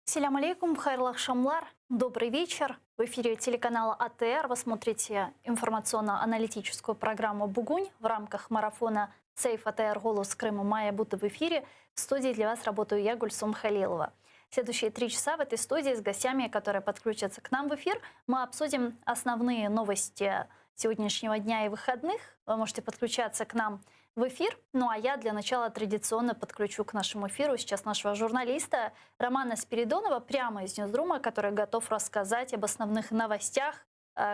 Селям алейкум, хайрлах шамлар. Добрый вечер. В эфире телеканала АТР вы смотрите информационно-аналитическую программу «Бугунь» в рамках марафона «Сейф АТР. Голос Крыма» Майя Бута в эфире. В студии для вас работаю я, Гульсум Халилова. Следующие 3 часа в этой студии с гостями, которые подключатся к нам в эфир, мы обсудим основные новости сегодняшнего дня и выходных. Вы можете подключаться к нам в эфир. Ну а я для начала традиционно подключу к нашему эфиру сейчас нашего журналиста Романа Спиридонова прямо из Ньюсрума, который готов рассказать об основных новостях,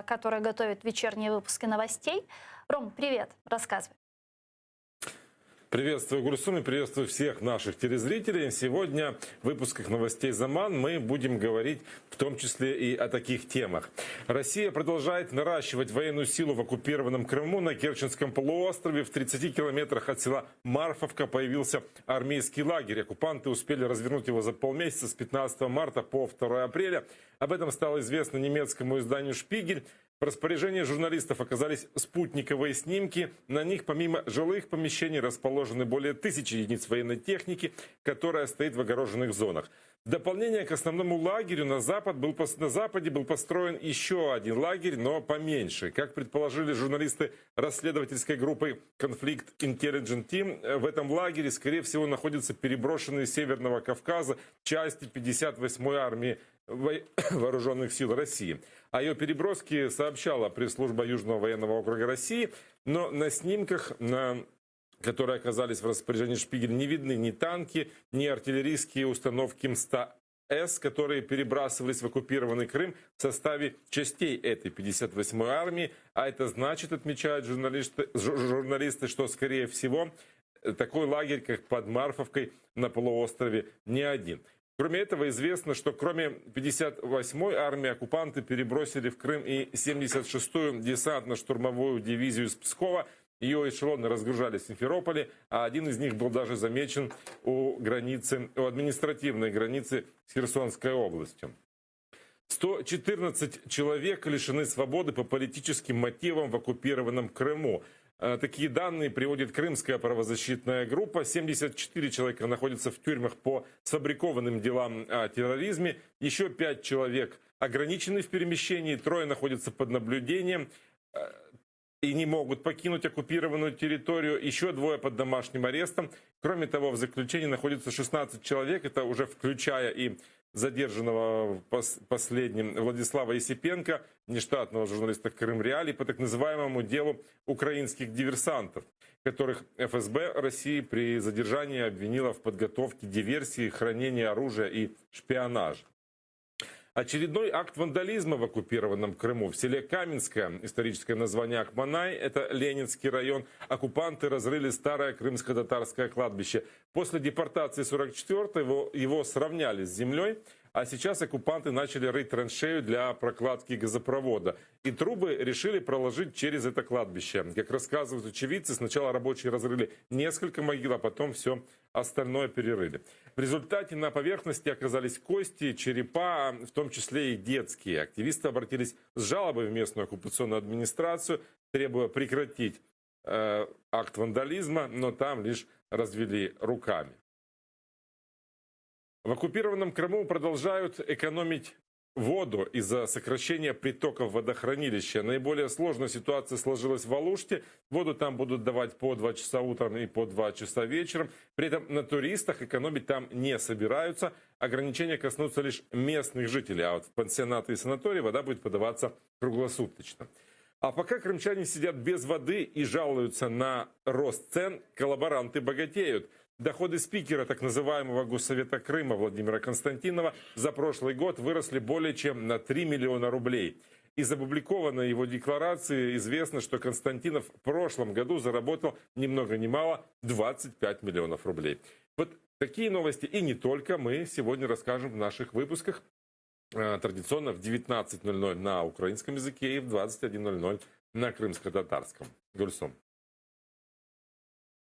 которые готовят вечерние выпуски новостей. Ром, привет, рассказывай. Приветствую, Гульсум, и приветствую всех наших телезрителей. Сегодня в выпусках новостей «Заман» мы будем говорить в том числе и о таких темах. Россия продолжает наращивать военную силу в оккупированном Крыму. На Керченском полуострове в 30 километрах от села Марфовка появился армейский лагерь. Оккупанты успели развернуть его за полмесяца, с 15 марта по 2 апреля. Об этом стало известно немецкому изданию «Шпигель». В распоряжении журналистов оказались спутниковые снимки. На них помимо жилых помещений расположены более 1000 единиц военной техники, которая стоит в огороженных зонах. В дополнение к основному лагерю на западе был построен еще один лагерь, но поменьше. Как предположили журналисты расследовательской группы Conflict Intelligence Team, в этом лагере, скорее всего, находятся переброшенные с Северного Кавказа части 58-й армии Вооруженных сил России. О ее переброске сообщала пресс-служба Южного военного округа России, но на снимках, которые оказались в распоряжении «Шпигель», не видны ни танки, ни артиллерийские установки М-100С, которые перебрасывались в оккупированный Крым в составе частей этой 58-й армии. А это значит, отмечают журналисты, что, скорее всего, такой лагерь, как под Марфовкой на полуострове, не один. Кроме этого, известно, что кроме 58-й армии оккупанты перебросили в Крым и 76-ю десантно-штурмовую дивизию из Пскова. Ее эшелоны разгружались в Симферополе, а один из них был даже замечен у административной границы с Херсонской областью. 114 человек лишены свободы по политическим мотивам в оккупированном Крыму. Такие данные приводит крымская правозащитная группа. 74 человека находятся в тюрьмах по сфабрикованным делам о терроризме. Еще 5 человек ограничены в перемещении. 3 находятся под наблюдением и не могут покинуть оккупированную территорию. Еще 2 под домашним арестом. Кроме того, в заключении находится 16 человек. Это уже включая и задержанного последним Владислава Есипенко, нештатного журналиста «Крым-Реалии», по так называемому делу украинских диверсантов, которых ФСБ России при задержании обвинила в подготовке диверсии, хранении оружия и шпионаже. Очередной акт вандализма в оккупированном Крыму. В селе Каменское, историческое название Акманай, это Ленинский район, оккупанты разрыли старое крымско-татарское кладбище. После депортации 44-го его сравняли с землей, а сейчас оккупанты начали рыть траншею для прокладки газопровода. И трубы решили проложить через это кладбище. Как рассказывают очевидцы, сначала рабочие разрыли несколько могил, а потом все остальное перерыли. В результате на поверхности оказались кости, черепа, в том числе и детские. Активисты обратились с жалобой в местную оккупационную администрацию, требуя прекратить акт вандализма, но там лишь развели руками. В оккупированном Крыму продолжают экономить воду из-за сокращения притоков водохранилища. Наиболее сложная ситуация сложилась в Алуште. Воду там будут давать по 2 часа утром и по 2 часа вечером. При этом на туристах экономить там не собираются. Ограничения коснутся лишь местных жителей. А вот в пансионаты и санатории вода будет подаваться круглосуточно. А пока крымчане сидят без воды и жалуются на рост цен, коллаборанты богатеют. Доходы спикера так называемого Госсовета Крыма Владимира Константинова за прошлый год выросли более чем на 3 миллиона рублей. Из опубликованной его декларации известно, что Константинов в прошлом году заработал ни много ни мало 25 миллионов рублей. Вот такие новости и не только мы сегодня расскажем в наших выпусках. Традиционно в 19:00 на украинском языке и в 21:00 на крымско-татарском. Гульсум.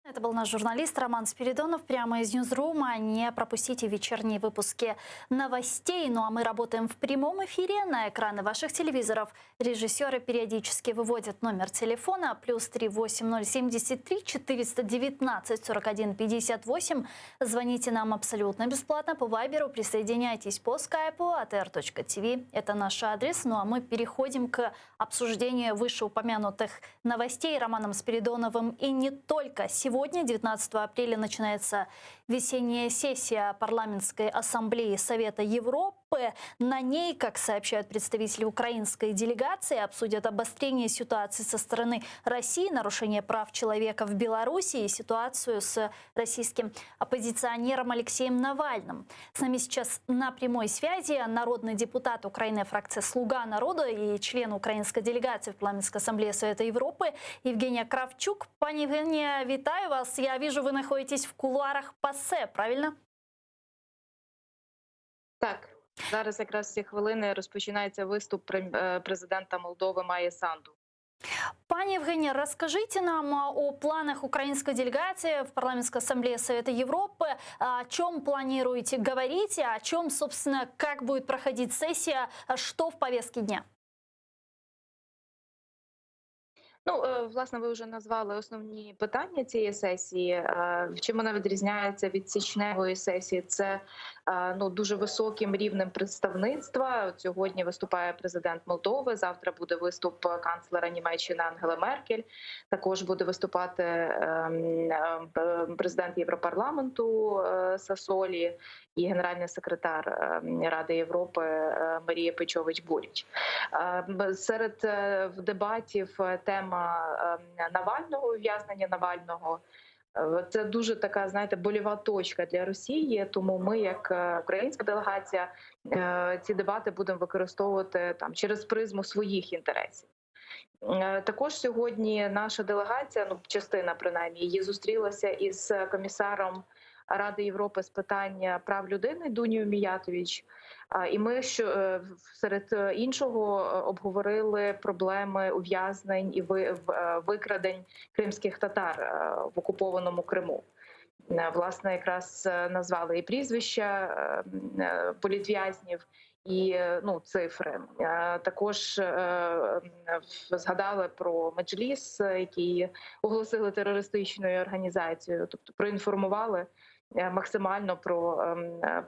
Это был наш журналист Роман Спиридонов прямо из Ньюзрума. Не пропустите вечерние выпуски новостей. Ну а мы работаем в прямом эфире на экраны ваших телевизоров. Режиссеры периодически выводят номер телефона +3 8073 419 41 58. Звоните нам абсолютно бесплатно по Вайберу. Присоединяйтесь по скайпу atr.tv. Это наш адрес. Ну а мы переходим к обсуждению вышеупомянутых новостей Романом Спиридоновым. И не только. Сегодня, 19 апреля, начинается весенняя сессия Парламентской ассамблеи Совета Европы. На ней, как сообщают представители украинской делегации, обсудят обострение ситуации со стороны России, нарушение прав человека в Беларуси и ситуацию с российским оппозиционером Алексеем Навальным. С нами сейчас на прямой связи народный депутат Украины фракции «Слуга народа» и член украинской делегации в Парламентской ассамблее Совета Европы Евгения Кравчук. Пані Евгения, вітаю вас. Я вижу, вы находитесь в кулуарах ПАСЕ, правильно? Так, зараз якраз ці хвилини розпочинається виступ президента Молдови Майи Санду. Пані Евгения, расскажите нам о планах украинской делегации в Парламентской ассамблее Совета Европы. О чем планируете говорить, о чем, собственно, как будет проходить сессия, что в повестке дня? Ну, власне, ви вже назвали основні питання цієї сесії. Чим вона відрізняється від січневої сесії? Це дуже високим рівнем представництва. От сьогодні виступає президент Молдови, завтра буде виступ канцлера Німеччини Ангели Меркель. Також буде виступати президент Європарламенту Сасолі і генеральний секретар Ради Європи Марія Пейчович-Буріч. Серед дебатів тема Навального, ув'язнення Навального. Це дуже така, знаєте, больова точка для Росії, тому ми, як українська делегація, ці дебати будемо використовувати там через призму своїх інтересів. Також сьогодні наша делегація, частина принаймні, її зустрілася із комісаром Ради Європи з питань прав людини Дунією Міятович. І ми серед іншого обговорили проблеми ув'язнень і викрадень кримських татар в окупованому Криму. Власне, якраз назвали і прізвища політв'язнів, і цифри. Також згадали про Меджліс, який оголосили терористичною організацією, тобто проінформували максимально про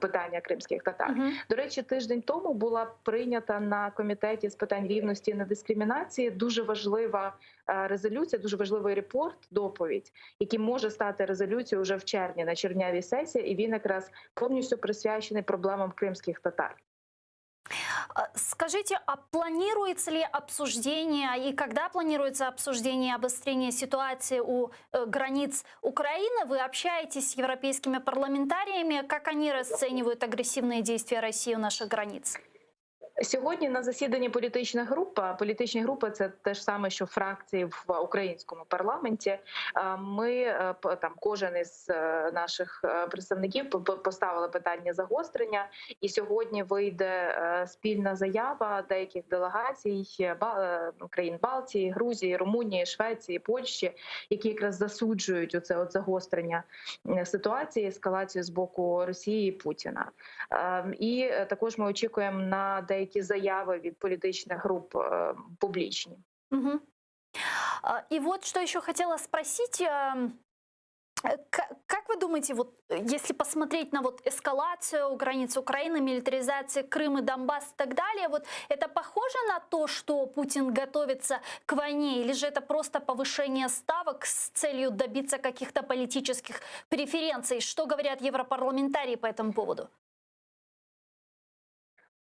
питання кримських татар. До речі, тиждень тому була прийнята на комітеті з питань рівності і недискримінації дуже важлива резолюція, дуже важливий репорт, доповідь, який може стати резолюцією вже в червні на червнявій сесії, і він якраз повністю присвячений проблемам кримських татар. Скажите, а планируется ли обсуждение и когда планируется обсуждение обострения ситуации у границ Украины? Вы общаетесь с европейскими парламентариями, как они расценивают агрессивные действия России у наших границ? Сьогодні на засіданні політичні групи – це те ж саме, що фракції в українському парламенті. Ми там кожен із наших представників поставили питання загострення, і сьогодні вийде спільна заява деяких делегацій країн Балтії, Грузії, Румунії, Швеції, Польщі, які якраз засуджують оце загострення ситуації, ескалацію з боку Росії і Путіна. І також ми очікуємо на деякі заяви від політичних груп публічні. Угу. И вот что еще хотела спросить. Как вы думаете, вот если посмотреть на эскалацию границ Украины, милитаризацию Крыма, Донбасса и так далее, вот это похоже на то, что Путин готовится к войне, или же это просто повышение ставок с целью добиться каких-то политических преференций? Что говорят европарламентарии по этому поводу?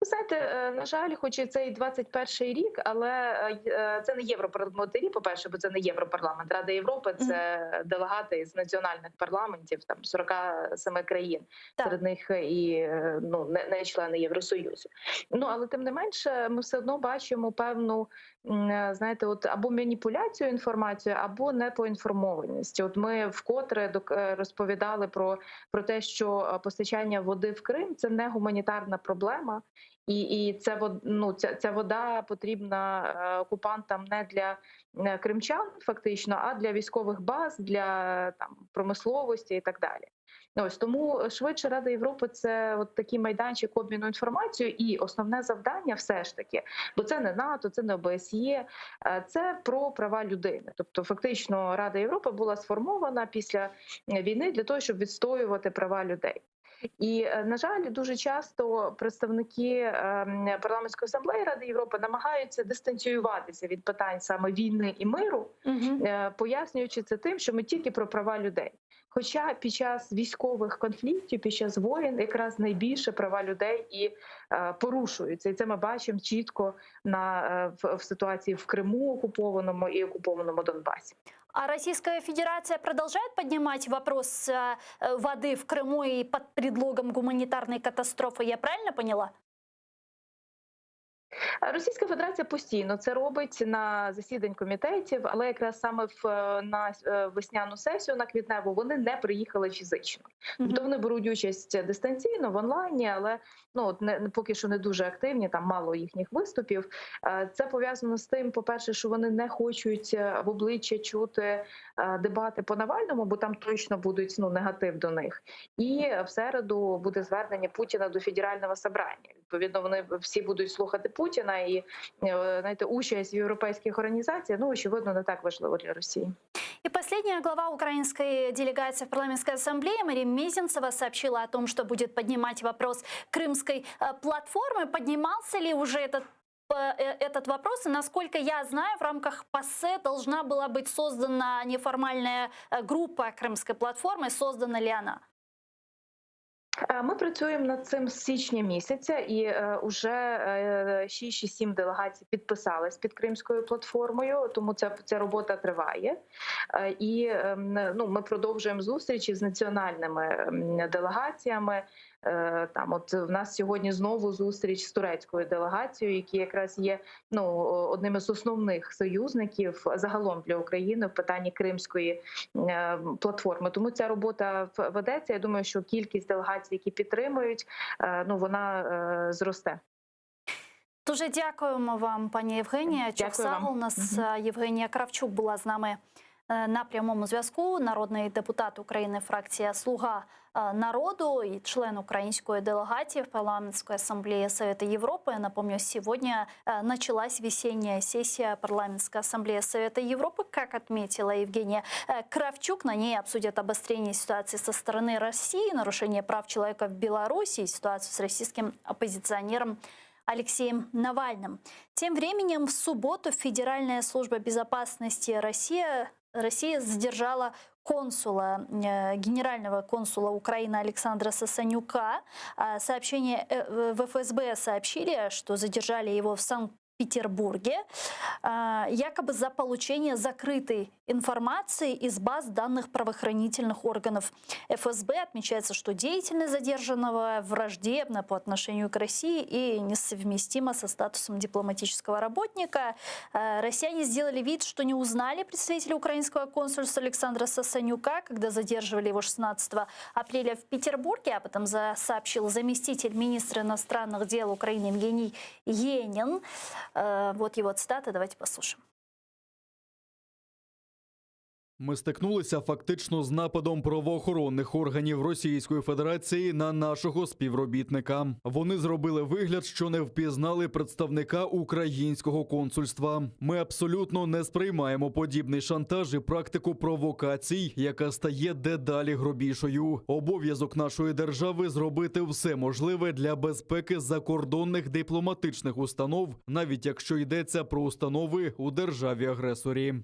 Знаєте, на жаль, хоч і це і 21-й рік, але це не європарламентарі, по-перше, бо це не Європарламент. Рада Європи – це делегати з національних парламентів, там 47 країн, серед них і не члени Євросоюзу. Але тим не менше, ми все одно бачимо певну, знаєте, або маніпуляцію інформацією, або непоінформованість. От ми вкотре розповідали про те, що постачання води в Крим – це не гуманітарна проблема, І ця вода потрібна окупантам не для кримчан, фактично, а для військових баз, для там промисловості і так далі. Ось тому швидше Рада Європи це от такий майданчик обміну інформацією, і основне завдання все ж таки, бо це не НАТО, це не ОБСЄ, це про права людини. Тобто, фактично, Рада Європи була сформована після війни для того, щоб відстоювати права людей. І, на жаль, дуже часто представники парламентської асамблеї Ради Європи намагаються дистанціюватися від питань саме війни і миру, пояснюючи це тим, що ми тільки про права людей. Хоча під час військових конфліктів, під час воєн якраз найбільше права людей і порушуються. І це ми бачимо чітко в ситуації в Криму окупованому і окупованому Донбасі. А Российская Федерация продолжает поднимать вопрос воды в Крыму и под предлогом гуманитарной катастрофы, я правильно поняла? Російська Федерація постійно це робить на засідань комітетів, але якраз саме на весняну сесію, на квітневу, вони не приїхали фізично. Тобто вони беруть участь дистанційно, в онлайні, але поки що не дуже активні, там мало їхніх виступів. Це пов'язано з тим, по-перше, що вони не хочуть в обличчя чути дебати по Навальному, бо там точно будуть негатив до них. І в середу буде звернення Путіна до Федерального собрання. Відповідно, вони всі будуть слухати Путіна, і участь в європейських організаціях, очевидно, не так важливо для Росії. И последняя глава украинской делегации в парламентской ассамблее Мария Мезенцева сообщила о том, что будет поднимать вопрос крымской платформы. Поднимался ли уже этот вопрос? И насколько я знаю, в рамках ПАСЕ должна была быть создана неформальная группа крымской платформы. Создана ли она? Ми працюємо над цим з січня місяця, і вже 6 чи 7 делегацій підписались під Кримською платформою, тому ця робота триває. І ми продовжуємо зустрічі з національними делегаціями. В нас сьогодні знову зустріч з турецькою делегацією, які якраз є одним із основних союзників загалом для України в питанні Кримської платформи. Тому ця робота ведеться. Я думаю, що кількість делегацій, які підтримують, вона зросте. Дуже дякуємо вам, пані Євгенія. Дякую. У нас Євгенія Кравчук була з нами на прямому зв'язку. Народний депутат України, фракція «Слуга народу» и член украинской делегации в парламентской ассамблее Совета Европы. Напомню, сегодня началась весенняя сессия парламентской ассамблеи Совета Европы, как отметила Евгения Кравчук. На ней обсудят обострение ситуации со стороны России, нарушение прав человека в Беларуси и ситуацию с российским оппозиционером Алексеем Навальным. Тем временем в субботу Федеральная служба безопасности России задержала генерального консула Украины Александра Сасанюка. Сообщение в ФСБ сообщили, что задержали его в Санкт-Петербурге, якобы за получение закрытой информации из баз данных правоохранительных органов ФСБ. Отмечается, что деятельность задержанного враждебна по отношению к России и несовместима со статусом дипломатического работника. Россияне сделали вид, что не узнали представителя украинского консульства Александра Сасанюка, когда задерживали его 16 апреля в Петербурге. Об этом сообщил заместитель министра иностранных дел Украины Евгений Енин. Вот его цитата, давайте послушаем. Ми стикнулися фактично з нападом правоохоронних органів Російської Федерації на нашого співробітника. Вони зробили вигляд, що не впізнали представника українського консульства. Ми абсолютно не сприймаємо подібний шантаж і практику провокацій, яка стає дедалі грубішою. Обов'язок нашої держави зробити все можливе для безпеки закордонних дипломатичних установ, навіть якщо йдеться про установи у державі-агресорі.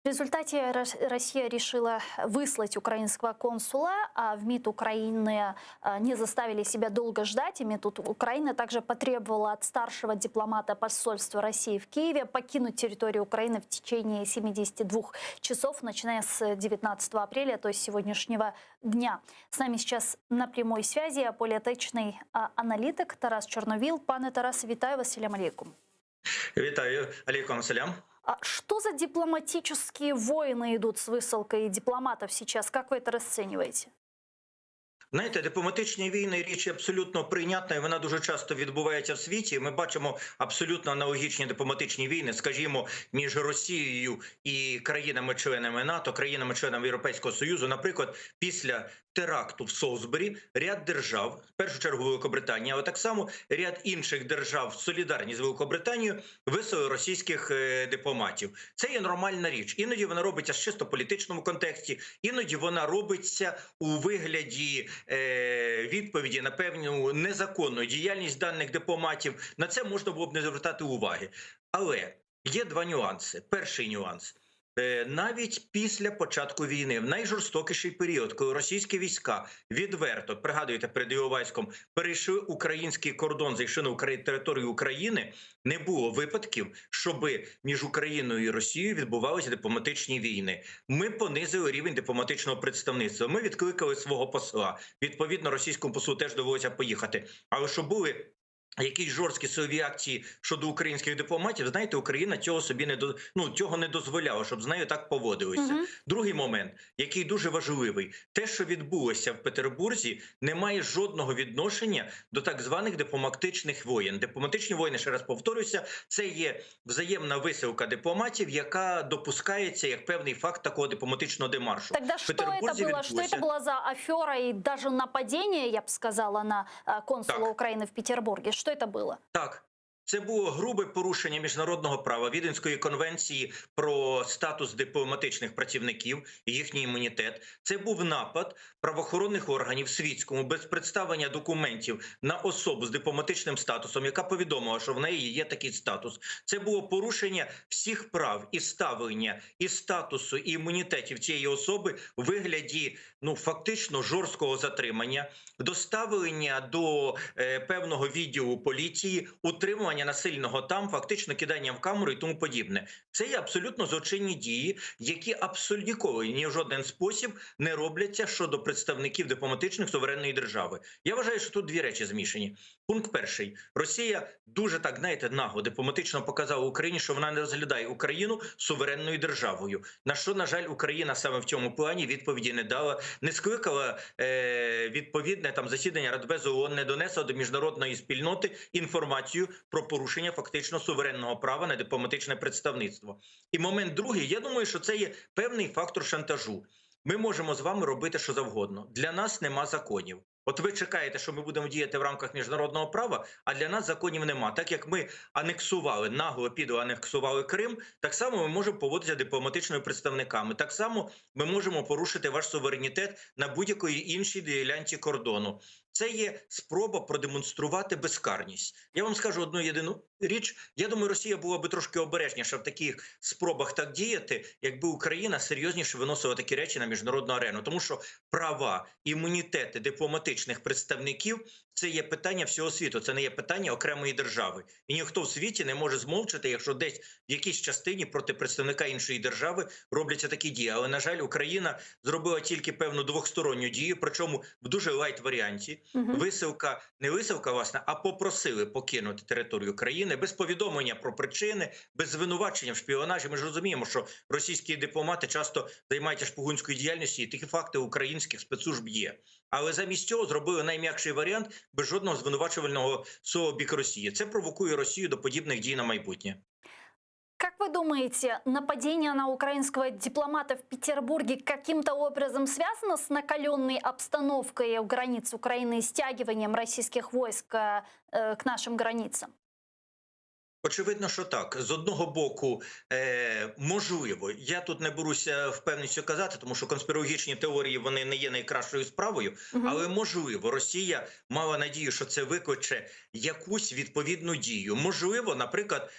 В результате Россия решила выслать украинского консула, а в МИД Украины не заставили себя долго ждать. И МИД Украины также потребовала от старшего дипломата посольства России в Киеве покинуть территорию Украины в течение 72 часов, начиная с 19 апреля, то есть сегодняшнего дня. С нами сейчас на прямой связи політичний аналітик Тарас Чорновіл. Пане Тарасе, вітаю вас, салям алейкум. Вітаю, алейкум салям. А что за дипломатические войны идут с высылкой дипломатов сейчас? Как вы это расцениваете? Знаєте, дипломатичні війни – річ абсолютно прийнятна, і вона дуже часто відбувається в світі. Ми бачимо абсолютно аналогічні дипломатичні війни, скажімо, між Росією і країнами-членами НАТО, країнами-членами Європейського Союзу. Наприклад, після теракту в Солсбері ряд держав, в першу чергу Великобританія, але так само ряд інших держав, солідарні з Великобританією, вислали російських дипломатів. Це є нормальна річ. Іноді вона робиться в чисто політичному контексті, іноді вона робиться у вигляді відповіді на певну незаконну діяльність даних дипломатів. На це можна було б не звертати уваги. Але є два нюанси. Перший нюанс. Навіть після початку війни, в найжорстокіший період, коли російські війська відверто, пригадуєте, перед Іловайськом, перейшли український кордон, зайшли на територію України, не було випадків, щоб між Україною і Росією відбувалися дипломатичні війни. Ми понизили рівень дипломатичного представництва. Ми відкликали свого посла. Відповідно, російському послу теж довелося поїхати. Але що були якісь жорсткі силові акції щодо українських дипломатів, знаєте, Україна цього собі цього не дозволяла, щоб з нею так поводилися. Другий момент, який дуже важливий. Те, що відбулося в Петербурзі, не має жодного відношення до так званих дипломатичних воєн. Дипломатичні воїни, ще раз повторюся, це є взаємна висилка дипломатів, яка допускається як певний факт такого дипломатичного демаршу. Тогда что это было? Что это было за афера и даже нападение, я бы сказала, на консула Украины в Петербурге? Что это было? Так. Це було грубе порушення міжнародного права, Віденської конвенції про статус дипломатичних працівників і їхній імунітет. Це був напад правоохоронних органів світському без представлення документів на особу з дипломатичним статусом, яка повідомила, що в неї є такий статус. Це було порушення всіх прав і ставлення, і статусу, і імунітетів цієї особи в вигляді, фактично жорсткого затримання, доставлення до певного відділу поліції, утримування насильного там, фактично кидання в камеру і тому подібне. Це є абсолютно злочинні дії, які абсолютно ніколи ні в жоден спосіб не робляться щодо представників дипломатичних суверенної держави. Я вважаю, що тут дві речі змішані. Пункт перший. Росія дуже так, знаєте, нагло дипломатично показала Україні, що вона не розглядає Україну суверенною державою. На що, на жаль, Україна саме в цьому плані відповіді не дала, не скликала відповідне засідання Радбезу ООН, не донесла до міжнародної спільноти інформацію про порушення фактично суверенного права на дипломатичне представництво. І момент другий, я думаю, що це є певний фактор шантажу. Ми можемо з вами робити що завгодно. Для нас нема законів. От ви чекаєте, що ми будемо діяти в рамках міжнародного права, а для нас законів нема. Так як ми анексували, нагло підло анексували Крим, так само ми можемо поводитися дипломатичними представниками. Так само ми можемо порушити ваш суверенітет на будь-якої іншій ділянці кордону. Це є спроба продемонструвати безкарність. Я вам скажу одну єдину річ. Я думаю, Росія була би трошки обережніша в таких спробах так діяти, якби Україна серйозніше виносила такі речі на міжнародну арену. Тому що права, імунітети дипломатичних представників – це є питання всього світу, це не є питання окремої держави. І ніхто в світі не може змовчати, якщо десь в якійсь частині проти представника іншої держави робляться такі дії. Але, на жаль, Україна зробила тільки певну двосторонню дію, причому в дуже лайт-варіанті. Висилка, не висилка, власне, а попросили покинути територію країни без повідомлення про причини, без звинувачення в шпіонажі. Ми ж розуміємо, що російські дипломати часто займаються шпигунською діяльністю, і такі факти українських спецслужб є. Але замість цього зробили найм'якший варіант без жодного звинувачувального слова бік Росії. Це провокує Росію до подібних дій на майбутнє. Как вы думаете, нападение на украинского дипломата в Петербурге каким-то образом связано с накаленной обстановкой у границ Украины и стягиванием российских войск к нашим границам? Очевидно, що так. З одного боку, можливо, я тут не беруся впевненістю казати, тому що конспірологічні теорії, вони не є найкращою справою, але можливо, Росія мала надію, що це викличе якусь відповідну дію. Можливо, наприклад,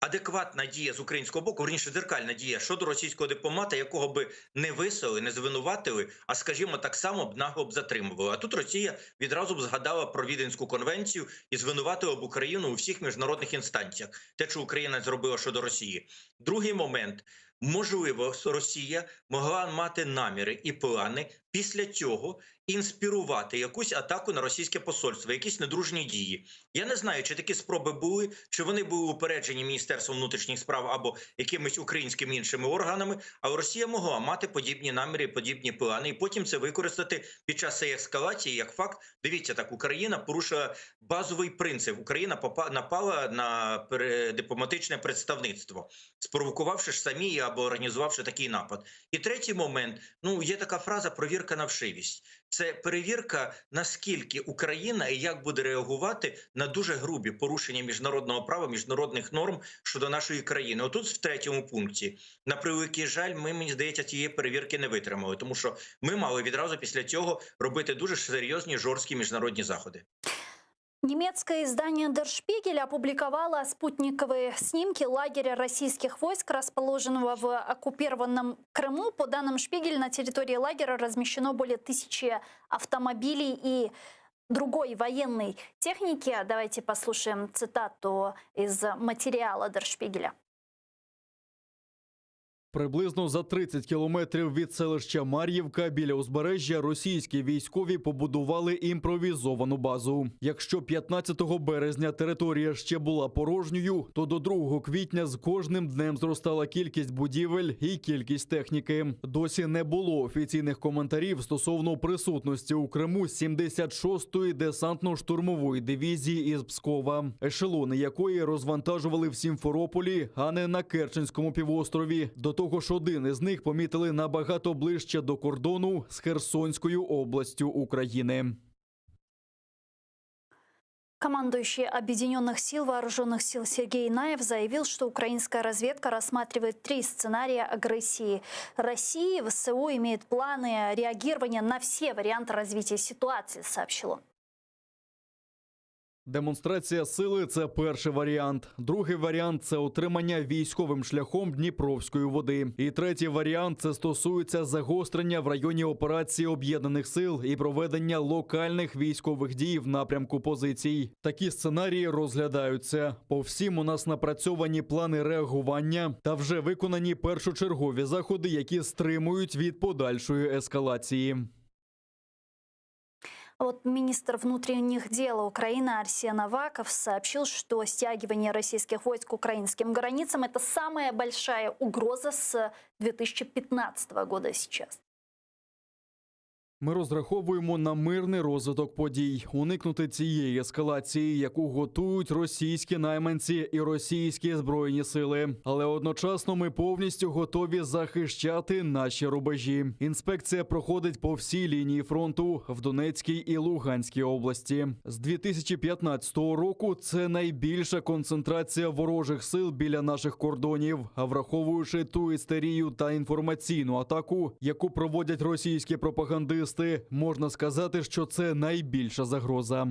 адекватна дія з українського боку, верніше дзеркальна дія щодо російського дипломата, якого би не висели, не звинуватили, а, скажімо, так само б нагло б затримували. А тут Росія відразу б згадала про Віденську конвенцію і звинуватила б Україну у всіх міжнародних інстанціях. Те, що Україна зробила щодо Росії. Другий момент. Можливо, Росія могла мати наміри і плани після цього інспірувати якусь атаку на російське посольство, якісь недружні дії. Я не знаю, чи такі спроби були, чи вони були упереджені Міністерством внутрішніх справ або якимись українськими іншими органами, але Росія могла мати подібні наміри, подібні плани, і потім це використати під час цієї ескалації як факт. Дивіться, так, Україна порушила базовий принцип. Україна напала на дипломатичне представництво, спровокувавши ж самі або організувавши такий напад. І третій момент, є така фраза «провірка на вшивість». Це перевірка, наскільки Україна і як буде реагувати на дуже грубі порушення міжнародного права, міжнародних норм щодо нашої країни. Отут в третьому пункті, на превеликий жаль, мені здається, цієї перевірки не витримали, тому що ми мали відразу після цього робити дуже серйозні, жорсткі міжнародні заходи. Немецкое издание Der Spiegel опубликовало спутниковые снимки лагеря российских войск, расположенного в оккупированном Крыму. По данным Шпигель, на территории лагеря размещено более 1000 автомобилей и другой военной техники. Давайте послушаем цитату из материала Der Spiegel. Приблизно за 30 кілометрів від селища Мар'ївка біля узбережжя російські військові побудували імпровізовану базу. Якщо 15 березня територія ще була порожньою, то до 2 квітня з кожним днем зростала кількість будівель і кількість техніки. Досі не було офіційних коментарів стосовно присутності у Криму 76-ї десантно-штурмової дивізії із Пскова, ешелони якої розвантажували в Сімферополі, а не на Керченському півострові. До того ж, один із них помітили набагато ближче до кордону з Херсонською областю України. Командующий Объединенных сил Вооруженных сил Сергей Наев заявил, что украинская разведка рассматривает 3 сценария агрессии России. ВСУ имеет планы реагирования на все варианты развития ситуации, сообщил он. Демонстрація сили – це перший варіант. Другий варіант – це отримання військовим шляхом Дніпровської води. І третій варіант – це стосується загострення в районі операції Об'єднаних сил і проведення локальних військових дій в напрямку позицій. Такі сценарії розглядаються. По всім у нас напрацьовані плани реагування та вже виконані першочергові заходи, які стримують від подальшої ескалації. Вот министр внутренних дел Украины Арсен Аваков сообщил, что стягивание российских войск к украинским границам – это самая большая угроза с 2015 года сейчас. Ми розраховуємо на мирний розвиток подій, уникнути цієї ескалації, яку готують російські найманці і російські збройні сили. Але одночасно ми повністю готові захищати наші рубежі. Інспекція проходить по всій лінії фронту в Донецькій і Луганській області. З 2015 року це найбільша концентрація ворожих сил біля наших кордонів, а враховуючи ту істерію та інформаційну атаку, яку проводять російські пропагандисти, можна сказати, що це найбільша загроза.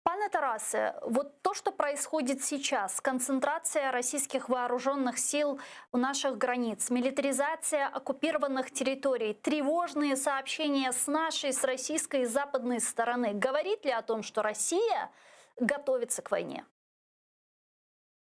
Пане Тарасе, вот то, что происходит сейчас, концентрация российских вооруженных сил у наших границ, милитаризация оккупированных территорий, тревожные сообщения с нашей, с российской и западной стороны, говорит ли о том, что Россия готовится к войне?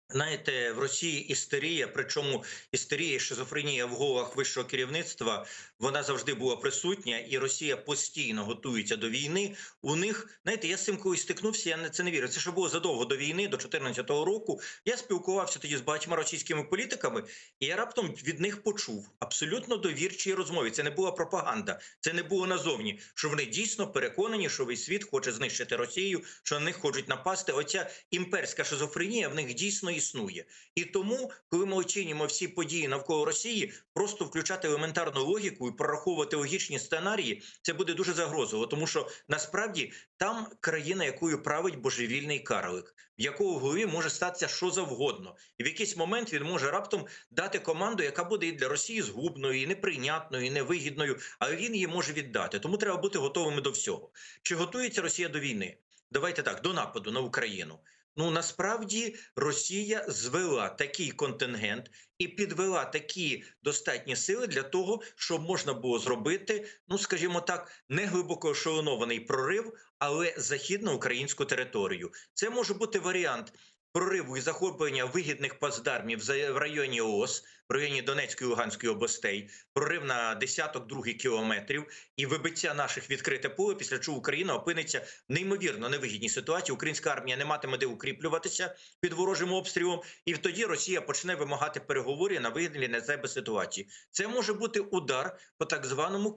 Знаєте, в Росії істерія, причому істерія і шизофренія в головах вищого керівництва, вона завжди була присутня, і Росія постійно готується до війни. У них, знаєте, я з цим колись стикнувся, я це не вірю. Це ще було задовго до війни, до 2014 року. Я спілкувався тоді з багатьма російськими політиками, і я раптом від них почув абсолютно довірчі розмови. Це не була пропаганда, це не було назовні, що вони дійсно переконані, що весь світ хоче знищити Росію, що на них хочуть напасти. Оця імперська шизофренія в них дійсно існує. І тому, коли ми оцінюємо всі події навколо Росії, просто включати елементарну логіку і прораховувати логічні сценарії, це буде дуже загрозливо, тому що насправді там країна, якою править божевільний карлик, в якого в голові може статися що завгодно. І в якийсь момент він може раптом дати команду, яка буде і для Росії згубною, і неприйнятною, і невигідною, але він її може віддати. Тому треба бути готовими до всього. Чи готується Росія до війни? Давайте так, до нападу на Україну. Насправді Росія звела такий контингент і підвела такі достатні сили для того, щоб можна було зробити, скажімо так, не глибоко ешелонований прорив, але захід на українську територію. Це може бути варіант прориву і захоплення вигідних плацдармів в районі ООС, в районі Донецької і Луганської областей, прорив на десяток других кілометрів і вибиття наших відкрите поле, після чого Україна опиниться в неймовірно невигідній ситуації. Українська армія не матиме де укріплюватися під ворожим обстрілом, і тоді Росія почне вимагати переговорів на вигідні для себе ситуації. Це може бути удар по так званому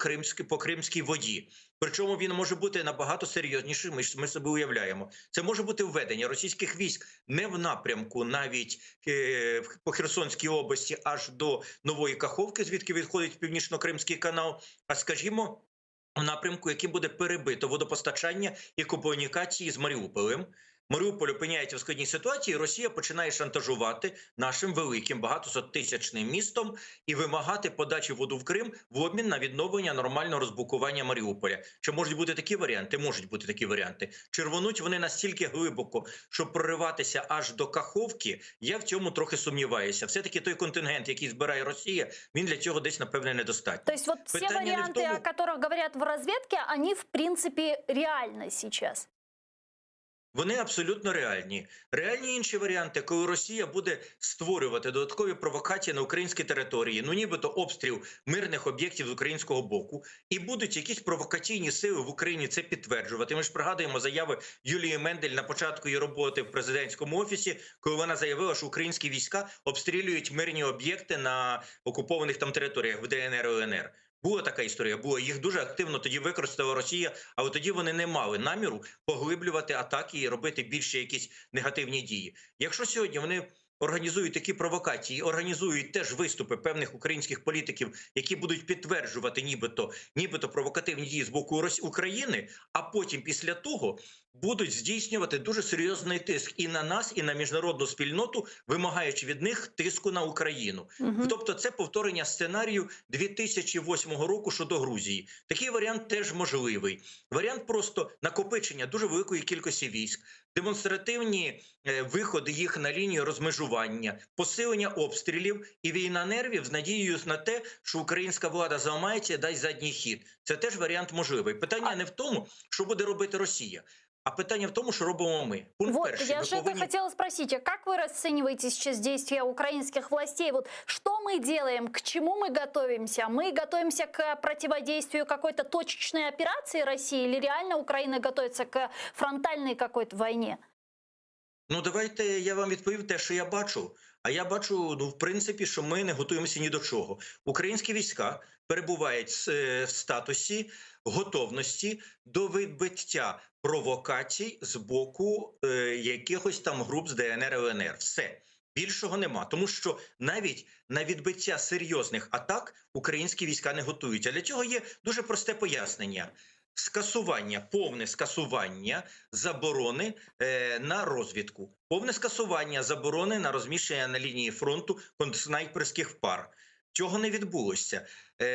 по Кримській воді. Причому він може бути набагато серйознішим, ми собі уявляємо. Це може бути введення російських військ не в напрямку навіть по Херсонській області аж до Нової Каховки, звідки відходить Північно-Кримський канал, а, скажімо, в напрямку, яким буде перебито водопостачання і комунікації з Маріуполем. Маріуполь опиняється в складній ситуації, Росія починає шантажувати нашим великим багатосоттисячним містом і вимагати подачі воду в Крим в обмін на відновлення нормального розблокування Маріуполя. Чи можуть бути такі варіанти? Можуть бути такі варіанти. Чи рвонуть вони настільки глибоко, щоб прориватися аж до Каховки? Я в цьому трохи сумніваюся. Все-таки той контингент, який збирає Росія, він для цього десь, напевне, недостатньо. То есть вот все варианты, о которых говорят в разведке, они в принципе реальны сейчас? Вони абсолютно реальні. Реальні інші варіанти, коли Росія буде створювати додаткові провокації на українській території, ну нібито обстріл мирних об'єктів з українського боку, і будуть якісь провокаційні сили в Україні це підтверджувати. Ми ж пригадуємо заяви Юлії Мендель на початку її роботи в президентському офісі, коли вона заявила, що українські війська обстрілюють мирні об'єкти на окупованих там територіях в ДНР і ЛНР. Була така історія, їх дуже активно тоді використала Росія, але тоді вони не мали наміру поглиблювати атаки і робити більше якісь негативні дії. Якщо сьогодні вони організують такі провокації, організують теж виступи певних українських політиків, які будуть підтверджувати нібито провокативні дії з боку України, а потім після того будуть здійснювати дуже серйозний тиск і на нас, і на міжнародну спільноту, вимагаючи від них тиску на Україну. Тобто це повторення сценарію 2008 року щодо Грузії. Такий варіант теж можливий. Варіант просто накопичення дуже великої кількості військ, демонстративні виходи їх на лінію розмежування, посилення обстрілів і війна нервів з надією на те, що українська влада зламається і дасть задній хід. Це теж варіант можливий. Питання не в тому, що буде робити Росія, а питання в тому, що робимо ми. Пункт перший. Я же это хотела спросить, а как вы расцениваете сейчас действия украинских властей? Вот что мы делаем, к чему мы готовимся? Мы готовимся к противодействию какой-то точечной операции России или реально Украина готовится к фронтальной какой-то войне? Ну, давайте я вам відповім те, що я бачу. А я бачу, в принципі, що ми не готуємося ні до чого. Українські війська перебувають в статусі готовності до відбиття провокацій з боку якихось там груп з ДНР і ЛНР. Все. Більшого нема. Тому що навіть на відбиття серйозних атак українські війська не готують. А для цього є дуже просте пояснення. Повне скасування заборони на розвідку, повне скасування заборони на розміщення на лінії фронту снайперських пар. Цього не відбулося.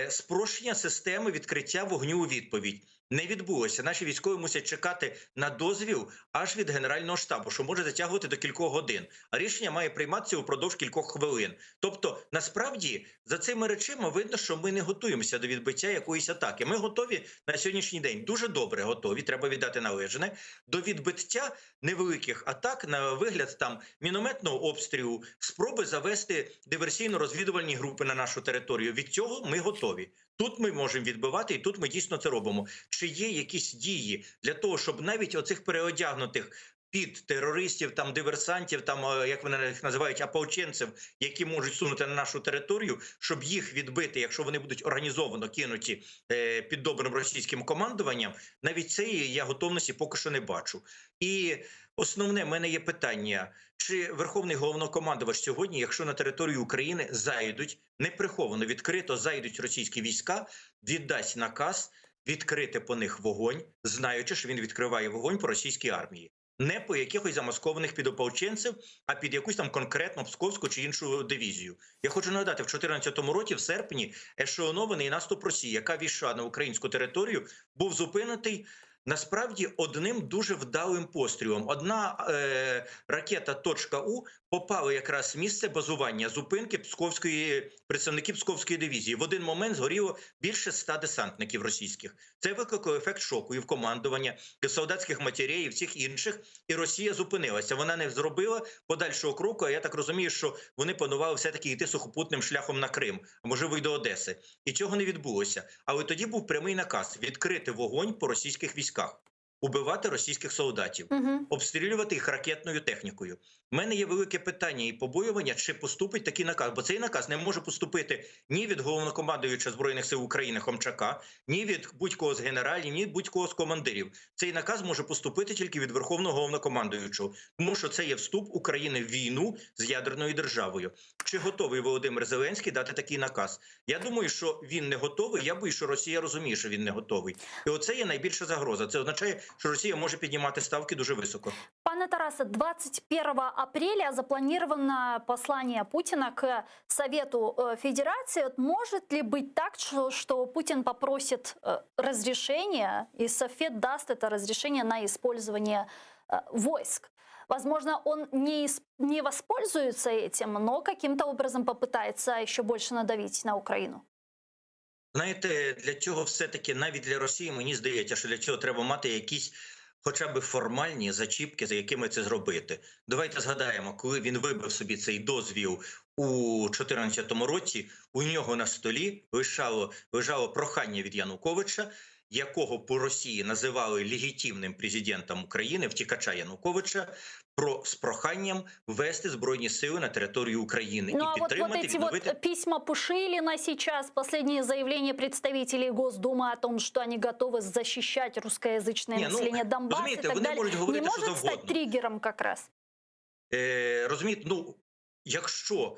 Спрощення системи відкриття вогню у відповідь не відбулося. Наші військові мусять чекати на дозвіл аж від Генерального штабу, що може затягувати до кількох годин. А рішення має прийматися упродовж кількох хвилин. Тобто, насправді, за цими речами видно, що ми не готуємося до відбиття якоїсь атаки. Ми готові на сьогоднішній день, дуже добре готові, треба віддати належне, до відбиття невеликих атак на вигляд там мінометного обстрілу, спроби завести диверсійно-розвідувальні групи на нашу територію. Від цього ми готові. Тут ми можемо відбивати, і тут ми дійсно це робимо. Чи є якісь дії для того, щоб навіть оцих переодягнутих під терористів, там диверсантів, там як вони їх називають, ополченців, які можуть сунути на нашу територію, щоб їх відбити, якщо вони будуть організовано кинуті під добрим російським командуванням, навіть цієї я готовності поки що не бачу. І основне в мене є питання, чи Верховний Головнокомандувач сьогодні, якщо на територію України зайдуть, неприховано, відкрито зайдуть російські війська, віддасть наказ відкрити по них вогонь, знаючи, що він відкриває вогонь по російській армії. Не по якихось замаскованих підополченців, а під якусь там конкретно Псковську чи іншу дивізію. Я хочу нагадати, в 2014 році, в серпні, ешелонований наступ Росії, яка війшла на українську територію, був зупинений насправді одним дуже вдалим пострілом. Одна ракета .У попала якраз в місце базування зупинки представників Псковської дивізії. В один момент згоріло більше 100 десантників російських. Це викликало ефект шоку і в командування, і в солдатських матерей, і в всіх інших. І Росія зупинилася. Вона не зробила подальшого кроку, а я так розумію, що вони планували все-таки йти сухопутним шляхом на Крим, а можливо й до Одеси. І цього не відбулося. Але тоді був прямий наказ відкрити вогонь по російських військах, убивати російських солдатів, обстрілювати їх ракетною технікою. У мене є велике питання і побоювання, чи поступить такий наказ. Бо цей наказ не може поступити ні від головнокомандуюча Збройних сил України Хомчака, ні від будь-кого з генералів, ні від будь-кого з командирів. Цей наказ може поступити тільки від Верховного головнокомандуючого. Тому що це є вступ України в війну з ядерною державою. Чи готовий Володимир Зеленський дати такий наказ? Я думаю, що він не готовий. Я боюсь, що Росія розуміє, що він не готовий. І оце є найбільша загроза. Це означає, що Росія може піднімати ставки дуже високо. Пане Тарасе, 21 апреля запланировано послание Путина к Совету Федерации. Может ли быть так, что Путин попросит разрешения, и Совет даст это разрешение на использование войск? Возможно, он не воспользуется этим, но каким-то образом попытается еще больше надавить на Украину. Знаєте, для цього все-таки, навіть для Росії, мені здається, що для цього треба мати якісь хоча б формальні зачіпки, за якими це зробити. Давайте згадаємо, коли він вибив собі цей дозвіл у 2014 році, у нього на столі лежало прохання від Януковича, якого по Росії називали легітимним президентом України, втікача Януковича, з проханням ввести Збройні сили на територію України Ну, і підтримати, вот эти відновити... вот письма Пушилина сейчас, последние заявления представителей Госдумы о том, что они готовы защищать русскоязычное население Донбасса и так далее, не может стать триггером как раз? Розумієте, якщо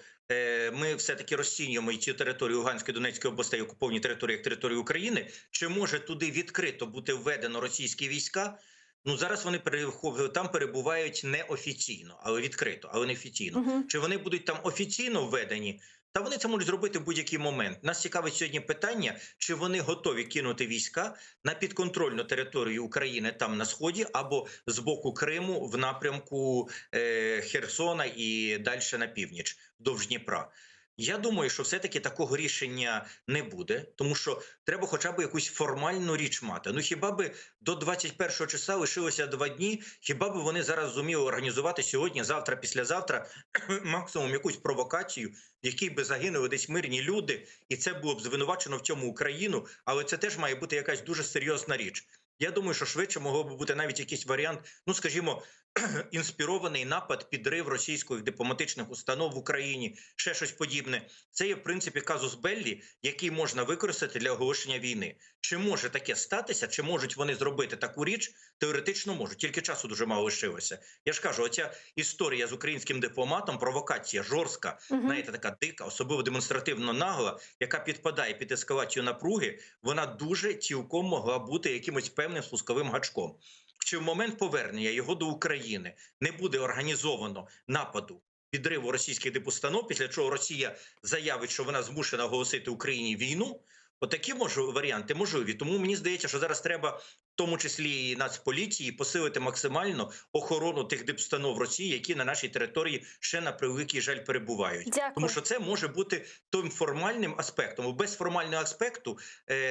ми все-таки розцінюємо і цю територію Луганської, Донецької областей, окуповані території як територію України, чи може туди відкрито бути введено російські війська? Зараз вони там перебувають неофіційно, але відкрито, але не офіційно. Чи вони будуть там офіційно введені? Та вони це можуть зробити в будь-який момент. Нас цікавить сьогодні питання, чи вони готові кинути війська на підконтрольну територію України там на Сході або з боку Криму в напрямку Херсона і далі на північ, вдовж Дніпра. Я думаю, що все-таки такого рішення не буде, тому що треба хоча б якусь формальну річ мати. Хіба би до 21 числа лишилося 2 дні, хіба би вони зараз зуміли організувати сьогодні, завтра, післязавтра максимум якусь провокацію, в якій би загинули десь мирні люди, і це було б звинувачено в цьому Україну, але це теж має бути якась дуже серйозна річ. Я думаю, що швидше могло б бути навіть якийсь варіант, скажімо, інспірований напад, підрив російських дипломатичних установ в Україні, ще щось подібне. Це є, в принципі, казус беллі, який можна використати для оголошення війни. Чи може таке статися, чи можуть вони зробити таку річ? Теоретично можуть, тільки часу дуже мало лишилося. Я ж кажу, оця історія з українським дипломатом, провокація жорстка, знаєте, така дика, особливо демонстративно нагла, яка підпадає під ескалацію напруги, вона дуже цілком могла бути якимось певним спусковим гачком. Чи в момент повернення його до України не буде організовано нападу, підриву російських дипустанов, після чого Росія заявить, що вона змушена оголосити Україні війну, отакі варіанти можливі. Тому мені здається, що зараз треба, в тому числі і Нацполіції, посилити максимально охорону тих дипустанов Росії, які на нашій території ще на превеликий жаль перебувають. Дякую. Тому що це може бути тим формальним аспектом. Без формального аспекту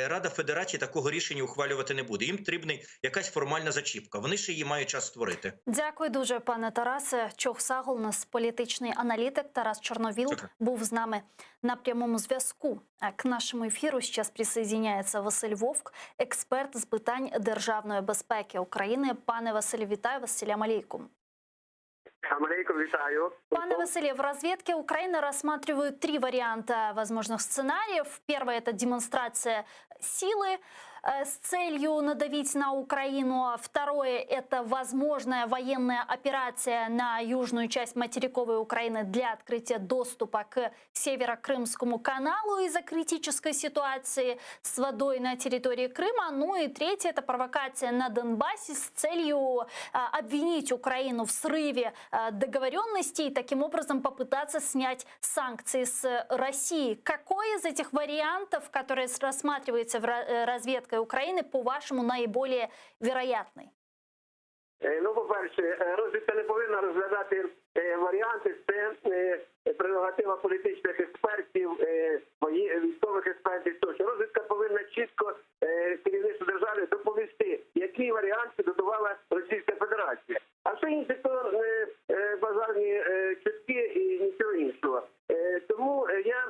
Рада Федерації такого рішення ухвалювати не буде. Їм потрібна якась формальна зачіпка. Вони ще її мають час створити. Дякую дуже, пане Тарасе. Чохсагл, у нас політичний аналітик Тарас Чорновіл був з нами на прямому зв'язку. К нашому ефіру зараз присоединяється Василь Вовк, експерт з питань державної безпеки України. Пане Василю, вітаю вас. Салям алейкум. Салам алейкум, витаю. Пане Василий, в разведке Украины рассматривают 3 варианта возможных сценариев. Первый – это демонстрация силы с целью надавить на Украину. Второе – это возможная военная операция на южную часть материковой Украины для открытия доступа к Северо-Крымскому каналу из-за критической ситуации с водой на территории Крыма. Ну и третье – это провокация на Донбассе с целью обвинить Украину в срыве договоренностей и таким образом попытаться снять санкции с России. Какой из этих вариантов, которые рассматривается в разведках украинской Украины, по-вашему, наиболее вероятной? Ну, по-перше, розвідка не повинна розглядати варіанти. Це прерогатива політичних експертів, військових експертів тощо. Розвідка повинна чітко керівництву держави доповісти, які варіанти додавала Російська Федерація. А все інше то базарні чутки і нічого іншого. Тому я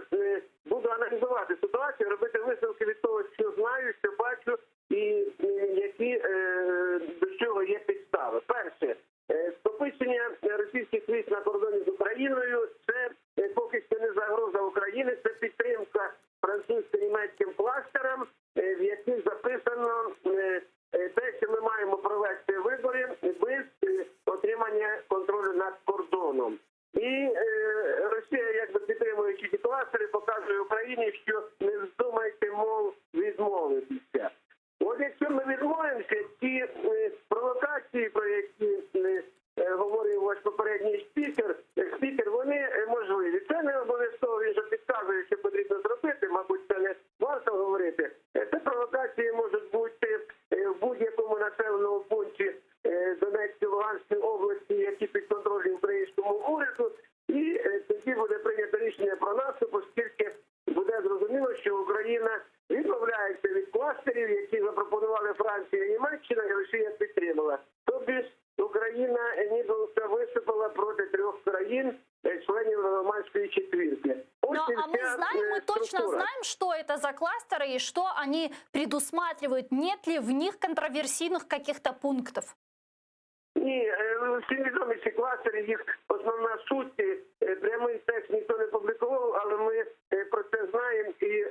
буду аналізувати ситуацію, робити висновки від того, що знаю, що бачу і які до чого є підстави. Перше, скопичення російських військ на кордоні з Україною – це поки що не загроза України, це підтримка французько-німецьким кластерам, в яких записано те, що ми маємо провести вибори без отримання контролю над кордоном. І Росія, якби підтримуючи ці кластери, показує Україні, що не вздумайте, мов, відмовитися. От якщо ми відмовимося, ці провокації, про які говорив ваш попередній спікер, вони можливі. Це не обов'язково, він же підказує, що потрібно зробити, мабуть, це не варто говорити. Це провокації можуть бути в будь-якому населеному пункті Донецької, Луганської області, які підконтрольні українському уряду, і тоді буде прийнято рішення про наступ, оскільки буде зрозуміло, що Україна відмовляється від кластерів, які запропонували Франція і Німеччина, і Росія підтримала. Тобто Україна ніби виступила проти 3 країн, членів Нормандської четвірки. Ну, а мы точно знаем, что это за кластеры и что они предусматривают. Нет ли в них контроверсийных каких-то пунктов? Ні, всім відомі ці кластери, їх основна суть, прямий текст ніхто не публікував, але ми про це знаємо, і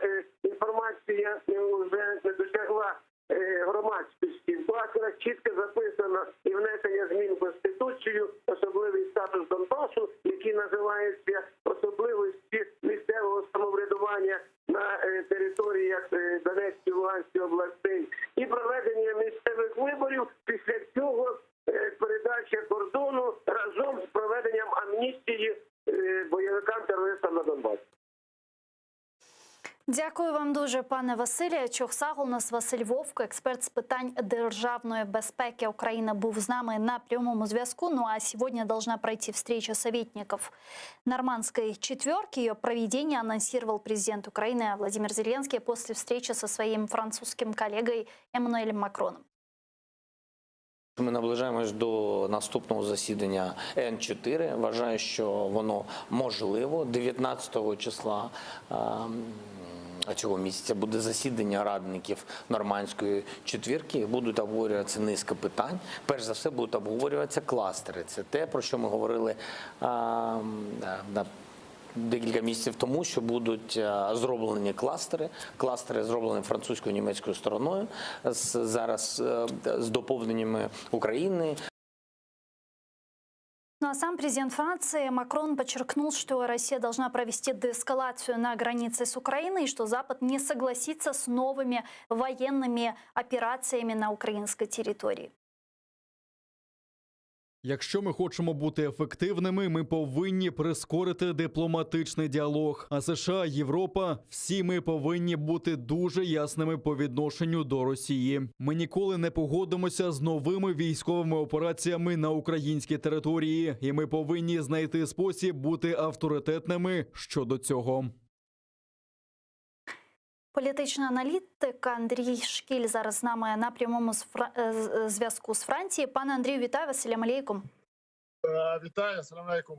інформація вже не досягла громадськості. В кластерах чітко записано і внесення змін в Конституцію, особливий статус Донбасу, який називається особливості місцевого самоврядування на територіях Донецької, Луганської областей, і проведення місцевих виборів, після цього передача кордону разом з проведенням амністії бойовикам-терористам на Донбасі. Дякую вам дуже, пане Василію. Чохсагл, у нас Василь Вовко, експерт з питань державної безпеки України, був з нами на прямому зв'язку. Ну а сегодня должна пройти встреча советников Нормандской четверки. Ее проведение анонсировал президент Украины Владимир Зеленский после встречи со своим французским коллегой Эммануэлем Макроном. Ми наближаємось до наступного засідання Н4. Вважаю, що воно можливо. 19 числа цього місяця буде засідання радників Нормандської четвірки. Будуть обговорюватися низка питань. Перш за все, будуть обговорюватися кластери. Це те, про що ми говорили декілька місяців тому, що будуть зроблені кластери. Кластери зроблені французькою, німецькою стороною, зараз з доповненнями України. Ну а сам президент Франции Макрон подчеркнул, что Россия должна провести деэскалацию на границе с Украиной и что Запад не согласится с новыми военными операциями на украинской территории. Якщо ми хочемо бути ефективними, ми повинні прискорити дипломатичний діалог. А США, Європа – всі ми повинні бути дуже ясними по відношенню до Росії. Ми ніколи не погодимося з новими військовими операціями на українській території. І ми повинні знайти спосіб бути авторитетними щодо цього. Політичний аналітик Андрій Шкіль зараз з нами на прямому зв'язку з Франції. Пане Андрію, вітаю вас, салям алейкум. Вітаю, салям алейкум.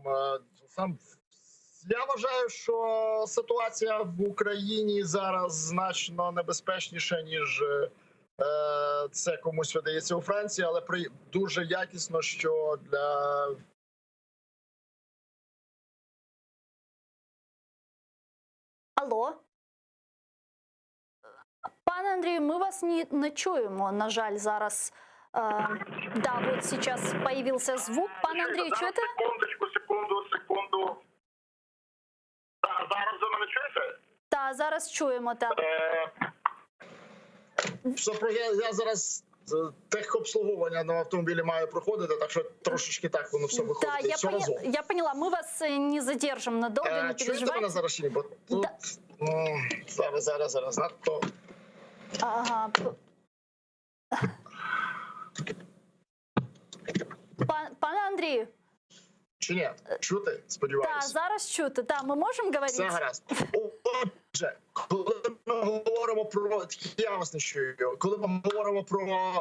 Я вважаю, що ситуація в Україні зараз значно небезпечніша, ніж це комусь видається у Франції, але дуже якісно, що для... Алло? Пане Андрію, ми вас не чуємо, на жаль, зараз. Да, вот сейчас появился звук. Пане Андрію, чуєте? Секунду. Зараз ви мене чуєте? Так, зараз чуємо, так. Я зараз техобслуговування на автомобілі маю проходити, так що трошечки так воно все виходить. Да, я поняла, ми вас не задержимо надовго, не переживайте. Чуєте мене зараз? Бо тут... Зараз, надто... Ага. Пане Андрію, Чи ні? Чути? та, Сподіваюся. зараз чути. Та, ми можемо говорити? Все гаразд. Отже, коли ми говоримо про... Я вас не чую. Коли ми говоримо про...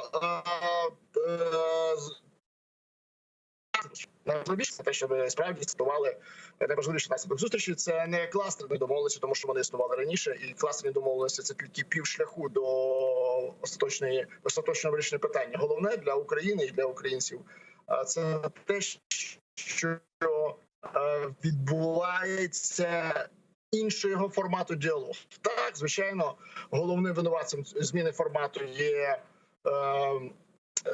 Найважливіше те, що ви справді існували, найважливіше наслідок зустрічі, це не кластерні домовленості, тому що вони існували раніше, і кластерні домовленості – це тільки півшляху до остаточного вирішення питання. Головне для України і для українців – це те, що відбувається іншого формату діалогу. Так, звичайно, головним винуватцем зміни формату є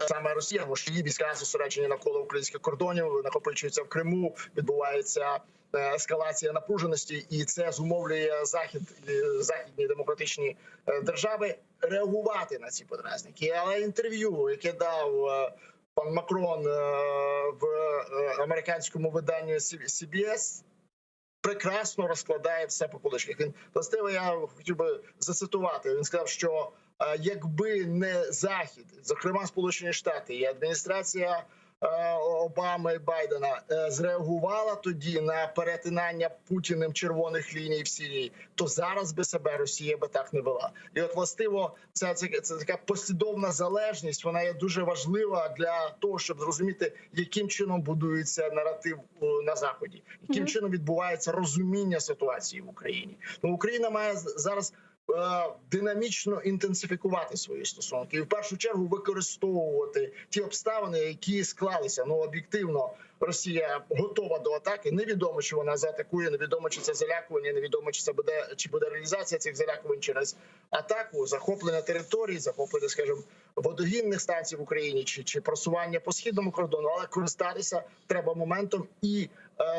саме Росія, тому що її війська зосереджені навколо українських кордонів, накопичуються в Криму, відбувається ескалація напруженості, і це зумовлює західні демократичні держави реагувати на ці подразники. Але інтерв'ю, яке дав пан Макрон в американському виданні CBS, прекрасно розкладає все по поличках. Він, властиво, я хотів би зацитувати, він сказав, що якби не Захід, зокрема Сполучені Штати і адміністрація Обами і Байдена зреагувала тоді на перетинання Путіним червоних ліній в Сирії, то зараз би себе Росія би так не вела. І от, властиво, це така послідовна залежність, вона є дуже важлива для того, щоб зрозуміти, яким чином будується наратив на Заході, яким чином відбувається розуміння ситуації в Україні. Ну, Україна має зараз динамічно інтенсифікувати свої стосунки і в першу чергу використовувати ті обставини, які склалися. Ну, об'єктивно, Росія готова до атаки. Невідомо, чи вона заатакує, невідомо, чи це залякування, невідомо, чи буде реалізація цих залякувань через атаку, захоплення територій, захоплення, скажімо, водогінних станцій в Україні, чи просування по східному кордону. Але користатися треба моментом і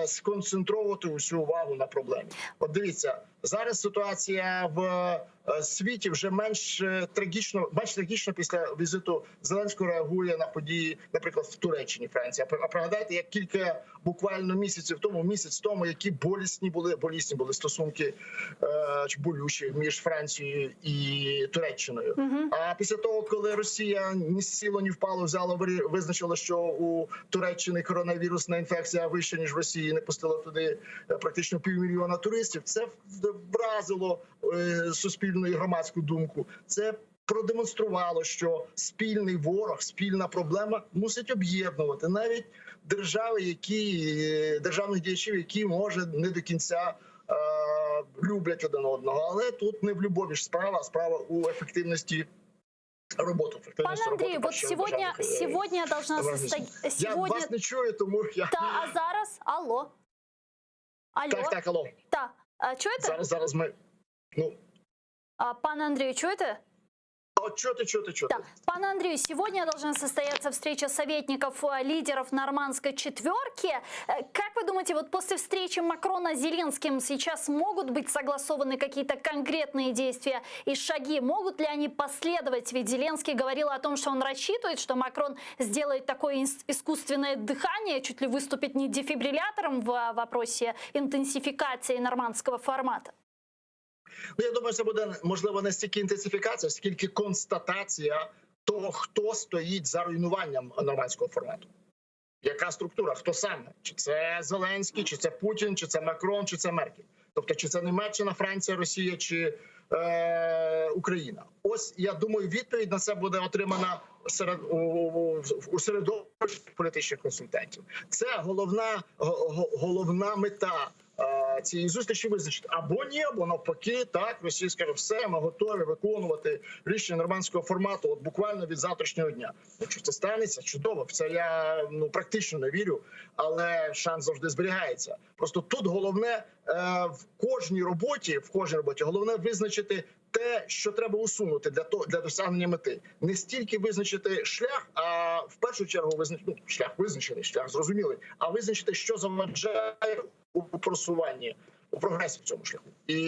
сконцентровувати усю увагу на проблемі. От дивіться, зараз ситуація в світі вже менш трагічно після візиту Зеленського реагує на події, наприклад, в Туреччині, Франція. А пригадайте, як кілька буквально місяць тому, які болісні були стосунки чи болючі між Францією і Туреччиною. А після того, коли Росія ні сіло, ні впало, визначила, що у Туреччини коронавірусна інфекція вища, ніж в Росії, не пустила туди практично 500 000 туристів, це вразило суспільну і громадську думку. Це продемонструвало, що спільний ворог, спільна проблема мусить об'єднувати навіть державних діячів, які, може, не до кінця люблять один одного. Але тут не в любові ж справа, а справа у ефективності роботи. Пане Андрію, вот сегодня должна состояться... Я вас не чую, тому я... А зараз? Алло. Так, алло. Так, чуєте? Зараз ми... Пане Андрію, чуєте? Чё-то. Да. Пане Андрею, сегодня должна состояться встреча советников лидеров нормандской четверки. Как вы думаете, вот после встречи Макрона с Зеленским сейчас могут быть согласованы какие-то конкретные действия и шаги? Могут ли они последовать? Ведь Зеленский говорил о том, что он рассчитывает, что Макрон сделает такое искусственное дыхание, чуть ли выступит не дефибриллятором в вопросе интенсификации нормандского формата. Я думаю, це буде, можливо, не стільки інтенсифікація, скільки констатація того, хто стоїть за руйнуванням нормандського формату. Яка структура, хто саме? Чи це Зеленський, чи це Путін, чи це Макрон, чи це Меркель? Тобто, чи це Німеччина, Франція, Росія, чи Україна? Ось, я думаю, відповідь на це буде отримана у середовищі політичних консультантів. Це головна мета цієї зустрічі визначити. Або ні, або навпаки, так, Росія скаже, все, ми готові виконувати рішення нормандського формату от буквально від завтрашнього дня. Якщо це станеться, чудово. В це я практично не вірю, але шанс завжди зберігається. Просто тут головне в кожній роботі, головне визначити те, що треба усунути для досягнення мети. Не стільки визначити шлях, а в першу чергу шлях визначений, шлях зрозумілий, а визначити, що заважає у просуванні, у прогресі в цьому шляху. І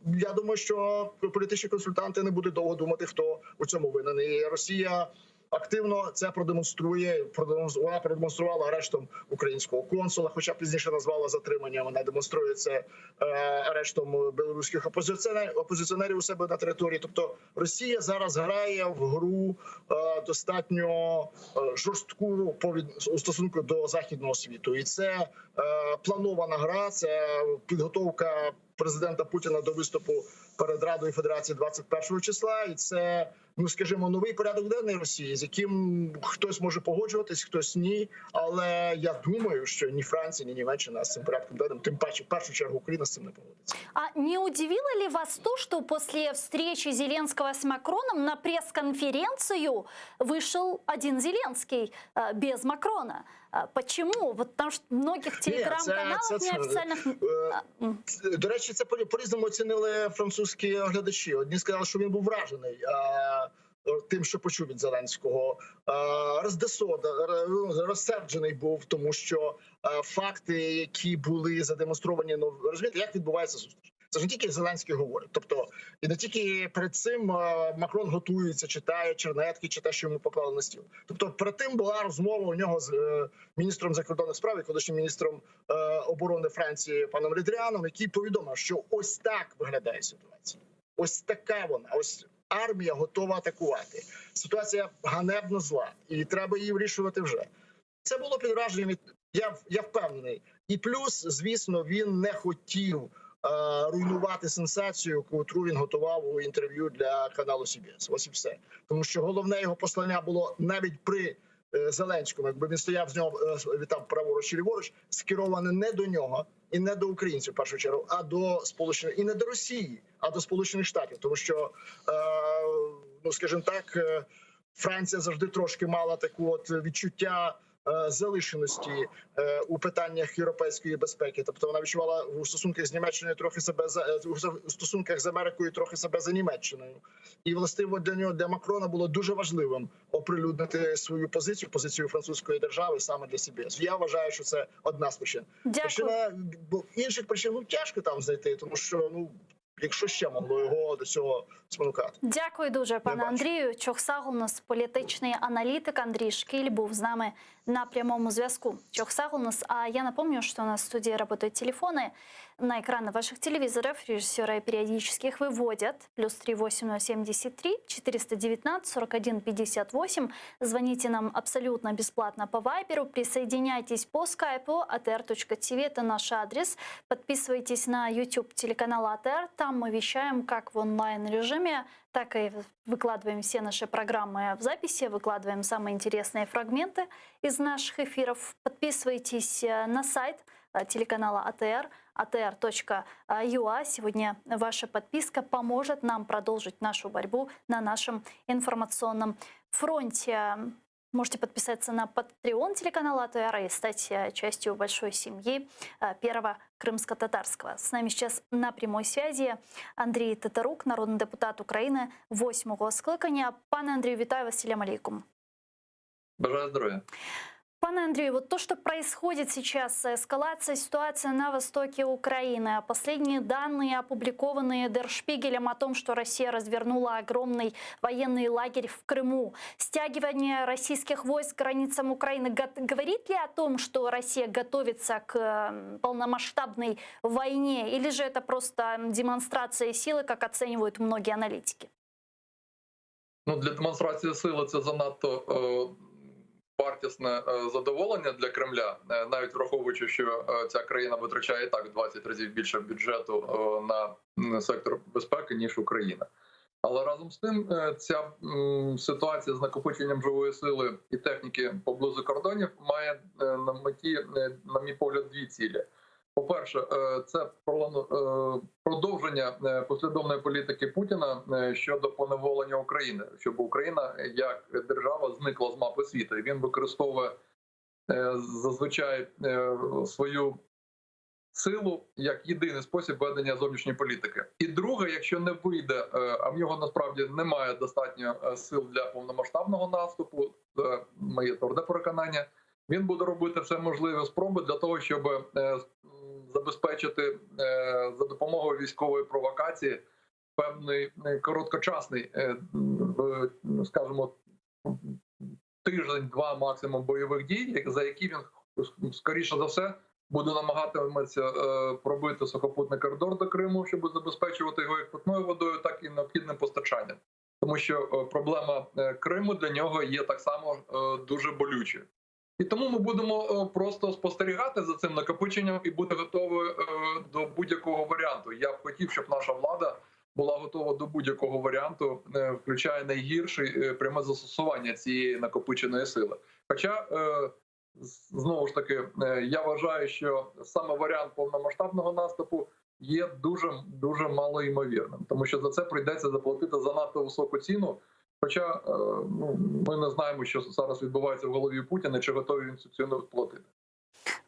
я думаю, що політичні консультанти не будуть довго думати, хто у цьому винен. І Росія активно це вона продемонструвала арештом українського консула, хоча пізніше назвала затриманням. Вона демонструє це арештом білоруських опозиціонерів у себе на території. Тобто Росія зараз грає в гру достатньо жорстку у стосунку до західного світу, і це планована гра, це підготовка президента Путіна до виступу перед Радою Федерації 21 числа, і це, ну скажімо, новий порядок денний Росії, з яким хтось може погоджуватись, хтось ні. Але я думаю, що ні Франція, ні Німеччина з цим порядком денним, тим паче в першу чергу Україна з цим не погодиться. А не удивило ли вас то, что после встречи Зеленского с Макроном на пресс-конференцию вышел один Зеленский без Макрона? Почему? Вот потому что в многих телеграм-каналах неофициальных... До речі, це по-різному оцінили французькі глядачі. Одні сказали, що він був вражений тим, що почув від Зеленського. Розсерджений був, тому що факти, які були задемонстровані, розумієте, як відбувається зустріч. Це ж не тільки Зеленський говорить. Тобто, і не тільки перед цим Макрон готується, читає чернетки, читає, що йому поклали на стіл. Тобто, перед тим була розмова у нього з міністром закордонних справ, колишнім міністром оборони Франції паном Ледріаном, який повідомив, що ось так виглядає ситуація. Ось така вона. Ось армія готова атакувати. Ситуація ганебно зла, і треба її вирішувати вже. Це було під враженням, я впевнений. І плюс, звісно, він не хотів руйнувати сенсацію, яку він готував у інтерв'ю для каналу CBS. Ось і все. Тому що головне його послання було навіть при Зеленському, якби він стояв з нього там праворуч і ліворуч, скероване не до нього і не до українців в першу чергу, а до Сполучених, і не до Росії, а до Сполучених Штатів. Тому що, ну скажімо так, Франція завжди трошки мала таку от відчуття залишеності у питаннях європейської безпеки. Тобто вона відчувала у стосунках з Німеччиною трохи себе у стосунках з Америкою трохи себе за Німеччиною. І властиво для Макрона було дуже важливим оприлюднити свою позицію французької держави саме для CBS. Я вважаю, що це одна з причин. Причина, бо інших причин тяжко там знайти, тому що якщо ще могло його до цього спонукати. Дякую дуже, пане Андрію. Чохсагл, у нас політичний аналітик Андрій Шкіль був з нами на прямому зв'язку. Чохсагл у нас, а я напомню, что у нас в студии работают телефоны. На экраны ваших телевизоров режиссеры периодически их выводят. +3 8073 419 41 58. Звоните нам абсолютно бесплатно по Вайберу. Присоединяйтесь по скайпу atr.tv. Это наш адрес. Подписывайтесь на YouTube телеканала АТР. Там мы вещаем как в онлайн-режиме, так и выкладываем все наши программы в записи, выкладываем самые интересные фрагменты из наших эфиров. Подписывайтесь на сайт телеканала АТР, atr.ua. Сегодня ваша подписка поможет нам продолжить нашу борьбу на нашем информационном фронте. Можете подписаться на Patreon телеканала АТР и стать частью большой семьи Первого Крымско-Татарского. С нами сейчас на прямой связи Андрій Тетерук, народний депутат України 8-го скликання. Пане Андрію, вітаю вас, салям алейкум. Бажаю здоровья. Пане Андрею, вот то, что происходит сейчас, эскалация ситуации на востоке Украины, последние данные, опубликованные Der Spiegel о том, что Россия развернула огромный военный лагерь в Крыму, стягивание российских войск к границам Украины, говорит ли о том, что Россия готовится к полномасштабной войне, или же это просто демонстрация силы, как оценивают многие аналитики? Ну, для демонстрації сили це занадто вартісне задоволення для Кремля, навіть враховуючи, що ця країна витрачає і так 20 разів більше бюджету на сектор безпеки, ніж Україна. Але разом з тим ця ситуація з накопиченням живої сили і техніки поблизу кордонів має на меті, на мій погляд, дві цілі. По-перше, це продовження послідовної політики Путіна щодо поневолення України, щоб Україна як держава зникла з мапи світу. І він використовує зазвичай свою силу як єдиний спосіб ведення зовнішньої політики. І друге, якщо не вийде, а в нього насправді немає достатньо сил для повномасштабного наступу, це моє тверде переконання, він буде робити все можливе спроби для того, щоб забезпечити за допомогою військової провокації певний короткочасний, скажімо, тиждень-два максимум бойових дій, за які він, скоріше за все, буде намагатиметься пробити сухопутний коридор до Криму, щоб забезпечувати його як питною водою, так і необхідним постачанням. Тому що проблема Криму для нього є так само дуже болючою. І тому ми будемо просто спостерігати за цим накопиченням і бути готові до будь-якого варіанту. Я б хотів, щоб наша влада була готова до будь-якого варіанту, включає найгірший пряме застосування цієї накопиченої сили. Хоча, знову ж таки, я вважаю, що саме варіант повномасштабного наступу є дуже малоймовірним, тому що за це прийдеться заплатити занадто високу ціну. Хоча ми не знаємо, що зараз відбувається в голові Путіна, чи готові він цю ціну платити.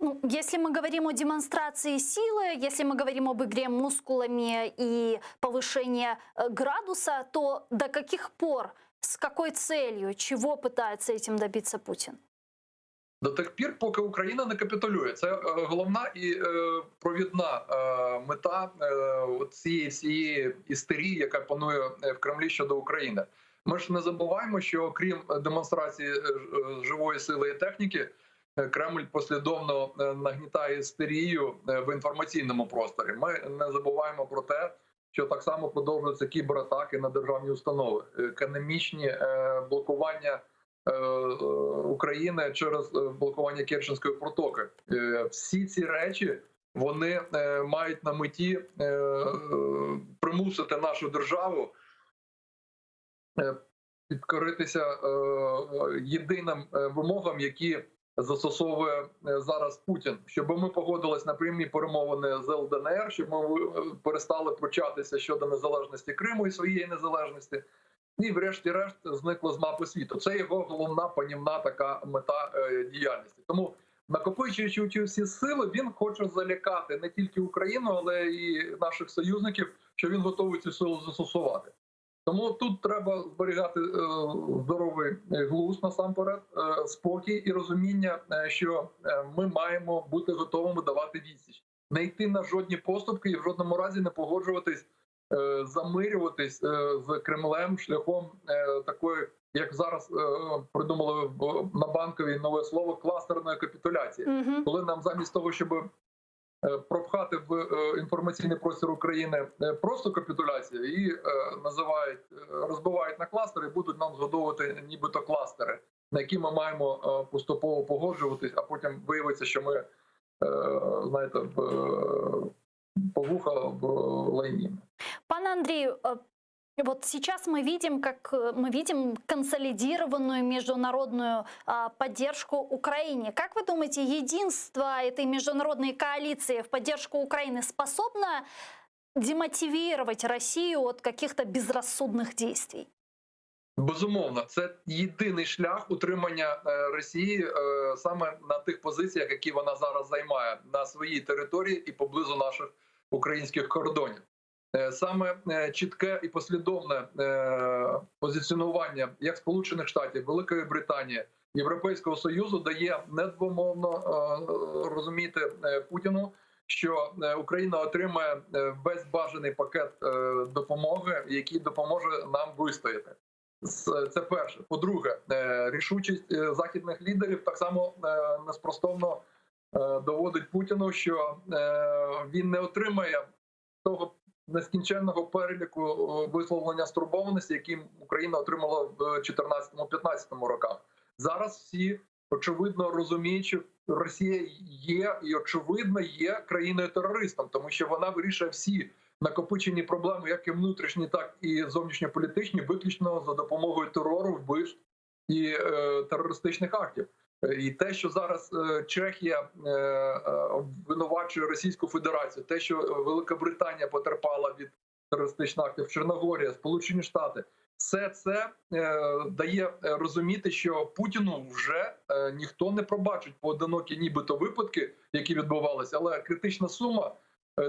Ну, если мы говорим о демонстрации силы, если мы говорим об игре мускулами и повышении градуса, то до каких пор, с какой целью, чего пытается этим добиться Путин? До тих пір, поки Україна не капітулює. Це головна і провідна мета цієї всієї істерії, яка панує в Кремлі щодо України. Ми ж не забуваємо, що окрім демонстрації живої сили і техніки, Кремль послідовно нагнітає істерію в інформаційному просторі. Ми не забуваємо про те, що так само продовжуються кібератаки на державні установи, економічні блокування України через блокування Керченської протоки. Всі ці речі, вони мають на меті примусити нашу державу підкоритися єдиним вимогам, які застосовує зараз Путін, щоб ми погодились на прямі перемовини з ЛДНР, щоб ми перестали пручатися щодо незалежності Криму і своєї незалежності, і врешті-решт зникло з мапи світу. Це його головна панівна така мета діяльності. Тому, накопичуючи всі сили, він хоче залякати не тільки Україну, але і наших союзників, що він готовий цю силу застосувати. Тому тут треба зберігати здоровий глузд насамперед, спокій і розуміння, що ми маємо бути готовими давати відсіч. Не йти на жодні поступки і в жодному разі не погоджуватись, замирюватись з Кремлем шляхом такої, як зараз придумали на Банковій нове слово, кластерної капітуляції. Коли нам замість того, щоб пропхати в інформаційний простір України просто капітуляцію і розбивають на кластери і будуть нам згодовувати нібито кластери, на які ми маємо поступово погоджуватись, а потім виявиться, що ми, знаєте, по вуха в лайні. Пане Андрею, вот сейчас мы видим консолидированную международную поддержку Украине. Как вы думаете, единство этой международной коалиции в поддержку Украины способно демотивировать Россию от каких-то безрассудных действий? Безумовно, це єдиний шлях утримання Росії саме на тих позиціях, які вона зараз займає на своїй території і поблизу наших українських кордонів. Саме чітке і послідовне позиціонування як Сполучених Штатів, Великої Британії, Європейського Союзу дає недвомовно розуміти Путіну, що Україна отримає весь бажаний пакет допомоги, який допоможе нам вистояти. Це перше. По-друге, рішучість західних лідерів так само неспростовно доводить Путіну, що він не отримає того нескінченного переліку висловлення стурбованості, який Україна отримала в 2014-2015 роках. Зараз всі очевидно розуміють, що Росія є і очевидно є країною-терористом, тому що вона вирішує всі накопичені проблеми, як і внутрішні, так і зовнішньополітичні, виключно за допомогою терору, вбивств і терористичних актів. І те, що зараз Чехія обвинувачує Російську Федерацію, те, що Велика Британія потерпала від терористичних актів, Чорногорія, Сполучені Штати, все це дає розуміти, що Путіну вже ніхто не пробачить поодинокі нібито випадки, які відбувалися, але критична сума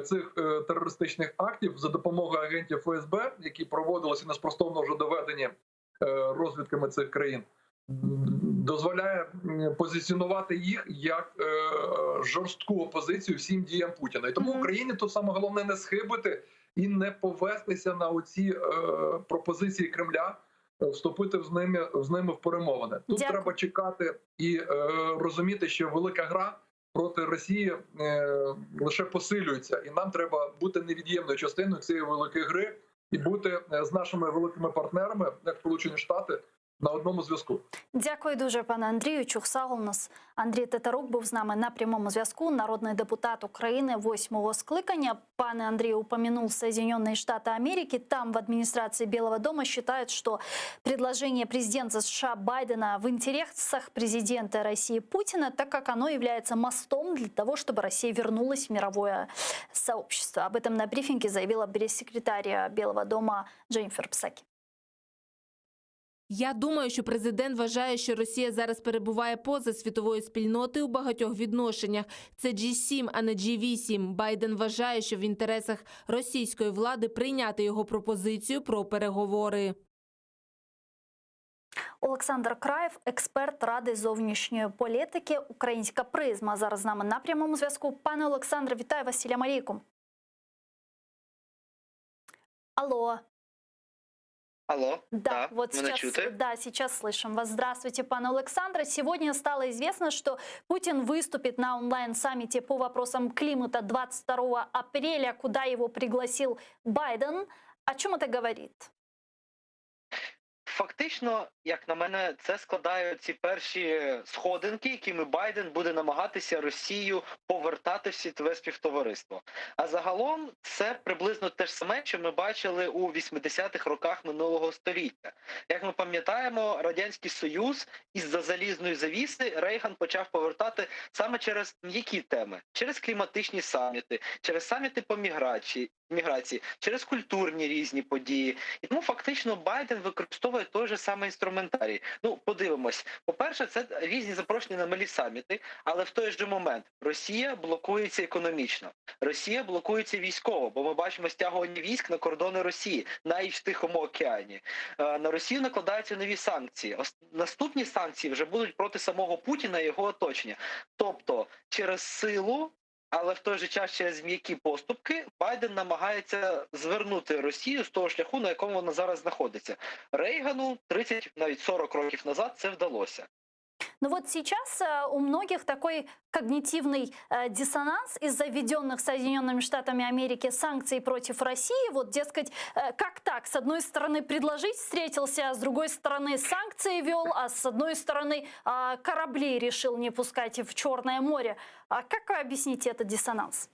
цих терористичних актів за допомогою агентів ФСБ, які проводилися неспростовно вже доведені розвідками цих країн, дозволяє позиціонувати їх як жорстку опозицію всім діям Путіна. І тому Україні тут саме головне не схибити і не повестися на оці пропозиції Кремля вступити з ними в перемовини. Тут Дякую. треба чекати і розуміти, що велика гра проти Росії лише посилюється, і нам треба бути невід'ємною частиною цієї великої гри і бути з нашими великими партнерами, як Сполучені Штати, на одному зв'язку. Дякую дуже, пане Андрію. Чухсал у нас Андрій Тетерук був з нами на прямому зв'язку. Народний депутат України 8-го скликання. Пане Андрей упомянул Соединенные Штаты Америки. Там в администрации Белого дома считают, что предложение президента США Байдена в интересах президента России Путина, так как оно является мостом для того, чтобы Россия вернулась в мировое сообщество. Об этом на брифинге заявила пресс-секретарь Белого дома Дженнифер Псаки. Я думаю, що президент вважає, що Росія зараз перебуває поза світовою спільнотою у багатьох відношеннях. Це G7, а не G8. Байден вважає, що в інтересах російської влади прийняти його пропозицію про переговори. Олександр Краєв, експерт Ради зовнішньої політики, Українська призма. Зараз з нами на прямому зв'язку. Пане Олександре, вітаю вас, салям алейкум. Алло. Алло, Да, вот сейчас слышим вас. Здравствуйте, пане Александре. Сегодня стало известно, что Путин выступит на онлайн-саммите по вопросам климата 22 апреля, куда его пригласил Байден. О чем это говорит? Фактично, як на мене, це складають ці перші сходинки, якими Байден буде намагатися Росію повертати в світове співтовариство. А загалом це приблизно те ж саме, що ми бачили у 80-х роках минулого століття. Як ми пам'ятаємо, Радянський Союз із-за залізної завіси Рейган почав повертати саме через м'які теми, через кліматичні саміти, через саміти по міграції, через культурні різні події. І тому фактично Байден використовує той же самий інструментарій. Ну, подивимось. По-перше, це різні запрошення на малі саміти, але в той же момент Росія блокується економічно. Росія блокується військово, бо ми бачимо стягування військ на кордони Росії, навіть в Тихому океані. На Росію накладаються нові санкції. Наступні санкції вже будуть проти самого Путіна і його оточення. Тобто, через силу, але в той же час через м'які поступки Байден намагається звернути Росію з того шляху, на якому вона зараз знаходиться. Рейгану 30, навіть 40 років назад це вдалося. Но вот сейчас у многих такой когнитивный диссонанс из-за введенных Соединенными Штатами Америки санкций против России. Вот, дескать, как так? С одной стороны предложить встретился, а с другой стороны санкции вел, а с одной стороны корабли решил не пускать в Черное море. А как вы объясните этот диссонанс?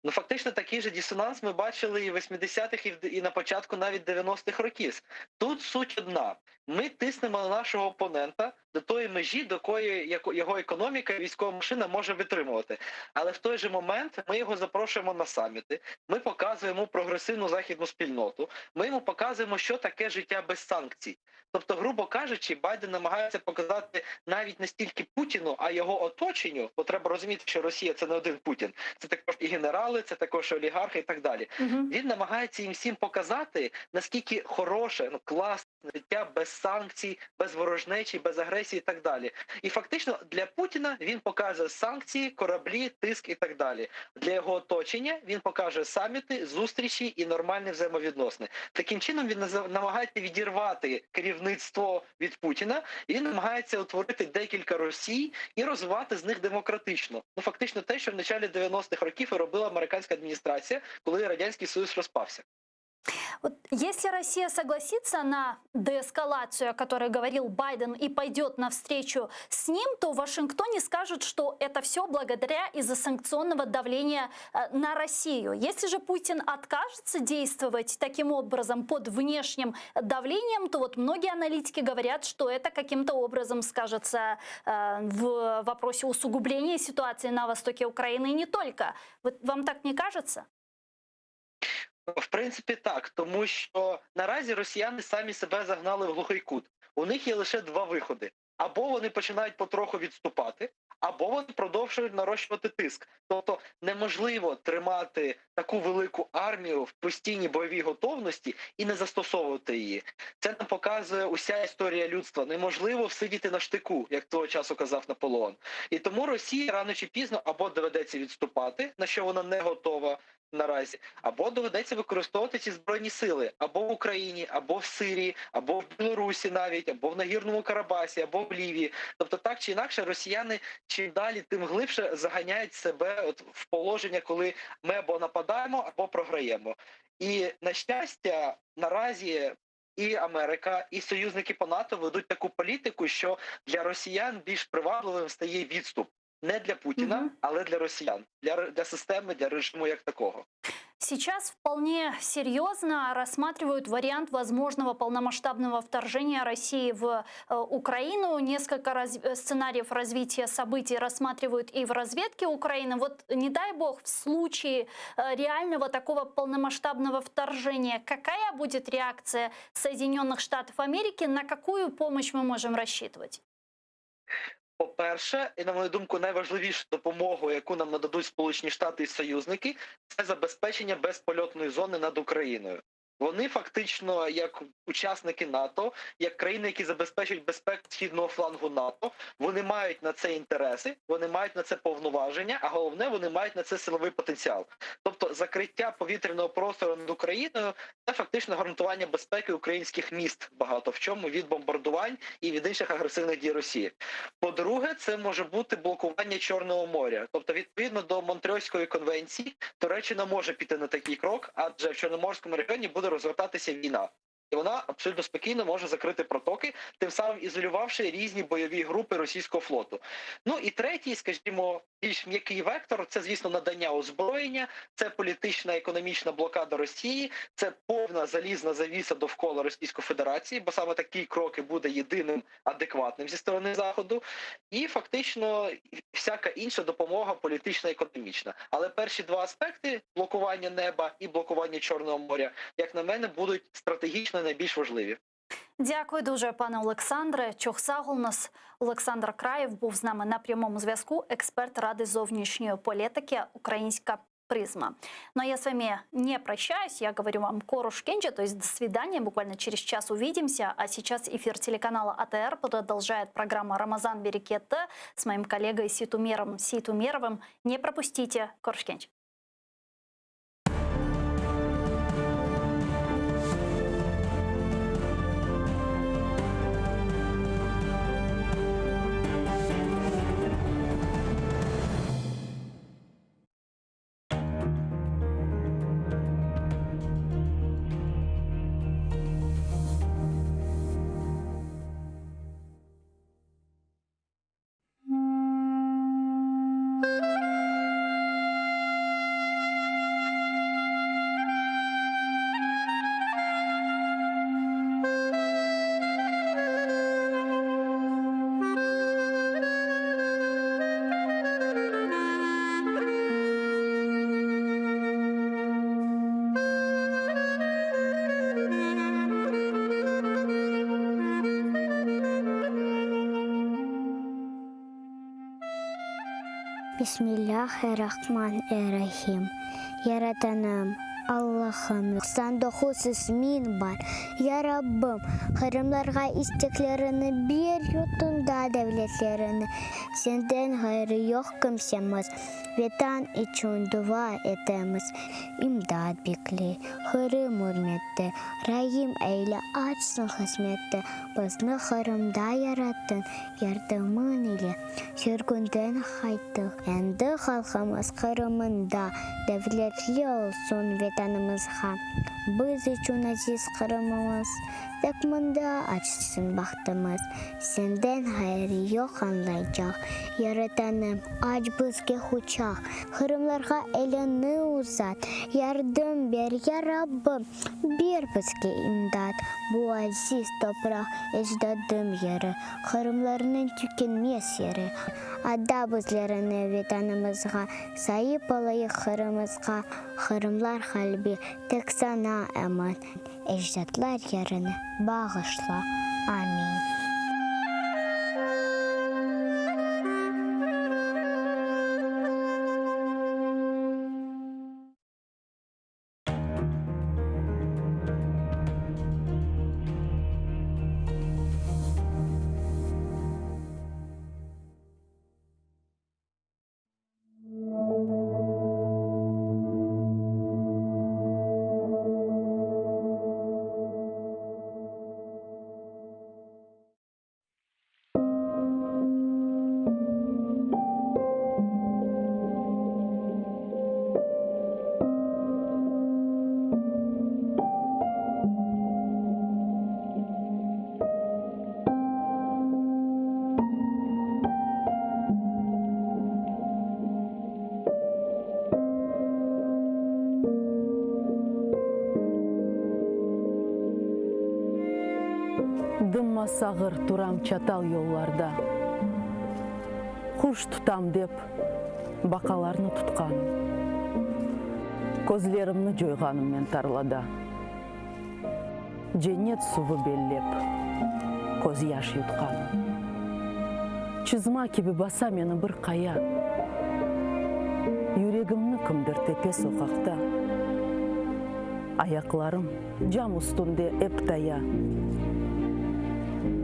Ну, фактично, такий же дисонанс ми бачили і в 80-х, і на початку навіть 90-х років. Тут суть одна. Ми тиснемо на нашого опонента до тої межі, до якої його економіка і військова машина може витримувати. Але в той же момент ми його запрошуємо на саміти, ми показуємо прогресивну західну спільноту, ми йому показуємо, що таке життя без санкцій. Тобто, грубо кажучи, Байден намагається показати навіть не стільки Путіну, а його оточенню, бо треба розуміти, що Росія – це не один Путін, це також і генерали, це також олігархи і так далі. Він намагається їм всім показати, наскільки хороше, класне життя без санкцій, без ворожнечі, без агресії і так далі. І фактично для Путіна він показує санкції, кораблі, тиск і так далі. Для його оточення він покаже саміти, зустрічі і нормальні взаємовідносини. Таким чином він намагається відірвати керівництво від Путіна і він намагається утворити декілька Росій і розвивати з них демократично. Ну, фактично те, що в началі 90-х років і робила американська адміністрація, коли Радянський Союз розпався. Вот если Россия согласится на деэскалацию, о которой говорил Байден, и пойдет навстречу с ним, то в Вашингтоне скажут, что это все благодаря из-за санкционного давления на Россию. Если же Путин откажется действовать таким образом под внешним давлением, то вот многие аналитики говорят, что это каким-то образом скажется в вопросе усугубления ситуации на востоке Украины и не только. Вам так не кажется? В принципі, так, тому що наразі росіяни самі себе загнали в глухий кут. У них є лише два виходи. Або вони починають потроху відступати, або вони продовжують нарощувати тиск. Тобто неможливо тримати таку велику армію в постійній бойовій готовності і не застосовувати її. Це нам показує уся історія людства. Неможливо всидіти на штику, як того часу казав Наполеон. І тому Росії рано чи пізно або доведеться відступати, на що вона не готова, наразі, або доведеться використовувати ці збройні сили або в Україні, або в Сирії, або в Білорусі навіть, або в Нагірному Карабасі, або в Лівії. Тобто так чи інакше росіяни чим далі, тим глибше заганяють себе в положення, коли ми або нападаємо, або програємо. І на щастя, наразі і Америка, і союзники по НАТО ведуть таку політику, що для росіян більш привабливим стає відступ. Не для Путіна, але для росіян, для системи, для режиму як такого. Сейчас вполне серьезно рассматривают вариант возможного полномасштабного вторжения России в Украину. Несколько сценариев развития событий рассматривают и в разведке Украины. Вот не дай бог, в случае реального такого полномасштабного вторжения, какая будет реакция Соединенных Штатов Америки, на какую помощь мы можем рассчитывать? По-перше, і на мою думку, найважливішу допомогу, яку нам нададуть Сполучені Штати і союзники, це забезпечення безпольотної зони над Україною. Вони фактично, як учасники НАТО, як країни, які забезпечують безпеку східного флангу НАТО, вони мають на це інтереси, вони мають на це повноваження, а головне, вони мають на це силовий потенціал. Тобто закриття повітряного простору над Україною – це фактично гарантування безпеки українських міст багато в чому від бомбардувань і від інших агресивних дій Росії. По-друге, це може бути блокування Чорного моря. Тобто, відповідно до Монтрьольської конвенції, Туреччина може піти на такий крок, адже в Чорноморському регіоні буде розвертатися війна. І вона абсолютно спокійно може закрити протоки, тим самим ізолювавши різні бойові групи російського флоту. Ну і третій, скажімо, більш м'який вектор – це, звісно, надання озброєння, це політична, економічна блокада Росії, це повна залізна завіса довкола Російської Федерації, бо саме такий крок і буде єдиним адекватним зі сторони Заходу, і фактично всяка інша допомога політична, економічна. Але перші два аспекти – блокування неба і блокування Чорного моря, як на мене, будуть стратегічно найбільш важливі. Дякую дуже, пане Олександре. Чохсагул у нас Олександр Краєв був з нами на прямому зв'язку, експерт Ради зовнішньої політики «Украинская призма». Но я с вами не прощаюсь, я говорю вам коруш кенджи, то есть до свидания, буквально через час увидимся. А сейчас эфир телеканала АТР продолжает программа «Рамазан Берекет» с моим коллегой Ситумером Ситумеровым. Не пропустите коруш кенджи. Bismillahirrahmanirrahim. Yaratanım Allah'ım 99 ismin var. Ya Rabbim, haramlarga isteklerini bir yutunda devletlerini. Senden hayrı yok kimsemiz. Vatan için dua etemiz. İmdad bekle, haram hürmette. Rahim eyle açsın hizmette. Bizni haramda yarattın, yardımın ile. Sürgünden hayttık. Endi halkımız haramında. Devletli olsun vatanımızga. Biz için aziz Kırımımız. Takmında açsın bahtımız. Senden hayrı yok anlayacak. Yaratanım aç bizge uçak. Kırımlarga elini uzat. Yardım ver ya Rabbim. Bir bizge imdat. Bu aziz toprak ecdadım yeri. Kırımlarının tükenmez yeri. Adda bizlerini vatanımızga. Sahip olayı Kırımızga. Kırımlar kalbi tek sana eman. Ecdatlar yerini bağışla. Amin. сағыр турам чатал yollarda. Құш тұтам деп бақаларны тұтқаным. Көзлерімні жойғаным мен тарлада. Женет сувы беллеп, көз яш ютқаным. Чызма кебі баса мені бір қая. Юрегімні кімдір тепе соқақта. Аяқларым жам үстінде эптая.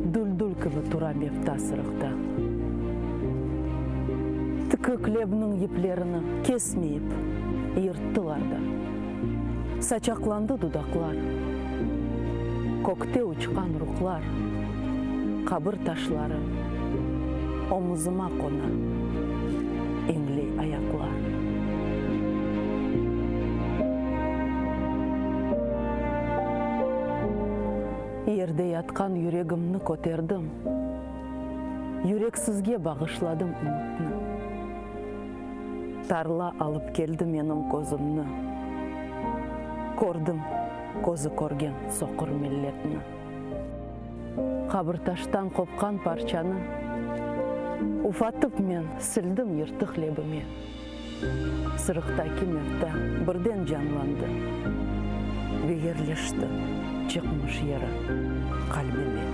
Дүл-дүл кібі турам епта сырықта. Тікі клебінің еплеріні кесмейіп, ерттыларда. Сачақланды дудақлар, көкте ұчқан рухлар, қабыр ташлары, омызыма қона, еңлей аяқлар. Ерде ятқан юрегімні көтердім, юрексізге бағышладым ұмытны. Тарла алып келді менің көзімні, көрдім көзі көрген соқыр миллетні. Қабырташтан қопқан парчаны, уфатып мен сілдім ертық лебіме. Сырықтаки мефта бірден жанланды, вегерлешті чықмыш ері қалбіме.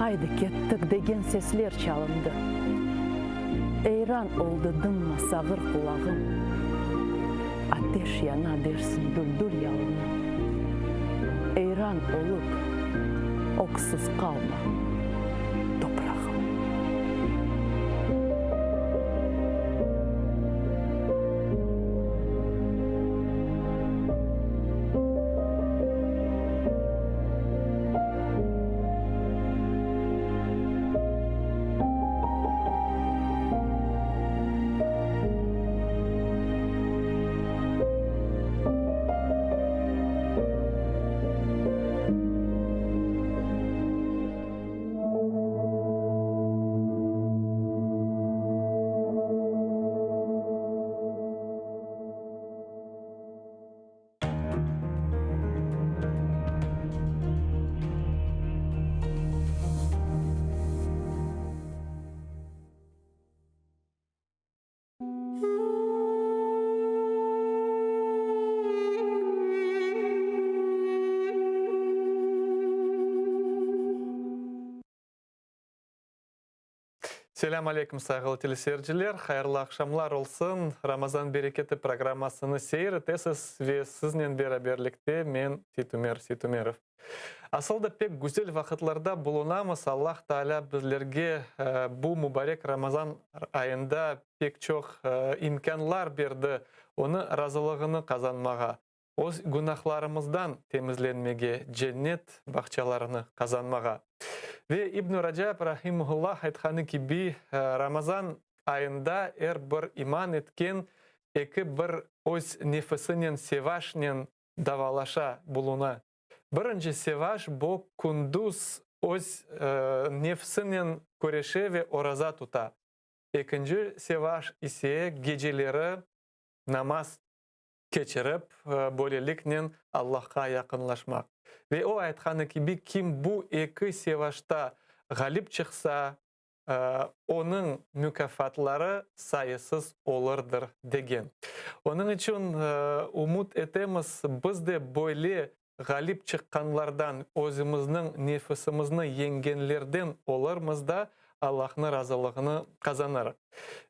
Айды кеттік деген сеслер чалынды. Эйран олды дымма сағыр құлағым. Атеш яна дерсін дүл-дүл ялыны. Эйран олып, оксыз қалма топрағым. Селам алейкум, сағылы телесерджилер. Хайырлы ақшамлар олсын. Рамазан берекеті программасыны сейрі тесіз ве сізнен бераберлікте мен Ситумеров. Асылда пек гүзел вақытларда болунамыз. Аллах Тааля біздерге бұл мұбарек Рамазан айында пек чоқ имканлар берді. Оны разылығыны қазанмаға. Оз гунахларымыздан темізленмеге, дженнет бақчаларыны қазанмаға. Ve İbn Rajab rahimullah айтқаны киби Рамазан айында бір иман еткен екі бір өз нефісінен севашнен давалаша болуна. Бірінші севаш бұл күндіз өз нефісінен көрешеве ораза тута. Екінші севаш исе гежелері намаз кечіріп, бөлелікнен Аллахқа яқынлашмақ. Ve o айтқаны киби ким bu екі севашта ғалип чықса, оның мүкафатлары сайысыз олырдыр деген. Оның үшін умут етеміз бізде бойле ғалип чыққанлардан, өзіміздің нефісімізні енгенлерден олырмызда Аллахны разылығыны қазаныр.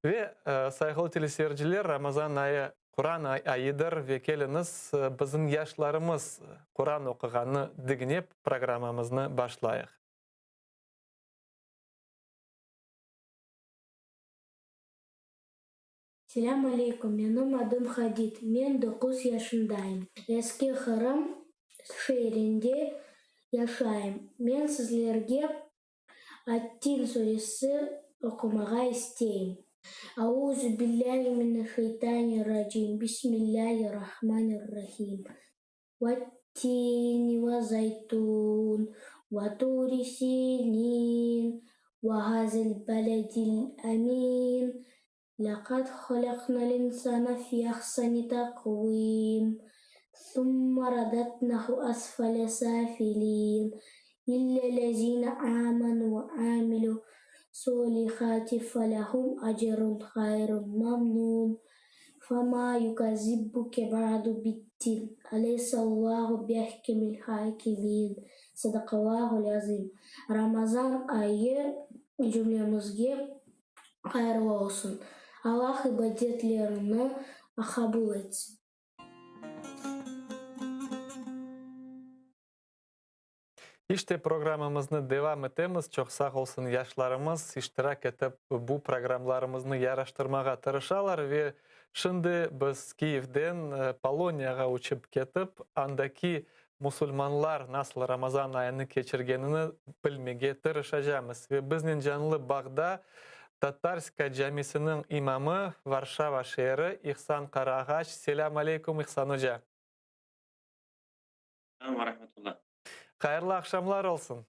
Ve сайғылы телесерджилер, Рамазан айы Құран айыдыр ве келіңіз біздің яшларымыз Құран оқығаны дігінеп программамызны башлайық. Селам алейкум, менің адым Хадид, мен 9 yaşındayım. Eski храм шерінде yaşayım. Мен сізлерге Аттин suresi оқымаға істейм. أعوذ بالله من الشيطان الرجيم بسم الله الرحمن الرحيم والتين والزيتون وطور سينين وهذا البلد الأمين لقد خلقنا الإنسان في أحسن تقويم ثم رددناه أسفل سافلين إلا الذين آمنوا وعملوا الصالحات فلهم أجر غير ممنون فما يكذبك بعد بالدين أليس الله بيحكم الحاكمين صدق الله العظيم. Ramazan ayı cümlemizge hayırlı olsun. Allah ibadetlerini kabul etsin. İşte programımızı devam etemiz. Çok sağ olsun yaşlarımız iştirak edip bu programlarımızı yaraştırmağa tırışalar ve şimdi biz Kiev'den Polonya'ya uçup ketip andaki musulmanlar nasıl Ramazan ayını geçirgenini bilmege tırışacağımız. Ve bizden canlı bağda Tatarska camisinin imamı Varşava şehri İhsan Karağaç. Selam aleyküm İhsan Hoca. Selam ve rahmetullah. Hayırlı akşamlar olsun.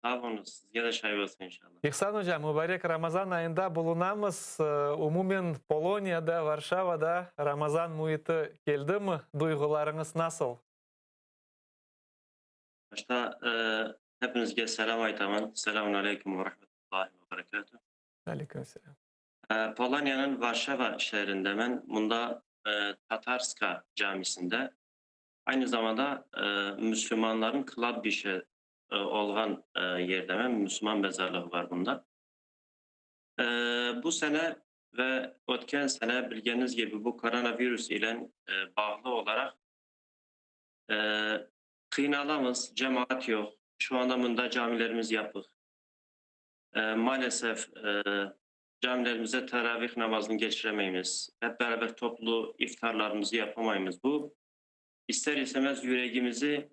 Sağ olun. Sizge de şahit olsun inşallah. İhsan Hocam, mübarek Ramazan ayında bulunamız. Umumen Polonya'da, Varşava'da Ramazan muhiti geldi mi? Duygularınız nasıl? Başta hepinizge selam aytaman. Selamun aleyküm ve rahmetullahi ve berekatuhu. Aleyküm selam. Polonya'nın Varşava şehrinde ben bunda Tatarska camisinde aynı zamanda Müslümanların kılab bir şey olgan yerde ben Müslüman mezarlığı var bunda. Bu sene ve ötken sene bildiğiniz gibi bu koronavirüs ile bağlı olarak kıynalamız, cemaat yok. Şu anda bunda camilerimiz yapık. Maalesef camilerimize teravih namazını geçiremeyiz. Hep beraber toplu iftarlarımızı yapamayız. Bu ister istemez yüreğimizi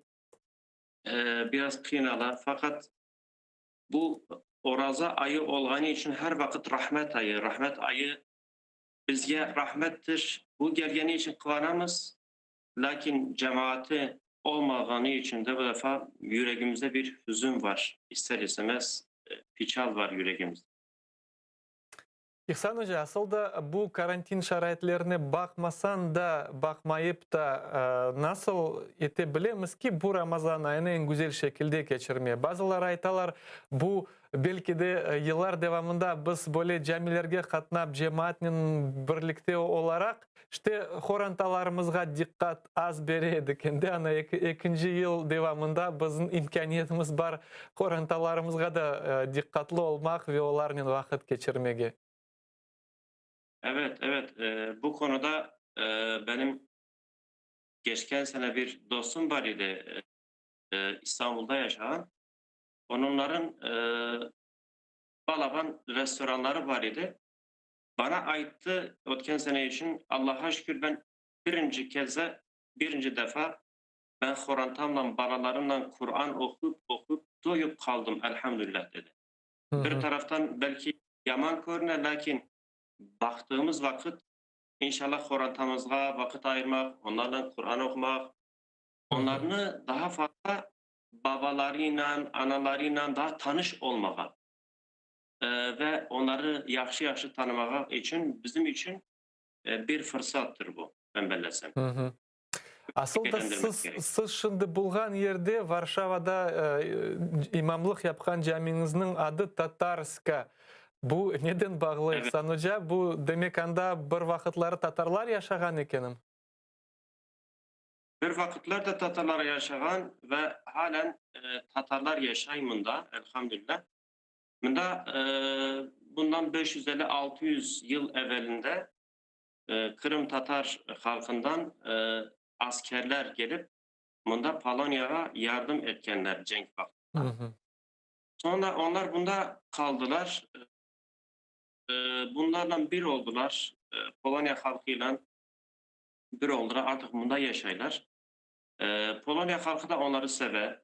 biraz kıynalar. Fakat bu Oraza ayı olğanı için her vakit rahmet ayı. Rahmet ayı bizge rahmettir. Bu gelgeni için kıvanamız. Lakin cemaati olmağanı için de bu defa yüreğimizde bir hüzün var. İster istemez piçal var yüreğimizde. İhsan Hoca, asıl da bu karantin şaraitlerine bakmasan da, bakmayıp da nasıl edebiliriz ki bu Ramazan ayını en güzel şekilde geçirmeye? Bazıları aytalar bu belki de yıllar devamında biz böyle camilerge katnap cemaatin birlikte olarak işte horantalarımızga dikkat az bereydik. Ana ikinci yıl devamında bizim imkaniyetimiz var horantalarımızga da dikkatli olmak ve onlarla vakit geçirmeye. Evet, evet. Bu konuda benim geçen sene bir dostum var idi İstanbul'da yaşayan. Onların balaban restoranları var idi. Bana aitti ötken sene için Allah'a şükür ben birinci defa ben Kur'an'tamla balalarımla Kur'an okup doyup kaldım elhamdülillah dedi. Bir taraftan belki yaman görüne lakin baktığımız vakit inşallah Kur'an'tamızga vakit ayırmak, onlarla Kur'an okumak, onlarını daha fazla babalarıyla, analarıyla daha tanış olmağa ve onları yaxşı tanımağa için bizim için bir fırsattır bu. Ben belirlesem. Asıl da siz şimdi bulgan yerde Varşava'da imamlık yapan camimizin adı Tatarska. Bu neden bağlı İhsan Hoca? Bu demek anda bir vakitleri Tatarlar yaşagan ekenim. Bir vakitlerde Tatarlar yaşagan ve halen Tatarlar yaşaymında elhamdülillah. Bunda bundan 550-600 yıl evvelinde Kırım Tatar halkından askerler gelip bunda Polonya'ya yardım etkenler cenk vaktinde. Sonra onlar bunda kaldılar. Bunlarla bir oldular. Polonya halkıyla bir oldular. Artık bunda yaşaylar. Polonya halkı da onları sever.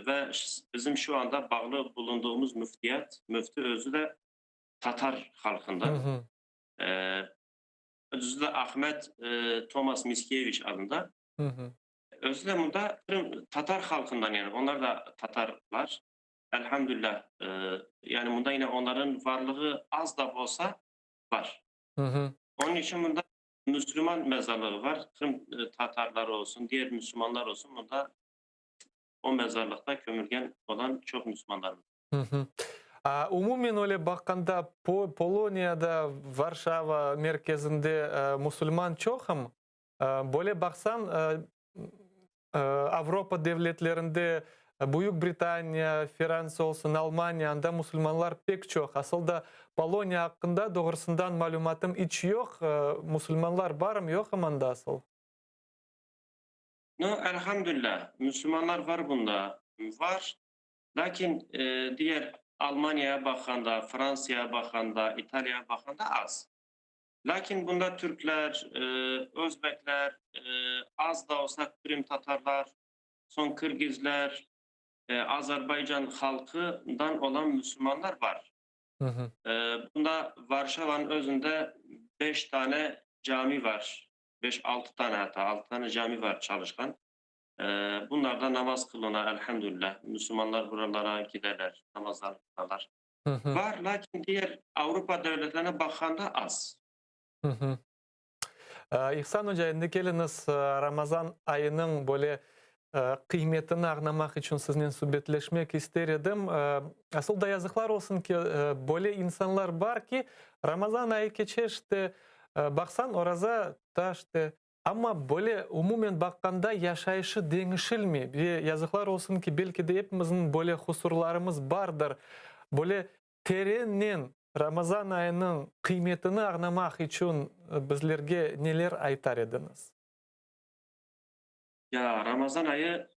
Ve bizim şu anda bağlı bulunduğumuz müftü özü de Tatar halkından. Özü de Ahmet Thomas Mickiewicz adında. Özü de bunda Tatar halkından yani. Onlar da Tatarlar. Elhamdülillah. Yani bunda yine onların varlığı az da olsa var. Onun için bunda Müslüman mezarlığı var. Kırım Tatarları olsun, diğer Müslümanlar olsun. Bunda o mezarlıkta kömürgen olan çok Müslümanlarımız. Umumen öyle bakanda Polonya'da, Varşava merkezinde Müslüman çok ama böyle baksan Avrupa devletlerinde Büyük Britanya, Fransa olsun, Almanya'da Müslümanlar pek çok. Aslında Polonya hakkında doğrusundan malumatım hiç yok. Müslümanlar var mı yok ama da asıl? No, elhamdülillah Müslümanlar var bunda. Var. Lakin diğer Almanya'ya bakanda, Fransa'ya bakanda, İtalya'ya bakanda az. Lakin bunda Türkler, Özbekler, az da olsa Kırım Tatarlar, son Kırgızlar, Azerbaycan halkından olan Müslümanlar var. Bunda Varşava'nın özünde 5 tane cami var. 5-6 tane hatta 6 tane cami var çalışkan. Bunlarda namaz kılına elhamdülillah. Müslümanlar buralara giderler, namazlar kılarlar. Var lakin diğer Avrupa devletlerine bakanda az. İhsan Hoca, şimdi geliniz Ramazan ayının böyle kıymetini anlamak için sizinle sohbetleşmek isterim. Asıl da yazıklar olsun ki böyle insanlar var ki Ramazan ayı geçer işte baksan orada da işte ama böyle umumen bakanda yaşayışı değişilmiyor. Bir yazıklar olsun ki belki de hepimizin böyle kusurlarımız vardır. Böyle terinin Ramazan ayının kıymetini anlamak için bizlerge neler aytar ediniz? Ya Ramazan ayı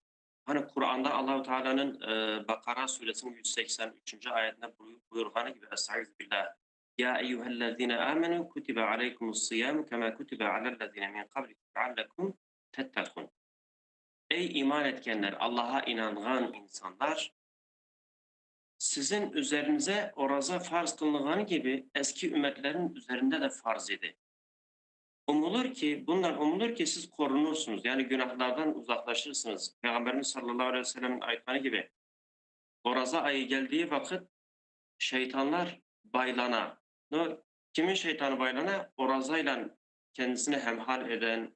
hani Kur'an'da Allahu Teala'nın Bakara suresinin 183. ayetinde buyurduğu gibi Estağfirullah. Ya eyyühellezine amenu kutibe aleykumus-siyam kema kutibe alellezine min qablikum leallekum tettekun. Ey iman etkenler, Allah'a inanan insanlar, sizin üzerinize oraza farz kılındığı gibi eski ümmetlerin üzerinde de farz idi. Bundan umulur ki siz korunursunuz. Yani günahlardan uzaklaşırsınız. Peygamberimiz sallallahu aleyhi ve sellem'in ayetleri gibi. Oraza ayı geldiği vakit şeytanlar baylana. Kimin şeytanı baylana? Orazayla kendisini hemhal eden,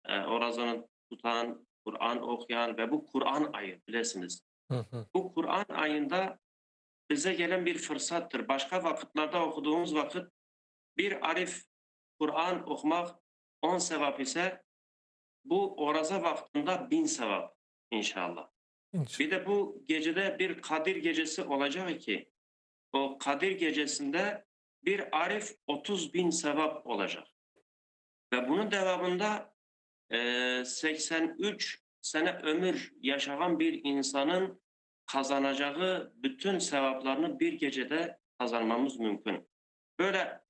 orazanı tutan, Kur'an okuyan ve bu Kur'an ayı bilirsiniz. Bu Kur'an ayında bize gelen bir fırsattır. Başka vakitlerde okuduğumuz vakit bir arif Kur'an okumak 10 sevap ise bu oraza vaktinde 1000 sevap inşallah. Bir de bu gecede bir Kadir gecesi olacak ki o Kadir gecesinde bir arif 30.000 sevap olacak. Ve bunun devamında 83 sene ömür yaşayan bir insanın kazanacağı bütün sevaplarını bir gecede kazanmamız mümkün. Böyle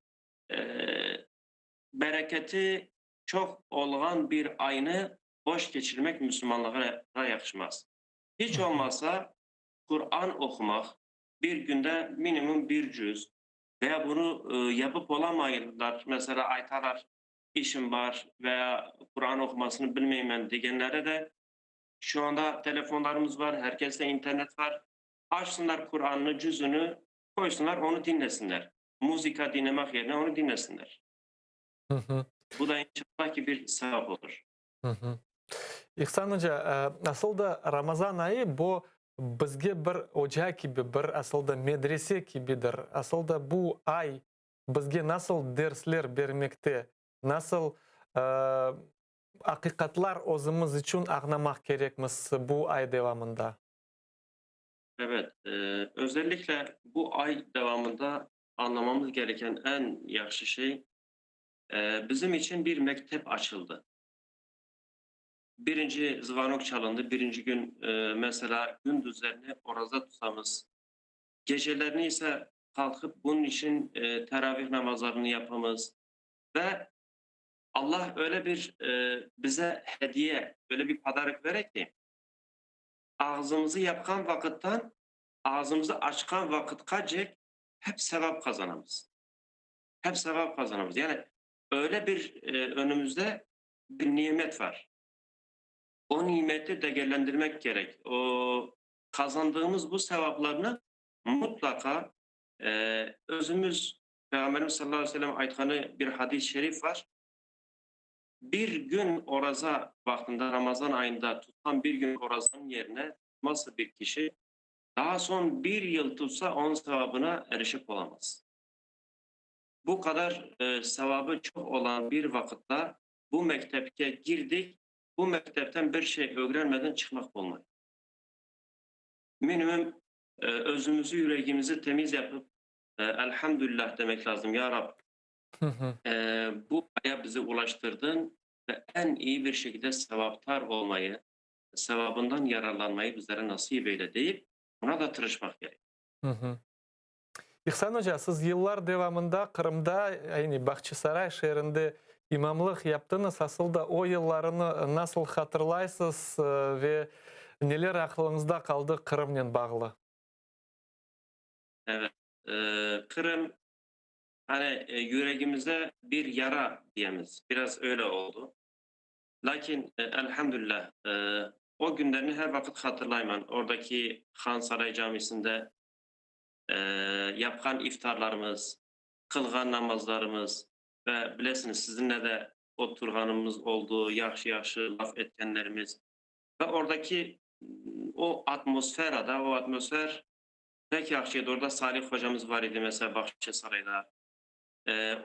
bereketi çok olan bir ayını boş geçirmek Müslümanlara yakışmaz. Hiç olmazsa Kur'an okumak, bir günde minimum bir cüz veya bunu yapıp olamayanlar, mesela aytalar işim var veya Kur'an okumasını bilmeyeyim ben diyenlere de şu anda telefonlarımız var, herkeste internet var. Açsınlar Kur'an'ını, cüzünü koysunlar, onu dinlesinler. Müzika dinlemek yerine onu dinlesinler. Bu da inşallah ki bir sevap olur. İhsan Hoca, aslında Ramazan ayı bu bizge bir ocak gibi, bir aslında medrese gibidir. Aslında bu ay bizge nasıl dersler vermekte, nasıl hakikatlar özümüz için anlamak gerekmez bu ay devamında? Evet, özellikle bu ay devamında anlamamız gereken en yaxşı şey bizim için bir mektep açıldı. Birinci zvanok çalındı. Birinci gün mesela gündüzlerini oraza tutamız. Gecelerini ise kalkıp bunun için teravih namazlarını yapamız. Ve Allah öyle bir bize hediye, öyle bir padarak verir ki ağzımızı yapkan vakitten ağzımızı açkan vakit kadar hep sevap kazanamız. Hep sevap kazanamız. Yani öyle bir önümüzde bir nimet var. O nimeti değerlendirmek gerek. O kazandığımız bu sevaplarını mutlaka özümüz Peygamberimiz sallallahu aleyhi ve sellem aytkanı bir hadis-i şerif var. Bir gün oraza vaktinde Ramazan ayında tutan bir gün orazanın yerine tutmazsa bir kişi daha son bir yıl tutsa onun sevabına erişip olamaz. Bu kadar sevabı çok olan bir vakitte bu mektepke girdik. Bu mektepten bir şey öğrenmeden çıkmak olmaz. Minimum özümüzü, yüreğimizi temiz yapıp elhamdülillah demek lazım. Ya Rab, bu aya bizi ulaştırdın ve en iyi bir şekilde sevaptar olmayı, sevabından yararlanmayı bizlere nasip eyle deyip buna da tırışmak gerek. İhsan Hoca, siz yıllar devamında Kırım'da, yani Bahçesaray şehrinde imamlık yaptınız. Aslında o yıllarını nasıl hatırlaysınız ve neler aklınızda kaldı Kırım'la bağlı? Evet, Kırım hani yüreğimize bir yara diyemiz. Biraz öyle oldu. Lakin elhamdülillah o günlerini her vakit hatırlayman. Oradaki Han Saray Camisi'nde yapkan iftarlarımız, kılgan namazlarımız ve bilesiniz sizinle de oturganımız oldu, yaxşı laf etkenlerimiz ve oradaki o atmosfer pek yaxşıydı. Orada Salih hocamız var idi mesela Bahçesaray'da.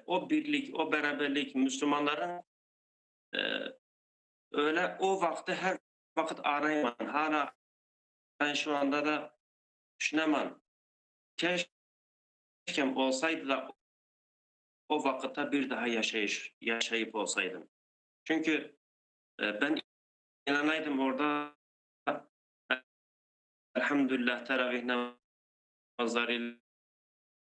O birlik, o beraberlik Müslümanların öyle o vakti her vakit arayman. Hala ben şu anda da düşünemem. Keşke olsaydı da o vakitte bir daha yaşayıp olsaydım. Çünkü ben inanaydım orada elhamdülillah teravih namazlarıyla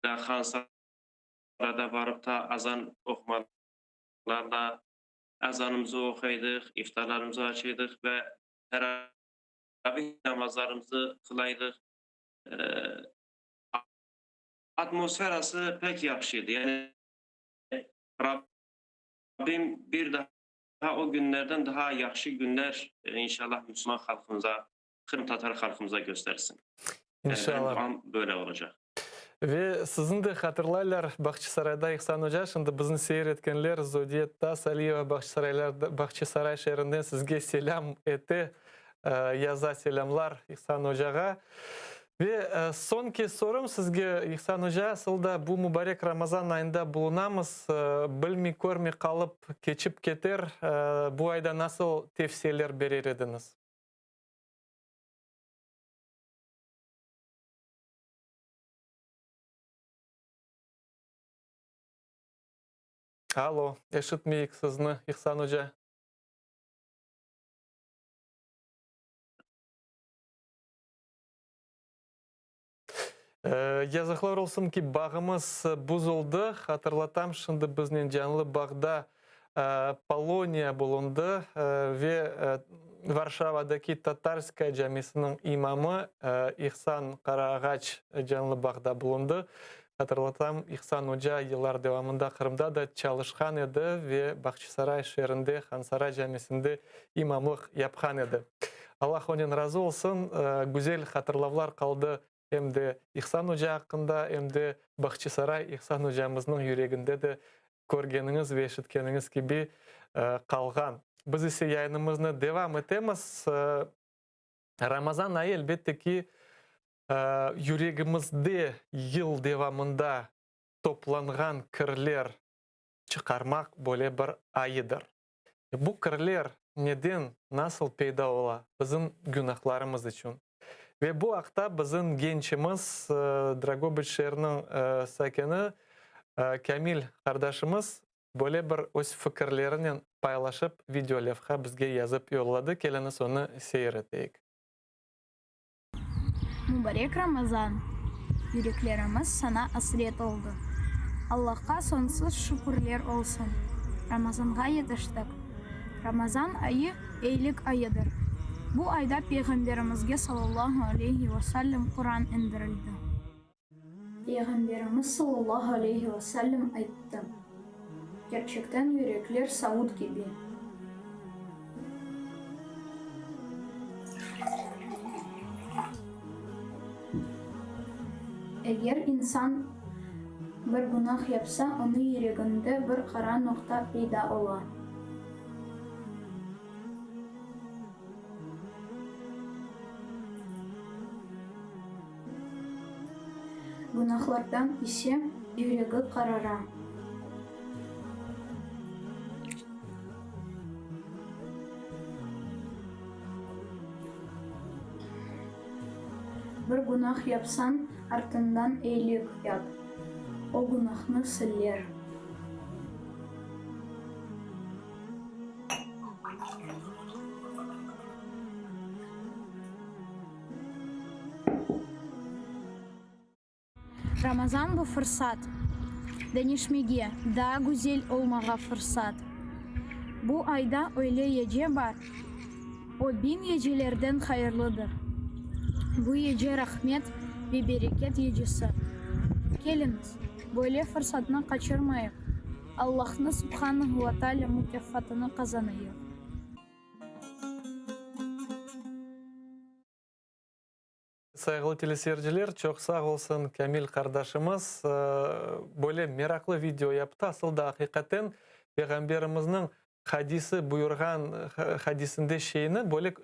Han Saray'da varıp da azan okumalarla azanımızı okuyorduk, iftarlarımızı açıyorduk ve teravih namazlarımızı kılaydık. Atmosferası pek yaxşıydı. Yani Rabbim bir daha o günlerden daha yaxşı günler inşallah Müslüman halkımıza, Kırım Tatar halkımıza göstersin. İnşallah. Yani böyle olacak. Ve sizin de hatırlaylar Bahçesaray'da İhsan Hoca, şimdi bizim seyretkenler Zodiyet'ta Saliyeva Bahçesaray şehrinden sizge selam etti. Yaza selamlar İhsan Hoca'ya. Ve sonki sorum sizge İhsan Hoca, aslında bu mübarek Ramazan ayında bulunamız, bilmi görmey kalıp geçip keter, bu ayda nasıl tavsiyeler verir ediniz? Alo, eşitmeyik sizni İhsan Hoca. Yazıklar olsun ki bağımız buzuldu. Hatırlatam, şimdi bizden canlı bağda Polonya bulundu ve Varşava'daki Tatarskaya Camisi'nin imamı İhsan Karaağaç canlı bağda bulundu. Hatırlatam, İhsan Hoca yıllar devamında Kırım'da da çalışkan idi ve Bahçesaray şehrinde Han Saray Camisi'nde imamlık yapkan idi. Allah onun razı olsun. Güzel hatırlavlar kaldı hem de İhsan Hoca hakkında hem de Bahçesaray İhsan Hocamızın yüreğinde de görgeniniz ve eşitkeniniz gibi kalgan. Biz ise yayınımızı devam etemiz. Ramazan ayı elbette ki yüreğimizde yıl devamında toplangan kirler çıkarmak böyle bir ayıdır. Bu kirler neden, nasıl peyda ola? Bizim günahlarımız için. Ve bu hafta bizim gençimiz, Dragobiç şehrinin sakini Kamil kardeşimiz böyle bir öz fikirlerini paylaşıp videolevha bizge yazıp yolladı. Keliniz onu seyreteyik. Mübarek Ramazan, yüreklerimiz sana hasret oldu. Allah'a sonsuz şükürler olsun. Ramazan'a yetiştik. Ramazan ayı iyilik ayıdır. Bu ayda Peygamberimizge sallallahu aleyhi ve sellem Kur'an indirildi. Peygamberimiz sallallahu aleyhi ve sellem aytti. Gerçekten yürekler savut gibi. Eğer insan bir günah yapsa, onun yüreğinde bir kara nokta peyda olur. Günahlardan ise yüreği karara. Bir günah yapsan ardından iyilik yap. O günahını siler. Ramazan bu fırsat. Denişmege, daha güzel olmağa fırsat. Bu ayda öyle gece var. O 1000 gecelerden hayırlıdır. Bu gece rahmet ve bereket gecesi. Geliniz, böyle fırsatını kaçırmayın. Allah'ın Subhanahu ve Teala mükafatını kazanıyor. Saygılı teleseyirciler, çok sağ olsun Kamil kardeşimiz. Böyle meraklı video yaptı. Aslında hakikaten Peygamberimizin hadisi buyurgan hadisinde şeyini böyle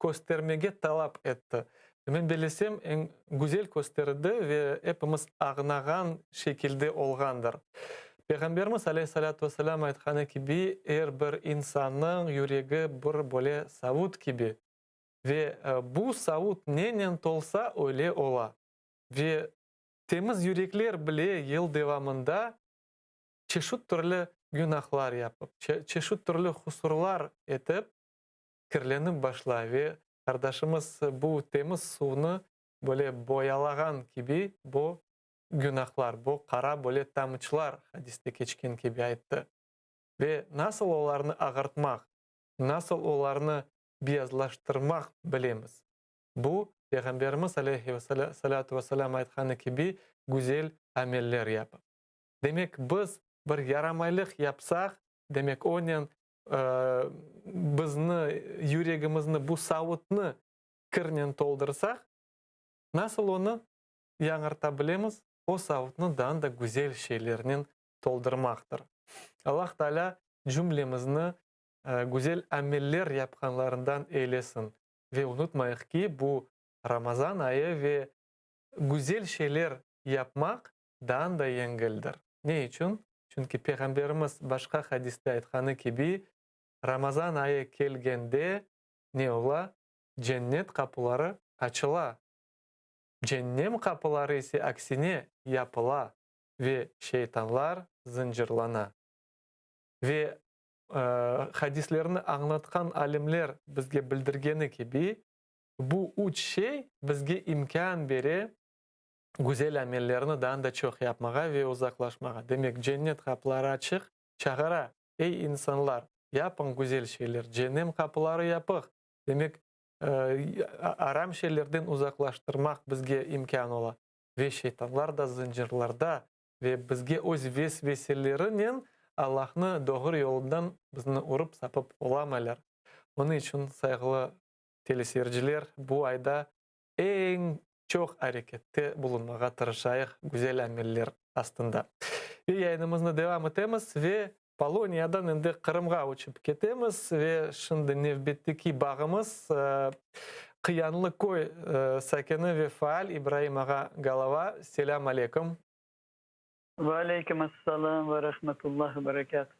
göstermege talep etti. Ben bilsem en güzel gösterdi ve hepimiz ağnagan şekilde olgandır. Peygamberimiz aleyhissalatu vesselam aytkanı gibi eğer bir insanın yüreği bir böyle savut gibi ve bu savut nenen tolsa öyle ola. Ve temiz yürekler bile yıl devamında çeşit türlü günahlar yapıp, çeşit türlü husurlar etip kirlenip başlar ve kardeşimiz bu temiz suyunu böyle boyalagan gibi bu günahlar, bu kara böyle tamçılar hadiste geçken gibi aytты. Ve nasıl onlarını ağartmak, nasıl onlarını beyazlaştırmak bilemiz. Bu Peygamberimiz aleyhissalatu vesselam aytkanı gibi güzel ameller yapıp. Demek biz bir yaramaylık yapsak, demek onun bizni, yüreğimizni, bu savutni kirnen toldursak, nasıl onu yaڭırtabilemiz? O savutni daha da güzel şeylerinin toldurmaktır. Allah Teala cümlemizni güzel ameller yapkanlarından eylesin. Ve unutmayık ki bu Ramazan ayı ve güzel şeyler yapmak daha da yengildir. Ne için? Çünkü Peygamberimiz başka hadiste aytkanı gibi Ramazan ayı kelgende ne ola? Cennet kapıları açıla. Cehennem kapıları ise aksine yapıla ve şeytanlar zincirlana. Ve hadislerini anlatkan alimler bizge bildirgeni gibi bu üç şey bizge imkan beri güzel amellerini daha da çok yapmağa ve uzaklaşmağa. Demek cennet kapıları açık, çağıra. Ey insanlar, yapın güzel şeyler. Cehennem kapıları yapık. Demek aram şeylerden uzaklaştırmak bizge imkan ola. Ve şeytanlar da zincirlarda ve bizge öz vesveselerinin Allah'ını doğru yoldan bizni urup sapıp olamalar. Onun için saygılı teleseyirciler bu ayda en çok harekette bulunmağa tırışayıq güzel ameller aslında. Ve yayınımızda devam etemiz ve Polonya'dan endi Kırım'a uçup ketemiz ve şimdi nevbetteki bağımız Kıyanlı Koy sakini ve faal İbrahim Ağa Galava. Selam aleyküm. Ve aleyküm assalam ve rahmetullah ve berekat.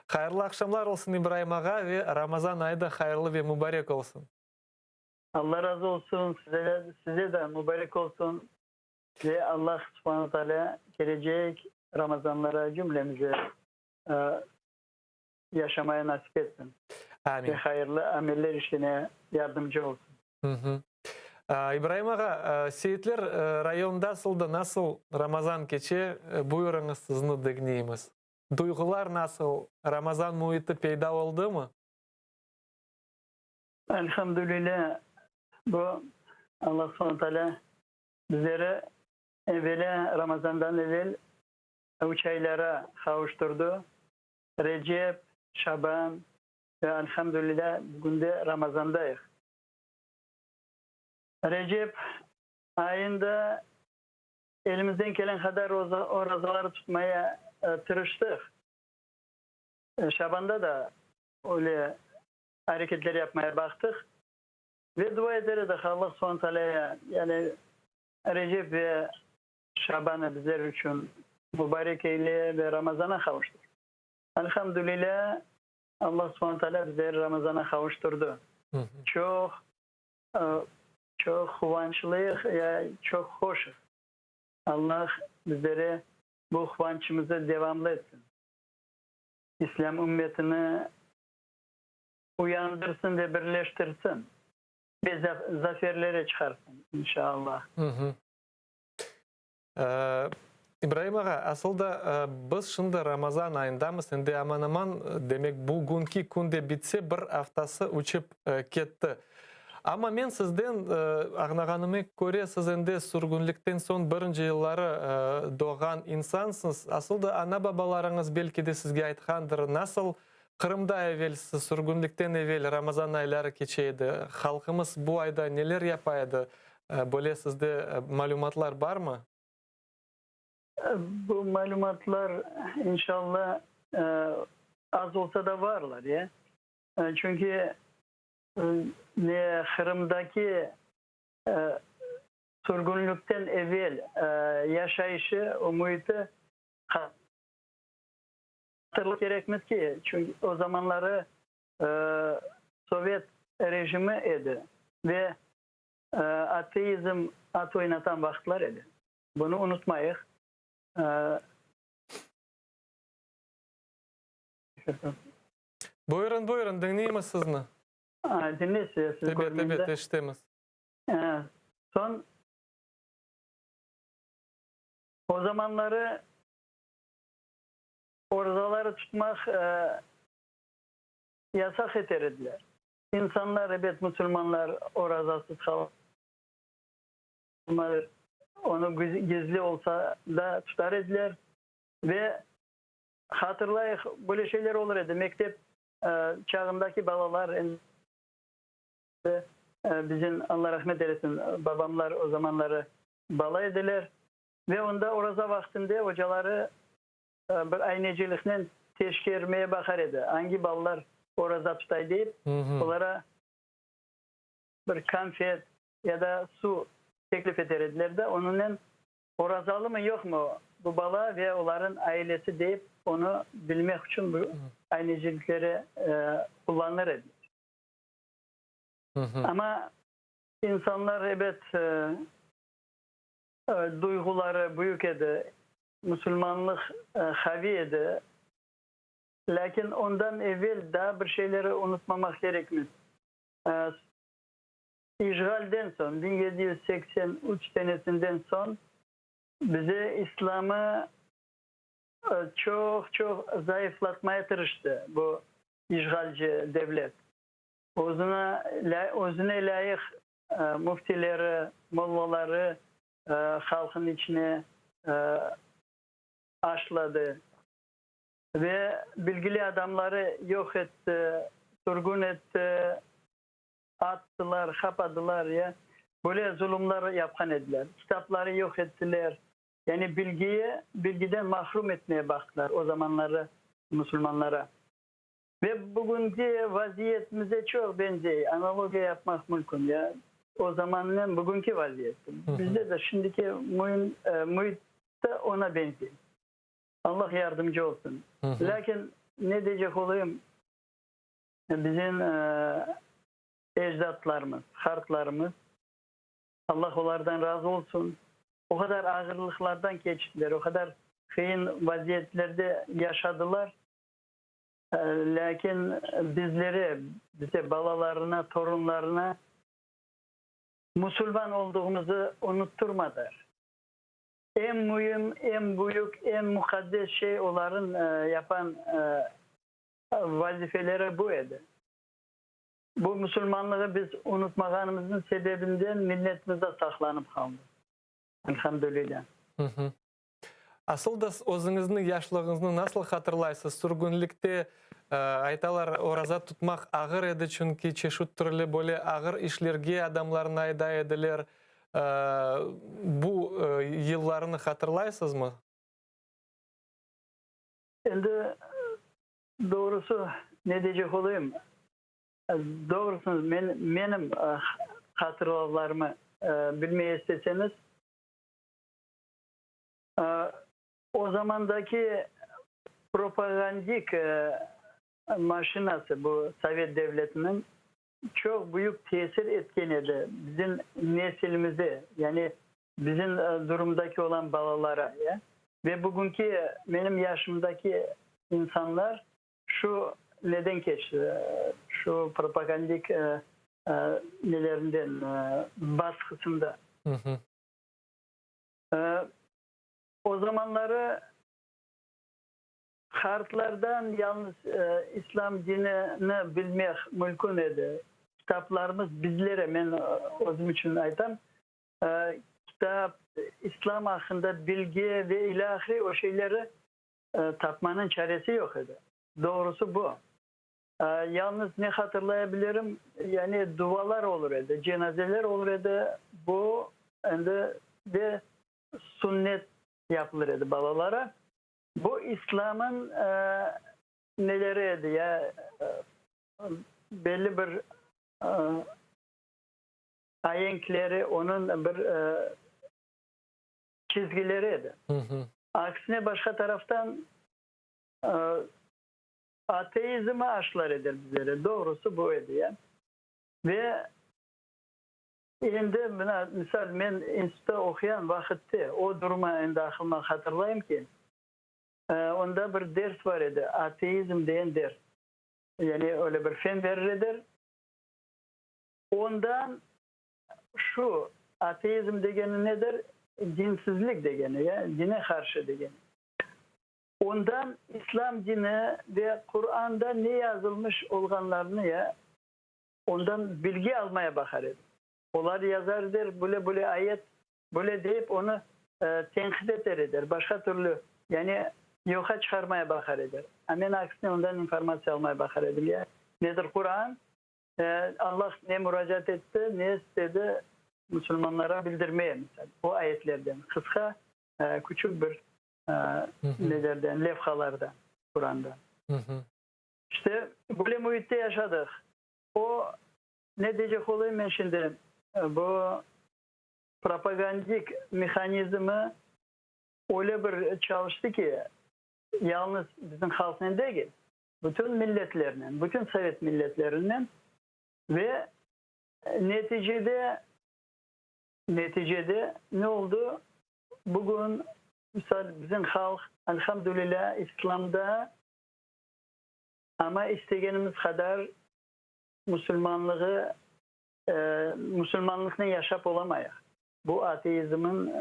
Hayırlı akşamlar olsun İbrahim Ağa ve Ramazan ayı da hayırlı ve mübarek olsun. Allah razı olsun. Size de mübarek olsun. Ve Allah subhanahu teala gelecek Ramazanlara cümlemize yaşamaya nasip etsin. Amin. Ve hayırlı ameller işine yardımcı olsun. İbrahim Ağa, Seyitler rayondasıldı, nasıl Ramazan keçi buyurunuz sizni dinleyimiz. Duygular nasıl? Ramazan muhiti peyda oldu mu? Elhamdülillah. Bu Allah subhanahu teala bizleri evvela Ramazan'dan evvel 3 aylara kavuşturdu. Recep, Şaban ve elhamdülillah bugün de Ramazan'dayız. Recep ayında elimizden gelen kadar o rozaları tutmaya tırıştık. Şaban'da da öyle hareketler yapmaya baktık. Ve dua ederiz Allah subhanahu teala'ya, yani Recep ve Şaban'ı bizler için mübarek eyle ve Ramazan'a kavuştur. Elhamdülillah Allah subhanahu teala bizleri Ramazan'a kavuşturdu. Çok kıvançlıyız, ya çok hoşuz. Allah bizlere bu kıvançımızı devamlı etsin. İslam ümmetini uyandırsın ve birleştirsin. Ve zaferlere çıkarsın inşallah. İbrahim ağa, aslında biz şimdi Ramazan ayındamız. Şimdi aman demek bugünkü kunde bitse bir haftası uçup ketti. Ama men sizden ağnağanıma göre siz endi sürgünlükten son birinci yılları doğan insansınız. Aslında ana babalarınız belki de sizge aytkandır. Nasıl Kırım'da evvel, sürgünlükten evvel Ramazan ayları geçeydi. Halkımız bu ayda neler yapaydı? Böyle sizde malumatlar var mı? Bu malumatlar inşallah az olsa da varlar ya. Çünkü ne Kırım'daki sürgünlükten evvel yaşayışı, o muhiti hatırlamak gerekmez ki. Çünkü o zamanları Sovyet rejimi idi ve ateizm at oynatan vakitler idi. Bunu unutmayız. Buyurun, dinleyemiz sizni. Dinleyesiz. Tabii, eşitemiz. Son o zamanları oradaları tutmak yasak eterdiler. İnsanlar, evet Müslümanlar orazasız kalmalı. Onu gizli olsa da tutar ediler ve hatırlayık böyle şeyler olur idi. Mektep çağındaki balalar bizim Allah rahmet eylesin babamlar o zamanları bala ediler ve onda oraza vaktinde hocaları bir aynecilikle teşkirmeye bakar idi. Hangi ballar oraza tutay deyip onlara bir konfet ya da su teklif ederdiler de onunla orazalı mı yok mu bu bala ve onların ailesi deyip onu bilmek için bu aynecilikleri kullanır edilir. Ama insanlar evet duyguları büyük idi. Müslümanlık havi idi. Lakin ondan evvel daha bir şeyleri unutmamak gerekmez. İşgalden son 1783 senesinden son bize İslam'ı çok zayıflatmaya tırıştı bu işgalci devlet. Özüne layık müftileri, mollaları halkın içine aşladı ve bilgili adamları yok etti, sürgün etti, attılar, kapadılar ya. Böyle zulümler yapan ediler. Kitapları yok ettiler. Yani bilgiden mahrum etmeye baktılar o zamanları Müslümanlara. Ve bugünkü vaziyetimize çok benziyor. Analoji yapmak mümkün ya. O zamanın bugünkü vaziyeti. Bizde de şimdiki muhit de ona benziyor. Allah yardımcı olsun. Lakin ne diyecek olayım? Bizim ecdatlarımız, hartlarımız Allah onlardan razı olsun. O kadar ağırlıklardan geçtiler. O kadar kıyın vaziyetlerde yaşadılar. Lakin bize balalarına, torunlarına Müslüman olduğumuzu unutturmadılar. En mühim, en büyük, en mukaddes şey onların yapan vazifeleri bu idi. Bu Müslümanlığı biz unutmaganımızın sebebinden milletimize saklanıp kaldı. Elhamdülillah. Aslında özünüzün yaşlığınızı nasıl hatırlaysınız? Sürgünlükte aytalar orazа tutmak ağır edi çünkü çeşit türlü böyle ağır işlerge adamlarına ayda ediler. Bu yıllarını hatırlaysınız mı? Şimdi doğrusu ne diyecek olayım? Doğrusu benim hatırlarımı bilmeyi isteseniz O zamandaki propagandik maşinası bu Sovet Devleti'nin çok büyük tesir etkeniydi bizim neslimize, yani bizim durumdaki olan balalara ya. Ve bugünkü benim yaşımdaki insanlar şu neden geçti, şu propagandik nelerinden baskısında. O zamanları kartlardan yalnız İslam dinini bilmek mümkün edi. Kitaplarımız bizlere, ben özüm için aytam, kitap, İslam hakkında bilgi ve ilahi o şeyleri tapmanın çaresi yok idi. Doğrusu bu. Yalnız ne hatırlayabilirim, yani dualar olur idi, cenazeler olur idi, bu ve sünnet yapılır idi balalara. Bu İslam'ın neleriydi ya, belli bir ayenkleri, onun bir çizgileriydi. Aksine başka taraftan ateizmi aşılar eder bizlere. Doğrusu bu idi ya. Ve şimdi misal ben enstitüde okuyan vakitte o duruma endahılma hatırlayayım ki onda bir ders var idi. Ateizm diyen ders. Yani öyle bir fen verir. Ondan şu ateizm degeni nedir? Dinsizlik degeni ya. Dine karşı degeni. Ondan İslam dini ve Kur'an'da ne yazılmış olganlarını ya ondan bilgi almaya bakar idi. Onlar yazardır, böyle ayet böyle deyip onu tenkit eder. Başka türlü yani yoka çıkarmaya bakar eder. Hemen aksine ondan informasyon almaya bakar eder. Ya. Nedir Kur'an? Allah ne müracaat etti, ne istedi Müslümanlara bildirmeye mesela. O ayetlerden. Kısa, küçük bir nelerden, levhalardan, Kur'an'dan. İşte böyle muhitte yaşadık. O ne diyecek olayım ben şimdi? Bu propagandik mekanizmi öyle bir çalıştı ki yalnız bizim halkın değil, bütün milletlerinin, bütün Sovet milletlerinin ve neticede ne oldu? Bugün misal bizim halk elhamdülillah İslam'da ama istegenimiz kadar Müslümanlıkla yaşap olamayız. Bu ateizmin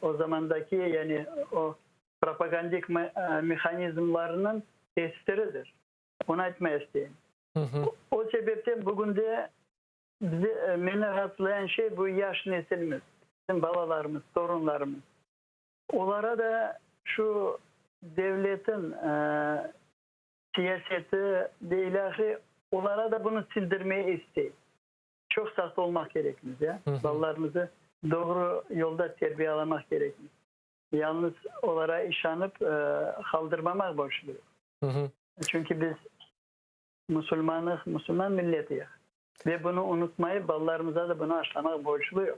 o zamandaki yani o propagandik mekanizmlarının tesiridir. Onu etmeye isteyin. O sebepten bugün de beni rahatlayan şey bu yaş nesilimiz. Bizim babalarımız, torunlarımız. Onlara da şu devletin siyaseti de ilahi onlara da bunu sildirmeyi isteyin. Çok sahte olmak gerekmez ya. Babalarımızı doğru yolda terbiye alamak gerekmez. Yalnız onlara işanıp kaldırmamak borçluyuz. Çünkü biz Müslüman milletiyiz. Ve bunu unutmayıp babalarımıza da bunu aşılamak borçluyuz.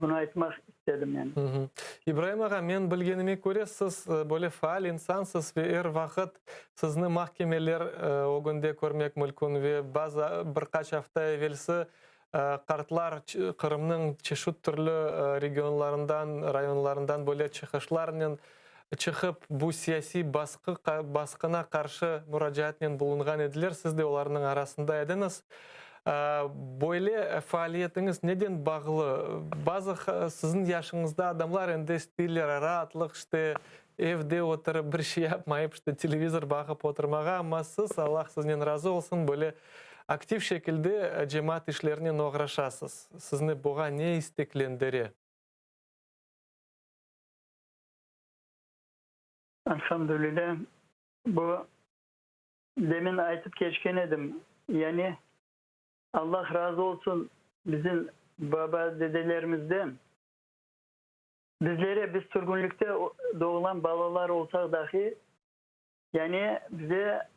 Bunu aytmak istedim yani. İbrahim ağa, men bilgenime göre siz böyle faal insansız ve her vakit sizni mahkemeler o günde görmek mümkün ve bazı birkaç hafta evvelsi kartlar Kırım'ın çeşit türlü regionlarından, rayonlarından böyle çıkışlarla çıkıp bu siyasi baskına karşı müracaatla bulungan ediler. Siz de onların arasında ediniz. Böyle faaliyetiniz neden bağlı? Bazı sizin yaşınızda adamlar ende istiyorlar rahatlık işte evde oturup bir şey yapmayıp işte televizor bakıp oturmağa ama siz Allah sizden razı olsun böyle aktif şekilde cemaat işlerine uğraşasınız. Sizni buğa ne isteklendiriyor? Elhamdülillah bu demin aytıp geçken edim. Yani Allah razı olsun bizim baba dedelerimizden. Bizlere biz sürgünlükte doğulan balalar olsak dahi yani bize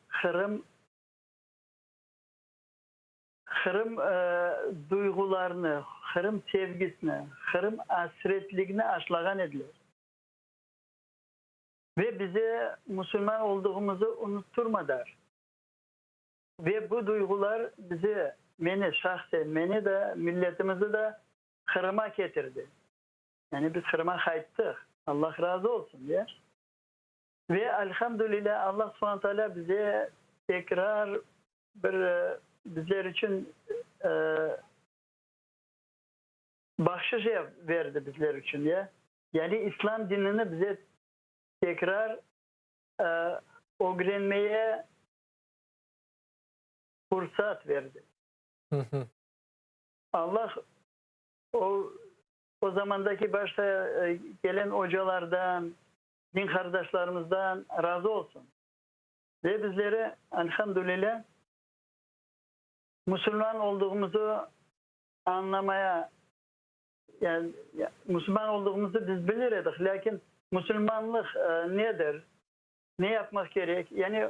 Kırım duygularını, Kırım sevgisini, Kırım hasretliğini aşılagan edilir. ve bize Müslüman olduğumuzu unutturmadılar. Ve bu duygular bizi, şahsen beni de milletimizi de Kırım'a getirdi. Yani biz Kırım'a kayıttık. Allah razı olsun ya. Ve elhamdülillah Allah subhanahu bize tekrar bizler için bahşiş verdi bizler için ya. Yani İslam dinini bize tekrar öğrenmeye fırsat verdi. Allah o zamandaki başta gelen hocalardan, din kardeşlerimizden razı olsun. Ve bizlere elhamdülillah Müslüman olduğumuzu anlamaya, yani Müslüman olduğumuzu biz bilirdik. Lakin Müslümanlık nedir? Ne yapmak gerek? Yani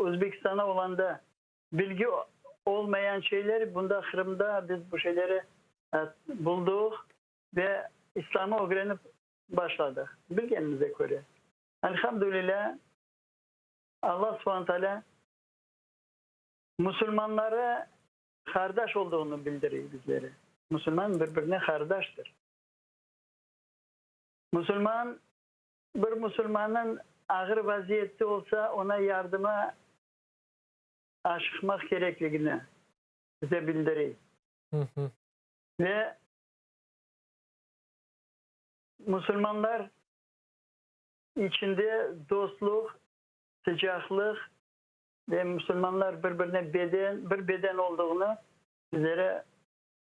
Özbekistan'a olan da bilgi olmayan şeyleri bunda Kırım'da biz bu şeyleri bulduk ve İslam'ı öğrenip başladık. Bilgenimize göre. Elhamdülillah Allah subhanahu Müslümanlara kardeş olduğunu bildiriyor bizlere. Müslüman birbirine kardeştir. Bir Müslümanın ağır vaziyette olsa ona yardıma aşıkmak gerekliliğini bize bildiriyor. Ve Müslümanlar içinde dostluk, sıcaklık ve Müslümanlar birbirine bir beden olduğunu bizlere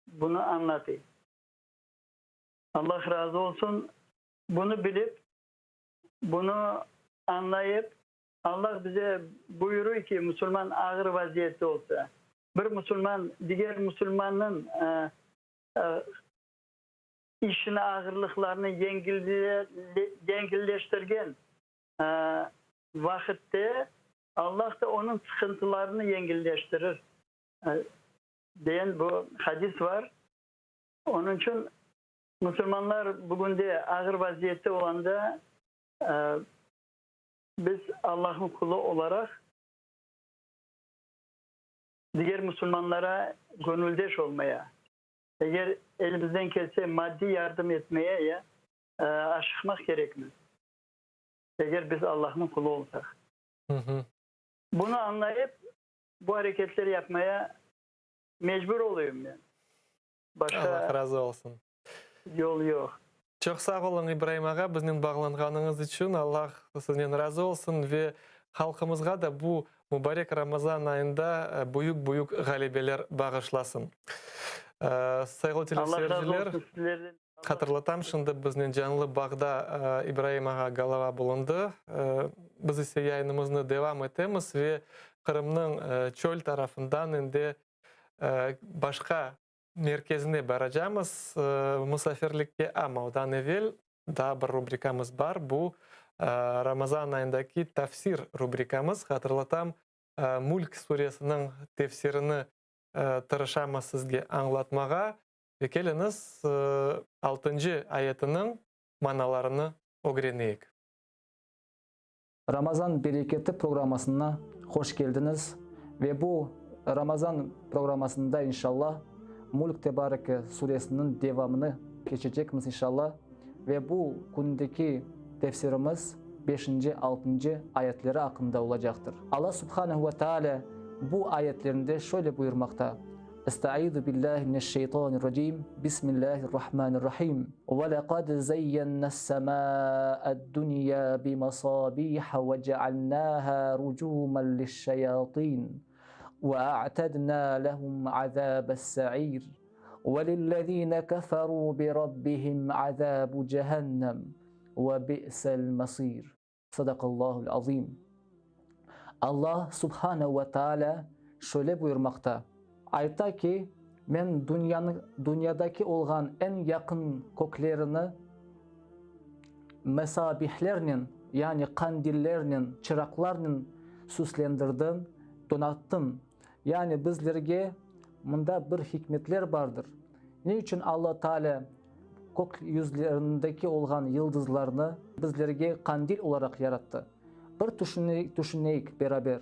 bunu anlatıyor. Allah razı olsun. Bunu bilip, bunu anlayıp, Allah bize buyuruyor ki Müslüman ağır vaziyette olsa, bir Müslüman diğer Müslümanın işini ağırlıklarını yengilleştirgen vakitte Allah da onun sıkıntılarını yengilleştirir diyen bu hadis var. Onun için Müslümanlar bugün de ağır vaziyette olanda biz Allah'ın kulu olarak diğer Müslümanlara gönüldeş olmaya, eğer elimizden gelse maddi yardım etmeye aşıkmak gerekmez. Eğer biz Allah'ın kulu olsak. Bunu anlayıp bu hareketleri yapmaya mecbur oluyorum yani. Başka Allah razı olsun. Yol yok. Çok sağ olun İbrahim ağa, bizden bağlanğanınız için Allah sizden razı olsun ve halkımızga da bu mübarek Ramazan ayında büyük galibeler bağışlasın. Sayılı teleseyirciler, hatırlatam, şimdi bizden canlı bağda İbrahim ağa galava bulundu. Biz ise yayınımızı devam etemiz ve Kırım'ın çöl tarafından indi başka merkezine baracağımız misafirlikte ama odan evvel daha bir rubrikamız var. Bu Ramazan ayındaki tefsir rubrikamız. Hatırlatam, Mulk suresinin tefsirini tırışamız sizge anlatmağa ve geliniz 6. ayetinin manalarını öğreneyik. Ramazan bereketi programmasına hoş geldiniz ve bu Ramazan programmasında inşallah Mulk Tebareke suresinin devamını geçecekmiz inşallah ve bu gündeki tefsirimiz 5. 6. ayetleri hakkında olacaktır. Allah Subhanahu ve Teala bu ayetlerinde şöyle buyurmakta: Estaizu billahi mineşşeytanirracim. Bismillahirrahmanirrahim. Ve laqad zeyyennas semâ'ed-dunya bimasâbiha ve cealnâhâ rucûmen lişşeyâtin ve a'tednâ lehum azâbes-sa'îr ve lillezîne keferû bi rabbihim azâbu cehennem ve bi'sel masîr. Sadakallahul azim. Allah Subhanahu ve Teala şöyle buyurmakta: Ayta ki men dünyadaki olan en yakın köklerini mesabihlerinin yani kandillerinin, çıraklarının süslendirdim, donattım. Yani bizlerge bunda bir hikmetler vardır. Ne için Allah Teala gökyüzlerindeki olan yıldızlarını bizlerge kandil olarak yarattı. Bir düşüneyik beraber.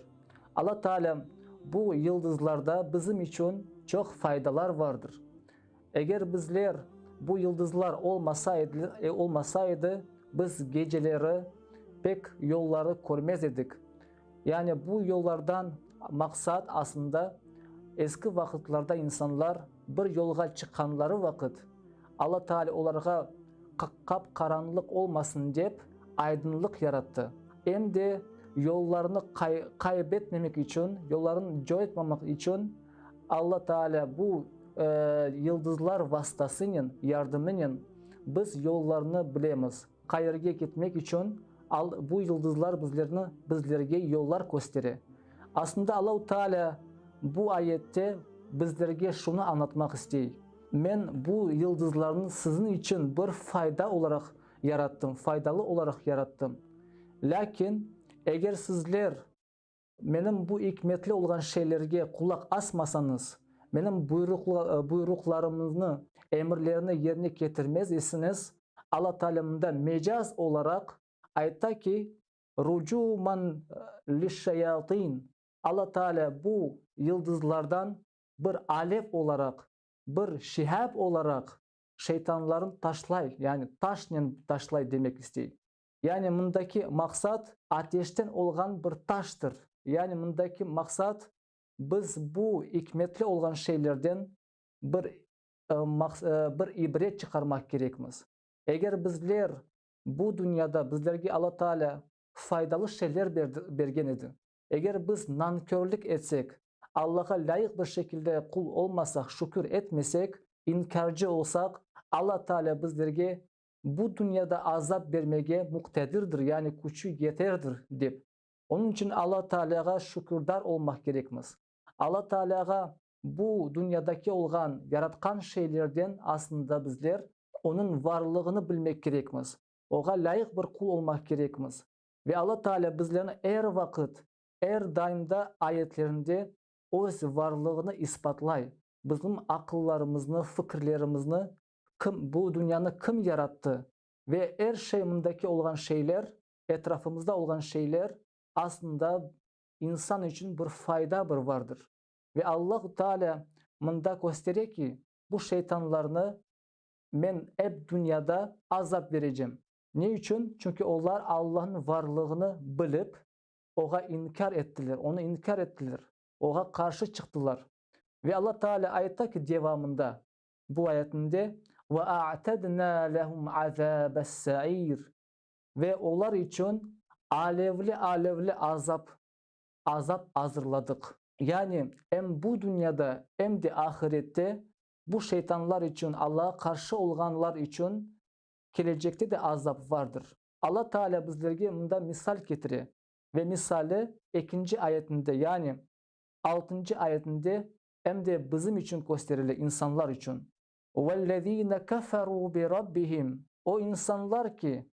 Allah Teala bu yıldızlarda bizim için çok faydalar vardır. Eğer bizler bu yıldızlar olmasaydı biz geceleri pek yolları görmez idik. Yani bu yollardan maksat aslında eski vakitlerde insanlar bir yolga çıkanları vakit Allah Teala onlara kapkaranlık olmasın deyip aydınlık yarattı. Hem de yollarını kaybetmemek için, yollarını joyetmemek için Allah Teala bu yıldızlar vasıtasıyla, yardımıyla biz yollarını bilemiz. Kayırga gitmek için bu yıldızlar bizlerge yollar gösterir. Aslında Allah Teala bu ayette bizlerge şunu anlatmak istiyor. Ben bu yıldızlarını sizin için bir fayda olarak yarattım, faydalı olarak yarattım. Lakin eğer sizler benim bu hikmetli olan şeylerge kulak asmasanız, benim buyruklarımızı, emirlerini yerine getirmez iseniz, Allah Teala'mda mecaz olarak ayette ki rucuman lişşeyatin, Allah Teala bu yıldızlardan bir alev olarak, bir şihab olarak şeytanların taşlay, yani taşla taşlay demek istiyor. Yani bundaki maksat ateşten olan bir taştır. Yani bundaki maksat biz bu hikmetli olan şeylerden bir ibret çıkarmak gerekmiz. Eğer bizler bu dünyada bizlerge Allah Teala faydalı şeyler bergen idi. Eğer biz nankörlük etsek, Allah'a layık bir şekilde kul olmasak, şükür etmesek, inkarcı olsak, Allah Teala bizlerge bu dünyada azap vermeye muktedirdir. Yani gücü yeterdir deyip. Onun için Allah Teala'ya şükürdar olmak gerekmez. Allah Teala'ya bu dünyadaki olan yaratkan şeylerden aslında bizler onun varlığını bilmek gerekmez. Oğa layık bir kul olmak gerekmez. Ve Allah Teala bizlerin her vakit, her daimda ayetlerinde öz varlığını ispatlay. Bizim akıllarımızı, fikirlerimizi, bu dünyanı kim yarattı? Ve her şeyindeki olan şeyler, etrafımızda olan şeyler aslında insan için bir fayda vardır. Ve Allah Teala mında gösteriyor ki bu şeytanlarını ben hep dünyada azap vereceğim. Ne için? Çünkü onlar Allah'ın varlığını bilip oğa inkar ettiler. Onu inkar ettiler. Oğa karşı çıktılar. Ve Allah Teala ayetteki devamında bu ayetinde ve a'tadna lehum azabes sa'ir ve onlar için alevli azap hazırladık. Yani hem bu dünyada hem de ahirette bu şeytanlar için, Allah'a karşı olanlar için gelecekte de azap vardır. Allah Teala bizlerge bunda misal getiriyor. Ve misali 2. ayetinde yani 6. ayetinde hem de bizim için gösterilir, insanlar için. وَالَّذ۪ينَ كَفَرُوا بِرَبِّهِمْ O insanlar ki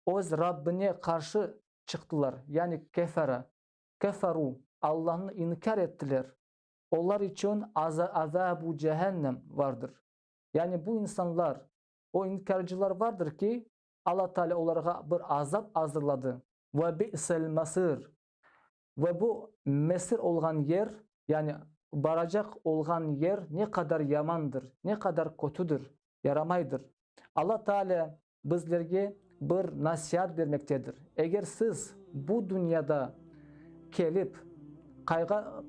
öz Rabbine karşı çıktılar. Yani keferu, Allah'ını inkar ettiler. Onlar için azabu cehennem vardır. Yani bu insanlar, o inkarcılar vardır ki Allah Teala onlara bir azap hazırladı. Ve bi'sel masir. Ve bu mesir olan yer, yani varacak olan yer ne kadar yamandır, ne kadar kötüdür, yaramaydır. Allah Teala bizlerge bir nasihat vermektedir. Eğer siz bu dünyada gelip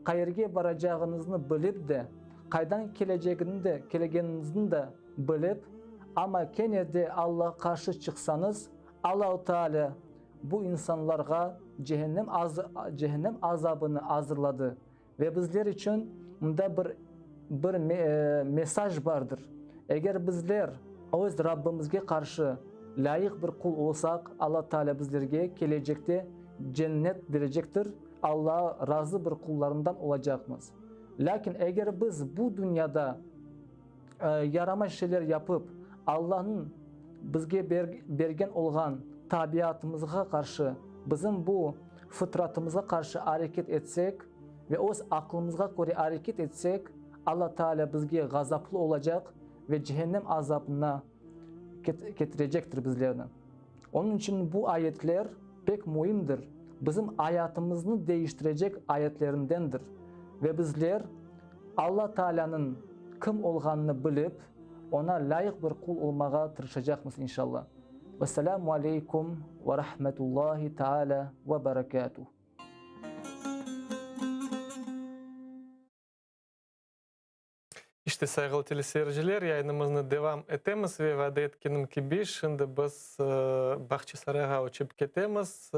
kayırga varacağınızı bilip de kaydan geleceğinizi de bilip ama gene de Allah'a karşı çıksanız Allah-u Teala bu insanlara cehennem azabını hazırladı. Ve bizler için bunda bir mesaj vardır. Eğer bizler öz Rabbimizge karşı layık bir kul olsak Allah Teala bizlerge gelecekte cennet verecektir. Allah'a razı bir kullarından olacağımız. Lakin eğer biz bu dünyada yaramaz şeyler yapıp Allah'ın bizge bergen olan tabiatımıza karşı, bizim bu fıtratımıza karşı hareket etsek ve o aklımıza göre hareket etsek Allah Teala bizge gazaplı olacak ve cehennem azabına getirecektir bizlerine. Onun için bu ayetler pek mühimdir. Bizim hayatımızı değiştirecek ayetlerindendir. Ve bizler Allah Teala'nın kim olganını bilip ona layık bir kul olmağa tırışacakmız inşallah. Vesselamu aleykum ve rahmetullahi teala ve berekatuhu. İşte saygılı teleseyirciler, yayınımızı devam etemiz ve vaat etkenim gibi şimdi biz Bahçesaray'a uçup ketemiz.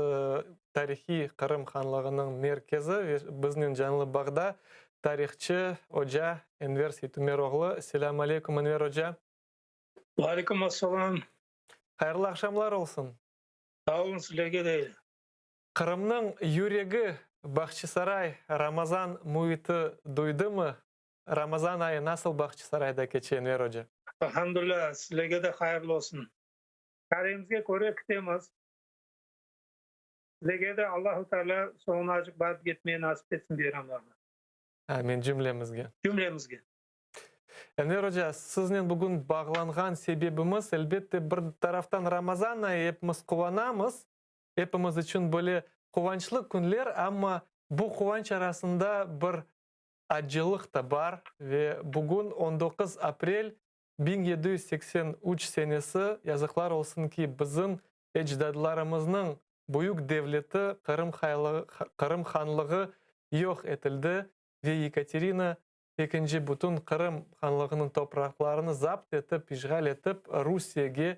Tarihi Kırım Hanlığı'nın merkezi ve bizning canlı bağda tarihçi Hoca Enver Seytumeroğlu. Selamun aleyküm Enver Hoca. Aleyküm assalam. Hayırlı akşamlar olsun. Sağ olun sizlerge de. Kırım'ın yüreği Bahçesaray Ramazan muhiti duydu mu? Ramazan ayı nasıl Bahçesaray'da geçiyor Enver Hoca? Elhamdülillah sizlerge de hayırlı olsun. Karimizge göre kitemiz. Sizlerge de Allah-u Teala sonuna açık bazı gitmeye nasip etsin diyelim Allah'a. Amin cümlemizge. Cümlemizge. Enver Hoca, sizden bugün bağlanған sebebimiz elbette bir taraftan Ramazan ayı hepimiz kıvanamız. Hepimiz için böyle kıvançlı günler ama bu kıvanç arasında bir acılık da var ve bugün 19 April 1783 senesi yazıklar olsun ki bizim ecdadlarımızın büyük devleti Kırım Hanlığı yok edildi ve Yekaterina II bütün Kırım Hanlığı'nın topraklarını zapt etip, işgal etip Rusya'ya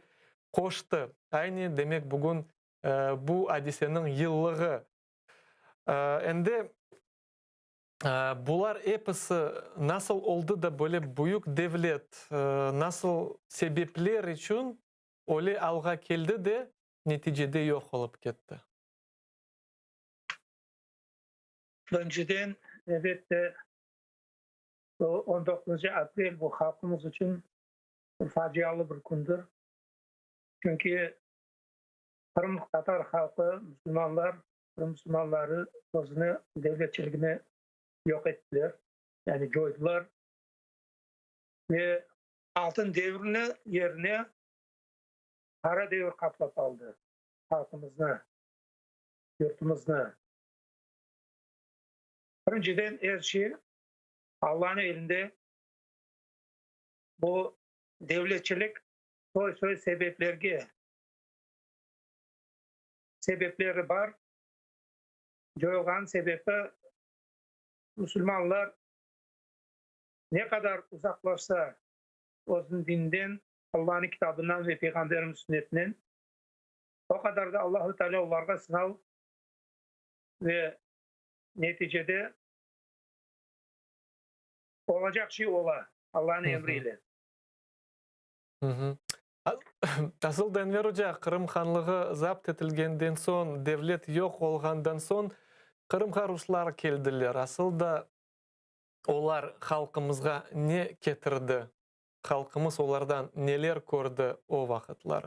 koştu. Aynı demek bugün bu hadisenin yıllığı. Endi bular hepsi nasıl oldu da böyle büyük devlet nasıl sebepler için öyle alga geldi de neticede yok olup gitti. Önceden elbette 19 April bu halkımız için facialı bir gündür. Çünkü Kırım Tatar halkı, Müslümanlar, Müslümanları özünü, devletçiliğini yok ettiler. Yani coydular. Ve altın devrine yerine kara devir kaplap aldı. Halkımızı, yurtumuzunu. Önceden her şey Allah'ın elinde. Bu devletçilik soy sebepleri var. Joygan sebebi Müslümanlar ne kadar uzaklaşsa özün dinden, Allah'ın kitabından ve Peygamberin sünnetinden o kadar da Allah-u Teala onlara sınav ve neticede olacak şey ola Allah'ın emriyle. Asıl Enver Hoca, Kırım Hanlığı zapt etilgenden son, devlet yok olgandan son Kırım'a Ruslar keldiler. Asıl da onlar halkımızga ne getirdi? Halkımız onlardan neler gördü o vakitleri?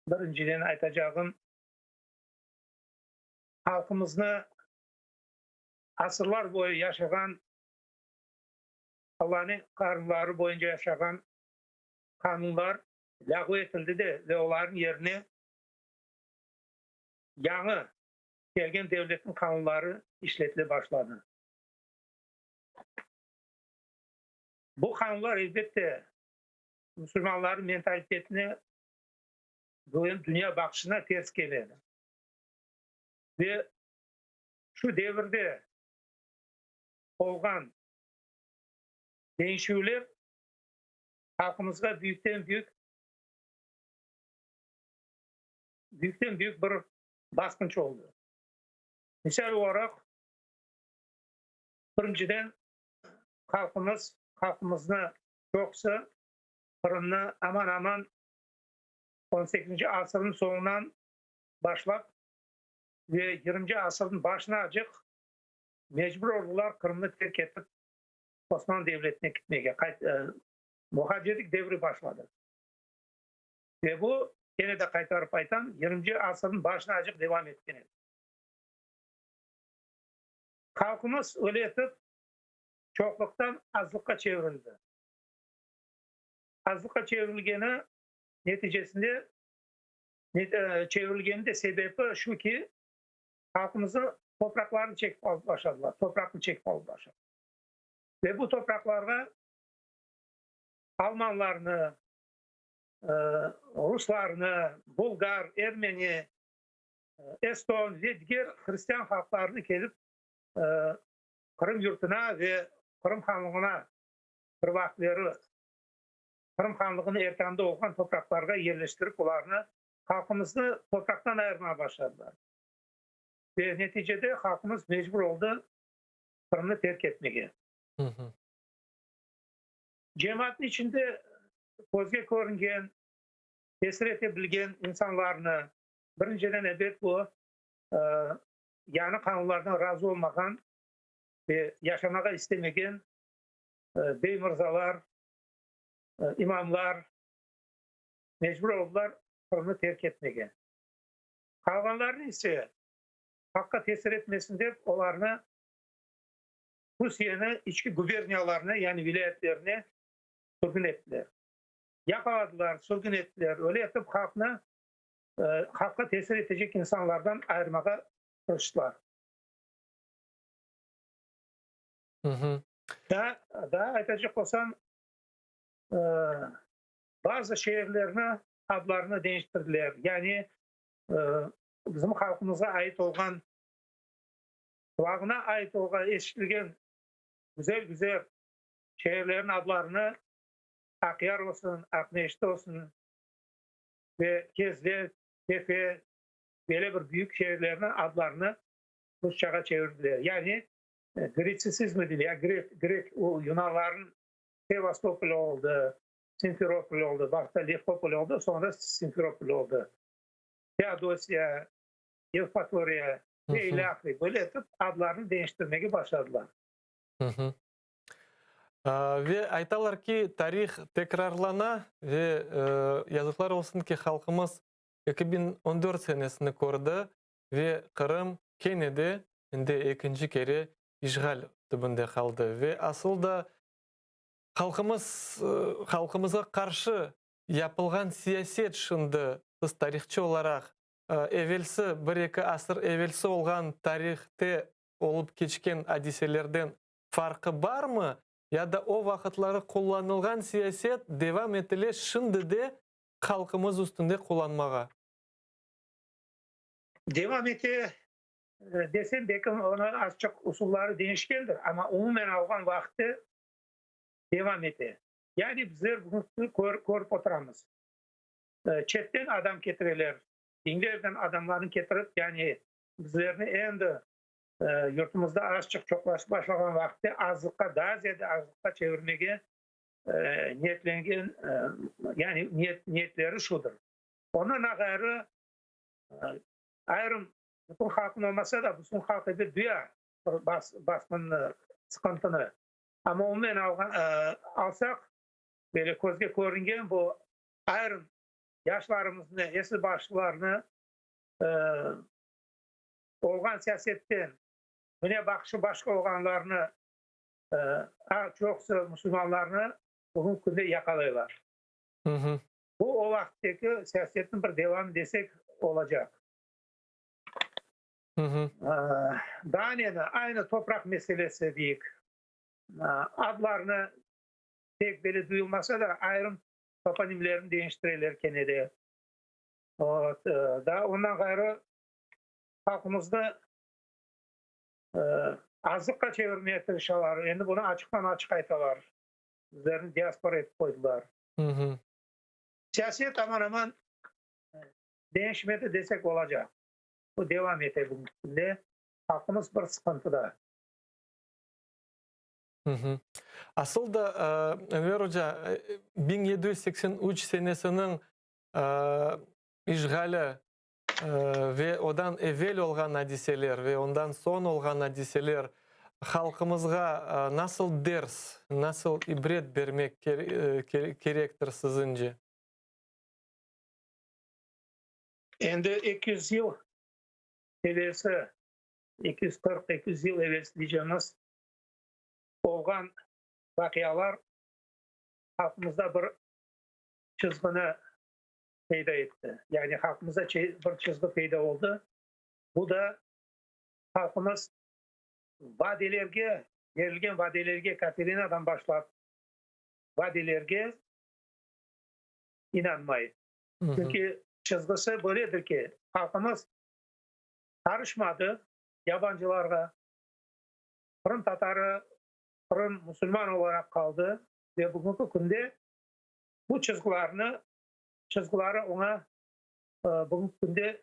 Birinciden aytacağım, halkımızı asırlar boyu yaşayan, Allah'ın kanunları boyunca yaşayan kanunlar lağv etildi de ve onların yerine yanı gelgen devletin kanunları işletile başladı. Bu kanunlar elbette Müslümanların mentalitetine, dünya bakışına ters geldi. Ve şu devirde olgan değişimler halkımızga büyükten büyük bir baskınç oldu. Misal olarak birinciden halkımızın çoksa Kırım'ı aman 18. asırın sonundan başlap ve 20. asırın başına acık mecbur oldular Kırım'ı terk edip Osmanlı Devleti'ne gitmeye. Muhacirlik devri başladı. Ve bu gene de kaytarıp aytan 20. asırın başına acık devam etken. Halkımız öyle etip çokluktan azlıkka çevrildi. Azlıkka çevrilgeni neticesinde çevrilgeni de sebebi şu ki halkımızın topraklarını çekip alıp başladılar. Toprakını çekip alıp başladılar. Ve bu topraklarda Almanlarını, Ruslarını, Bulgar, Ermeni, Eston ve diğer Hristiyan halklarını gelip Kırım yurtuna ve Kırım Hanlığına bir vaktleri Kırım Hanlığı'nın erkende olan topraklarga yerleştirip onlarını halkımızı topraktan ayırmaya başladılar. Ve neticede halkımız mecbur oldu Kırım'ı terk etmeye. Cemaatin içinde gözge görüngen, tesir edebilgen insanlarını birinciden elbet bu yani kanunlardan razı olmagan ve yaşamaya istemegen bey mirzalar, imamlar mecbur oldular Kırım'ı terk etmeye. Kalganlarını ise hakka tesir etmesin deyip onlarını Rusya'nın içki guberniyalarını yani vilayetlerini sürgün ettiler. Yakaladılar, sürgün ettiler. Öyle yapıp halka tesir edecek insanlardan ayırmaya çalıştılar. Daha aytacak olsam bazı şehirlerini adlarını değiştirdiler. Yani bizim halkımıza ait olan kulağına ait olan eşitliğin güzel şehirlerin adlarını Akyar olsun, Akneşte olsun ve Gezde, Tefe böyle bir büyük şehirlerin adlarını Rusçaga çevirdiler. Yani Grecizmi dili, Grek o Yunanların Sevastopol oldu, Simferopol oldu, başta Lefkopol oldu, sonra Simferopol oldu. Teodosya, Evpatorya ve ilahri böyle yapıp adlarını değiştirmeye başladılar. Ve aytalar ki tarih tekrarlana ve yazıklar olsun ki halkımız 2014 senesini gördü ve Kırım Kenne'de ikinci kere işgal tübünde kaldı ve asıl da halkımıza karşı yapılgan siyaset şimdi biz tarihçi olarak evvelsi bir-iki asır evvelsi olgan tarihte olup geçken hadiselerden farkı var mı? Ya da o vakitlari kullanılgan siyaset devam etile şimdi de halkımız üstünde kullanmağa? Devam ete desem belki ona azıcık usulları değişkendir ama umumen algan vakti devam ete. Yani bizler bunu görüp oturamız. Çetten adam getirirler, dinlerden adamlarını getirip yani bizlerini endi yurtumuzda azıcık çoklaşıp başlayan vakti azlıkka daha ziyade azlıkka çevirmeye niyetlengen yani niyetleri şudur. Ondan gayrı ayrım bütün halkın olmasa da bütün halkı bir duyar basmanın sıkıntını. Ama umumen alsak böyle gözge görüngen bu ayrım yaşlarımızın esir başlarını olgan siyasetten öne bakışı başka olganlarını çoksa Müslümanlarını bugün günde yakalayırlar. Bu o vakitteki siyasetin bir devamı desek olacak. Daha ne aynı toprak meselesi deyik. Adlarını pek böyle duyulmasa da ayrım toponimlerini değiştirirler Kenne'de. Da ondan gayrı halkımızda azlıkka çevirmeye çalışıyorlar. Şimdi bunu açıktan açık aytalar. Üzerine diaspora etip koydular. Siyaset aman değişmedi desek olacak. Bu devam eder bunun üstünde. Halkımız bir sıkıntıda. Asıl da Enver Hoca 1783 senesinin işgali ve odan evvel olgan hadiseler ve ondan son olgan hadiseler halkımızga nasıl ders, nasıl ibret vermek gerektir sizince? Endi 200 yıl evvelsi, 240-200 yıl evvelsi diyeceğimiz olgan болған вақиялар халқымызда бір чызғыны пайда етті. Яғни халқымызда бір чызғы пайда болды. Бұл да халқымыз берілген ваделерге, Катеринадан башлап ваделерге inanmayı. Çünkü çizgisi böyledir ki halkımız karışmadı yabancılarla. Kırım Tatarı, Kırım Müslüman olarak kaldı ve bugünkü günde bu çizgileri ona bugünkü günde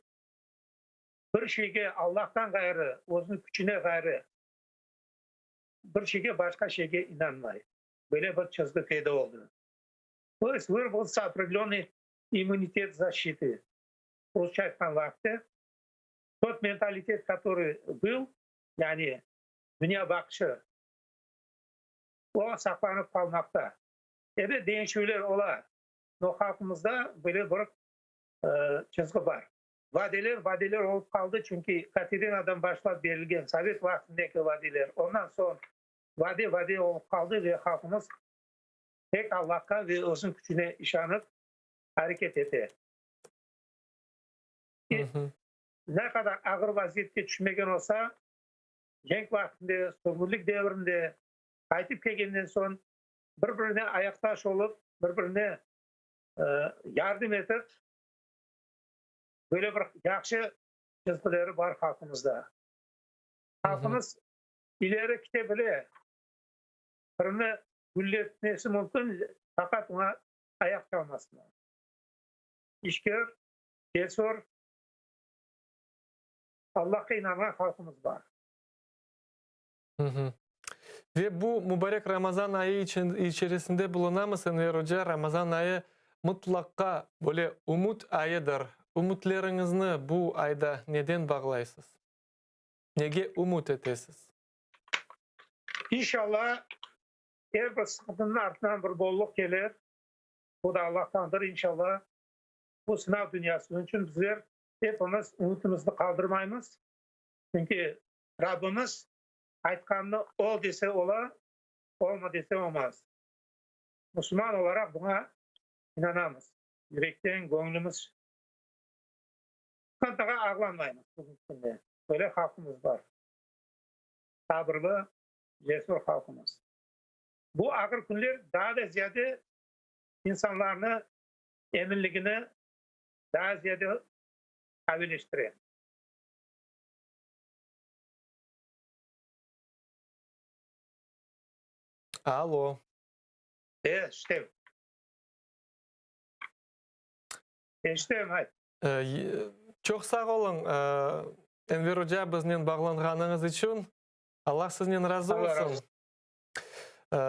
bir şeyge Allah'tan gayrı, onun gücüne gayrı bir şeyge başka şeyge inanmayı. Böyle bir çizgi payda oldu. То есть выработался определенный иммунитет защиты. Получается, вакте. Тот менталитет, который был, yani dünya bakışı, o saklanıp kalmakta. Evet değişimler ola. O halkımızda böyle bir çizgi var. Vadeler olup kaldı çünkü Katerina'dan başlayıp verilgen Sovet vaktindeki vadeler. Ondan sonra vade olup kaldı ve halkımız tek Allah'a ve onun gücüne işanıp hareket etti. Ne kadar ağır vaziyette düşmegen olsa, genç vaktinde, sömürlük devrinde kaytıp gelgenden sonra birbirine ayaktaş olup, birbirine yardım edip, böyle bir yakşı çizgileri var halkımızda. Halkımız ileri gitebilir. Birini gülletmesi mümkün fakat ona ayak çalmasın. İşkör, cesur, Allah'a inanan halkımız var. Ve bu mübarek Ramazan ayı içerisinde bulunamız Enver Hoca. Ramazan ayı mutlaka böyle umut ayıdır. Umutlarınızı bu ayda neden bağlaysınız? Nege umut etesiniz? İnşallah her bir sıkıntının ardından bir bolluk gelir. Bu da Allah'tandır inşallah. Bu sınav dünyası için bizler hepimiz umutumuzu kaldırmayız. Çünkü Rabbimiz aytkanını ol dese ola, olma dese olmaz. Müslüman olarak buna inanamız. Yürekten, gönlümüz sıkıntıya ağlanmayız. Böyle halkımız var. Sabırlı, cesur halkımız. Bu ağır günler daha da ziyade insanlarını, eminliğini daha ziyade kavileştiriyor. Alo. İşte. Çok sağ olun Enver Hoca bizden bağlanğanınız için. Allah sizden razı olsun.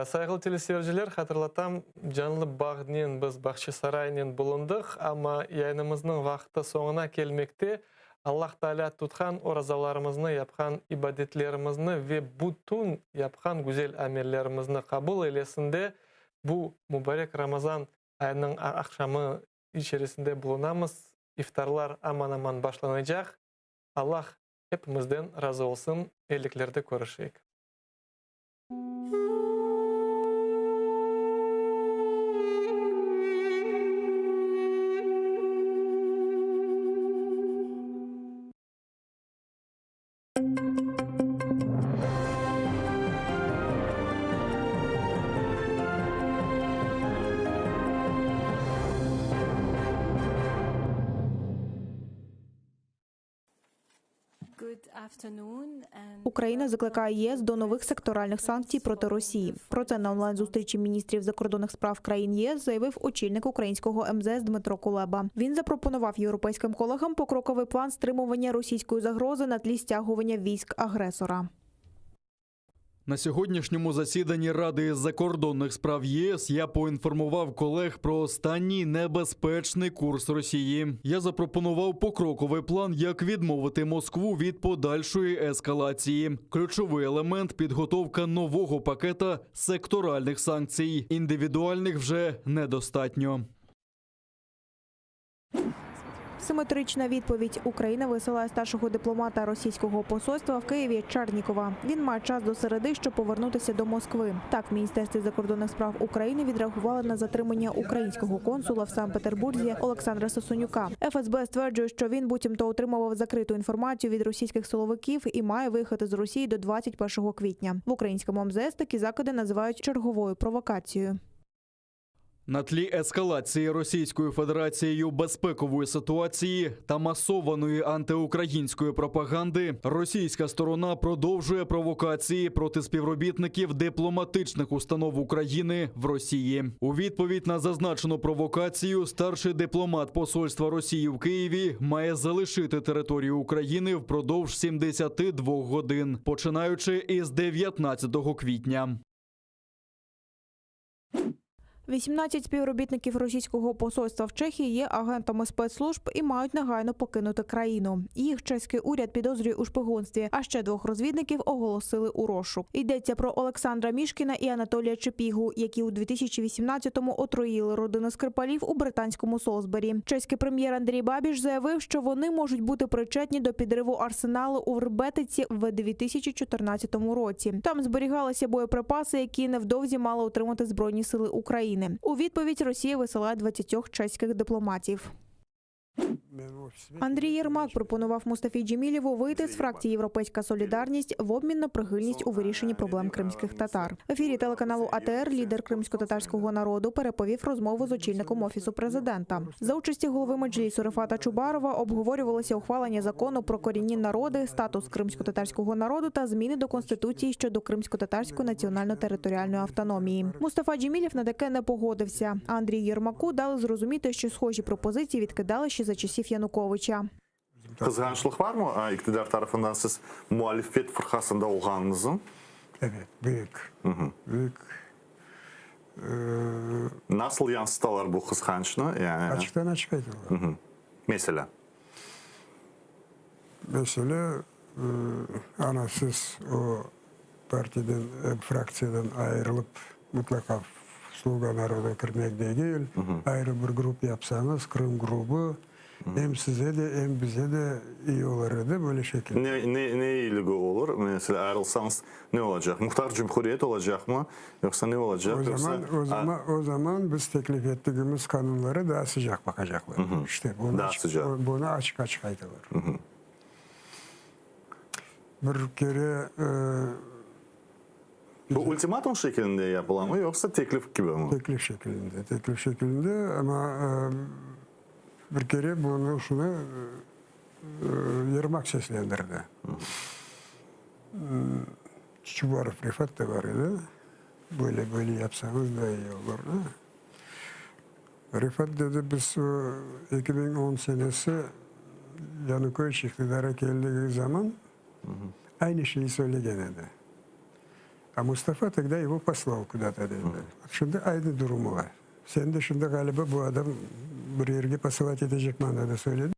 Saygılı teleseyirciler, hatırlatam, canlı bağdinen biz Bakçı Sarayı'nın bulunduk ama yayınımızın vakti sonuna gelmekte. Allah Teala tutkan orazalarımızı, yapkan ibadetlerimizni ve bütün yapkan güzel amellerimizni kabul eylesin. Bu mübarek Ramazan ayının akşamı içerisinde bulunamız. İftarlar aman başlanacak. Allah hepimizden razı olsun. Eyliklerde görüşelim. Україна закликає ЄС до нових секторальних санкцій проти Росії. Про це на онлайн-зустрічі міністрів закордонних справ країн ЄС заявив очільник українського МЗС Дмитро Кулеба. Він запропонував європейським колегам покроковий план стримування російської загрози на тлі стягування військ агресора. На сьогоднішньому засіданні Ради закордонних справ ЄС я поінформував колег про останній небезпечний курс Росії. Я запропонував покроковий план, як відмовити Москву від подальшої ескалації. Ключовий елемент – підготовка нового пакета секторальних санкцій. Індивідуальних вже недостатньо. Симетрична відповідь. Україна висилає старшого дипломата російського посольства в Києві Чернікова. Він має час до середи, щоб повернутися до Москви. Так, в Міністерстві закордонних справ України відреагували на затримання українського консула в Санкт-Петербурзі Олександра Сосонюка. ФСБ стверджує, що він буцімто отримував закриту інформацію від російських силовиків і має виїхати з Росії до 21 квітня. В українському МЗС такі закиди називають черговою провокацією. На тлі ескалації Російською Федерацією безпекової ситуації та масованої антиукраїнської пропаганди російська сторона продовжує провокації проти співробітників дипломатичних установ України в Росії. У відповідь на зазначену провокацію старший дипломат посольства Росії в Києві має залишити територію України впродовж 72 годин, починаючи із 19 квітня. 18 співробітників російського посольства в Чехії є агентами спецслужб і мають негайно покинути країну. Їх чеський уряд підозрює у шпигунстві, а ще 2 розвідників оголосили у розшук. Йдеться про Олександра Мішкіна і Анатолія Чепігу, які у 2018-му отруїли родину Скрипалів у британському Солсбері. Чеський прем'єр Андрій Бабіш заявив, що вони можуть бути причетні до підриву арсеналу у Вербетиці в 2014 році. Там зберігалися боєприпаси, які невдовзі мали отримати Збройні сили України. У відповідь Росія висилає 20 чеських дипломатів. Андрій Єрмак пропонував Мустафі Джемілєву вийти з фракції «Європейська солідарність» в обмін на прихильність у вирішенні проблем кримських татар. В ефірі телеканалу АТР лідер кримсько-татарського народу переповів розмову з очільником Офісу президента. За участі голови Меджлісу Рефата Чубарова обговорювалося ухвалення закону про корінні народи, статус кримсько-татарського народу та зміни до Конституції щодо кримсько-татарської національно-територіальної автономії. Мустафа Джемілєв на таке не погодився, а Андрію Єрмаку дали зрозуміти, що схожі пропозиції відкидали ще за часів Януковича. Kızgınçılık var mı iktidar tarafından siz muhalefet fırkasında olganınızın? Evet, büyük. Büyük. Nasıl yansıtalar bu kızgınçlığı? Yani Açıktan açık ediyorlar. Mesela? Mesela ana siz o partiden, fraksiyadan ayrılıp mutlaka Sluga Naroda kirmekte değil, ayrı bir grup yapsanız, Kırım grubu, hem size de hem bize de iyi olurdu böyle şekilde. Ne iyiliği olur? Mesela ayrılsanız ne olacak? Muhtar Cumhuriyet olacak mı? Yoksa ne olacak? O zaman biz teklif ettiğimiz kanunları daha sıcak bakacaklar. İşte bunu açık ayırıyorlar. Bir kere bu ultimatum şeklinde yapılan mı yoksa teklif gibi mi? Teklif şeklinde. Teklif şeklinde ama bir kere şunu Yermak seslendirdi. Çuvarov Rifat da var idi. Böyle yapsanız daha iyi olurdu. Rifat dedi biz 2010 senesi Yanukovych iktidara geldiği zaman aynı şeyi söyledi. А Mustafa тогда его послал куда-то. Şimdi aynı durumu var. Sen de şimdi galiba bu adam bir yere посылать edecek manada söyledi.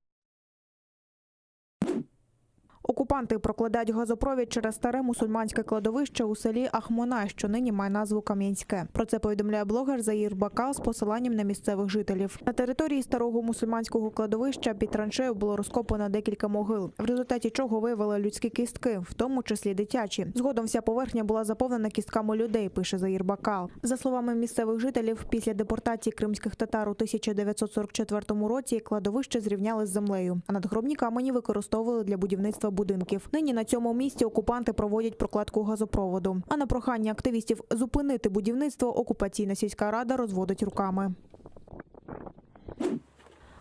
Окупанти прокладають газопровід через старе мусульманське кладовище у селі Ахмона, що нині має назву Кам'янське. Про це повідомляє блогер Заїр Бакал з посиланням на місцевих жителів. На території старого мусульманського кладовища під траншею було розкопано декілька могил, в результаті чого виявили людські кістки, в тому числі дитячі. Згодом вся поверхня була заповнена кістками людей, пише Заїр Бакал. За словами місцевих жителів, після депортації кримських татар у 1944 році кладовище зрівняли з землею, а надгробні камені використовували для будівництва будинків. Нині на цьому місці окупанти проводять прокладку газопроводу. А на прохання активістів зупинити будівництво окупаційна сільська рада розводить руками.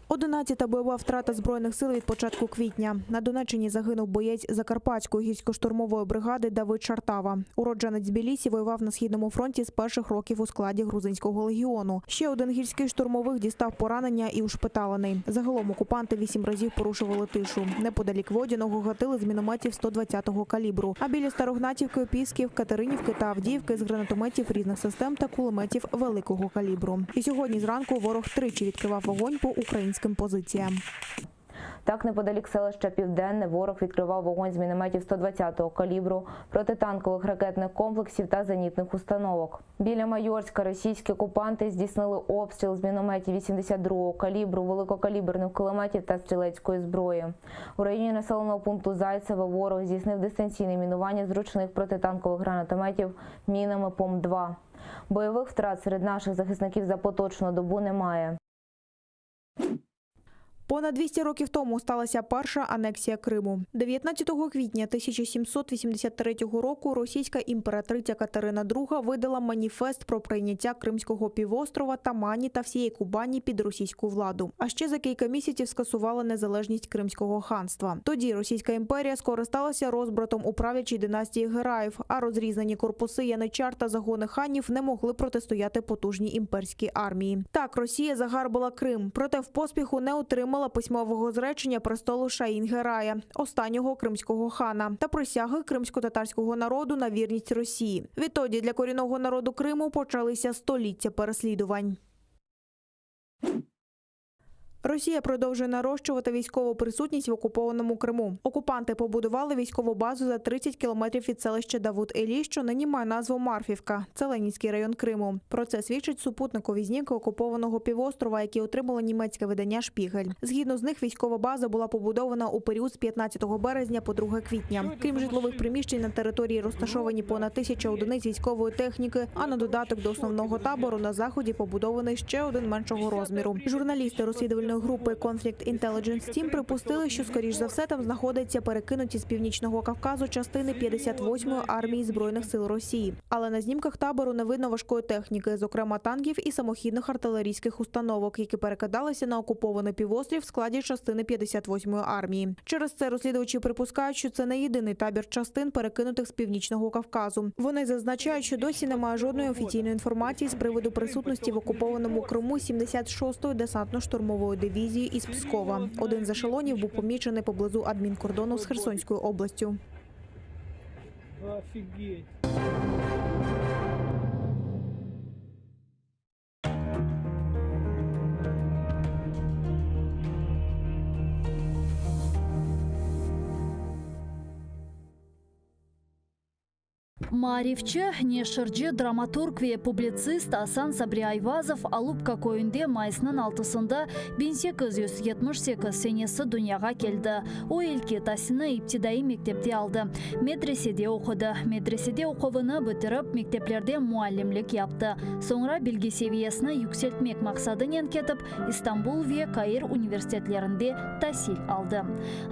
11-та бойова втрата Збройних сил від початку квітня. На Донеччині загинув боєць Закарпатської гірсько-штурмової бригади Давид Шартава. Уродженець Тбілісі воював на Східному фронті з перших років у складі Грузинського легіону. Ще один гірський штурмовик дістав поранення і ушпиталений. Загалом окупанти 8 разів порушували тишу. Неподалік Водяного гатили з мінометів 120-го калібру. А біля Старогнатівки, Опісків, Катеринівки та Авдіївки з гранатометів різних систем та кулеметів великого калібру. І сьогодні зранку ворог тричі відкривав вогонь по українським позиціям. Так, неподалік селища Південне ворог відкривав вогонь з мінометів 120-го калібру, протитанкових ракетних комплексів та зенітних установок. Біля Майорська російські окупанти здійснили обстріл з мінометів 82-го калібру, великокаліберних кулеметів та стрілецької зброї. У районі населеного пункту Зайцеве ворог здійснив дистанційне мінування з ручних протитанкових гранатометів мінами ПОМ-2. Бойових втрат серед наших захисників за поточну добу немає. Понад 200 років тому сталася перша анексія Криму. 19 квітня 1783 року російська імператриця Катерина II видала маніфест про прийняття Кримського півострова, Тамані та всієї Кубані під російську владу. А ще за кілька місяців скасувала незалежність Кримського ханства. Тоді Російська імперія скористалася розбратом у правлячій династії Гераїв, а розрізнені корпуси яничар та загони ханів не могли протистояти потужній імперській армії. Так, Росія загарбила Крим, проте в поспіху не отримала письмового зречення престолу Шаїн-Герая, останнього кримського хана, та присяги кримсько-татарського народу на вірність Росії. Відтоді для корінного народу Криму почалися століття переслідувань. Росія продовжує нарощувати військову присутність в окупованому Криму. Окупанти побудували військову базу за 30 кілометрів від селища Давут-Елі, що нині має назву Марфівка. Це Ленінський район Криму. Про це свідчать супутникові знімки окупованого півострова, які отримало німецьке видання «Шпігель». Згідно з них, військова база була побудована у період з 15 березня по 2 квітня. Крім житлових приміщень, на території розташовані понад 1000 одиниць військової техніки, а на додаток до основного табору на заході побудований ще один меншого розміру. Журналісти розслідувальної групи Conflict Intelligence Team припустили, що, скоріш за все, там знаходяться перекинуті з Північного Кавказу частини 58-ї армії Збройних сил Росії. Але на знімках табору не видно важкої техніки, зокрема танків і самохідних артилерійських установок, які перекидалися на окупований півострів в складі частини 58-ї армії. Через це розслідувачі припускають, що це не єдиний табір частин, перекинутих з Північного Кавказу. Вони зазначають, що досі немає жодної офіційної інформації з приводу присутності в окупованому Криму 76-ї десантно-штурмової дивізії із Пскова. Один з ешелонів був помічений поблизу адмінкордону з Херсонською областю. Офігеть. Маарифчы, нешырчы, драматург ве публицист Асан Сабри Айвазов Алупка көйінде майысының 6-сында 1878 сенесі дүнияға келді. О елке тасыны иптидайы мектепте алды. Медреседе оқыды. Медреседе оқуыны бітіріп, мектеплерде муалlimlik yaptı. Sonra bilgi seviyesini yükseltmek maqsadıyla ketip, İstanbul ve Kair üniversitetlerinde tahsil aldı.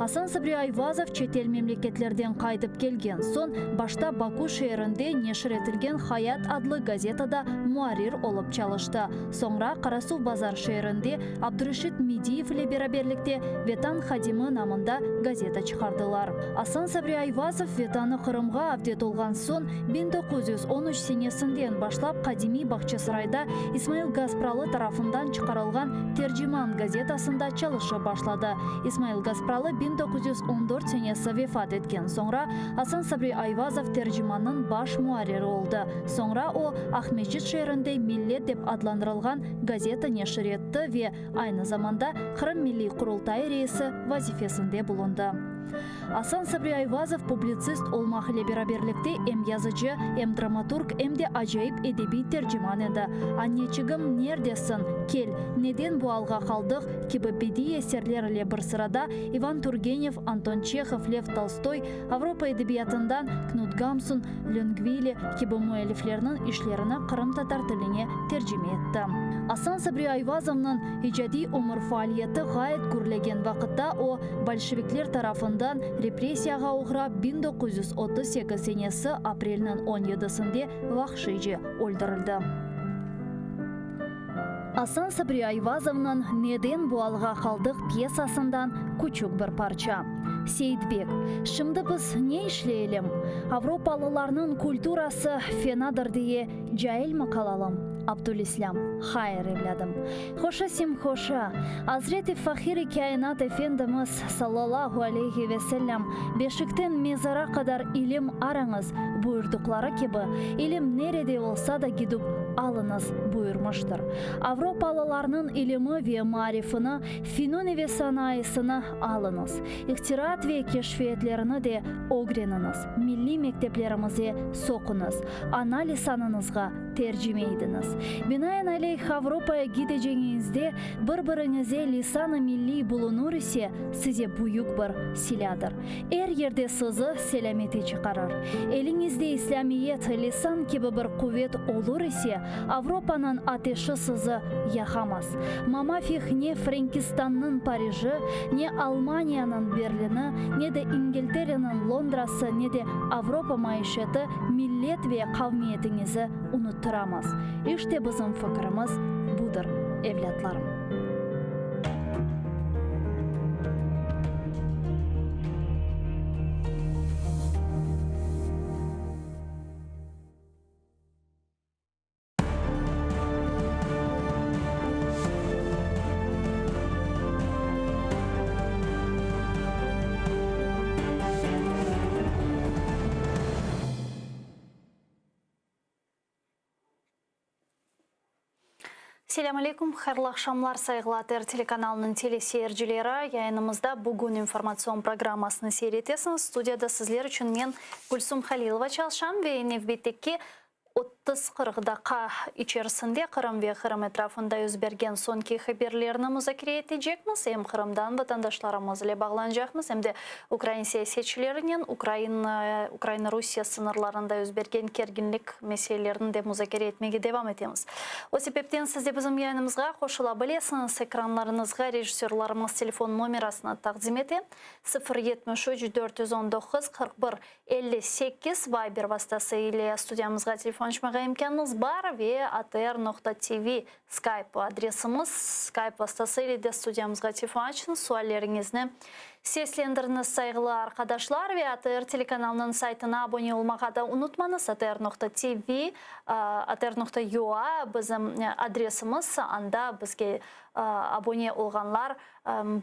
Асан Сабри Айвазов çetel memleketlerden qaytıp kelgen son, başta Baku şehrinde neşr etilgen Hayat adlı gazetada muarir olup çalıştı. Sonra Karasu Bazar şehrinde Abdurashid Mediyev ile beraberlikte Vetan Hadimi namında gazeta çıkardılar. Асан Сабри Айвазов Vetanı Kırım'a avdet olgan son 1913 senesinden başlap Kadimi Bahçesaray'da İsmail Gaspralı tarafından çıkarılgan Tercüman gazetasında çalışa başladı. İsmail Gaspralı 1914 senesi vefat etken sonra Асан Сабри Айвазов tercümanın baş muariri oldu. Sonra o Ahmetçit şehrinde Millet dep adlandırılgan gazeta neşr etti ve aynı zamanda Kırım Milli Kurultayı reisi vazifesinde bulundu. Асан Сабри Айвазов publitsist olmak ile beraberlikte hem yazıcı, hem dramaturg, hem de acayip edebi tercüman edi. Anneciğim neredesin? Kel, neden bu alga kaldık? Gibi bedi eserlerle bir sırada Ivan Turgenev, Anton Çekhov, Lev Tolstoy, Avrupa edebiyatından Knut Gamsun, Longvili gibi müelliflerinin işlerini Kırım Tatar tiline tercüme etti. Асан Сабри Айвазовның icadi umur faaliyeti gayet gürlegen vakitte o Bolşevikler tarafından represiyaga uğrab 1938 senesi aprelinin 17'sinde vahşice öldürüldü. Асан Сабри Айвазовның Neden bu alga kaldık piyasasından küçük bir parça. Seyitbek, şimdi biz ne işleyelim? Avrupalılarının kulturası fenadır diye cahil mi kalalım? Abdülislam, hayır evladım. Hoşa sim hoşa. Hazreti Fahir-i Kainat Efendimiz sallallahu aleyhi ve sellem beşikten mezara kadar ilim aranız buyurdukları gibi ilim nerede olsa da gidip alınız buyurmuştur. Avropalılarının ilimi ve marifini, fünun ve sanayisini alınız. İhtirat ve keşfiyetlerini de öğreniniz. Milli mekteplerimize sokunuz. Ana lisanınızga tercüme ediniz. Binaenaleyh Avrupa'ya gideceğinizde birbirinize lisanı milli bulunur ise size büyük bir siladır. Her yerde sizi selamete çıkarır. Elinizde İslamiyet, lisan gibi bir kuvvet olur ise Avrupa'nın ateşi sizi yakamaz. Mamafih ne Frankistan'ın Paris'i, ne Almanya'nın Berlin'i, ne de İngiltere'nin Londra'sı, ne de Avrupa maişeti millet ve kavmiyetinizi unutturamaz. İşte bizim fikrimiz budur evlatlarım. Selam aleyküm, hayırlı akşamlar saygılı ATR telekanalının teleseyircileri. Yayınımızda bugün informasyon programmasını seyretesiniz. Stüdyoda sizler için ben Gülsüm Halilova çalışan ve növbetteki 30-40 dakika içerisinde Kırım ve Kırım etrafında yüz bergen sonki haberlerini müzakere edecekmiz. Hem Kırım'dan vatandaşlarımız ile bağlanacakmız hem de Ukrayna siyasetçilerinin Ukrayna-Rusya sınırlarında yüz bergen gerginlik meselelerini de müzakere etmeye devam edemiz. O sebepten siz de bizim yayınımızga koşulabilirsiniz. Ekranlarınızga rejissörlarımız telefon numarasını takdim ete 073 419 41 58 Viber vasıtasıyla stüdyamızga telefon açmağa imkanınız var ve atr.tv Skype adresimiz. Skype vasıtasıyla da stüdyamızga telefon açın. Suallerinizni seslendiriniz saygılı arkadaşlar ve ATR telekanalının saytına abone olmağı da unutmanız. atr.tv, atr.ua bizim adresimiz. Anda bizge abone olganlar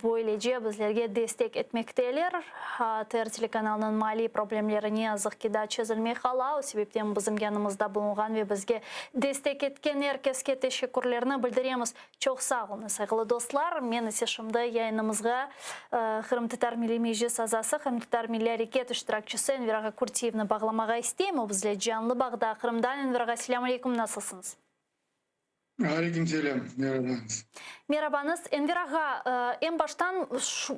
böylece bizlerge destek etmekteler. ATR telekanalının mali problemleri ne yazık ki da çözülmeye kala. O sebepten bizim yanımızda bulungan ve bizge destek etken herkeske teşekkürlerini bildiremiz. Çok sağ olun saygılı dostlar. Men ise şimdi yayınımızga Kırım Tatar Milli Meclis azası, Kırım Tatar Milli Hareket iştirakçısı Enveraga Kurtiyevni bağlamağa isteyim. O bizle canlı bağda Kırım'dan. Enveraga selamun aleyküm, nasılsınız? Aleyküm selam. Merhabanız. Merhabanız. Enveraga en baştan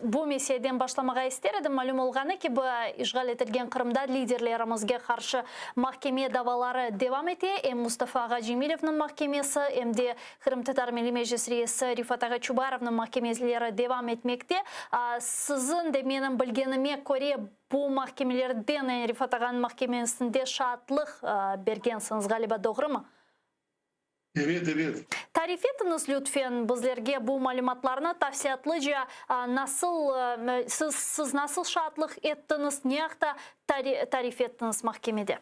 bu meseleden başlamağa isterdim. Malum olğanı ki bu işgal etilgen Kırım'da liderlerimizge karşı mahkeme davaları devam ete. Hem Mustafa Ağa Cemilev'nin mahkemesi hem de Kırım Tatar Milli Meclis Reisi Rifat Ağa Çubarov'ның mahkemeleri devam etmekte. Sizin de benim bilgenime göre bu mahkemelerden Rifat Ağa'nın mahkemesinde şartlık bergensiniz galiba, doğru mu? Evet, evet. Tarif etiniz lütfen bizlerge bu malumatlarını tafsiyatlıca nasıl siz nasıl şartlık ettiniz, ne yakta tarif ettiniz mahkemede?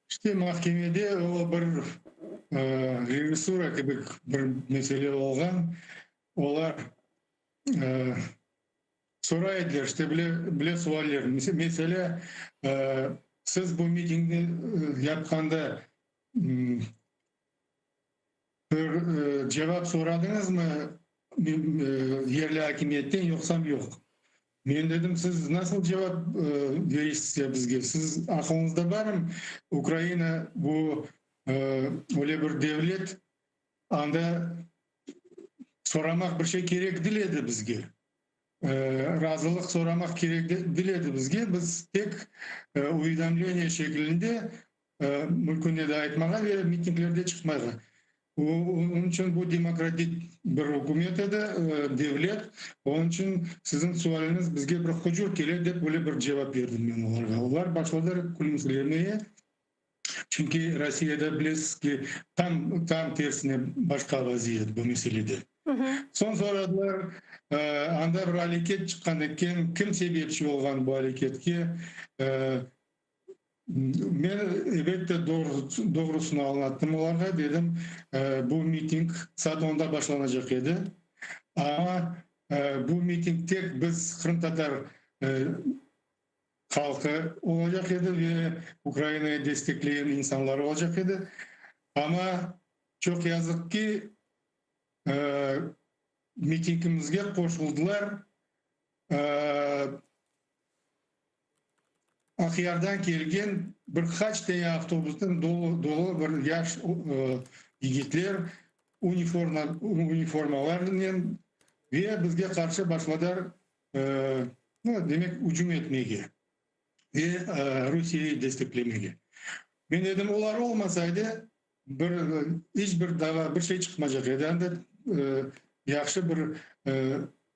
İşte mahkemede o bir rejissura gibi bir mesele olgan. Olar soraydılar işte bile suallar. Mesela siz bu mitingi yapkanda bir cevap soradınız mı yerli hakimiyetten yoksa yok? Ben dedim siz nasıl cevap verirsiniz ya bizge? Siz aklınızda var mı? Ukrayna bu öyle bir devlet anda soramak bir şey gerek diledi bizge. Razılık soramak gerek diledi bizge. Biz tek uydanlığına şeklinde mülküne dağıtmağa ve mitinglerde çıkmağa. Onun için bu demokratik bir hükümet ede, devlet. Onun için sizin sualiniz bizge bir hücur gelir de böyle bir cevap verdim ben onlara. Onlar başladılar gülümsemeye. Çünkü Rusya'da bilirsiniz ki tam tersine başka vaziyet bu meselede. Son soradılar, anda bir hareket çıkan kim sebepçi olgan bu hareketke? Ben evet de doğrusunu anlattım onlara, dedim bu miting saat 10'da başlanacak edi. Ama bu miting tek biz Kırım Tatar halkı olacak idi ve Ukrayna'yı destekleyen insanlar olacak idi. Ama çok yazık ki mitingimizge koşuldular. Akhyardan kelgen birkaç tane avtobustan dolu bir yaş yigitler uniformalarla ve bizge karşı başladılar demek hücum etmeye ve Rusya'yı desteklemeye. Ben dedim olar olmasaydı hiçbir dava bir şey çıkmayacak edi. Yani yaxşı bir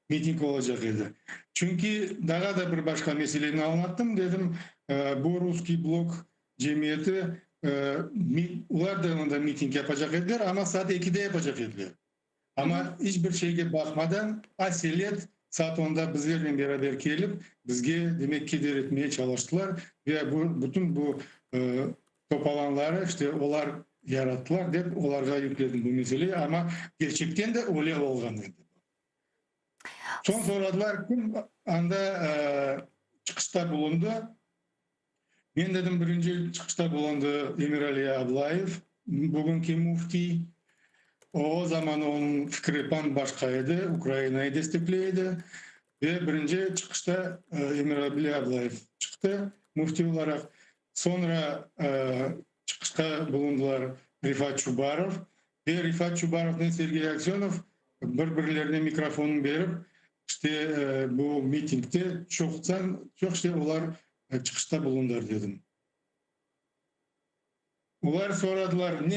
miting olacak edi. Çünkü daha da bir başka meseleni anlattım. Dedim bu Ruski blok cemiyeti ular da miting yapacak ediler ama saat 2'de yapacak ediler. Ama hiçbir şeye bakmadan aselet saat 10'da bizlerle beraber gelip bizge demek ki etmeye çalıştılar ve bütün bu topalanları işte olar yarattılar deyip olarga yükledim bu meseleyi ama gerçekten de öyle olganıydı. Son soradılar kim anda çıkışta bulundu. Ben dedim birinci çıkışta bulundu Emir Ali Ablayev, bugünkü mufti. O zaman onun fikri başkaydı, Ukrayna'yı destekleydi. Ve birinci çıkışta Emir Ali Ablayev çıktı mufti olarak. Sonra çıkışta bulundular Rifat Çubarov ve Rifat Çubarov ve Sergey Aksyonov birbirlerine mikrofonu verip işte bu mitingde çok işte olar çıkışta bulundular dedim. Ular soradılar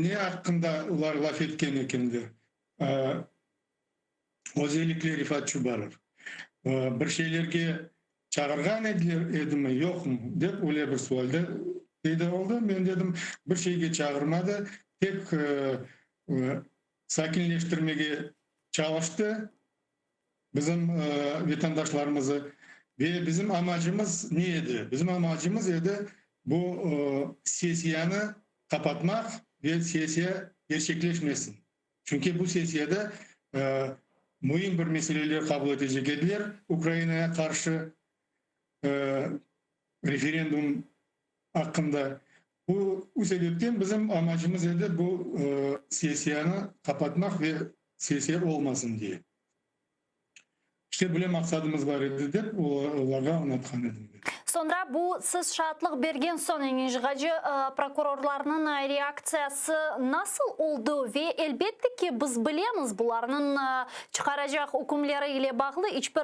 ne hakkında ular laf etken ekendir. Özellikle Rifat Çubarov. Bir şeylerge çağırgan edi mi yok mu deyip öyle bir sualda dedi oldu. Ben dedim bir şeyge çağırmadı. Tek sakinleştirmeye çalıştı bizim vatandaşlarımızı ve bizim amacımız neydi? Bizim amacımız edi bu sesiyanı kapatmak ve sesiye gerçekleşmesin. Çünkü bu sesiyada mühim bir meseleleri kabul edecek ediler. Ukrayna'ya karşı referandum hakkında. Bu sebepten bizim amacımız edi bu sesiyanı kapatmak ve sesiye olmasın diye. İşte böyle maksadımız var idi deyip onlara anlatkan edim. Sonra bu siz şartlık bergen son engişgacı prokurorlarının reaksiyası nasıl oldu ve elbette ki biz bilemiz bularının çıkaracak hükümleri ile bağlı hiçbir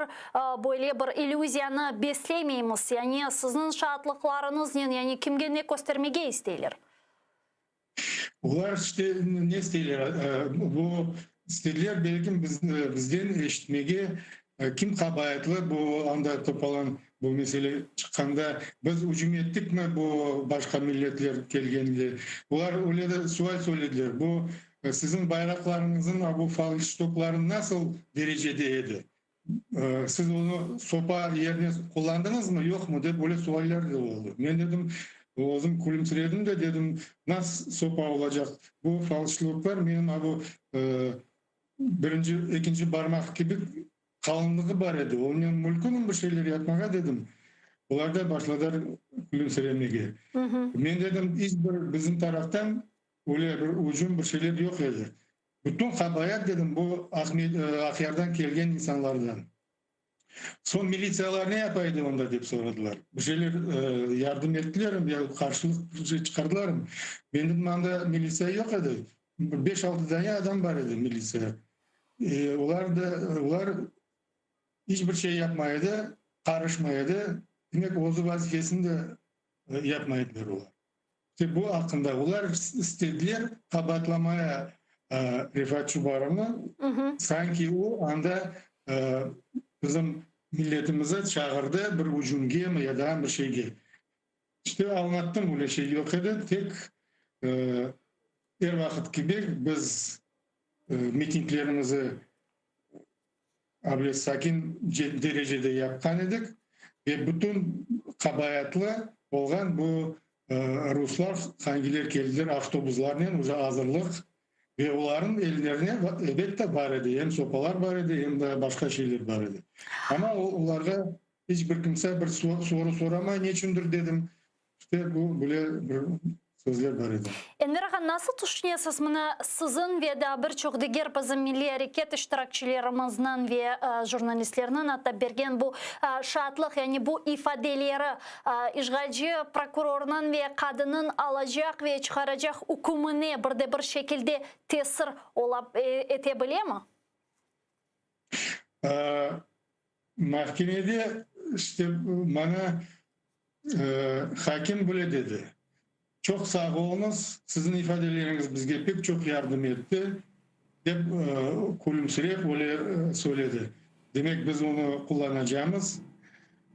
böyle bir illüzyanı beslemeyimiz. Yani sizin şartlıklarınız yani kimge ne göstermege isteyler? Ular işte ne isteyler? Bu isteyler belki bizden eşitmege kim kabahatlı bu anda topalan bu mesele çıkanda biz hücum ettik mi bu başka milletler gelgenli. Ular öyle de sual söylediler. Bu sizin bayraklarınızın bu falştokların nasıl derecedeydi? Siz onu sopa yerine kullandınız mı yok mu diye böyle sualler de oldu. Ben dedim Oğuzum kulümsüredim de dedim nasıl sopa olacak bu falşluklar benim bu birinci ikinci parmak gibi kalınlığı var idi. Onun mülkünün bir şeyleri yapmaya dedim. Onlar da başladılar gülümseremeye. Ben dedim bizim taraftan öyle bir ucum bir şeyler yok idi. Bütün kabayat dedim bu Akhyar'dan gelgen insanlardan. Son milisiyalar ne yapaydı onda deyip soradılar. Bir şeyler yardım ettiler mi? Ya karşılık çıkardılar mı? Benim anda milisiya yok idi. 5-6 tane adam var idi milisiya. Onlar hiçbir şey yapmaydı, karışmaydı. Demek Oğuz'u vazifesini de yapmaydılar onlar. İşte bu hakkında onlar istediler kabatlamaya Rifat Çubarov'u. Sanki o anda bizim milletimize çağırdı bir hücumge mi ya da bir şeyge. İşte anlattım öyle şey yok idi. Tek her vakit gibi biz mitinglerimizi sakin derecede yapkan edik ve bütün kabayatlı olgan bu Ruslar hangiler geldiler avtobuslarla уже hazırlık ve onların ellerine elbette var idi. Hem sopalar var idi hem de başka şeyler var idi. Ama onlarga hiçbir kimse bir soru soramay ne üçündür dedim. İşte bu böyle bir sözler var idi. Enver nasıl düşünüyorsunuz bunu sizin ve de birçok diğer bizim milli hareket iştirakçılarımızdan ve jurnalistlerinin hatta bergen bu şartlık yani bu ifadeleri işgalci prokurorunun ve kadının alacak ve çıkaracak hükümüne bir şekilde tesir edebilir mi? Mahkemede işte bana hakim böyle dedi. Çok sağ olunuz, sizin ifadeleriniz bizge pek çok yardım etti. Hep kulümsürep öyle söyledi. Demek biz onu kullanacağımız.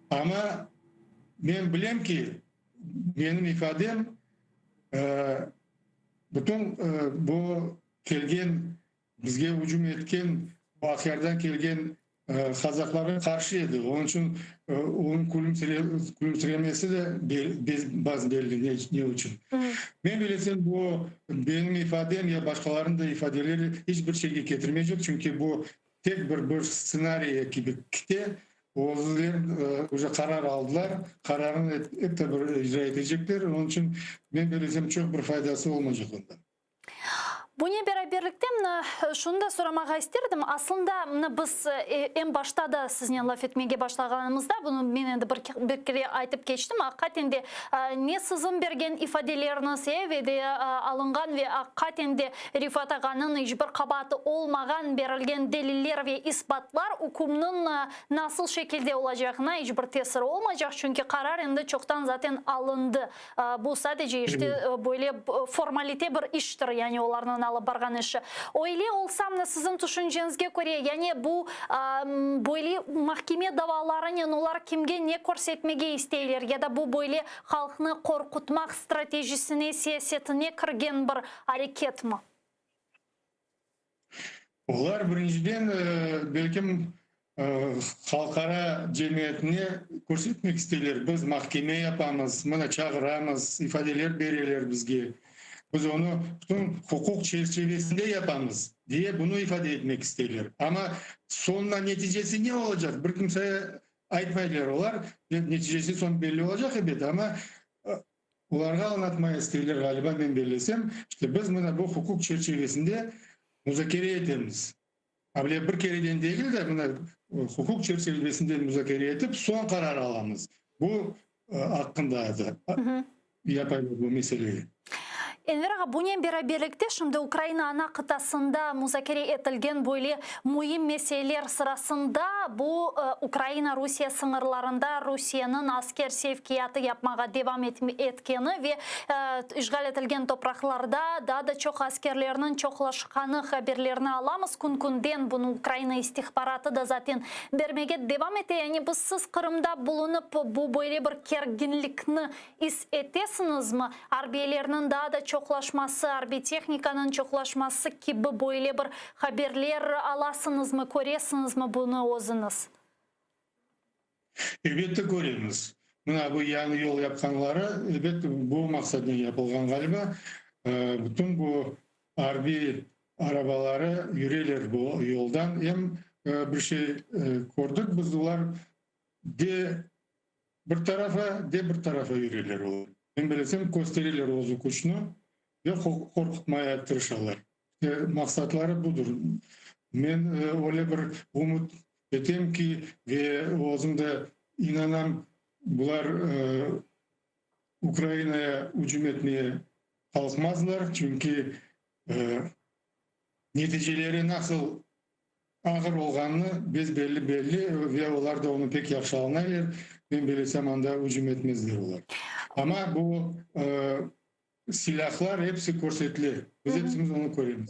Ama ben bilem ki benim ifadem bütün bu kelgen bizge hücum etken bu ahirden kelgen Kazaklara karşıydı. Onun için onun kulümsüremesi de bazı belli ne için. Ben bilesem bu benim ifadem ya başkalarının da ifadeleri hiçbir şey getirmeyecek. Çünkü bu tek bir senaryo gibi kitle. Oğuzlar karar aldılar. Kararını hep de icra edecekler. Onun için ben bilesem çok bir faydası olmayacak ondan. Buna beraberlikte şunu da sormak isterdim. Aslında biz en başta da sizinle laf etmeye başladığımızda bunu ben de bir kere aytıp geçtim. Hakikaten de ne sizin bergen ifadeleriniz ve de alıngan ve hakikaten de Rifat Ağa'nın hiçbir kabahati olmagan verilgen deliller ve ispatlar hükümünün nasıl şekilde olacağına hiçbir tesir olmayacak. Çünkü karar indi çoktan zaten alındı. Bu sadece işte böyle formalite bir iştir yani onların alıp bargan işi. Öyle olsam da sizin düşüncenizge göre yani bu böyle mahkeme davalarını yani onlar kimge ne körsetmege isteyler ya da bu böyle halkını korkutmak stratejisine, siyasetine kirgen bir hareket mi? Onlar birinciden belki halkara cemiyetine körsetmek isteyler. Biz mahkeme yapamız, buna çağıramız, ifadeler verirler bizge. Biz onu bütün hukuk çerçevesinde yapamız diye bunu ifade etmek isterler. Ama sonunda neticesi ne olacak? Bir kimseye aytmaylar olar. Neticesi son belli olacak evet ama onlara anlatmaya isterler galiba ben belirlesem. İşte biz buna bu hukuk çerçevesinde müzakere edemiz. Abi bir kereden değil de buna hukuk çerçevesinde müzakere edip son karar alamız. Bu hakkında da yapayım bu meseleyi. Enver Ağa, bunun beraberlikte şimdi Ukrayna ana kıtasında müzakere etilgen böyle mühim meseleler sırasında bu Ukrayna-Rusya sınırlarında Rusya'nın asker sevkiyatı yapmaya devam etkeni ve işgal etilgen topraklarda daha da çok askerlerinin çoklaşkanı haberlerini alamız. Kun-kunden bunu Ukrayna istihbaratı da zaten vermeye devam etti. Yani bu siz Kırım'da bulunup bu böyle bir gerginlikni his etesiniz mi? Harbiyelerinin daha da çoklaşması, harbi teknikanın çoklaşması gibi böyle bir haberler alasınız mı, koresiniz mi bunu özünüz? Elbette göremiz. Buna bu yani yol yapkanlara elbette bu maksadla yapılgan galiba. Bütün bu harbi arabaları yürüyorlar bu yoldan. Hem bir şey gördük biz bunlar de bir tarafa yürüyorlar. Ben bilesem gösterirler ozu kuşunu ve korkutmaya tırışırlar. Maksatları budur. Ben öyle bir umut etem ki ve özümde inanam bunlar Ukrayna'ya hücum etmeye kalkmazlar. Çünkü neticeleri nasıl ağır olganını biz belli ve onlar da onu pek yaxşı anlayırlar. Ben bilesem anda hücum etmezler onlar. Ama bu silahlar hepsi körsetli. Biz hepsimiz onu koyuyoruz.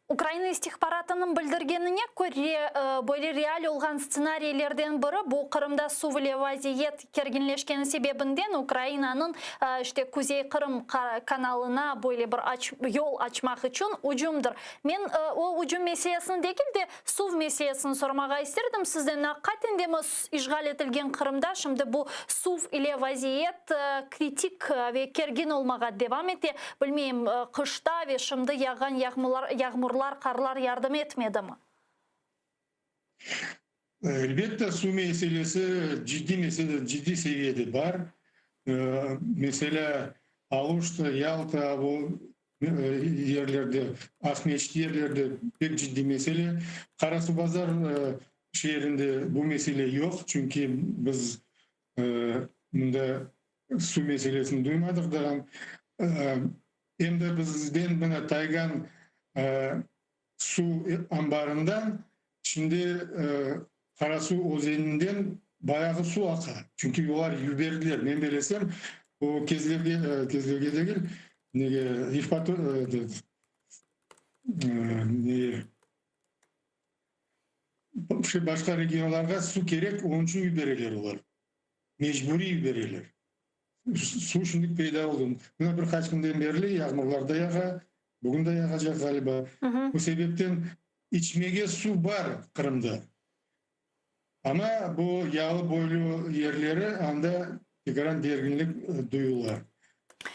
Ukrayna istihbaratının bildirgenine göre böyle real olan senaryolardan biri bu Kırım'da suvli vaziyet kerginleşkeni sebebinden Ukrayna'nın işte Kuzey Kırım kanalına böyle bir yol açmak için hücumdur. Ben o hücum meselesini değil de suv meselesini sormak isterdim sizden. Hakikaten de işgal etilgen Kırım'da şimdi bu suv ile vaziyet kritik ve kergin olmaya devam etti. Bilmeyeyim kışta ve şimdi yağan yağmurlar karlar yardım etmedi mi? Elbette su meselesi ciddi seviyede var. Mesela Aluş'ta, Yalta bu yerlerde, Ahmeçli yerlerde pek ciddi mesele. Karasubazar şehrinde bu mesele yok. Çünkü biz bunda su meselesini duymadık da hem de bizden bana Taygan su ambarından şimdi Karasu Özeni'nden bayağı su akar. Çünkü yollar yüberdiler. Ben belesem o kezlerge değil ihbat başka regionlarga su gerek, onun için yübereler olar. Mecburi yübereler. Su şimdi peyda oldu. Buna birkaç günden beri yağmurlarda yağa, bugün de yağacak galiba. Bu sebepten içmeye su var Kırım'da. Ama bu yağlı boylu yerleri anda tekrar derginlik duyuyorlar.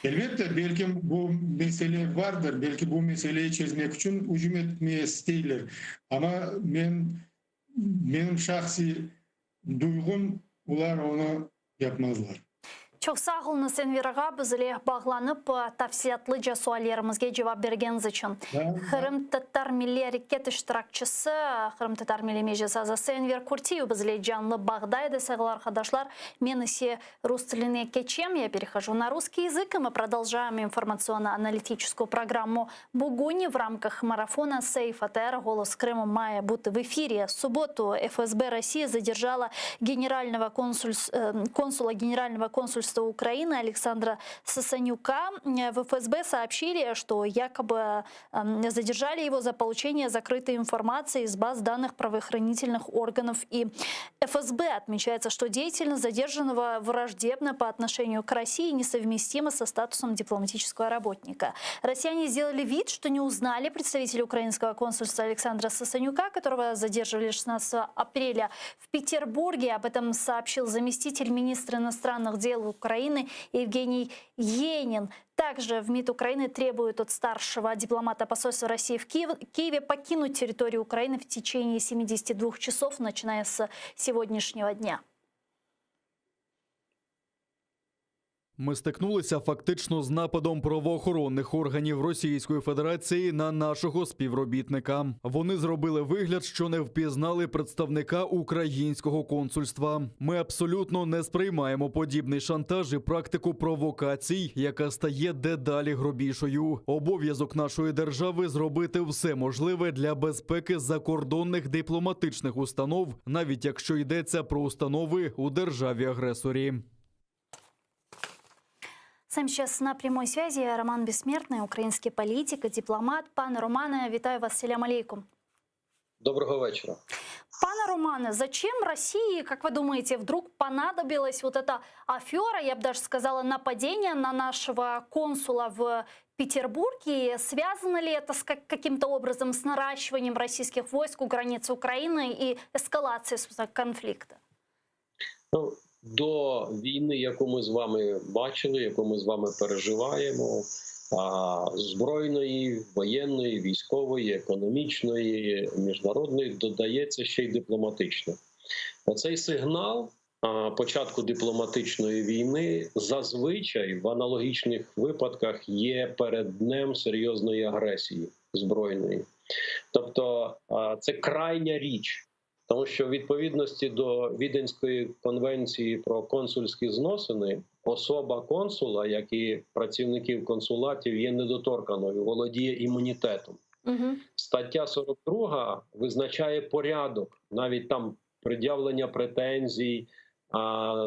Elbette belki bu mesele vardır. Belki bu meseleyi çözmek için hücum etmeye isterler. Ama benim şahsi duygum ular onu yapmazlar. Çok sağ olun Enver ağa, bizle bağlanıp tafsiyatlıca suallarımızga cevap bergeniz için. Kırım Tatar Milli Hareket iştirakçısı, Kırım Tatar Milli Meclis azası Enver Kurtiyev bizle canlı bağdaydı. Sevgili arkadaşlar, ben ise Rus tiline geçeyim, я перехожу на русский язык, и мы продолжаем информационно-аналитическую программу «Бугунь» в рамках марафона «Сейф АТР. Голос Крыма» має бути в эфире. В субботу ФСБ России задержала консула Генерального консульства Украины Александра Сасанюка. В ФСБ сообщили, что якобы задержали его за получение закрытой информации из баз данных правоохранительных органов и ФСБ. Отмечается, что деятельность задержанного враждебна по отношению к России и несовместима со статусом дипломатического работника. Россияне сделали вид, что не узнали представителя украинского консульства Александра Сасанюка, которого задерживали 16 апреля в Петербурге. Об этом сообщил заместитель министра иностранных дел Украины Евгений Енин. Также в МИД Украины требуют от старшего дипломата посольства России в Киеве покинуть территорию Украины в течение 72 часов, начиная с сегодняшнего дня. Ми стикнулися фактично з нападом правоохоронних органів Російської Федерації на нашого співробітника. Вони зробили вигляд, що не впізнали представника українського консульства. Ми абсолютно не сприймаємо подібний шантаж і практику провокацій, яка стає дедалі грубішою. Обов'язок нашої держави зробити все можливе для безпеки закордонних дипломатичних установ, навіть якщо йдеться про установи у державі-агресорі. С нами сейчас на прямой связи Роман Бессмертный, украинский политик и дипломат. Пане Романе, вітаю вас, салям алейкум. Доброго вечера. Пане Романе, зачем России, как вы думаете, вдруг понадобилась вот эта афера, я бы даже сказала, нападение на нашего консула в Петербурге? Связано ли это с каким-то образом с наращиванием российских войск у границы Украины и эскалацией конфликта? До війни, яку ми з вами бачили, яку ми з вами переживаємо, збройної, воєнної, військової, економічної, міжнародної, додається ще й дипломатична. Оцей сигнал початку дипломатичної війни зазвичай в аналогічних випадках є перед днем серйозної агресії збройної. Тобто це крайня річ. Тому що в відповідності до Віденської конвенції про консульські зносини особа консула, як і працівників консулатів, є недоторканою, володіє імунітетом. Стаття 42 визначає порядок, навіть там пред'явлення претензій,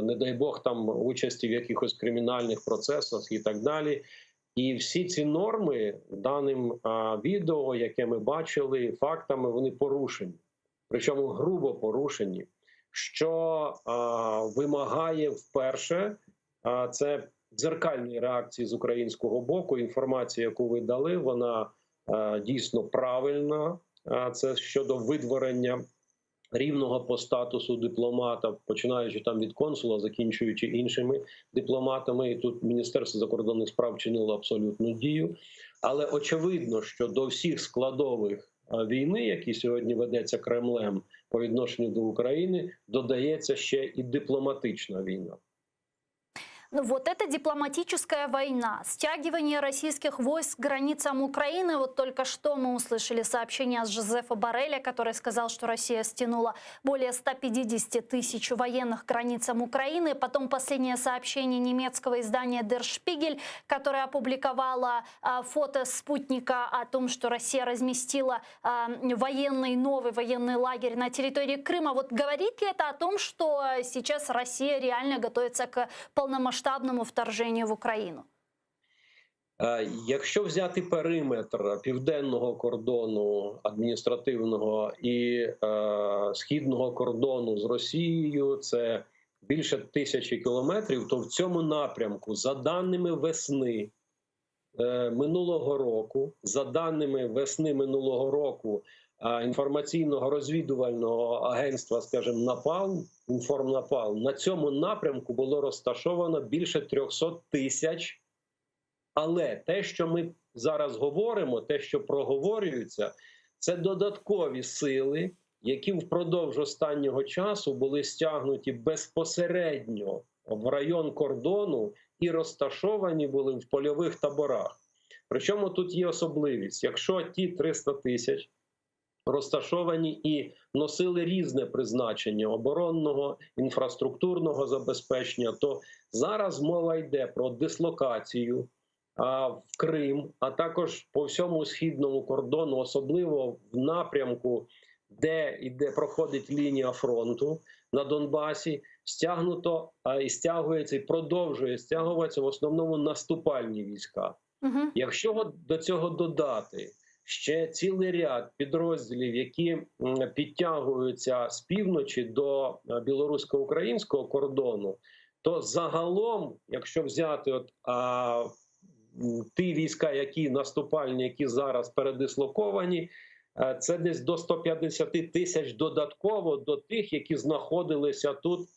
не дай Бог там участі в якихось кримінальних процесах і так далі. І всі ці норми даним відео, яке ми бачили, фактами, вони порушені. Причому грубо порушені, що вимагає вперше, це дзеркальні реакції з українського боку. Інформація, яку ви дали, вона дійсно правильна. Це щодо видворення рівного по статусу дипломата, починаючи там від консула, закінчуючи іншими дипломатами. І тут Міністерство закордонних справ чинило абсолютну дію. Але очевидно, що до всіх складових війни, які сьогодні ведеться Кремлем, по відношенню до України, додається ще і дипломатична війна. Ну вот эта дипломатическая война, стягивание российских войск к границам Украины. Вот только что мы услышали сообщение от Жозефа Борреля, который сказал, что Россия стянула более 150 тысяч военных к границам Украины. Потом последнее сообщение немецкого издания Der Spiegel, которое опубликовало фото спутника о том, что Россия разместила новый военный лагерь на территории Крыма. Вот говорит ли это о том, что сейчас Россия реально готовится к полномасштабному вторженню в Україну? Якщо взяти периметр південного кордону адміністративного і східного кордону з Росією, це більше 1000 кілометрів, то в цьому напрямку, за даними весни минулого року, інформаційного розвідувального агентства, скажімо, Напалм, Інформнапалм, на цьому напрямку було розташовано більше 300 тисяч. Але те, що ми зараз говоримо, те, що проговорюється, це додаткові сили, які впродовж останнього часу були стягнуті безпосередньо в район кордону і розташовані були в польових таборах. Причому тут є особливість. Якщо ті 300 тисяч розташовані і носили різне призначення оборонного, інфраструктурного забезпечення, то зараз мова йде про дислокацію в Крим, а також по всьому східному кордону, особливо в напрямку, де проходить лінія фронту на Донбасі, стягнуто і стягується, і продовжує стягуватися в основному наступальні війська. Якщо до цього додати ще цілий ряд підрозділів, які підтягуються з півночі до білорусько-українського кордону, то загалом, якщо взяти ті війська, які наступальні, які зараз передислоковані, це десь до 150 тисяч додатково до тих, які знаходилися тут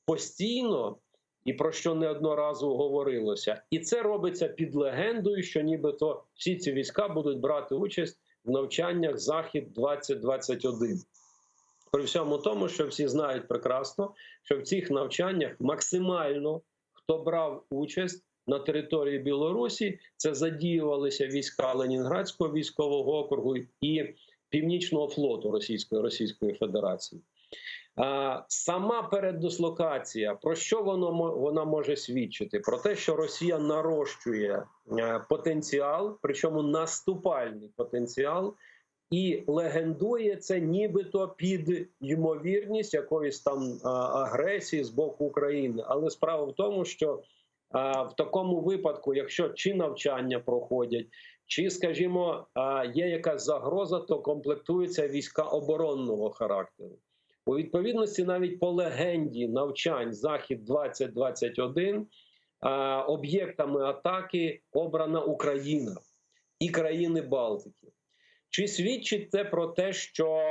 постійно, і про що неодноразово говорилося. І це робиться під легендою, що нібито всі ці війська будуть брати участь в навчаннях «Захід-2021». При всьому тому, що всі знають прекрасно, що в цих навчаннях максимально, хто брав участь на території Білорусі, це задіювалися війська Ленінградського військового округу і Північного флоту Російської Федерації. Сама переддислокація, про що вона може свідчити? Про те, що Росія нарощує потенціал, причому наступальний потенціал, і легендує це нібито під ймовірність якоїсь там агресії з боку України. Але справа в тому, що в такому випадку, якщо чи навчання проходять, чи, скажімо, є якась загроза, то комплектуються війська оборонного характеру. У відповідності навіть по легенді навчань «Захід-2021» об'єктами атаки обрана Україна і країни Балтики. Чи свідчить це про те, що,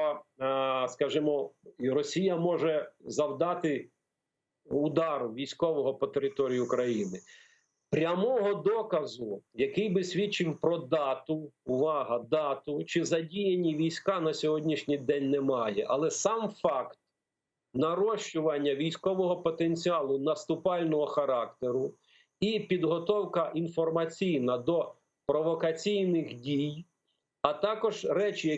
скажімо, Росія може завдати удару військового по території України? Прямого доказу, який би свідчив про дату, увага, дату, чи задіяні війська на сьогоднішній день немає. Але сам факт нарощування військового потенціалу наступального характеру і підготовка інформаційна до провокаційних дій, а також речі,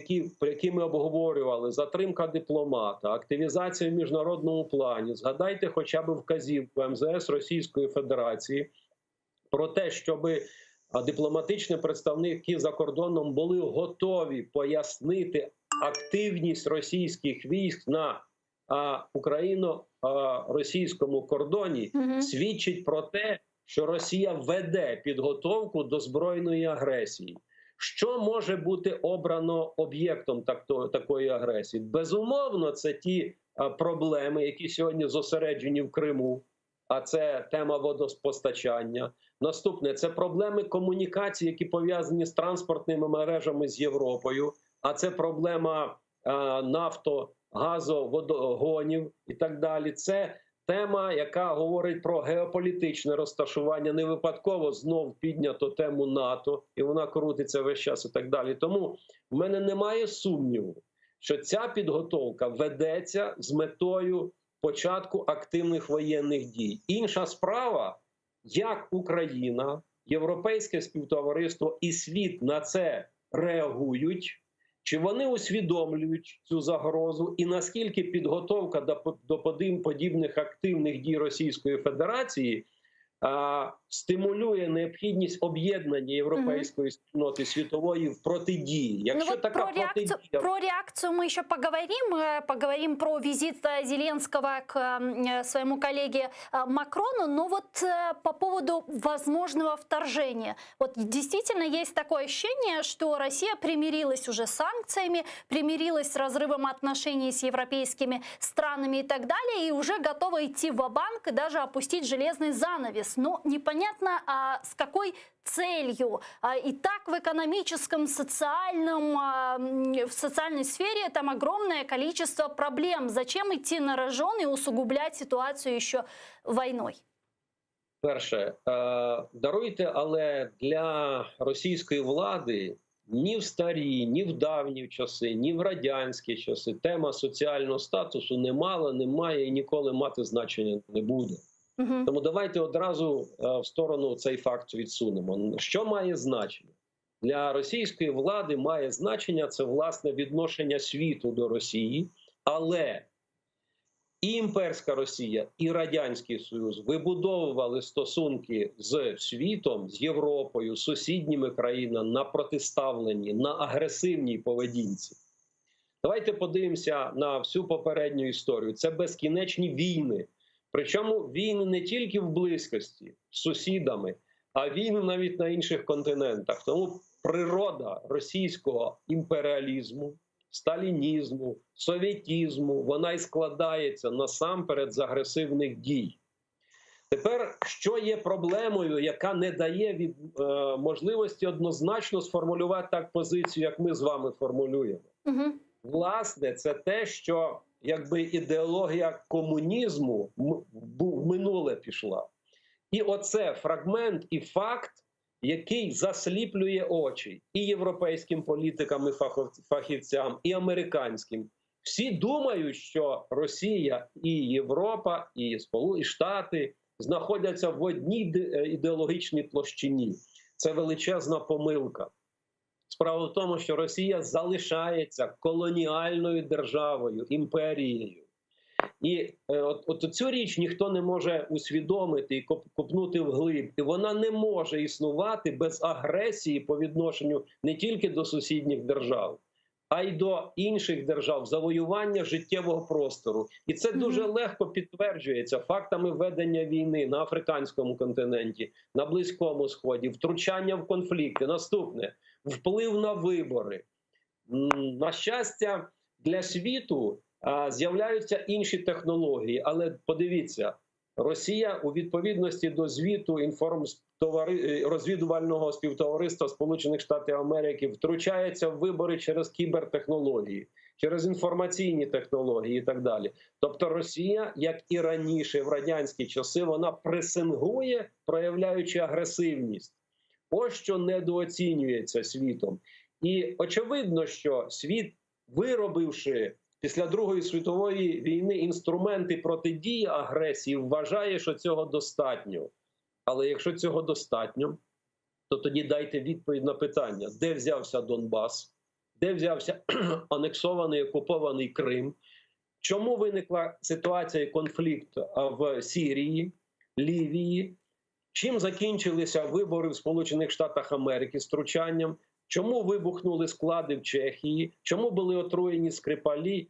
які ми обговорювали: затримка дипломата, активізація в міжнародному плані. Згадайте хоча б вказівку МЗС Російської Федерації про те, щоб дипломатичні представники за кордоном були готові пояснити активність російських військ на україно-російському кордоні, свідчить про те, що Росія веде підготовку до збройної агресії. Що може бути обрано об'єктом такої агресії? Безумовно, це ті проблеми, які сьогодні зосереджені в Криму, а це тема водопостачання. Наступне – це проблеми комунікації, які пов'язані з транспортними мережами з Європою, а це проблема газоводогонів і так далі. Це тема, яка говорить про геополітичне розташування. Не випадково знов піднято тему НАТО, і вона крутиться весь час і так далі. Тому в мене немає сумніву, що ця підготовка ведеться з метою початку активних воєнних дій. Інша справа, як Україна, європейське співтовариство і світ на це реагують, чи вони усвідомлюють цю загрозу, і наскільки підготовка до подібних активних дій Російської Федерації стимулює необхідність об'єднання європейської спільноти світової в протидії. Якщо вот така про реакцию мы еще поговорим. Поговорим про визит Зеленского к своему коллеге Макрону. Но вот по поводу возможного вторжения. Вот действительно есть такое ощущение, что Россия примирилась уже с санкциями, примирилась с разрывом отношений с европейскими странами и так далее, и уже готова идти ва-банк и даже опустить железный занавес. Но непонятно, с какой целью. И так в экономическом, социальном, в социальной сфере там огромное количество проблем. Зачем идти на рожон и усугублять ситуацию еще войной? Перше, даруйте, але для російської влади ні в старі, ні в давні часи, ні в радянські часи тема соціального статусу не мала, не має і ніколи мати значення не буде. Тому давайте одразу в сторону цей факт відсунемо. Що має значення? Для російської влади має значення це, власне, відношення світу до Росії, але і імперська Росія, і Радянський Союз вибудовували стосунки з світом, з Європою, з сусідніми країнами на протиставленні, на агресивній поведінці. Давайте подивимося на всю попередню історію. Це безкінечні війни. Причому війни не тільки в близькості з сусідами, а війни навіть на інших континентах. Тому природа російського імперіалізму, сталінізму, совєтізму, вона і складається насамперед з агресивних дій. Тепер, що є проблемою, яка не дає можливості однозначно сформулювати так позицію, як ми з вами формулюємо? Власне, це те, що якби ідеологія комунізму в минуле пішла. І оце фрагмент і факт, який засліплює очі і європейським політикам, і фахівцям, і американським. Всі думають, що Росія і Європа, і Сполучені Штати знаходяться в одній ідеологічній площині. Це величезна помилка. Справа в тому, що Росія залишається колоніальною державою, імперією. І от цю річ ніхто не може усвідомити і копнути вглиб. І вона не може існувати без агресії по відношенню не тільки до сусідніх держав, а й до інших держав, завоювання життєвого простору. І це дуже легко підтверджується фактами ведення війни на африканському континенті, на Близькому Сході, втручання в конфлікти. Наступне – вплив на вибори. На щастя, для світу з'являються інші технології, але подивіться, Росія у відповідності до звіту розвідувального співтовариства Сполучених Штатів Америки втручається в вибори через кібертехнології, через інформаційні технології і так далі. Тобто Росія, як і раніше в радянські часи, вона пресингує, проявляючи агресивність. Ось що недооцінюється світом. І очевидно, що світ, виробивши після Другої світової війни інструменти протидії агресії, вважає, що цього достатньо. Але якщо цього достатньо, то тоді дайте відповідь на питання, де взявся Донбас, де взявся анексований, окупований Крим, чому виникла ситуація і конфлікт в Сирії, Лівії, чим закінчилися вибори в Сполучених Штатах Америки з втручанням, чому вибухнули склади в Чехії, чому були отруєні Скрипалі.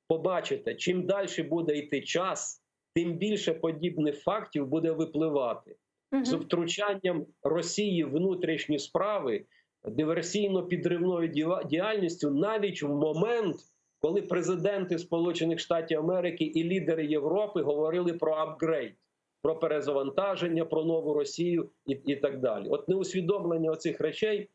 Побачите, чим далі буде йти час, тим більше подібних фактів буде випливати. З втручанням Росії в внутрішні справи, диверсійно-підривною діяльністю, навіть в момент, коли президенти Сполучених Штатів Америки і лідери Європи говорили про апгрейд, про перезавантаження, про нову Росію і так далі. От неусвідомлення оцих речей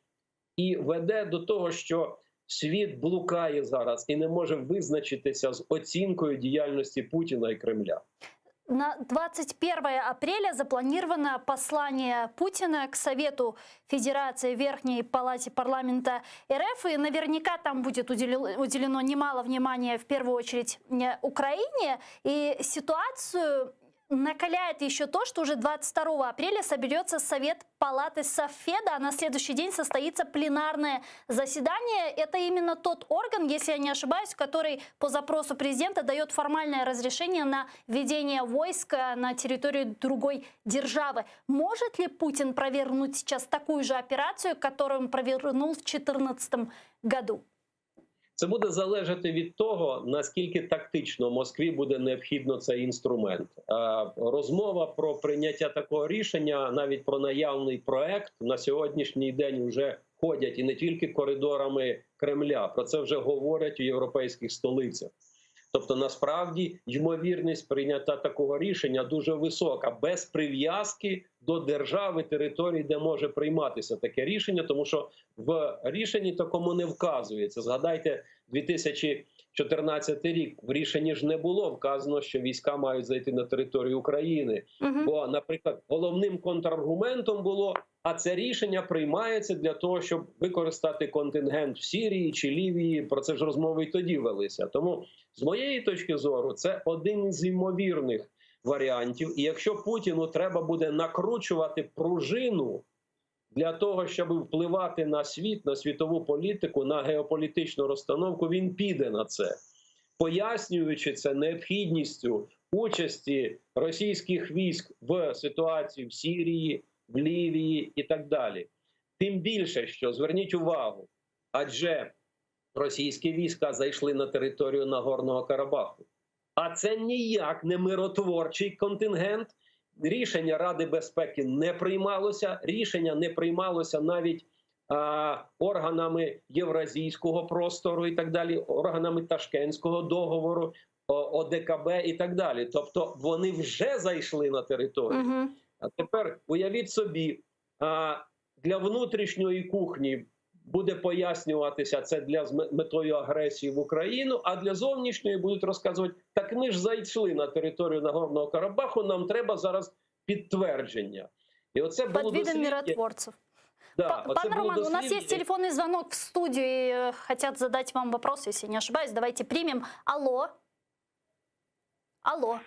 і веде до того, що світ блукає зараз і не може визначитися з оцінкою діяльності Путіна і Кремля. На 21 апреля запланировано послание Путина к Совету Федерации Верхней Палате парламента РФ. И наверняка там будет уделено немало внимания в первую очередь Украине. И ситуацию накаляет еще то, что уже 22 апреля соберется Совет Палаты Совфеда, а на следующий день состоится пленарное заседание. Это именно тот орган, если я не ошибаюсь, который по запросу президента дает формальное разрешение на введение войска на территорию другой державы. Может ли Путин провернуть сейчас такую же операцию, которую он провернул в 2014 году? Це буде залежати від того, наскільки тактично Москві буде необхідно цей інструмент. Розмова про прийняття такого рішення, навіть про наявний проект, на сьогоднішній день вже ходять і не тільки коридорами Кремля, про це вже говорять у європейських столицях. Тобто, насправді, ймовірність прийняття такого рішення дуже висока, без прив'язки до держави, території, де може прийматися таке рішення, тому що в рішенні такому не вказується. Згадайте, 2014 рік в рішенні ж не було вказано, що війська мають зайти на територію України. Бо, наприклад, головним контраргументом було, а це рішення приймається для того, щоб використати контингент в Сирії чи Лівії. Про це ж розмови і тоді велися. Тому, з моєї точки зору, це один з ймовірних варіантів. І якщо Путіну треба буде накручувати пружину для того, щоб впливати на світ, на світову політику, на геополітичну розстановку, він піде на це, пояснюючи це необхідністю участі російських військ в ситуації в Сирії, в Лівії і так далі. Тим більше, що, зверніть увагу, адже російські війська зайшли на територію Нагорного Карабаху. А це ніяк не миротворчий контингент. Рішення Ради безпеки не приймалося. Рішення не приймалося навіть органами Євразійського простору і так далі, органами Ташкентського договору, ОДКБ і так далі. Тобто вони вже зайшли на територію. А тепер уявіть собі, для внутрішньої кухні буде пояснюватися це для метою агресії в Україну, а для зовнішньої будуть розказувати, так ми ж зайшли на територію Нагорного Карабаху, нам треба зараз підтвердження. І оце було под видом миротворцев. Да, Пан Роман, у нас есть телефонный звонок в студию, хотят задать вам вопрос, если не ошибаюсь. Давайте примем. Алло. Алло.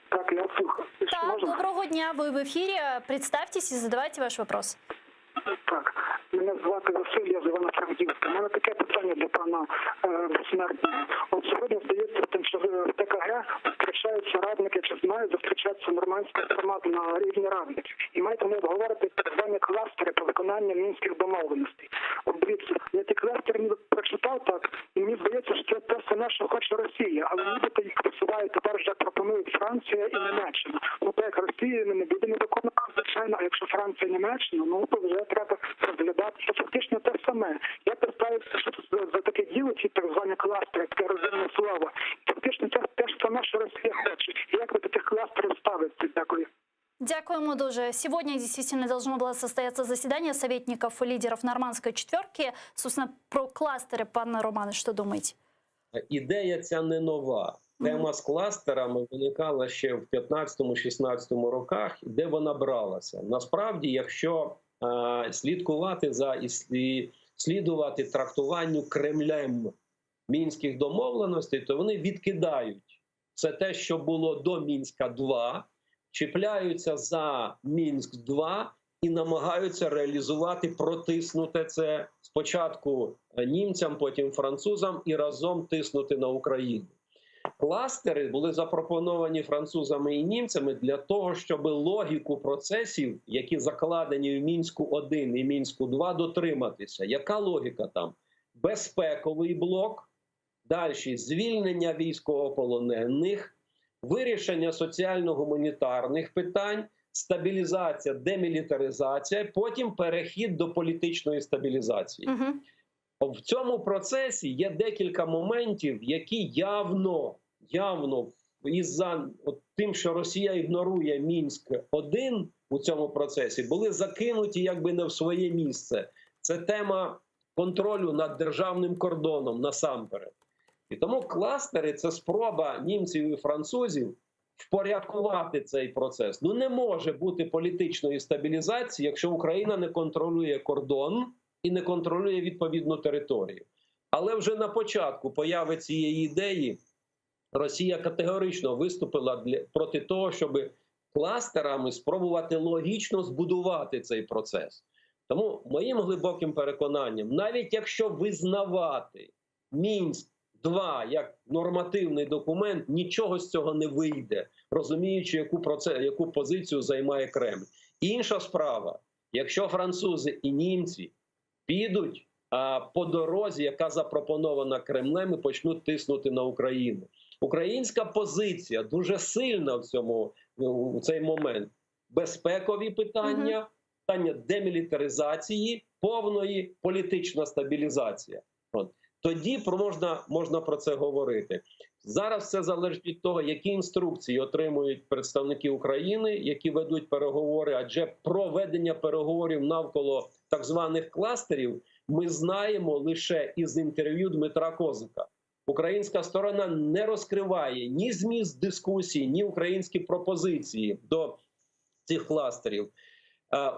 Так, я слухаю. Так, доброго дня, ви в ефірі. Представтесь і задавайте ваш вопрос. Так, мене звати Василь, я з Івано-Франківська. У мене таке питання до пана безсмертного. От сьогодні здається, що в ТКГ зустрічаються радники, чи мають зустрічатися нормандський формат на рівні радників. І мають вони обговорити так звані кластери по виконанню мінських домовленостей. От дивіться, я ті кластери ніби прочитав так, і мені здається, що це те саме, що хоче Росія, але нібито їх просувають тепер вже пропонують Франція і Німеччина. Ну так як Росія не буде не виконувати, звичайно, а якщо Франція і Німеччина, ну то вже треба розглядати, що фактично те саме. Я представився, що це за таке діло, ці так звані кластери, таке розумне слово. Фактично це те ж саме, що Росія хоче. І як ви до тих кластерів ставитеся? Дякую. Дякуємо дуже. Сегодня действительно должно было состояться заседание советников и лидеров нормандской четверки. Собственно, про кластеры, пан Роман, что думаете? Ідея ця не нова. Тема з кластерами виникала ще в 15-16 роках, де вона бралася. Насправді, якщо слідкувати за і слідувати трактуванню Кремлем мінських домовленостей, то вони відкидають все те, що було до Мінська-2, чіпляються за Мінськ-2 і намагаються реалізувати, протиснути це спочатку німцям, потім французам і разом тиснути на Україну. Кластери були запропоновані французами і німцями для того, щоб логіку процесів, які закладені в Мінську-1 і Мінську-2, дотриматися. Яка логіка там? Безпековий блок, далі звільнення військовополонених, вирішення соціально-гуманітарних питань, стабілізація, демілітаризація, потім перехід до політичної стабілізації. В цьому процесі є декілька моментів, які явно із-за тим, що Росія ігнорує Мінськ-1 у цьому процесі, були закинуті якби не в своє місце. Це тема контролю над державним кордоном насамперед. І тому кластери – це спроба німців і французів впорядкувати цей процес. Ну не може бути політичної стабілізації, якщо Україна не контролює кордон і не контролює відповідну територію. Але вже на початку появи цієї ідеї Росія категорично виступила проти того, щоб кластерами спробувати логічно збудувати цей процес. Тому моїм глибоким переконанням, навіть якщо визнавати Мінськ-2 як нормативний документ, нічого з цього не вийде, розуміючи, яку позицію займає Кремль. Інша справа, якщо французи і німці підуть по дорозі, яка запропонована Кремлем, і почнуть тиснути на Україну. Українська позиція дуже сильна в цей момент. Безпекові питання, питання демілітаризації, повної політична стабілізація. Тоді можна про це говорити. Зараз все залежить від того, які інструкції отримують представники України, які ведуть переговори, адже проведення переговорів навколо так званих кластерів ми знаємо лише із інтерв'ю Дмитра Козака. Українська сторона не розкриває ні зміст дискусії, ні українські пропозиції до цих кластерів.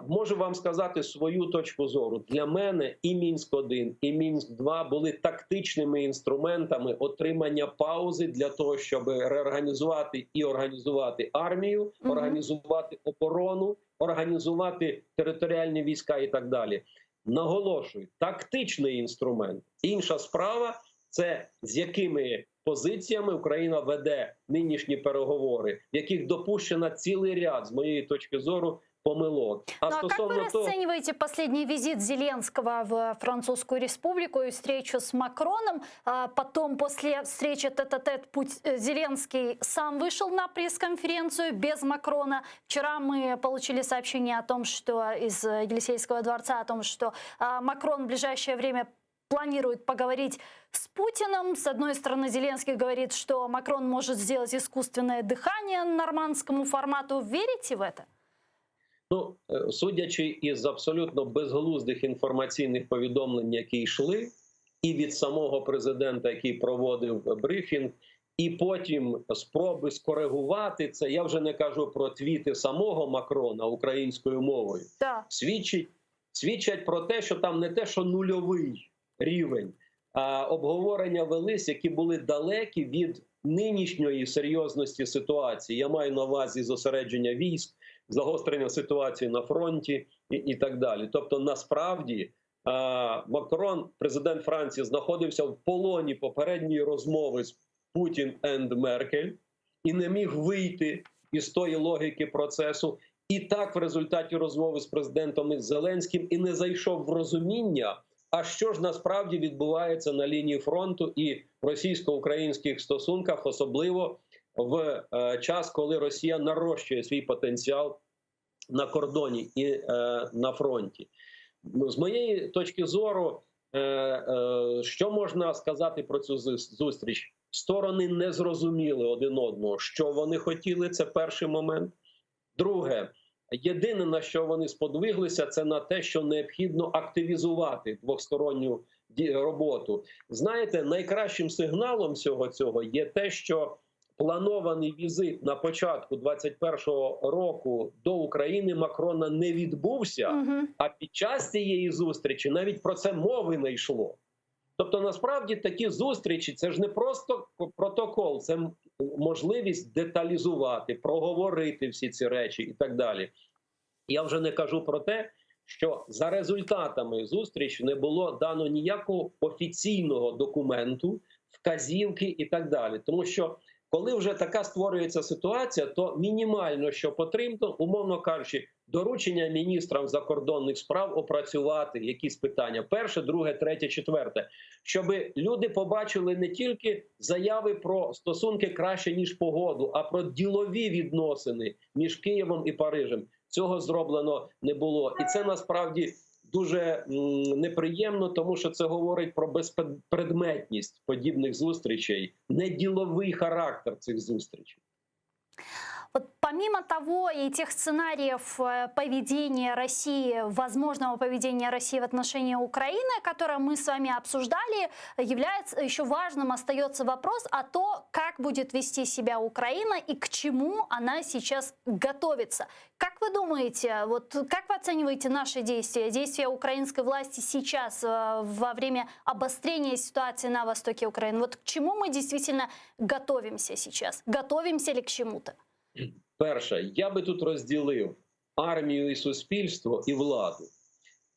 Можу вам сказати свою точку зору. Для мене і Мінськ-1, і Мінськ-2 були тактичними інструментами отримання паузи для того, щоб реорганізувати і організувати армію, організувати оборону, організувати територіальні війська і так далі. Наголошую, тактичний інструмент. Інша справа – це з якими позиціями Україна веде нинішні переговори, в яких допущено цілий ряд, з моєї точки зору, помилок. А как вы расцениваете последний визит Зеленского в Французскую республику и встречу с Макроном? Потом, после встречи тет-а-тет, Зеленский сам вышел на пресс-конференцию без Макрона. Вчера мы получили сообщение о том, что из Елисейского дворца, о том, что Макрон в ближайшее время планирует поговорить с Путиным. С одной стороны, Зеленский говорит, что Макрон может сделать искусственное дыхание нормандскому формату. Верите в это? Ну, судячи із абсолютно безглуздих інформаційних повідомлень, які йшли, і від самого президента, який проводив брифінг, і потім спроби скоригувати це, я вже не кажу про твіти самого Макрона українською мовою, свідчать про те, що там не те, що нульовий рівень, а обговорення велись, які були далекі від нинішньої серйозності ситуації. Я маю на увазі зосередження військ, загострення ситуації на фронті і так далі. Тобто, насправді, Макрон, президент Франції, знаходився в полоні попередньої розмови з Путін і Меркель і не міг вийти із тої логіки процесу. І так в результаті розмови з президентом Зеленським і не зайшов в розуміння, а що ж насправді відбувається на лінії фронту і в російсько-українських стосунках, особливо в час, коли Росія нарощує свій потенціал на кордоні і на фронті. З моєї точки зору, що можна сказати про цю зустріч? Сторони не зрозуміли один одного, що вони хотіли, це перший момент. Друге, єдине, на що вони сподвиглися, це на те, що необхідно активізувати двосторонню роботу. Знаєте, найкращим сигналом всього цього є те, що планований візит на початку 2021 року до України Макрона не відбувся, а під час цієї зустрічі навіть про це мови не йшло. Тобто, насправді, такі зустрічі – це ж не просто протокол, це можливість деталізувати, проговорити всі ці речі і так далі. Я вже не кажу про те, що за результатами зустрічі не було дано ніякого офіційного документу, вказівки і так далі. Тому що коли вже така створюється ситуація, то мінімально, що потрібно, умовно кажучи, доручення міністрам закордонних справ опрацювати якісь питання. Перше, друге, третє, четверте. Щоб люди побачили не тільки заяви про стосунки краще, ніж погоду, а про ділові відносини між Києвом і Парижем. Цього зроблено не було. І це насправді дуже неприємно, тому що це говорить про безпредметність подібних зустрічей, не діловий характер цих зустрічей. Вот помимо того и тех сценариев поведения России, возможного поведения России в отношении Украины, которые мы с вами обсуждали, является еще важным, остается вопрос о том, как будет вести себя Украина и к чему она сейчас готовится. Как вы думаете, вот как вы оцениваете наши действия, действия украинской власти сейчас во время обострения ситуации на востоке Украины? Вот к чему мы действительно готовимся сейчас? Готовимся ли к чему-то? Перше, я би тут розділив армію і суспільство, і владу.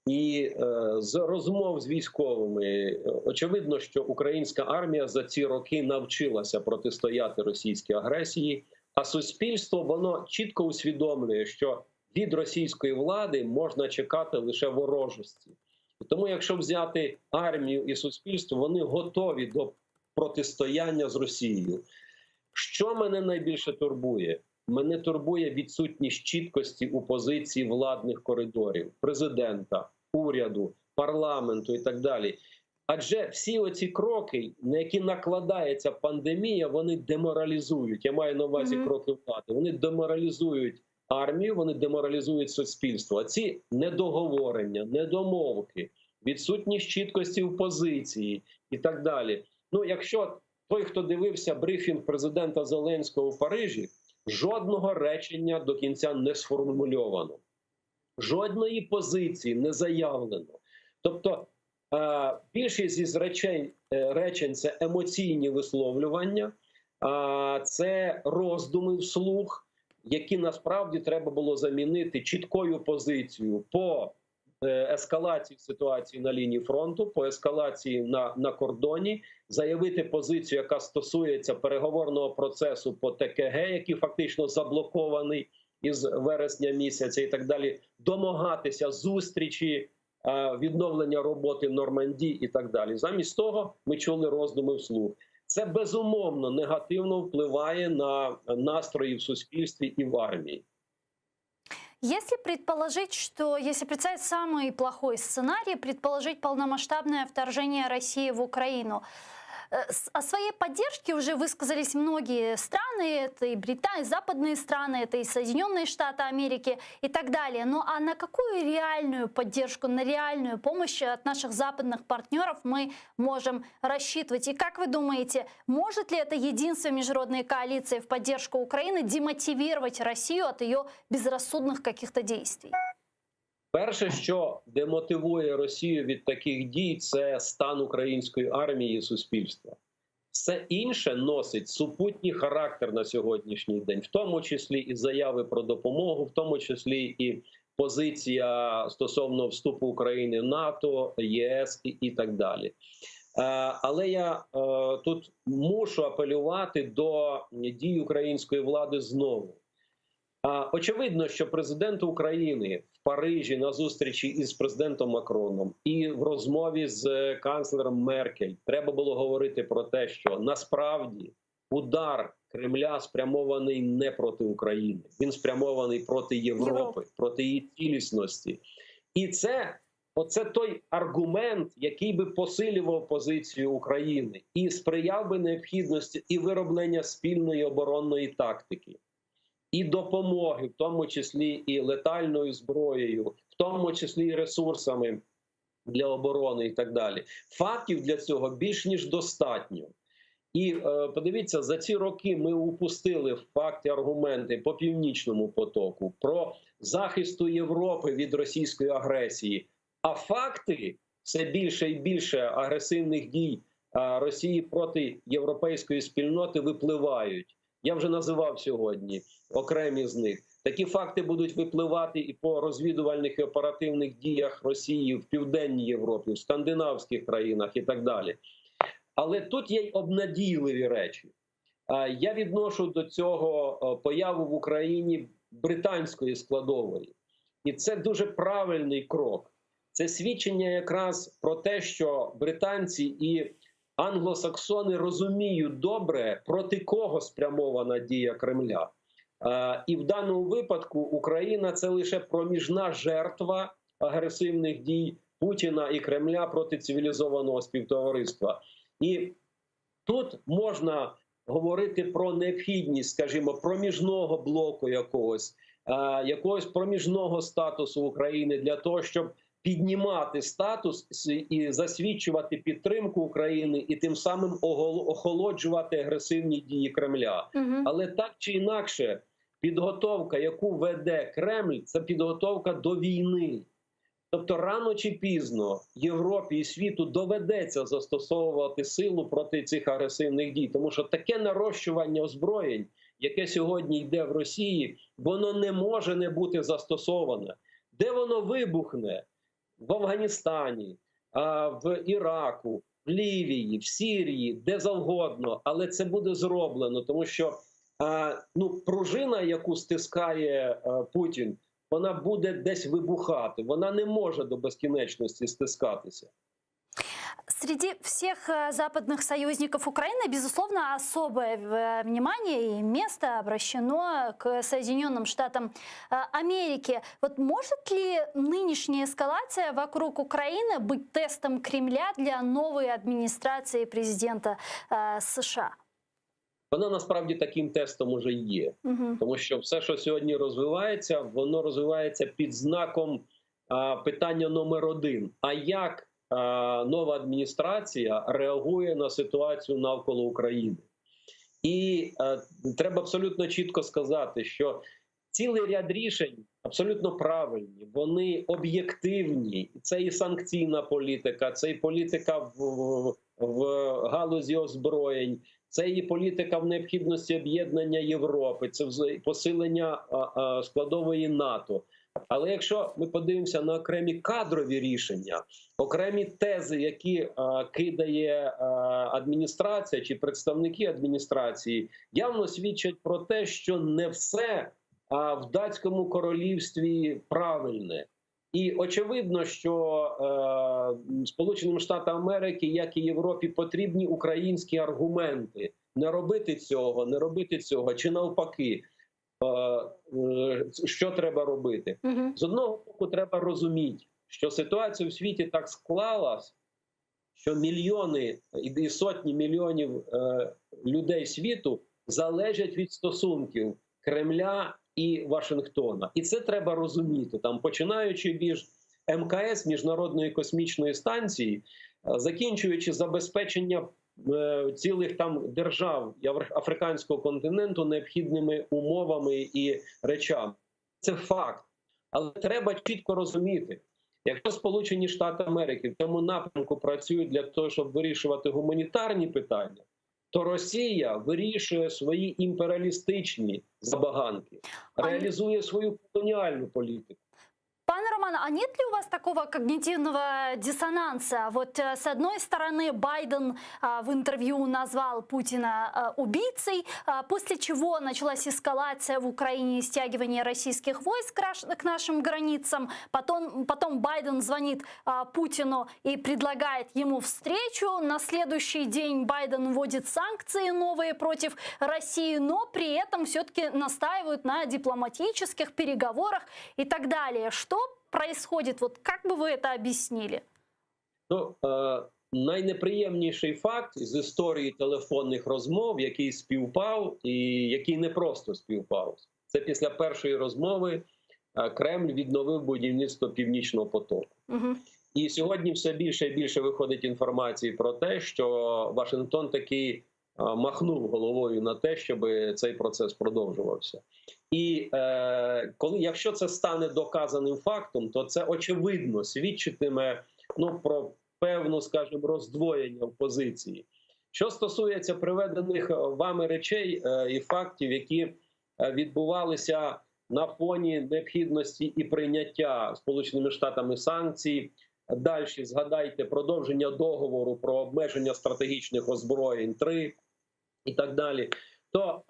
І з розмов з військовими очевидно, що українська армія за ці роки навчилася протистояти російській агресії, а суспільство, воно чітко усвідомлює, що від російської влади можна чекати лише ворожості. Тому якщо взяти армію і суспільство, вони готові до протистояння з Росією. Що мене найбільше турбує? Мене турбує відсутність чіткості у позиції владних коридорів, президента, уряду, парламенту і так далі. Адже всі оці кроки, на які накладається пандемія, вони деморалізують. Я маю на увазі кроки влади. Вони деморалізують армію, вони деморалізують суспільство. А ці недоговорення, недомовки, відсутність чіткості в позиції і так далі. Ну, якщо той, хто дивився брифінг президента Зеленського в Парижі, жодного речення до кінця не сформульовано. Жодної позиції не заявлено. Тобто більшість із речень – це емоційні висловлювання, це роздуми вслух, які насправді треба було замінити чіткою позицією по ескалації ситуації на лінії фронту, по ескалації на кордоні, заявити позицію, яка стосується переговорного процесу по ТКГ, який фактично заблокований із вересня місяця і так далі, домагатися зустрічі, відновлення роботи в Нормандії і так далі. Замість того ми чули роздуми вслух. Це безумовно негативно впливає на настрої в суспільстві і в армії. Если предположить, что, если представить самый плохой сценарий, предположить полномасштабное вторжение России в Украину, о своей поддержке уже высказались многие страны, это и Британия, и западные страны, это и Соединенные Штаты Америки и так далее. Ну а на какую реальную поддержку, на реальную помощь от наших западных партнеров мы можем рассчитывать? И как вы думаете, может ли эта единство международной коалиции в поддержку Украины демотивировать Россию от ее безрассудных каких-то действий? Перше, що демотивує Росію від таких дій, це стан української армії і суспільства. Все інше носить супутній характер на сьогоднішній день, в тому числі і заяви про допомогу, в тому числі і позиція стосовно вступу України в НАТО, ЄС і так далі. Але я тут мушу апелювати до дій української влади знову. Очевидно, що президент України в Парижі на зустрічі із президентом Макроном і в розмові з канцлером Меркель треба було говорити про те, що насправді удар Кремля спрямований не проти України. Він спрямований проти Європи, проти її цілісності. І оце той аргумент, який би посилював позицію України і сприяв би необхідності і вироблення спільної оборонної тактики, і допомоги, в тому числі і летальною зброєю, в тому числі і ресурсами для оборони і так далі. Фактів для цього більш ніж достатньо. І подивіться, за ці роки ми упустили факти, аргументи по Північному потоку, про захисту Європи від російської агресії. А факти все більше і більше агресивних дій Росії проти європейської спільноти випливають. Я вже називав сьогодні окремі з них. Такі факти будуть випливати і по розвідувальних і оперативних діях Росії в Південній Європі, в скандинавських країнах і так далі. Але тут є й обнадійливі речі. Я відношу до цього появу в Україні британської складової. І це дуже правильний крок. Це свідчення якраз про те, що британці і англосаксони розуміють добре, проти кого спрямована дія Кремля. І в даному випадку Україна – це лише проміжна жертва агресивних дій Путіна і Кремля проти цивілізованого співтовариства. І тут можна говорити про необхідність, скажімо, проміжного блоку якогось проміжного статусу України для того, щоб піднімати статус і засвідчувати підтримку України і тим самим охолоджувати агресивні дії Кремля. Але так чи інакше, підготовка, яку веде Кремль, це підготовка до війни. Тобто рано чи пізно Європі і світу доведеться застосовувати силу проти цих агресивних дій. Тому що таке нарощування озброєнь, яке сьогодні йде в Росії, воно не може не бути застосоване. Де воно вибухне? В Афганістані, в Іраку, в Лівії, в Сирії, де завгодно. Але це буде зроблено, тому що пружина, яку стискає Путін, вона буде десь вибухати. Вона не може до безкінечності стискатися. Среди всех западных союзников Украины, безусловно, особое внимание и место обращено к Соединенным Штатам Америки. Вот может ли нынешняя эскалация вокруг Украины быть тестом Кремля для новой администрации президента США? Вона насправді таким тестом уже є. Тому що все, що сьогодні розвивається, воно розвивається під знаком питання номер 1. А як нова адміністрація реагує на ситуацію навколо України? І треба абсолютно чітко сказати, що цілий ряд рішень абсолютно правильні, вони об'єктивні. Це і санкційна політика, це і політика в галузі озброєнь, це і політика в необхідності об'єднання Європи, це посилення складової НАТО. Але якщо ми подивимося на окремі кадрові рішення, окремі тези, які кидає адміністрація чи адміністрації, явно свідчать про те, що не все в датському королівстві правильне. І очевидно, що Сполученим Штатам Америки, як і Європі, потрібні українські аргументи. Не робити цього, чи навпаки. Що треба робити? З одного боку, треба розуміти, що ситуація в світі так склалась, що мільйони і сотні мільйонів людей світу залежать від стосунків Кремля і Вашингтона. І це треба розуміти. Там, починаючи від МКС, Міжнародної космічної станції, закінчуючи забезпечення цілих там держав африканського континенту необхідними умовами і речами. Це факт. Але треба чітко розуміти, якщо Сполучені Штати Америки в цьому напрямку працюють для того, щоб вирішувати гуманітарні питання, то Росія вирішує свої імперіалістичні забаганки, реалізує свою колоніальну політику. Пане Роман, а нет ли у вас такого когнитивного диссонанса? Вот с одной стороны Байден в интервью назвал Путина убийцей, после чего началась эскалация в Украине, стягивание российских войск к нашим границам. Потом Байден звонит Путину и предлагает ему встречу. На следующий день Байден вводит санкции новые против России, но при этом все-таки настаивают на дипломатических переговорах и так далее. Что происходит? Вот как бы вы это объяснили? Найнеприємніший факт з історії телефонних розмов, який співпав і який не просто співпав. Це після першої розмови Кремль відновив будівництво Північного потоку. І сьогодні все більше і більше виходить інформації про те, що Вашингтон таки махнув головою на те, щоб цей процес продовжувався. І якщо це стане доказаним фактом, то це очевидно свідчитиме про певну, скажімо, роздвоєння в позиції. Що стосується приведених вами речей і фактів, які відбувалися на фоні необхідності і прийняття Сполученими Штатами санкцій, далі згадайте продовження договору про обмеження стратегічних озброєнь 3 і так далі, то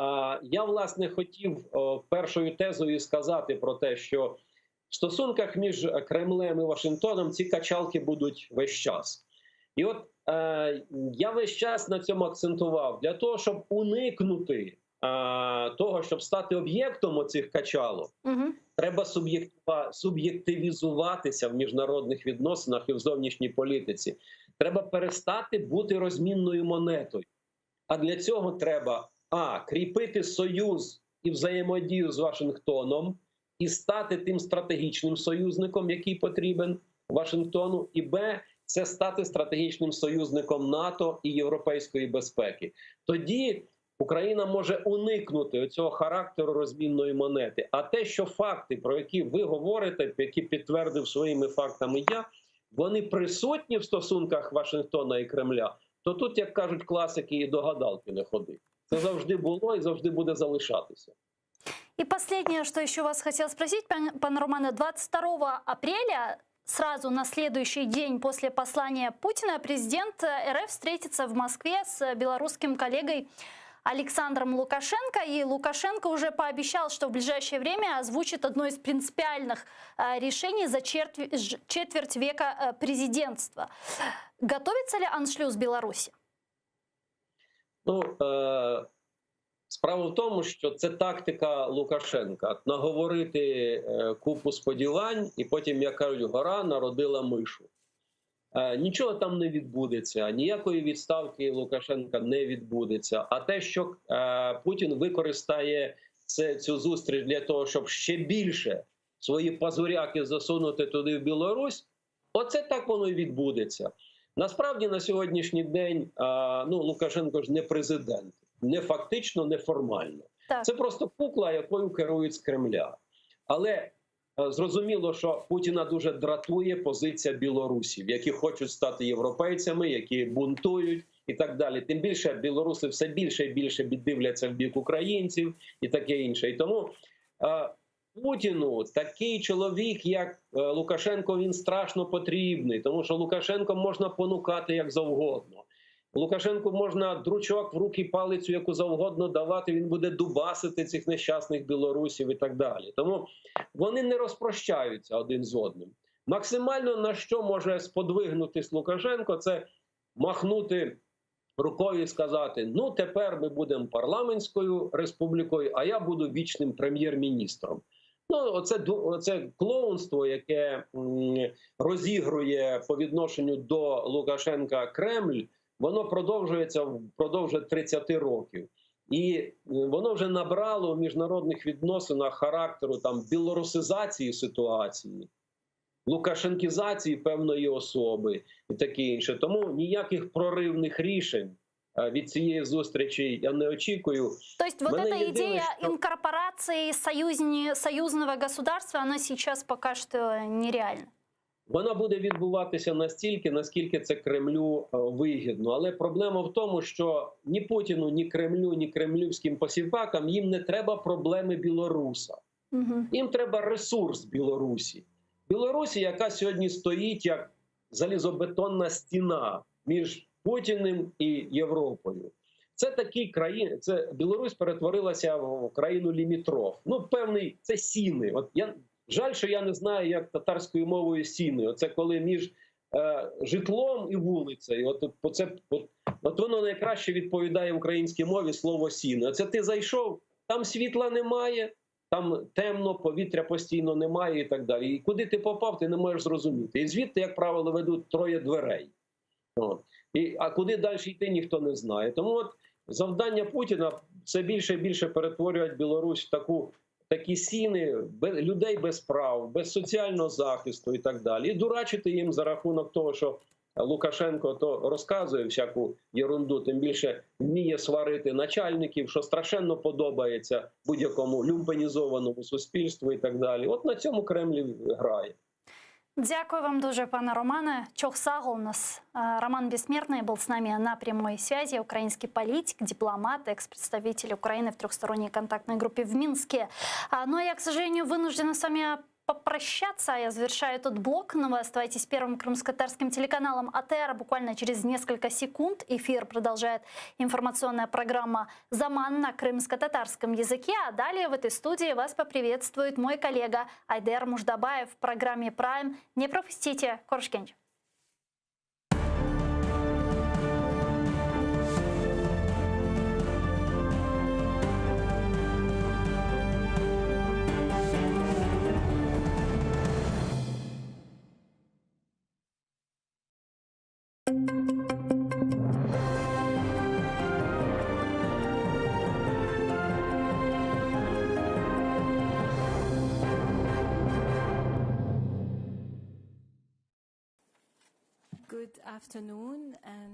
я, власне, хотів першою тезою сказати про те, що в стосунках між Кремлем і Вашингтоном ці качалки будуть весь час. І от я весь час на цьому акцентував. Для того, щоб уникнути того, щоб стати об'єктом оцих качалок, треба суб'єктивізуватися в міжнародних відносинах і в зовнішній політиці. Треба перестати бути розмінною монетою. А для цього треба кріпити союз і взаємодію з Вашингтоном і стати тим стратегічним союзником, який потрібен Вашингтону, і це стати стратегічним союзником НАТО і європейської безпеки. Тоді Україна може уникнути цього характеру розмінної монети. А те, що факти, про які ви говорите, які підтвердив своїми фактами я, вони присутні в стосунках Вашингтона і Кремля, то тут, як кажуть класики, і до гадалки не ходи. Це завжди було і завжди буде залишатися. И последнее, что еще вас хотел спросить, пан Романе, 22 апреля, сразу на следующий день после послания Путина, президент РФ встретится в Москве с белорусским коллегой Александром Лукашенко. И Лукашенко уже пообещал, что в ближайшее время озвучит одно из принципиальных решений за четверть века президентства. Готовится ли аншлюз Беларуси? Справа в тому, що це тактика Лукашенка – наговорити купу сподівань, і потім, як кажуть, гора народила мишу. Нічого там не відбудеться, ніякої відставки Лукашенка не відбудеться. А те, що Путін використає цю зустріч для того, щоб ще більше свої пазуряки засунути туди в Білорусь, оце так воно і відбудеться. Насправді, на сьогоднішній день Лукашенко ж не президент. Не фактично, не формально. Так. Це просто кукла, якою керують з Кремля. Але зрозуміло, що Путіна дуже дратує позиція білорусів, які хочуть стати європейцями, які бунтують і так далі. Тим більше білоруси все більше і більше дивляться в бік українців і таке інше. І тому Путіну такий чоловік, як Лукашенко, він страшно потрібний, тому що Лукашенко можна понукати як завгодно. Лукашенку можна дручок в руки, палицю яку завгодно давати, він буде дубасити цих нещасних білорусів і так далі. Тому вони не розпрощаються один з одним. Максимально на що може сподвигнутись Лукашенко, це махнути рукою і сказати, тепер ми будемо парламентською республікою, а я буду вічним прем'єр-міністром. Оце клоунство, яке розігрує по відношенню до Лукашенка Кремль, воно продовжується впродовж 30 років. І воно вже набрало в міжнародних відносинах характеру білорусизації ситуації, лукашенкізації певної особи і таке інше. Тому ніяких проривних рішень від цієї зустрічі я не очікую. Тобто вот эта идея инкорпорации союзного государства, она сейчас пока что нереальна? Вона буде відбуватися настільки, наскільки це Кремлю вигідно. Але проблема в тому, що ні Путіну, ні Кремлю, ні кремлівським посіпакам їм не треба проблеми білоруса. Їм треба ресурс Білорусі. Білорусі, яка сьогодні стоїть як залізобетонна стіна між Путіним і Європою. Це такі країни, Білорусь перетворилася в країну лімітров. Певний, це сіни. Жаль, що я не знаю, як татарською мовою сіни. Оце коли між житлом і вулицею. От воно найкраще відповідає українській мові слово сіни. Оце ти зайшов, там світла немає, там темно, повітря постійно немає і так далі. І куди ти попав, ти не можеш зрозуміти. І звідти, як правило, ведуть 3 дверей. А куди далі йти, ніхто не знає. Тому завдання Путіна все більше і більше перетворювати Білорусь в такі сіни, людей без прав, без соціального захисту і так далі. І дурачити їм за рахунок того, що Лукашенко то розказує всяку єрунду, тим більше вміє сварити начальників, що страшенно подобається будь-якому люмпенізованому суспільству і так далі. От на цьому Кремль грає. Дякую вам дуже, пане Романе. Чохсагл у нас. Роман Бессмертный был с нами на прямой связи. Украинский политик, дипломат, экс-представитель Украины в трехсторонней контактной группе в Минске. Но я, к сожалению, вынуждена с вами попрощаться. Я завершаю этот блок. Но вы оставайтесь первым крымско-татарским телеканалом АТР. Буквально через несколько секунд эфир продолжает информационная программа «Заман» на крымско-татарском языке. А далее в этой студии вас поприветствует мой коллега Айдер Муждабаев в программе «Прайм». Не пропустите. Коршкенч.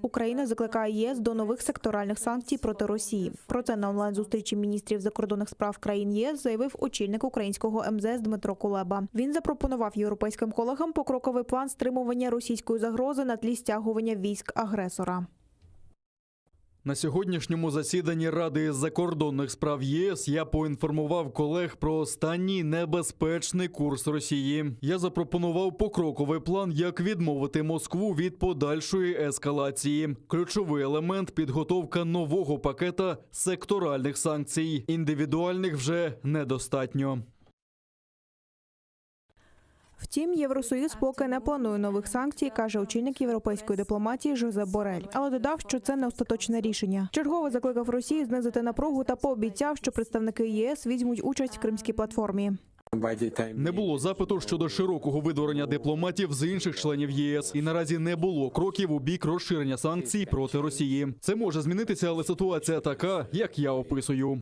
Україна закликає ЄС до нових секторальних санкцій проти Росії. Про це на онлайн-зустрічі міністрів закордонних справ країн ЄС заявив очільник українського МЗС Дмитро Кулеба. Він запропонував європейським колегам покроковий план стримування російської загрози на тлі стягування військ агресора. На сьогоднішньому засіданні Ради закордонних справ ЄС я поінформував колег про останній небезпечний курс Росії. Я запропонував покроковий план, як відмовити Москву від подальшої ескалації. Ключовий елемент – підготовка нового пакета секторальних санкцій. Індивідуальних вже недостатньо. Втім, Євросоюз поки не планує нових санкцій, каже очільник європейської дипломатії Жозеп Борель. Але додав, що це не остаточне рішення. Чергово закликав Росію знизити напругу та пообіцяв, що представники ЄС візьмуть участь в Кримській платформі. Не було запиту щодо широкого видворення дипломатів з інших членів єС. І наразі не було кроків у бік розширення санкцій проти Росії. Це може змінитися, але ситуація така, як я описую.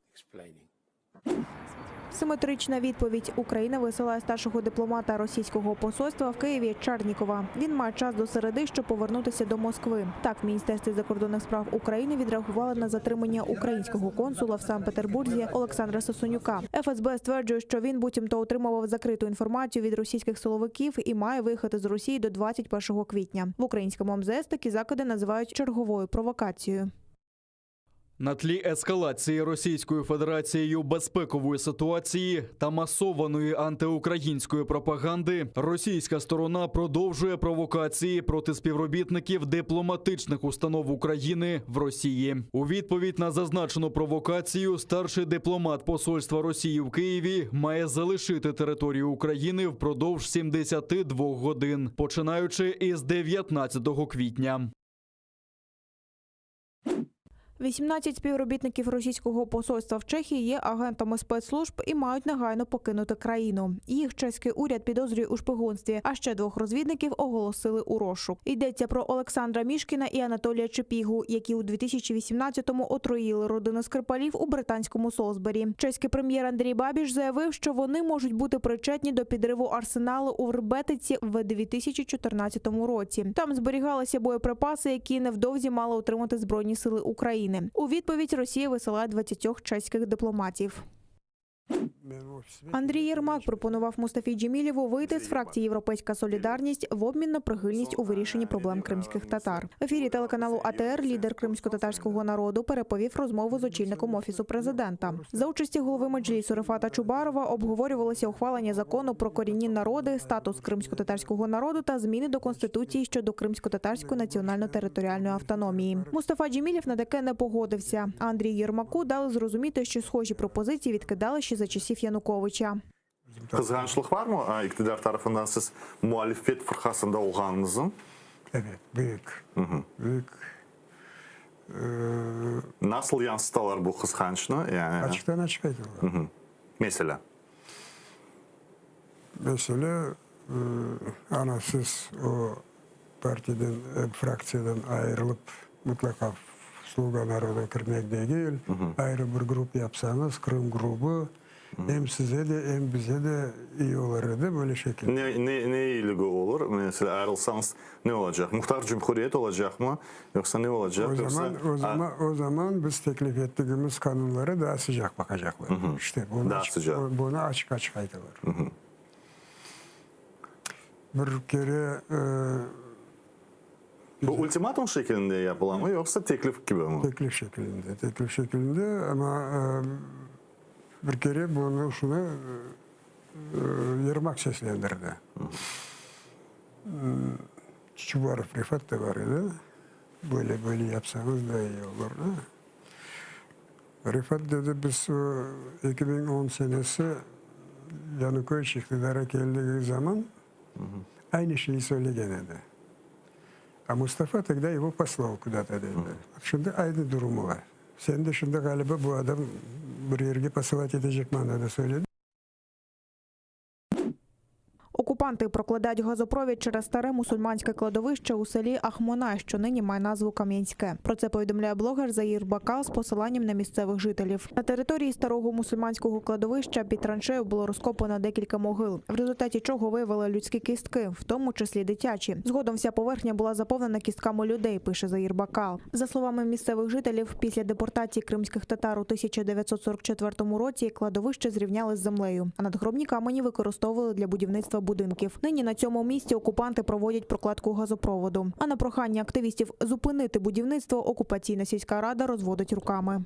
Симетрична відповідь. Україна висилає старшого дипломата російського посольства в Києві Чарнікова. Він має час до середи, щоб повернутися до Москви. Так, в Міністерстві закордонних справ України відреагували на затримання українського консула в Санкт-Петербурзі Олександра Сосонюка. ФСБ стверджує, що він буцімто отримував закриту інформацію від російських силовиків і має виїхати з Росії до 21 квітня. В українському МЗС такі закиди називають черговою провокацією. На тлі ескалації Російською Федерацією безпекової ситуації та масованої антиукраїнської пропаганди російська сторона продовжує провокації проти співробітників дипломатичних установ України в Росії. У відповідь на зазначену провокацію старший дипломат посольства Росії в Києві має залишити територію України впродовж 72 годин, починаючи із 19 квітня. 18 співробітників російського посольства в Чехії є агентами спецслужб і мають негайно покинути країну. Їх чеський уряд підозрює у шпигунстві, а ще 2 розвідників оголосили у розшук. Йдеться про Олександра Мішкіна і Анатолія Чепігу, які у 2018-му отруїли родину Скрипалів у британському Солсбері. Чеський прем'єр Андрій Бабіш заявив, що вони можуть бути причетні до підриву арсеналу у Вербетиці в 2014 році. Там зберігалися боєприпаси, які невдовзі мали отримати Збройні сили України. У відповідь Росія висилає 20 чеських дипломатів. Андрій Єрмак пропонував Мустафі Джемілєву вийти з фракції «Європейська солідарність» в обмін на прихильність у вирішенні проблем кримських татар. В ефірі телеканалу АТР лідер кримсько-татарського народу переповів розмову з очільником Офісу президента. За участі голови Меджлісу Рефата Чубарова обговорювалося ухвалення закону про корінні народи, статус кримсько-татарського народу та зміни до Конституції щодо кримсько-татарської національно-територіальної автономії. Мустафа Джемілєв на таке не погодився. А Андрію Єрмаку дали зрозуміти, що схожі пропозиції відкидали ще за часів Януковича. Kızgınçlık var mı iktidar tarafından siz muhalefet fırkasında olganınızın? Evet, büyük. Büyük. Nasıl yansıtalar bu kızgınçlığı? Yani Açıktan açık aytıyorlar. Mesela? Mesela ana siz o partiden, fraksiyadan ayrılıp mutlaka Sluga Naroda kirmek değil, ayrı bir grup yapsanız, Kırım grubu, hem size de hem bize de iyi olurdu böyle şekilde. Ne iyiliği olur? Mesela ayrılsanız ne olacak? Muhtar Cumhuriyet olacak mı? Yoksa ne olacak? O zaman biz teklif ettiğimiz kanunlara daha sıcak bakacaklar. İşte bunu açık aytıyorlar. Bir kere bu ultimatum şeklinde yapılan mı yoksa teklif gibi mi? Teklif şeklinde. Teklif şeklinde ama bir kere bunu şuna Yermak seslendirdi. Çuvarov Rifat da var idi. Böyle yapsanız da iyi olur. Rifat dedi biz 2010 senesi Yanukovych iktidara geldiği zaman aynı şeyi söyledi. А Мустафа тогда его послал куда-то. Şimdi aynı durumu var. Sen de şimdi galiba bu adam bir yerге посылать edecek manada söyledi. Окупанти прокладають газопровід через старе мусульманське кладовище у селі Ахмона, що нині має назву Кам'янське. Про це повідомляє блогер Заїр Бакал з посиланням на місцевих жителів. На території старого мусульманського кладовища під траншею було розкопано декілька могил, в результаті чого виявили людські кістки, в тому числі дитячі. Згодом вся поверхня була заповнена кістками людей, пише Заїр Бакал. За словами місцевих жителів, після депортації кримських татар у 1944 році кладовище зрівняли з землею, а надгробні камені використовували для будівництва будинків. Нині на цьому місці окупанти проводять прокладку газопроводу. А на прохання активістів зупинити будівництво окупаційна сільська рада розводить руками.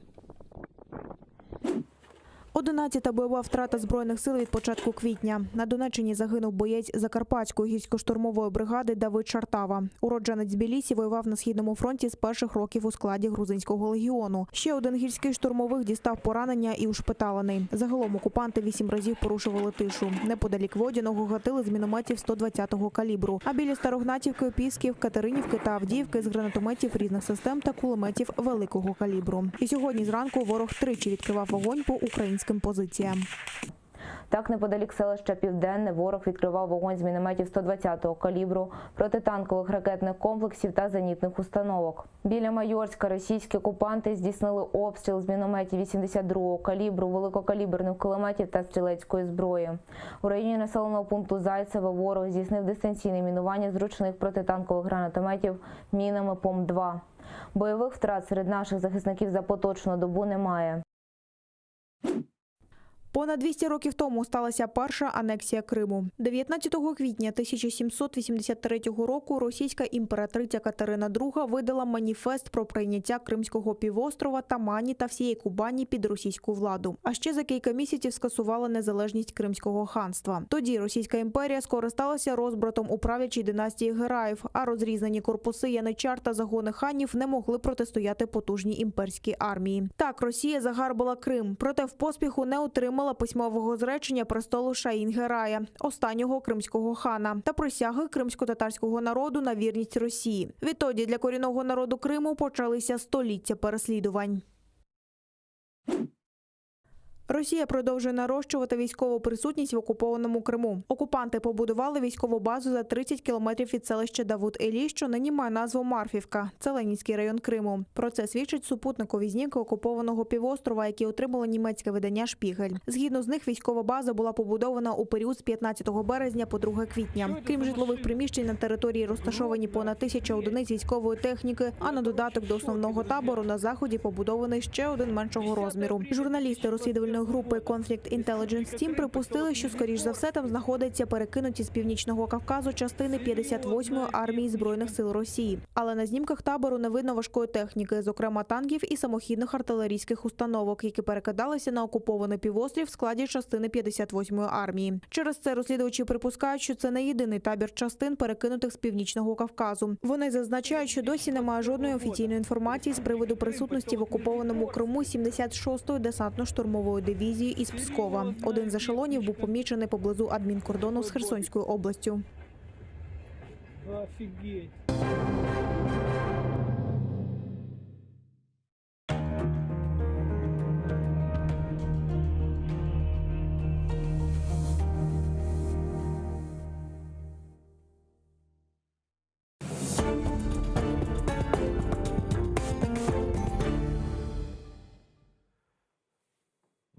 11-та бойова втрата Збройних сил від початку квітня. На Донеччині загинув боєць Закарпатської гірсько-штурмової бригади Давид Шартава. Уродженець Тбілісі воював на Східному фронті з перших років у складі Грузинського легіону. Ще один гірський штурмовик дістав поранення і ушпиталений. Загалом окупанти 8 разів порушували тишу. Неподалік Водяного гатили з мінометів 120-го калібру. А біля Старогнатівки, Пісків, Катеринівки та Авдіївки з гранатометів різних систем та кулеметів великого калібру. І сьогодні зранку ворог тричі відкривав вогонь по українським позиціям. Так, неподалік селища Південне ворог відкривав вогонь з мінометів 120-го калібру, протитанкових ракетних комплексів та зенітних установок. Біля Майорська російські окупанти здійснили обстріл з мінометів 82-го калібру, великокаліберних кулеметів та стрілецької зброї. У районі населеного пункту Зайцеве ворог здійснив дистанційне мінування зручних протитанкових гранатометів мінами ПОМ-2. Бойових втрат серед наших захисників за поточну добу немає. Понад 200 років тому сталася перша анексія Криму. 19 квітня 1783 року російська імператриця Катерина II видала маніфест про прийняття Кримського півострова, Тамані та всієї Кубані під російську владу. А ще за кілька місяців скасувала незалежність Кримського ханства. Тоді Російська імперія скористалася розбратом у правлячій династії Гераїв, а розрізнені корпуси яничар та загони ханів не могли протистояти потужній імперській армії. Так, Росія загарбала Крим, проте в поспіху не отримала письмового зречення престолу Шаїн-Герая, останнього кримського хана, та присяги кримсько-татарського народу на вірність Росії. Відтоді для корінного народу Криму почалися століття переслідувань. Росія продовжує нарощувати військову присутність в окупованому Криму. Окупанти побудували військову базу за 30 кілометрів від селища Давут-Елі, що нині має назву Марфівка. Це Ленінський район Криму. Про це свідчать супутникові знімки окупованого півострова, які отримало німецьке видання «Шпігель». Згідно з них, військова база була побудована у період з 15 березня по 2 квітня. Крім житлових приміщень, на території розташовані понад 1000 одиниць військової техніки, а на додаток до основного табору на заході побудований ще один меншого розміру. Журналісти розслідувальної групи Conflict Intelligence Team припустили, що, скоріш за все, там знаходяться перекинуті з Північного Кавказу частини 58-ї армії Збройних сил Росії. Але на знімках табору не видно важкої техніки, зокрема танків і самохідних артилерійських установок, які перекидалися на окупований півострів в складі частини 58-ї армії. Через це розслідувачі припускають, що це не єдиний табір частин, перекинутих з Північного Кавказу. Вони зазначають, що досі немає жодної офіційної інформації з приводу присутності в окупованому Криму 76-ї десантно-штурмової дивізії із Пскова. Один з ешелонів був помічений поблизу адмінкордону з Херсонською областю. Офігеть.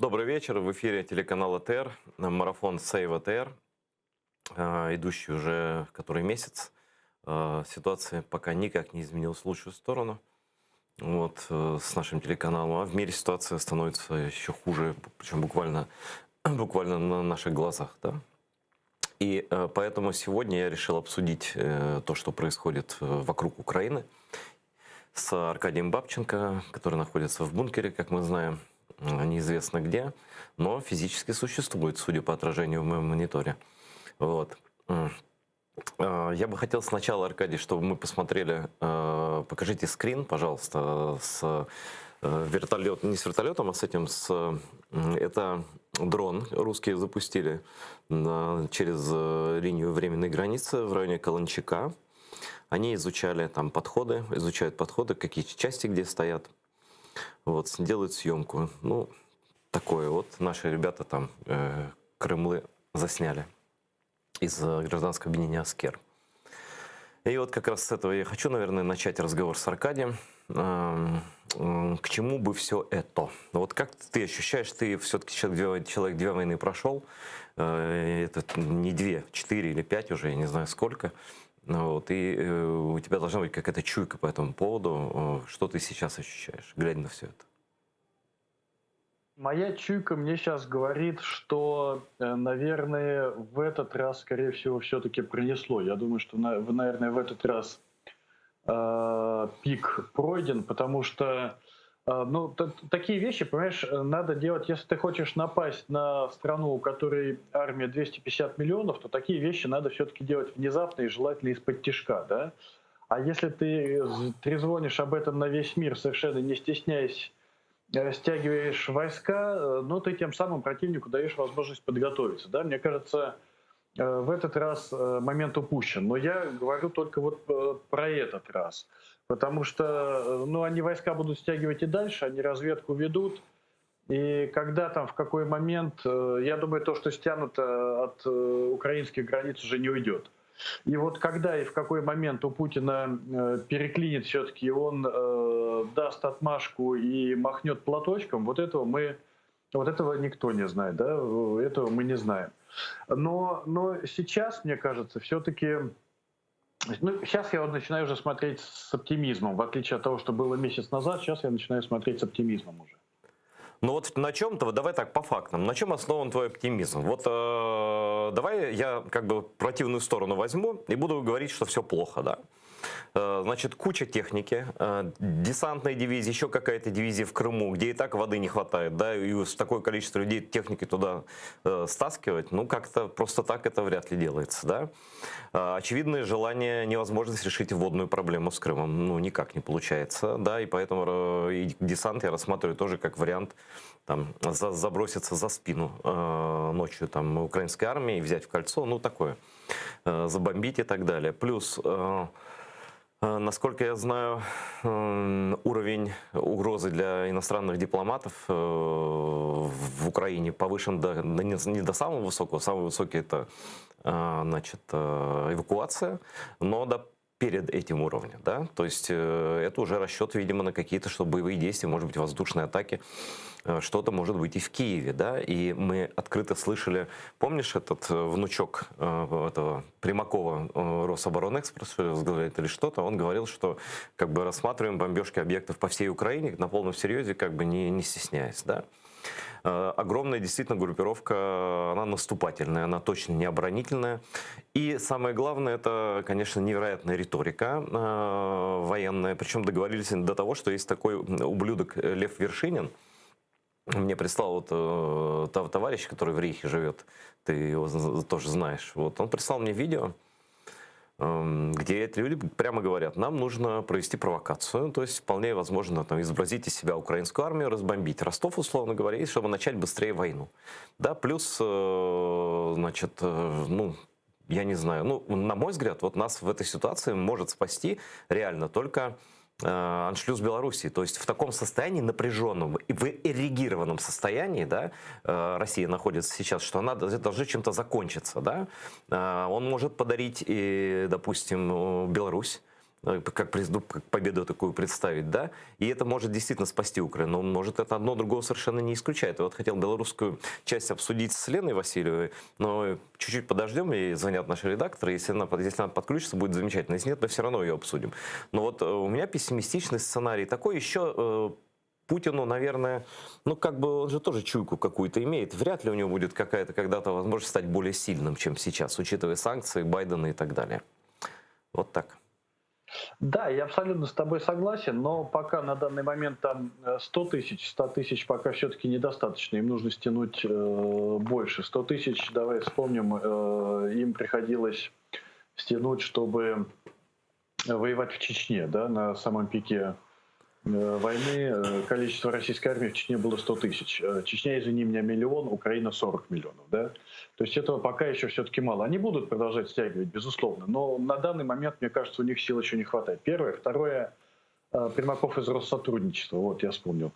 Добрый вечер. В эфире телеканал АТР, марафон Save АТР, идущий уже который месяц. Ситуация пока никак не изменилась в лучшую сторону. Вот, с нашим телеканалом. А в мире ситуация становится еще хуже, причем буквально на наших глазах. Да? И поэтому сегодня я решил обсудить то, что происходит вокруг Украины, с Аркадием Бабченко, который находится в бункере, как мы знаем. Неизвестно где, но физически существует, судя по отражению в моем мониторе. Вот. Я бы хотел сначала, Аркадий, чтобы мы посмотрели, покажите скрин, пожалуйста, с вертолетом, не с вертолетом, а с этим, это дрон русские запустили через линию временной границы в районе Каланчака. Они изучали там подходы, изучают подходы, какие части где стоят. Вот, делают съемку. Ну, такое вот наши ребята там Кремлы засняли. из гражданского объединения «Аскер». И вот как раз с этого я хочу, наверное, начать разговор с Аркадием. К чему бы все это? Вот как ты ощущаешь, ты все-таки человек 2 войны прошел, это не 2, 4 или 5 уже, я не знаю сколько. Вот, и у тебя должна быть какая-то чуйка по этому поводу. Что ты сейчас ощущаешь, глядя на все это? Моя чуйка мне сейчас говорит, что, наверное, в этот раз, скорее всего, все-таки пронесло. Я думаю, что, наверное, в этот раз пик пройден, потому что ну, такие вещи, понимаешь, надо делать, если ты хочешь напасть на страну, у которой армия 250 миллионов, то такие вещи надо все-таки делать внезапно и желательно из-под тишка, да? А если ты трезвонишь об этом на весь мир, совершенно не стесняясь, стягиваешь войска, ну, ты тем самым противнику даешь возможность подготовиться, да? Мне кажется, в этот раз момент упущен. Но я говорю только вот про этот раз. Потому что, ну, они войска будут стягивать и дальше, они разведку ведут. И когда там, в какой момент, я думаю, то, что стянуто от украинских границ, уже не уйдет. И вот когда и в какой момент у Путина переклинит все-таки, он даст отмашку и махнет платочком, вот этого никто не знает, да, этого мы не знаем. Но сейчас, мне кажется, все-таки... Ну, сейчас я вот начинаю уже смотреть с оптимизмом. В отличие от того, что было месяц назад, сейчас я начинаю смотреть с оптимизмом уже. Ну вот на чем-то, давай так, по фактам, на чем основан твой оптимизм? Вот давай я как бы противную сторону возьму и буду говорить, что все плохо, да? Значит, куча техники, десантные дивизии, еще какая-то дивизия в Крыму, где и так воды не хватает, да, и такое количество людей, техники туда стаскивать, ну, как-то просто так это вряд ли делается, да. Очевидное желание, невозможность решить водную проблему с Крымом, ну, никак не получается, да, и поэтому и десант я рассматриваю тоже как вариант, там, заброситься за спину ночью, там, украинской армии, взять в кольцо, ну, такое, забомбить и так далее. Плюс... Насколько я знаю, уровень угрозы для иностранных дипломатов в Украине повышен не до самого высокого. Самый высокий это, значит, эвакуация, но перед этим уровнем, да, то есть это уже расчет, видимо, на какие-то, что боевые действия, может быть, воздушные атаки, что-то может быть и в Киеве, да, и мы открыто слышали, помнишь этот внучок этого Примакова, Рособоронэкспорт, или что-то, он говорил, что как бы рассматриваем бомбежки объектов по всей Украине на полном серьезе, как бы не стесняясь, да. Огромная действительно группировка, она наступательная, она точно не оборонительная. И самое главное, это, конечно, невероятная риторика военная. Причем договорились до того, что есть такой ублюдок Лев Вершинин. Мне прислал вот товарищ, который в Рейхе живет, ты его тоже знаешь. Вот, он прислал мне видео, где эти люди прямо говорят, нам нужно провести провокацию, то есть вполне возможно там, изобразить из себя украинскую армию, разбомбить Ростов, условно говоря, и чтобы начать быстрее войну. Да, плюс, значит, ну, я не знаю, ну, на мой взгляд, вот нас в этой ситуации может спасти реально только аншлюз Белоруссии. То есть в таком состоянии напряженном и в эрегированном состоянии, да, Россия находится сейчас, что она должна чем-то закончиться. Да? Он может подарить, и, допустим, Беларусь, как победу такую представить, да, и это может действительно спасти Украину, но может это одно другого совершенно не исключает. Я вот хотел белорусскую часть обсудить с Леной Васильевой, но чуть-чуть подождем, ей звонят наши редакторы, если она подключится, будет замечательно, если нет, мы все равно ее обсудим. Но вот у меня пессимистичный сценарий такой, еще Путину, наверное, ну как бы он же тоже чуйку какую-то имеет, вряд ли у него будет какая-то когда-то возможность стать более сильным, чем сейчас, учитывая санкции Байдена и так далее. Вот так. Да, я абсолютно с тобой согласен, но пока на данный момент там 100 тысяч пока все-таки недостаточно, им нужно стянуть больше. 100 тысяч, давай вспомним, им приходилось стянуть, чтобы воевать в Чечне, да, на самом пике войны количество российской армии в Чечне было 100 тысяч. Чечня, извини меня, 1 миллион, Украина 40 миллионов. Да? То есть этого пока еще все-таки мало. Они будут продолжать стягивать, безусловно, но на данный момент, мне кажется, у них сил еще не хватает. Первое. Второе, Примаков из Россотрудничества, вот я вспомнил.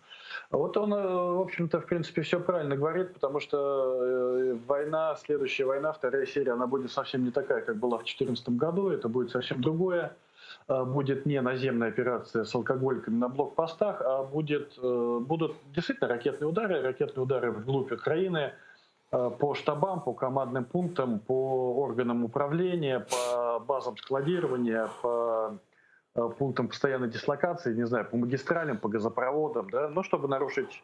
Вот он, в общем-то, в принципе, все правильно говорит, потому что война, следующая война, вторая серия, она будет совсем не такая, как была в 2014 году, это будет совсем другое. Будет не наземная операция с алкоголиками на блокпостах, а будут действительно ракетные удары вглубь Украины, по штабам, по командным пунктам, по органам управления, по базам складирования, по пунктам постоянной дислокации, не знаю, по магистралям, по газопроводам, да, ну, чтобы нарушить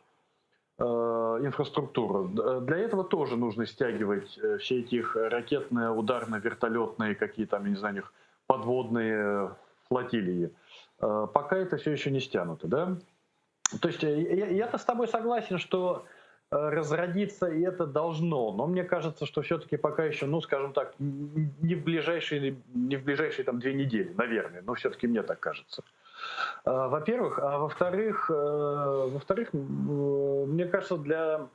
инфраструктуру. Для этого тоже нужно стягивать все эти ракетные, ударные, вертолетные, какие там, я не знаю, у них подводные флотилии. Пока это все еще не стянуто, да. То есть я-то с тобой согласен, что разродиться и это должно, но мне кажется, что все-таки пока еще, ну, скажем так, не в ближайшие там 2 недели, наверное, но все-таки мне так кажется. Во-первых, а во-вторых, мне кажется, для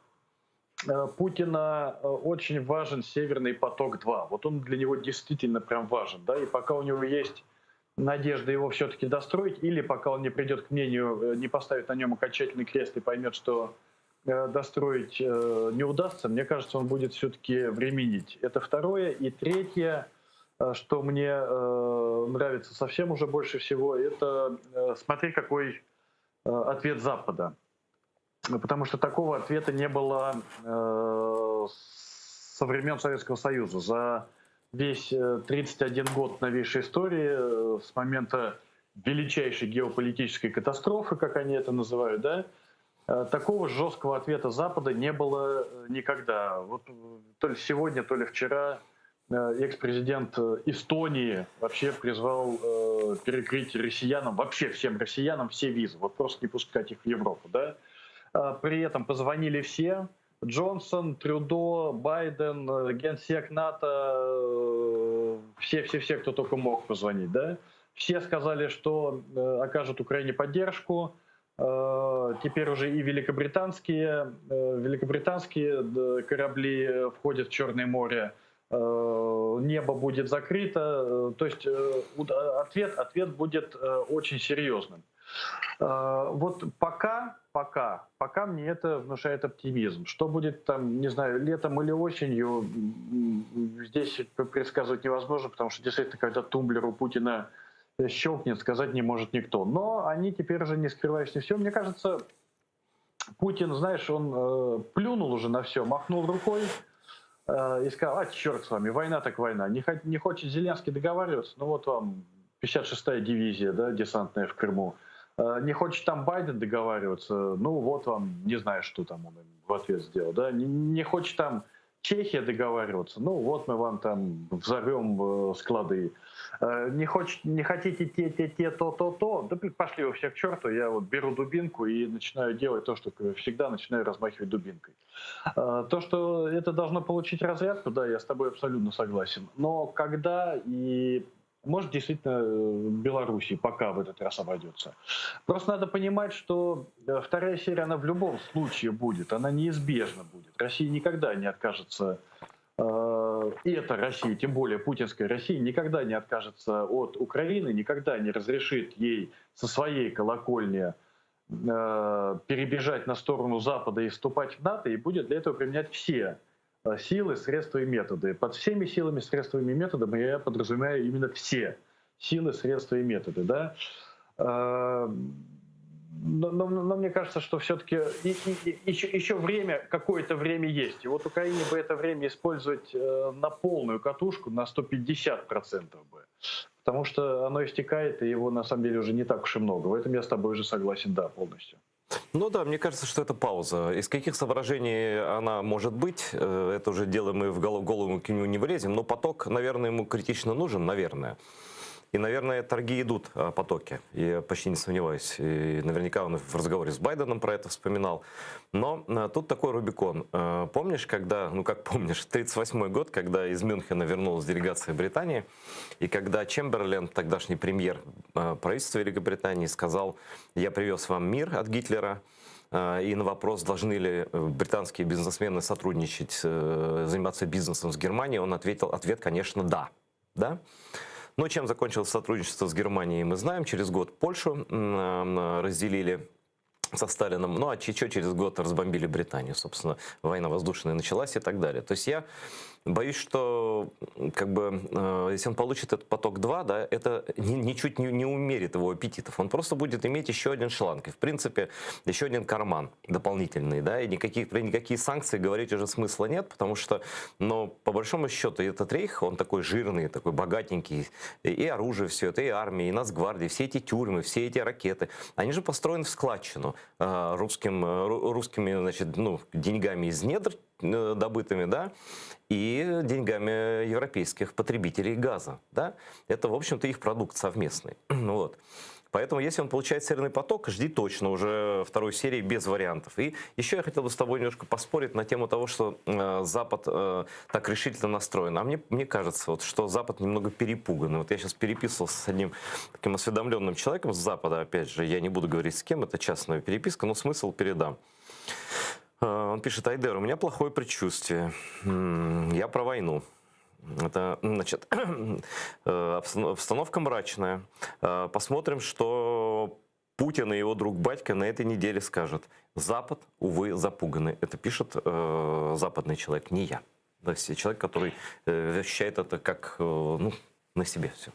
Путина очень важен Северный поток-2. Вот он для него действительно прям важен, да, и пока у него есть надежда его все-таки достроить, или пока он не придет к мнению, не поставит на нем окончательный крест и поймет, что достроить не удастся, мне кажется, он будет все-таки временить. Это второе. И третье, что мне нравится совсем уже больше всего, это смотри, какой ответ Запада. Потому что такого ответа не было со времен Советского Союза. За весь 31 год новейшей истории, с момента величайшей геополитической катастрофы, как они это называют, да, такого жесткого ответа Запада не было никогда. Вот то ли сегодня, то ли вчера экс-президент Эстонии вообще призвал перекрыть россиянам, вообще всем россиянам, все визы, вот просто не пускать их в Европу. Да? При этом позвонили все: Джонсон, Трюдо, Байден, генсек НАТО, все, кто только мог позвонить. Да? Все сказали, что окажут Украине поддержку. Теперь уже и великобританские корабли входят в Черное море, небо будет закрыто, то есть ответ будет очень серьезным. Вот пока мне это внушает оптимизм. Что будет там, не знаю, летом или осенью, здесь предсказывать невозможно, потому что действительно, когда тумблер у Путина щелкнет, сказать не может никто. Но они теперь уже, не скрываясь не все, мне кажется, Путин, знаешь, он плюнул уже на все, махнул рукой и сказал: а черт с вами, война так война. Не хочет Зеленский договариваться, ну вот вам 56-я дивизия, да, десантная в Крыму. Не хочет там Байден договариваться, ну вот вам, не знаю, что там он в ответ сделал. Да? Не хочет там Чехия договариваться, ну вот мы вам там взорвем склады. Не хотите те, то, да пошли вы все к черту, я вот беру дубинку и начинаю делать то, что всегда начинаю размахивать дубинкой. То, что это должно получить разрядку, да, я с тобой абсолютно согласен. Но когда и... Может, действительно, Белоруссии пока в этот раз обойдется. Просто надо понимать, что вторая серия, она в любом случае будет, она неизбежно будет. Россия никогда не откажется, и эта Россия, тем более путинская Россия, никогда не откажется от Украины, никогда не разрешит ей со своей колокольни перебежать на сторону Запада и вступать в НАТО, и будет для этого применять все силы, средства и методы. Под всеми силами, средствами и методами я подразумеваю именно все силы, средства и методы. Да? Но мне кажется, что все-таки еще время, какое-то время есть. И вот Украине бы это время использовать на полную катушку, на 150% бы. Потому что оно истекает, и его на самом деле уже не так уж и много. В этом я с тобой уже согласен, да, полностью. Ну да, мне кажется, что это пауза. Из каких соображений она может быть, это уже дело мы в голову к нему не влезем, но поток, наверное, ему критично нужен, наверное. И, наверное, торги идут о потоке, я почти не сомневаюсь. И наверняка он в разговоре с Байденом про это вспоминал. Но тут такой Рубикон. Помнишь, когда, ну как помнишь, 1938 год, когда из Мюнхена вернулась делегация Британии, и когда Чемберлен, тогдашний премьер правительства Великобритании, сказал: я привез вам мир от Гитлера, и на вопрос, должны ли британские бизнесмены сотрудничать, заниматься бизнесом с Германией, он ответил, ответ, конечно, да. Да? Но чем закончилось сотрудничество с Германией, мы знаем. Через год Польшу разделили со Сталином, ну а еще через год разбомбили Британию, собственно, война воздушная началась и так далее. То есть я боюсь, что как бы, если он получит этот поток-2, да, это ничуть не умерит его аппетитов. Он просто будет иметь еще один шланг. И, в принципе, еще один карман дополнительный. Да, и про никакие санкции говорить уже смысла нет, потому что, но по большому счету, этот рейх, он такой жирный, такой богатенький. И оружие все это, и армия, и Нацгвардия, все эти тюрьмы, все эти ракеты. Они же построены в складчину русскими, значит, ну, деньгами из недр добытыми, да, и деньгами европейских потребителей газа, да. Это, в общем-то, их продукт совместный. Вот. Поэтому, если он получает Северный поток, жди точно уже второй серии без вариантов. И еще я хотел бы с тобой немножко поспорить на тему того, что Запад так решительно настроен. А мне кажется, вот, что Запад немного перепуган. Вот я сейчас переписывался с одним таким осведомленным человеком с Запада, опять же, я не буду говорить с кем, это частная переписка, но смысл передам. Он пишет: Айдер, у меня плохое предчувствие. Я про войну. Это, значит, обстановка мрачная. Посмотрим, что Путин и его друг Батько на этой неделе скажут. Запад, увы, запуганный. Это пишет западный человек, не я. То есть человек, который ощущает это как, ну, на себе все.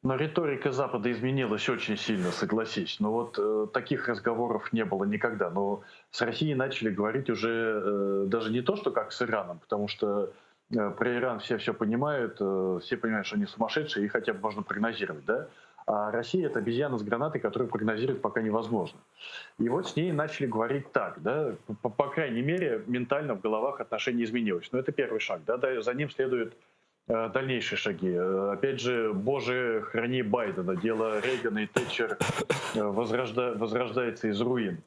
Но риторика Запада изменилась очень сильно, согласись. Но вот таких разговоров не было никогда. Но с Россией начали говорить уже даже не то, что как с Ираном, потому что про Иран все понимают, все понимают, что они сумасшедшие, и хотя бы можно прогнозировать, да? А Россия — это обезьяна с гранатой, которую прогнозировать пока невозможно. И вот с ней начали говорить так, да? По крайней мере, ментально в головах отношения изменилось. Но это первый шаг, да? За ним следует дальнейшие шаги. Опять же, боже, храни Байдена. Дело Рейгана и Тэтчер возрождается из руин.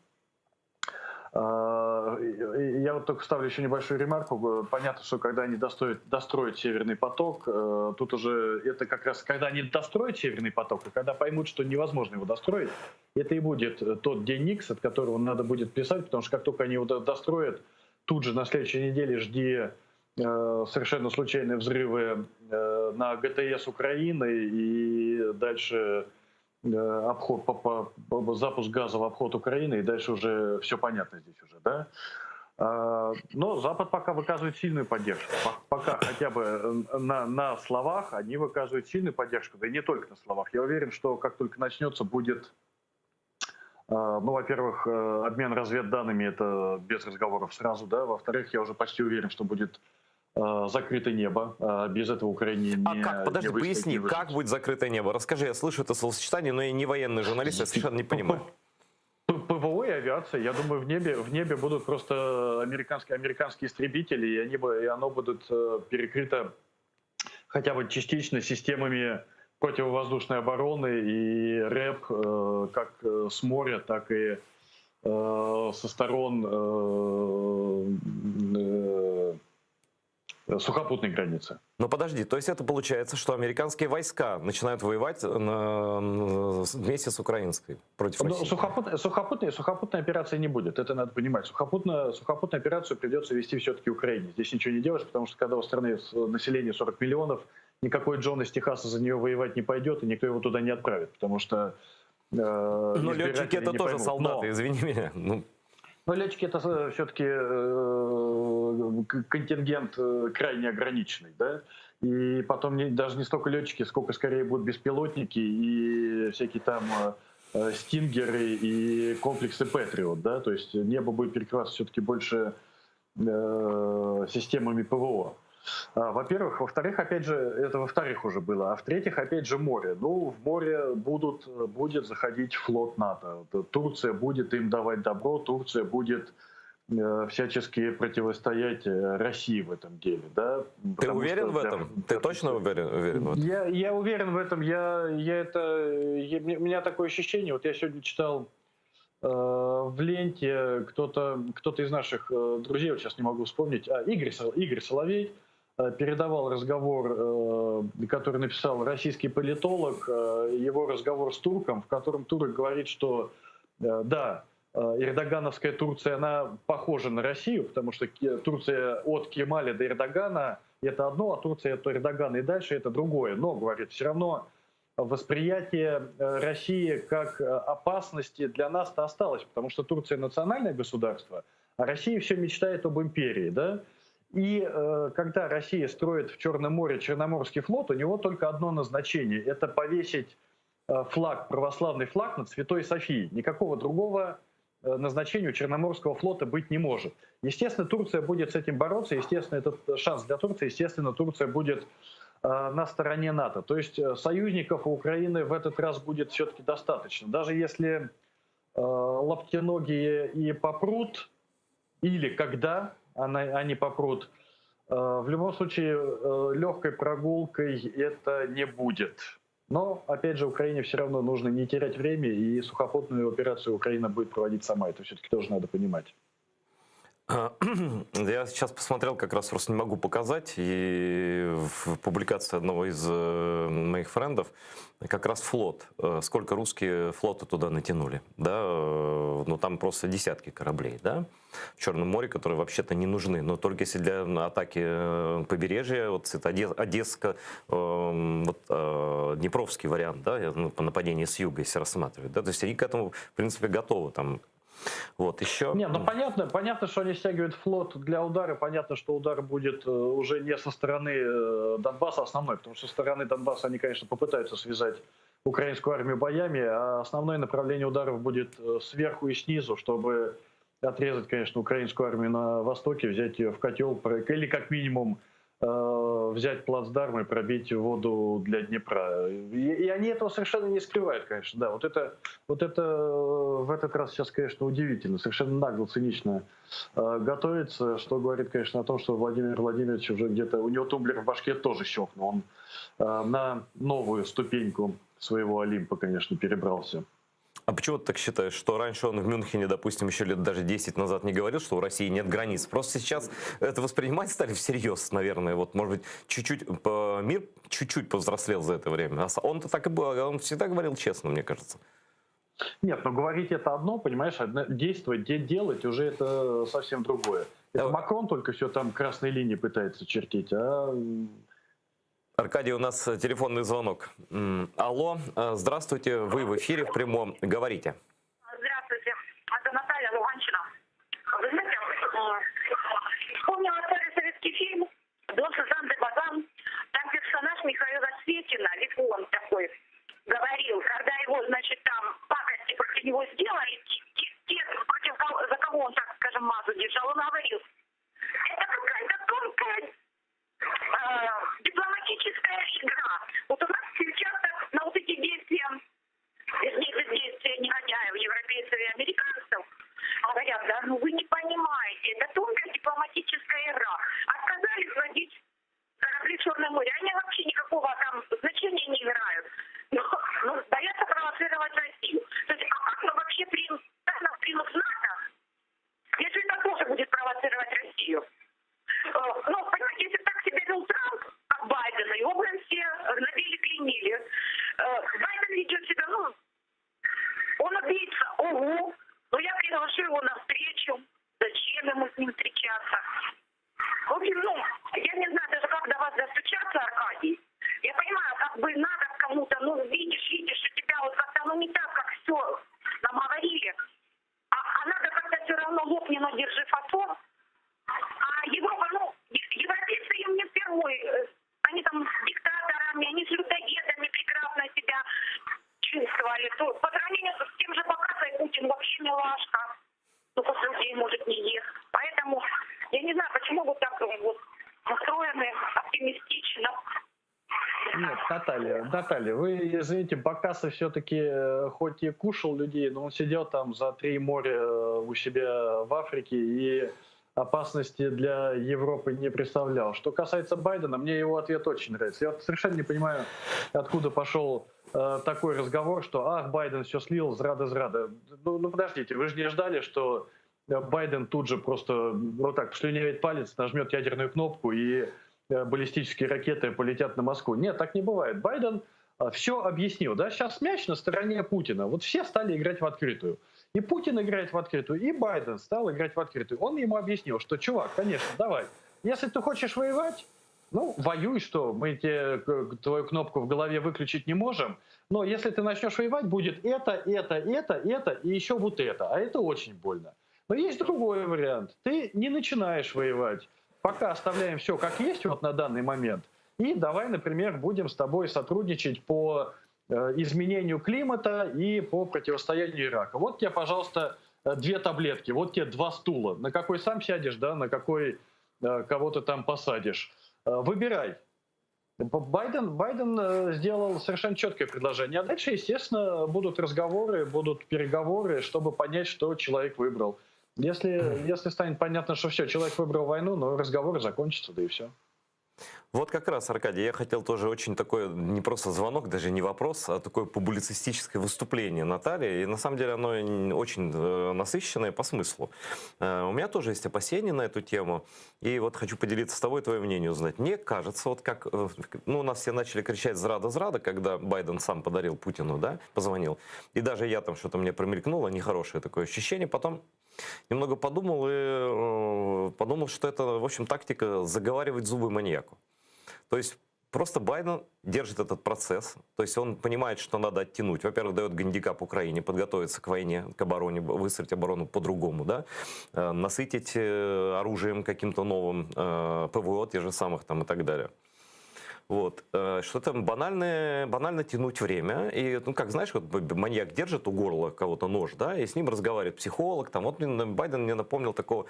Я вот только вставлю еще небольшую ремарку. Понятно, что когда они достроят Северный поток, тут уже это как раз, когда они достроят Северный поток, и когда поймут, что невозможно его достроить, это и будет тот день Икс, от которого надо будет писать, потому что как только они его достроят, тут же на следующей неделе жди совершенно случайные взрывы на ГТС Украины и дальше запуск газа в обход Украины, и дальше уже все понятно здесь уже, да? Но Запад пока выказывает сильную поддержку. Пока хотя бы на словах они выказывают сильную поддержку, да и не только на словах. Я уверен, что как только начнется, будет, ну, во-первых, обмен разведданными, это без разговоров сразу, да? Во-вторых, я уже почти уверен, что будет закрытое небо. Без этого Украине не... как? Подожди, поясни, как будет закрытое небо? Расскажи, я слышу это словосочетание, но я не военный журналист, я совершенно не понимаю. ПВО и авиация. Я думаю, в небе будут просто американские истребители, и оно будет перекрыто хотя бы частично системами противовоздушной обороны и РЭП, как с моря, так и со сторон сухопутной границы. Но подожди, то есть это получается, что американские войска начинают воевать вместе с украинской против России? Сухопутной операции не будет, это надо понимать. Сухопутную операцию придется вести все-таки Украине. Здесь ничего не делаешь, потому что когда у страны население 40 миллионов, никакой Джон из Техаса за нее воевать не пойдет, и никто его туда не отправит, потому что... Но летчики это тоже солдаты, извини меня. Но летчики — это все-таки контингент крайне ограниченный, да? И потом даже не столько летчики, сколько скорее будут беспилотники и всякие там стингеры и комплексы Патриот, да? То есть небо будет перекрываться все-таки больше системами ПВО. Во-первых. Во-вторых, опять же, это во-вторых уже было. А в-третьих, опять же, море. Ну, в море будет заходить флот НАТО. Турция будет им давать добро, Турция будет всячески противостоять России в этом деле. Да? Ты уверен в этом? Ты точно уверен в этом? Я уверен в этом. У меня такое ощущение. Вот я сегодня читал в ленте кто-то из наших друзей, вот сейчас не могу вспомнить, Игорь Соловей, передавал разговор, который написал российский политолог, его разговор с турком, в котором турок говорит, что да, эрдогановская Турция, она похожа на Россию, потому что Турция от Кемаля до Эрдогана это одно, а Турция это Эрдоган и дальше это другое. Но, говорит, все равно восприятие России как опасности для нас-то осталось, потому что Турция национальное государство, а Россия все мечтает об империи, да? И когда Россия строит в Черном море Черноморский флот, у него только одно назначение – это повесить флаг, православный флаг над Святой Софией. Никакого другого назначения у Черноморского флота быть не может. Естественно, Турция будет с этим бороться, естественно, этот шанс для Турции, естественно, Турция будет на стороне НАТО. То есть союзников у Украины в этот раз будет все-таки достаточно. Даже если лаптеногие и попрут, или когда они попрут, в любом случае легкой прогулкой это не будет. Но, опять же, Украине все равно нужно не терять время, и сухопутную операцию Украина будет проводить сама. Это все-таки тоже надо понимать. Я сейчас посмотрел, как раз просто не могу показать, и в публикации одного из моих френдов как раз флот, сколько русские флоты туда натянули, да, ну там просто десятки кораблей, да, в Черном море, которые вообще-то не нужны, но только если для атаки побережья, вот это Одесска, вот, Днепровский вариант, да, ну, по нападению с юга, если рассматривать, да, то есть они к этому, в принципе, готовы там. Вот еще. Не, ну понятно, что они стягивают флот для удара. Понятно, что удар будет уже не со стороны Донбасса основной, потому что со стороны Донбасса они, конечно, попытаются связать украинскую армию боями, а основное направление ударов будет сверху и снизу, чтобы отрезать, конечно, украинскую армию на востоке, взять ее в котел, или как минимум взять плацдарм и пробить воду для Днепра. И они этого совершенно не скрывают, конечно. Да, вот это в этот раз сейчас, конечно, удивительно, совершенно нагло, цинично готовится, что говорит, конечно, о том, что Владимир Владимирович уже где-то, у него тумблер в башке тоже щелкнул, он на новую ступеньку своего Олимпа, конечно, перебрался. А почему ты так считаешь, что раньше он в Мюнхене, допустим, еще лет даже 10 назад не говорил, что у России нет границ? Просто сейчас это воспринимать стали всерьез, наверное. Вот, может быть, чуть-чуть мир чуть-чуть повзрослел за это время. А он-то так и был, он всегда говорил честно, мне кажется. Нет, но говорить это одно, понимаешь, действовать, делать уже это совсем другое. Это Макрон только все там красной линии пытается чертить, а... Аркадий, у нас телефонный звонок. Алло, здравствуйте, вы в эфире в прямом. Говорите. Здравствуйте, это Наталья, Луганщина. Вы знаете, вспомнила старый советский фильм «Дон Сезанн де Базан». Там персонаж Михаила Светина, Викон такой, говорил, когда его, значит, там пакости против него сделали, те, за кого он, так скажем, мазу держал, он говорил, это какая-то тонкая дипломатическая игра. Вот у нас сейчас на вот эти действия, действия негодяев, европейцев и американцев, говорят, да, ну вы не понимаете, это тонкая дипломатическая игра. Отказались водить корабли в Черном море, они вообще никакого там значения не играют. Но боятся провоцировать Россию. То есть, а как мы вообще примут в НАТО, если это тоже будет провоцировать Россию? Ну, понимаете, если так себя вел Трамп, как Байден, его прям все набили-клеймили. Байден ведет себя, ну, он убийца, ого, но я приглашу его на встречу. Зачем ему с ним встречаться? В общем, ну, я не знаю даже, как до вас достучаться, Аркадий. Я понимаю, как бы надо кому-то, ну, видишь, у тебя вот как-то, ну, не так, как все нам говорили. А надо как-то все равно лопни, но держи фасон. А Европа, ну, европейцы им не впервой. Они там с диктаторами, они с людоедами прекрасно себя чувствовали. То, по сравнению с тем же Бакасой, Путин вообще милашка. Ну, после людей, может, не ест. Поэтому я не знаю, почему вот так вот настроены оптимистично. Нет, Наталья, вы, извините, Бакасов все-таки хоть и кушал людей, но он сидел там за 3 моря у себя в Африке и опасности для Европы не представлял. Что касается Байдена, мне его ответ очень нравится. Я вот совершенно не понимаю, откуда пошел такой разговор, что ах, Байден все слил, зрада. Ну подождите, вы же не ждали, что Байден тут же просто вот так послюнявит палец, нажмет ядерную кнопку и баллистические ракеты полетят на Москву. Нет, так не бывает. Байден все объяснил. Да? Сейчас мяч на стороне Путина. Вот все стали играть в открытую. И Путин играет в открытую, и Байден стал играть в открытую. Он ему объяснил, что, чувак, конечно, давай, если ты хочешь воевать, Ну, воюй, что, мы тебе твою кнопку в голове выключить не можем, но если ты начнешь воевать, будет это, и еще вот это, а это очень больно. Но есть другой вариант. Ты не начинаешь воевать, пока оставляем все как есть вот на данный момент, и давай, например, будем с тобой сотрудничать по изменению климата и по противостоянию Ирака. Вот тебе, пожалуйста, 2 таблетки, вот тебе 2 стула. На какой сам сядешь, да, на какой кого-то там посадишь. Выбирай. Байден сделал совершенно четкое предложение. А дальше, естественно, будут разговоры, будут переговоры, чтобы понять, что человек выбрал. Если станет понятно, что все, человек выбрал войну, но разговоры закончатся, да и все. Вот как раз, Аркадий, я хотел тоже очень такой, не просто звонок, даже не вопрос, а такое публицистическое выступление Натальи. И на самом деле оно очень насыщенное по смыслу. У меня тоже есть опасения на эту тему. И вот хочу поделиться с тобой, твое мнение узнать. Мне кажется, вот как, ну, у нас все начали кричать «зрада», когда Байден сам подарил Путину, да, позвонил. И даже я там что-то мне промелькнуло, нехорошее такое ощущение. Потом немного подумал и подумал, что это, в общем, тактика заговаривать зубы маньяку. То есть просто Байден держит этот процесс, то есть он понимает, что надо оттянуть. Во-первых, дает гандикап Украине, подготовиться к войне, к обороне, выстроить оборону по-другому, да? Насытить оружием каким-то новым, ПВО, те же самых там и так далее. Вот. Что-то банально тянуть время. И, ну, как знаешь, вот маньяк держит у горла кого-то нож, да, и с ним разговаривает психолог. Там. Вот Байден мне напомнил такого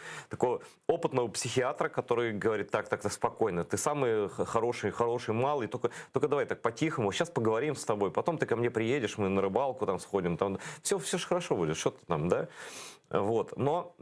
опытного психиатра, который говорит: так, спокойно, ты самый хороший малый, только давай так по-тихому, сейчас поговорим с тобой, потом ты ко мне приедешь, мы на рыбалку там сходим, там, все же хорошо будет, что ты там, да. Вот. Но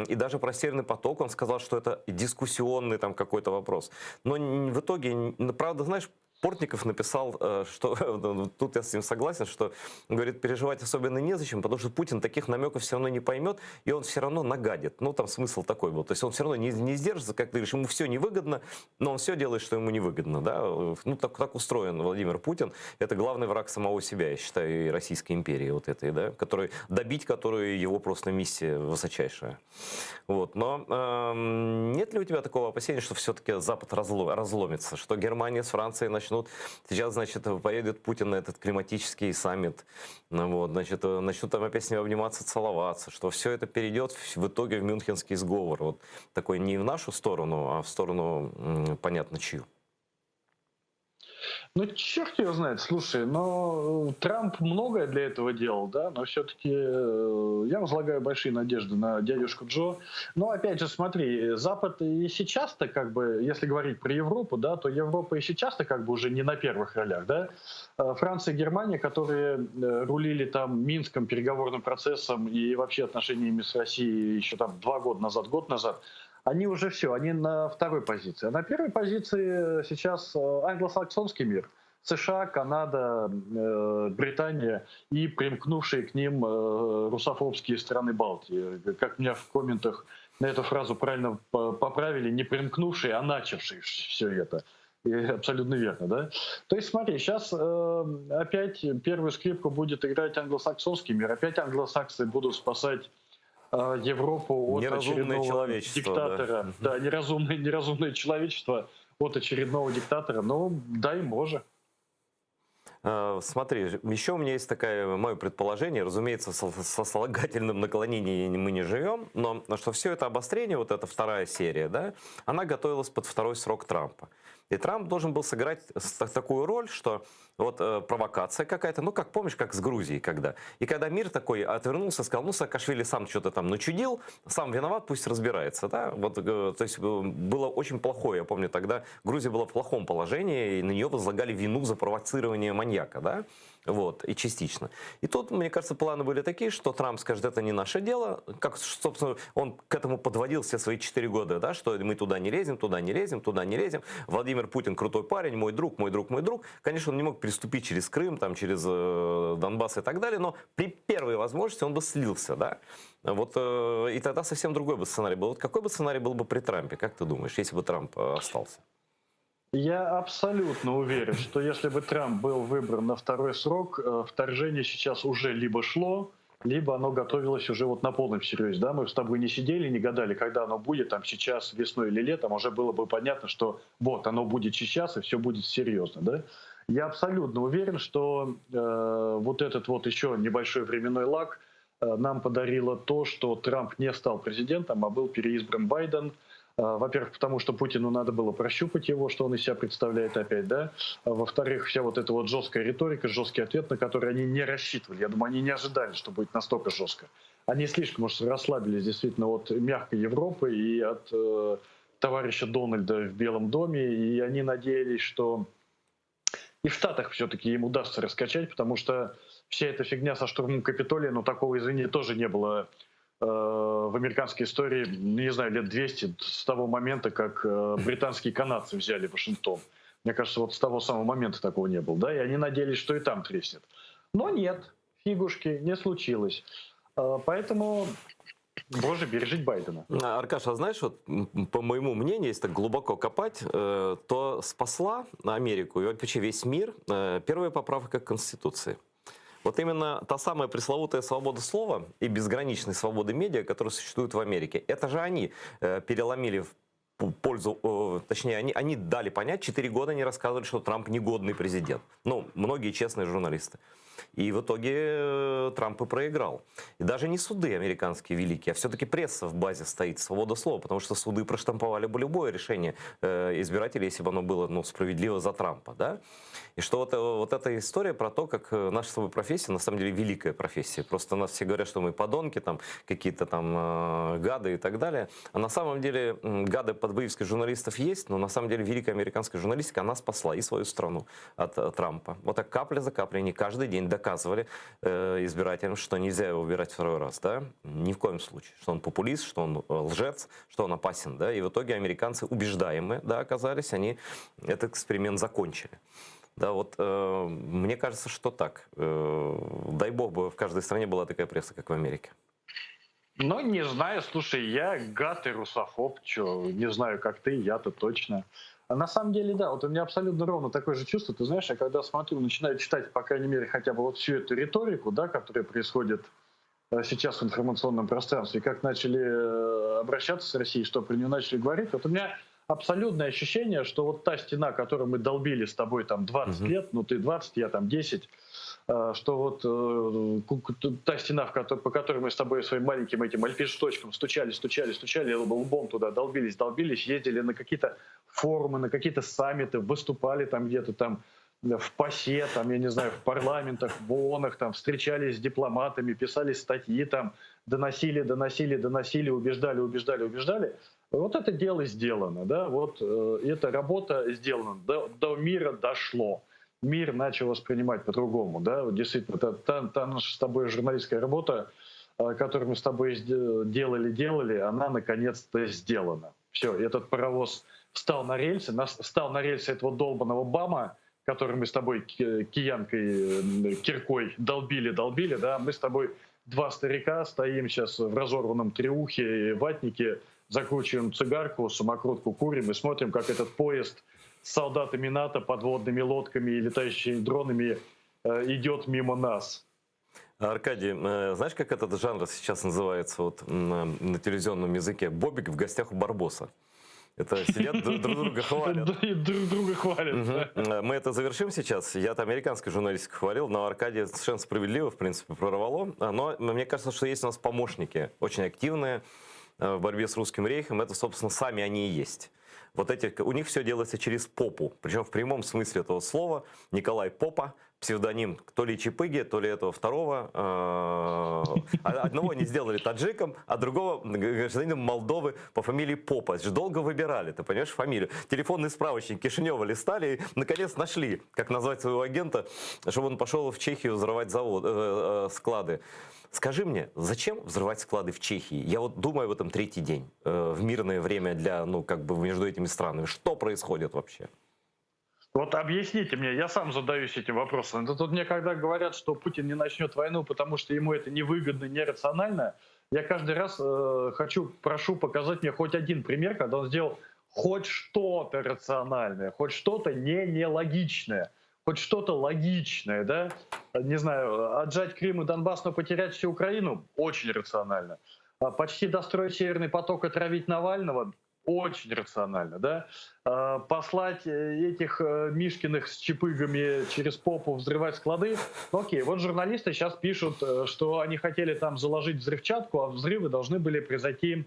и даже про Северный поток он сказал, что это дискуссионный там какой-то вопрос. Но в итоге, правда, знаешь, Портников написал, что тут я с ним согласен, что, говорит, переживать особенно незачем, потому что Путин таких намеков все равно не поймет, и он все равно нагадит. Ну, там смысл такой был. То есть он все равно не сдержится, как ты говоришь, ему все невыгодно, но он все делает, что ему невыгодно. Да? Ну, так устроен Владимир Путин. Это главный враг самого себя, я считаю, и Российской империи вот этой, да, добить которую его просто миссия высочайшая. Вот. Но нет ли у тебя такого опасения, что все-таки Запад разломится, что Германия с Францией начнут. Сейчас, значит, поедет Путин на этот климатический саммит, вот, значит, начнут там опять с ним обниматься, целоваться, что все это перейдет в итоге в Мюнхенский сговор. Вот такой не в нашу сторону, а в сторону, понятно, чью. Ну, черт его знает, слушай, но Трамп многое для этого делал, да, но все-таки я возлагаю большие надежды на дядюшку Джо. Но, опять же, смотри, Запад и сейчас-то, как бы, если говорить про Европу, да, то Европа и сейчас-то как бы уже не на первых ролях, да. Франция и Германия, которые рулили там Минском, переговорным процессом и вообще отношениями с Россией еще там год назад, они уже все, они на второй позиции. А на первой позиции сейчас англосаксонский мир. США, Канада, Британия и примкнувшие к ним русофобские страны Балтии. Как меня в комментах на эту фразу правильно поправили, не примкнувшие, а начавшие все это. И абсолютно верно, да? То есть смотри, сейчас опять первую скрипку будет играть англосаксонский мир. Опять англосаксы будут спасать Европу от очередного диктатора. Да, неразумное человечество от очередного диктатора. Ну, дай Боже. Смотри, еще у меня есть такое мое предположение, разумеется, со сослагательным наклонением мы не живем, но что все это обострение, вот эта вторая серия, да, она готовилась под второй срок Трампа. И Трамп должен был сыграть такую роль, что вот провокация какая-то, ну, как помнишь, как с Грузией когда. И когда мир такой отвернулся, сказал, ну, Саакашвили сам что-то там начудил, сам виноват, пусть разбирается, да. Вот, то есть было очень плохое, я помню, тогда Грузия была в плохом положении, и на нее возлагали вину за провоцирование маньяка, да. Вот, и частично. И тут, мне кажется, планы были такие, что Трамп скажет, это не наше дело. Как, собственно, он к этому подводил все свои 4 года, да, что мы туда не лезем, туда не лезем, туда не лезем. Владимир Путин крутой парень, мой друг. Конечно, он не мог переступить через Крым, там, через Донбасс и так далее, но при первой возможности он бы слился, да. Вот, и тогда совсем другой бы сценарий был. Вот какой бы сценарий был бы при Трампе, как ты думаешь, если бы Трамп остался? Я абсолютно уверен, что если бы Трамп был выбран на второй срок, вторжение сейчас уже либо шло, либо оно готовилось уже вот на полном серьезе. Да? Мы с тобой не сидели, не гадали, когда оно будет, там сейчас, весной или летом, уже было бы понятно, что вот оно будет сейчас и все будет серьезно. Да? Я абсолютно уверен, что вот этот вот еще небольшой временной лаг нам подарило то, что Трамп не стал президентом, а был переизбран Байден. Во-первых, потому что Путину надо было прощупать его, что он из себя представляет опять, да. Во-вторых, вся вот эта вот жесткая риторика, жесткий ответ, на который они не рассчитывали. Я думаю, они не ожидали, что будет настолько жестко. Они слишком уж расслабились действительно от мягкой Европы и от товарища Дональда в Белом доме, и они надеялись, что и в Штатах все-таки им удастся раскачать, потому что вся эта фигня со штурмом Капитолия, ну такого, извини, тоже не было в американской истории, не знаю, лет 200 с того момента, как британские канадцы взяли Вашингтон. Мне кажется, вот с того самого момента такого не было, да, и они надеялись, что и там треснет. Но нет, фигушки, не случилось. Поэтому, боже, бережить Байдена. Аркаша, а знаешь, вот, по моему мнению, если так глубоко копать, то спасла Америку и вообще весь мир первая поправка к Конституции. Вот именно та самая пресловутая свобода слова и безграничная свобода медиа, которая существует в Америке, это же они переломили в пользу, точнее, они дали понять, 4 года они рассказывали, что Трамп негодный президент. Ну, многие честные журналисты. И в итоге Трамп и проиграл. И даже не суды американские великие, а все-таки пресса в базе стоит, свобода слова, потому что суды проштамповали бы любое решение избирателей, если бы оно было справедливо за Трампа. Да? И что вот эта история про то, как наша с тобой профессия, на самом деле великая профессия. Просто у нас все говорят, что мы подонки, там какие-то там гады и так далее. А на самом деле гады подбоевских журналистов есть, но на самом деле великая американская журналистика, она спасла и свою страну от Трампа. Вот так капля за каплей, они каждый день доказывали избирателям, что нельзя его убирать второй раз, да, ни в коем случае, что он популист, что он лжец, что он опасен, да, и в итоге американцы убеждаемые, да, оказались, они этот эксперимент закончили. Да, вот мне кажется, что так. Дай бог бы в каждой стране была такая пресса, как в Америке. Ну, не знаю, слушай, я гад и русофоб, не знаю, как ты, я-то точно. А на самом деле, да, вот у меня абсолютно ровно такое же чувство. Ты знаешь, я когда смотрю, начинаю читать, по крайней мере, хотя бы вот всю эту риторику, да, которая происходит сейчас в информационном пространстве, как начали обращаться с Россией, что про нее начали говорить, вот у меня абсолютное ощущение, что вот та стена, которую мы долбили с тобой там 20 лет, ну ты 20, я там 10, что вот та стена, по которой мы с тобой своим маленьким этим альпиншточком стучали лбом туда, долбились, ездили на какие-то форумы, на какие-то саммиты, выступали там где-то там в ПАСЕ, там, я не знаю, в парламентах, в ООНах, там, встречались с дипломатами, писали статьи, там, доносили, убеждали. Вот это дело сделано, да, вот эта работа сделана, до мира дошло. Мир начал воспринимать по-другому, да, вот действительно, та наша с тобой журналистская работа, которую мы с тобой делали, она наконец-то сделана. Все, этот паровоз встал на рельсы этого долбанного БАМа, который мы с тобой киянкой, киркой долбили, да, мы с тобой два старика стоим сейчас в разорванном триухе и ватнике, закручиваем цигарку, самокрутку курим и смотрим, как этот поезд с солдатами НАТО, подводными лодками и летающими дронами идет мимо нас. Аркадий, знаешь, как этот жанр сейчас называется вот, на телевизионном языке? «Бобик в гостях у Барбоса». Это сидят, друг друга хвалят. Друг друга хвалят. Мы это завершим сейчас. Я-то американской журналистику хвалил, но Аркадий совершенно справедливо, в принципе, прорвало. Но мне кажется, что есть у нас помощники, очень активные в борьбе с русским рейхом. Это, собственно, сами они и есть. Вот у них все делается через попу. Причем в прямом смысле этого слова. Николай Попа, псевдоним то ли Чипыги, то ли этого второго. Одного они сделали таджиком, а другого гражданином Молдовы по фамилии Попа. Это же долго выбирали, ты понимаешь, фамилию. Телефонный справочник Кишинева листали и, наконец, нашли, как назвать своего агента, чтобы он пошел в Чехию взрывать склады. Скажи мне, зачем взрывать склады в Чехии? Я вот думаю об этом третий день, в мирное время для, между этими странами. Что происходит вообще? Вот объясните мне, я сам задаюсь этим вопросом. Это тут мне когда говорят, что Путин не начнет войну, потому что ему это невыгодно, нерационально, я каждый раз прошу показать мне хоть один пример, когда он сделал хоть что-то рациональное, хоть что-то нелогичное. хоть что-то логичное, да? Не знаю, отжать Крым и Донбасс, но потерять всю Украину – очень рационально. Почти достроить Северный поток, отравить Навального – очень рационально, да? Послать этих Мишкиных с чипыгами через попу взрывать склады. Ну, окей, вот журналисты сейчас пишут, что они хотели там заложить взрывчатку, а взрывы должны были произойти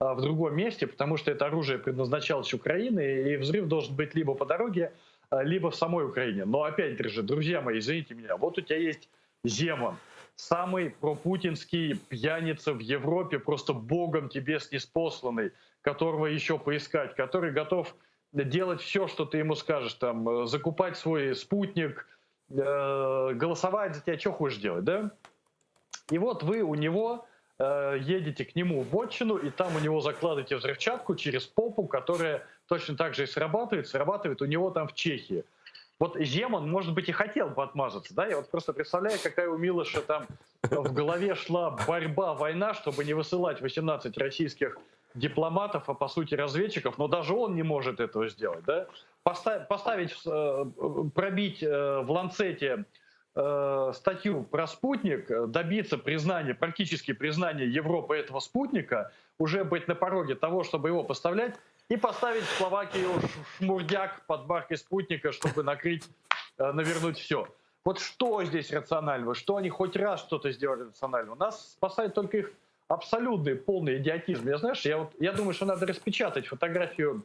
в другом месте, потому что это оружие предназначалось Украине, и взрыв должен быть либо по дороге, либо в самой Украине. Но опять же, друзья мои, извините меня, вот у тебя есть Земан, самый пропутинский пьяница в Европе, просто богом тебе снеспосланный, которого еще поискать, который готов делать все, что ты ему скажешь, там, закупать свой спутник, голосовать за тебя, что хочешь делать, да? И вот вы у него едете к нему в вотчину, и там у него закладываете взрывчатку через попу, которая точно так же и срабатывает у него там в Чехии. Вот Земан, может быть, и хотел бы отмазаться, да? Я вот просто представляю, какая у Милоша там в голове шла борьба, война, чтобы не высылать 18 российских дипломатов, а по сути разведчиков, но даже он не может этого сделать, да? Поставить, пробить в Ланцете статью про спутник, добиться признания, практически признания Европы этого спутника, уже быть на пороге того, чтобы его поставлять, и поставить в Словакию шмурдяк под маркой спутника, чтобы навернуть все. Вот что здесь рационального? Что они хоть раз что-то сделали рационального? Нас спасает только их абсолютный полный идиотизм. Я думаю, что надо распечатать фотографию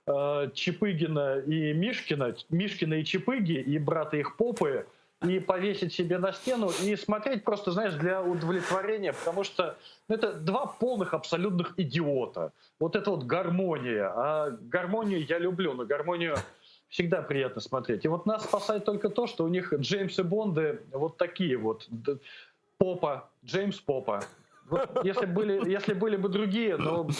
Чипыгина и Мишкина и Чипыги, и брата их попы, и повесить себе на стену, и смотреть просто, знаешь, для удовлетворения, потому что это два полных абсолютных идиота. Вот это вот гармония. А гармонию я люблю, но гармонию всегда приятно смотреть. И вот нас спасает только то, что у них Джеймсы Бонды вот такие вот. Попа, Джеймс Попа. Вот если были бы другие, ну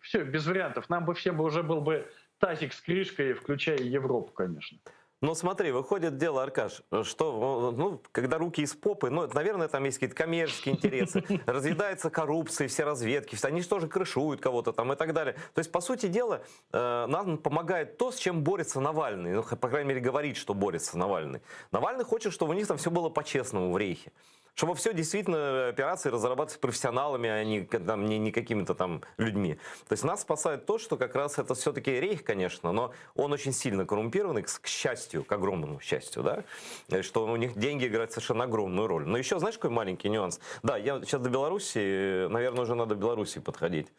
все, без вариантов. Нам бы всем уже был бы тазик с крышкой, включая Европу, конечно. Ну смотри, выходит дело, Аркаш, что, ну, когда руки из попы, ну, наверное, там есть какие-то коммерческие интересы, разъедается коррупция, все разведки, они же тоже крышуют кого-то там и так далее. То есть, по сути дела, нам помогает то, с чем борется Навальный, ну, по крайней мере, говорит, что борется Навальный. Навальный хочет, чтобы у них там все было по-честному в рейхе. Чтобы все действительно операции разрабатывать профессионалами, а не какими-то там людьми. То есть нас спасает то, что как раз это все-таки рейх, конечно, но он очень сильно коррумпированный, к счастью, к огромному счастью, да, что у них деньги играют совершенно огромную роль. Но еще, знаешь, какой маленький нюанс? Да, я сейчас до Беларуси, наверное, уже надо к Беларуси подходить.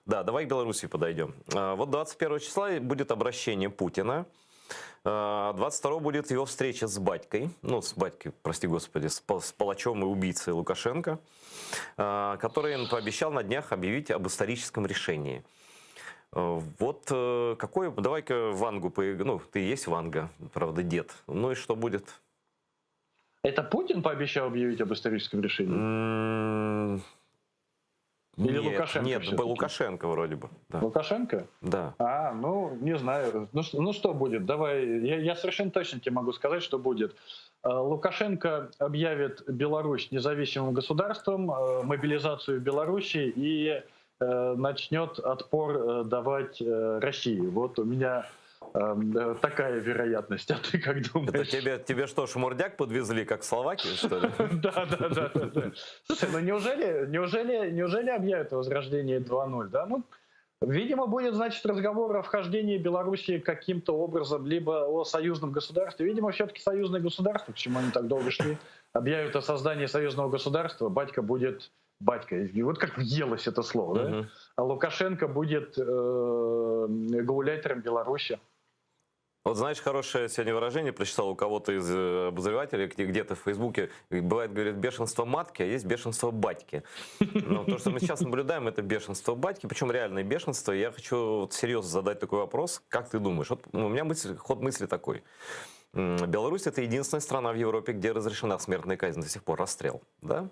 Да, давай к Беларуси подойдем. Вот 21 числа будет обращение Путина. 22 будет его встреча с батькой, ну, с батькой, прости господи, с палачом и убийцей Лукашенко, который он пообещал на днях объявить об историческом решении. Вот какой, давай-ка Вангу, ну, ты есть Ванга, правда, дед, ну и что будет? Это Путин пообещал объявить об историческом решении? Или нет, Лукашенко? Нет, был Лукашенко вроде бы. Да. Лукашенко? Да. Ну, не знаю. Ну что будет? Давай, я совершенно точно тебе могу сказать, что будет. Лукашенко объявит Беларусь независимым государством, мобилизацию в Беларуси и начнет отпор давать России. Вот у меня такая вероятность. А ты как думаешь? Это тебе что, шмурдяк подвезли, как в Словакию, что ли? Да. Слушай, ну неужели объявят возрождение 2.0, да? Ну, видимо, будет, значит, разговор о вхождении Белоруссии каким-то образом, либо о союзном государстве. Видимо, все-таки союзное государство, почему они так долго шли, объявят о создании союзного государства, батька будет батькой. И вот как въелось это слово, да? А Лукашенко будет гауляйтером Беларуси. Вот знаешь, хорошее сегодня выражение прочитал у кого-то из обозревателей, где-то в Фейсбуке, бывает, говорит, бешенство матки, а есть бешенство батьки. Но то, что мы сейчас наблюдаем, это бешенство батьки, причем реальное бешенство. Я хочу вот серьезно задать такой вопрос, как ты думаешь? Вот, у меня ход мысли такой. Беларусь — это единственная страна в Европе, где разрешена смертная казнь до сих пор, расстрел, да?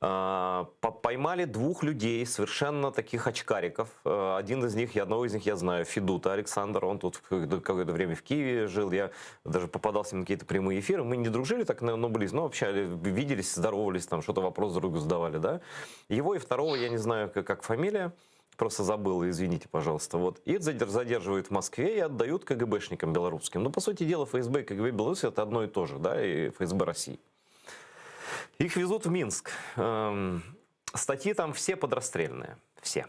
Поймали двух людей, совершенно таких очкариков. Одного из них я знаю, Федута Александр, он тут какое-то время в Киеве жил, я даже попадался на какие-то прямые эфиры, мы не дружили так, но близко, но общались, виделись, здоровались, там что-то вопрос друг другу задавали, да. Его и второго, я не знаю, как фамилия, просто забыл, извините, пожалуйста. Вот. И задерживают в Москве и отдают КГБшникам белорусским. Ну, по сути дела, ФСБ и КГБ Беларуси это одно и то же, да, и ФСБ России. Их везут в Минск. Статьи там все подрастрельные, все.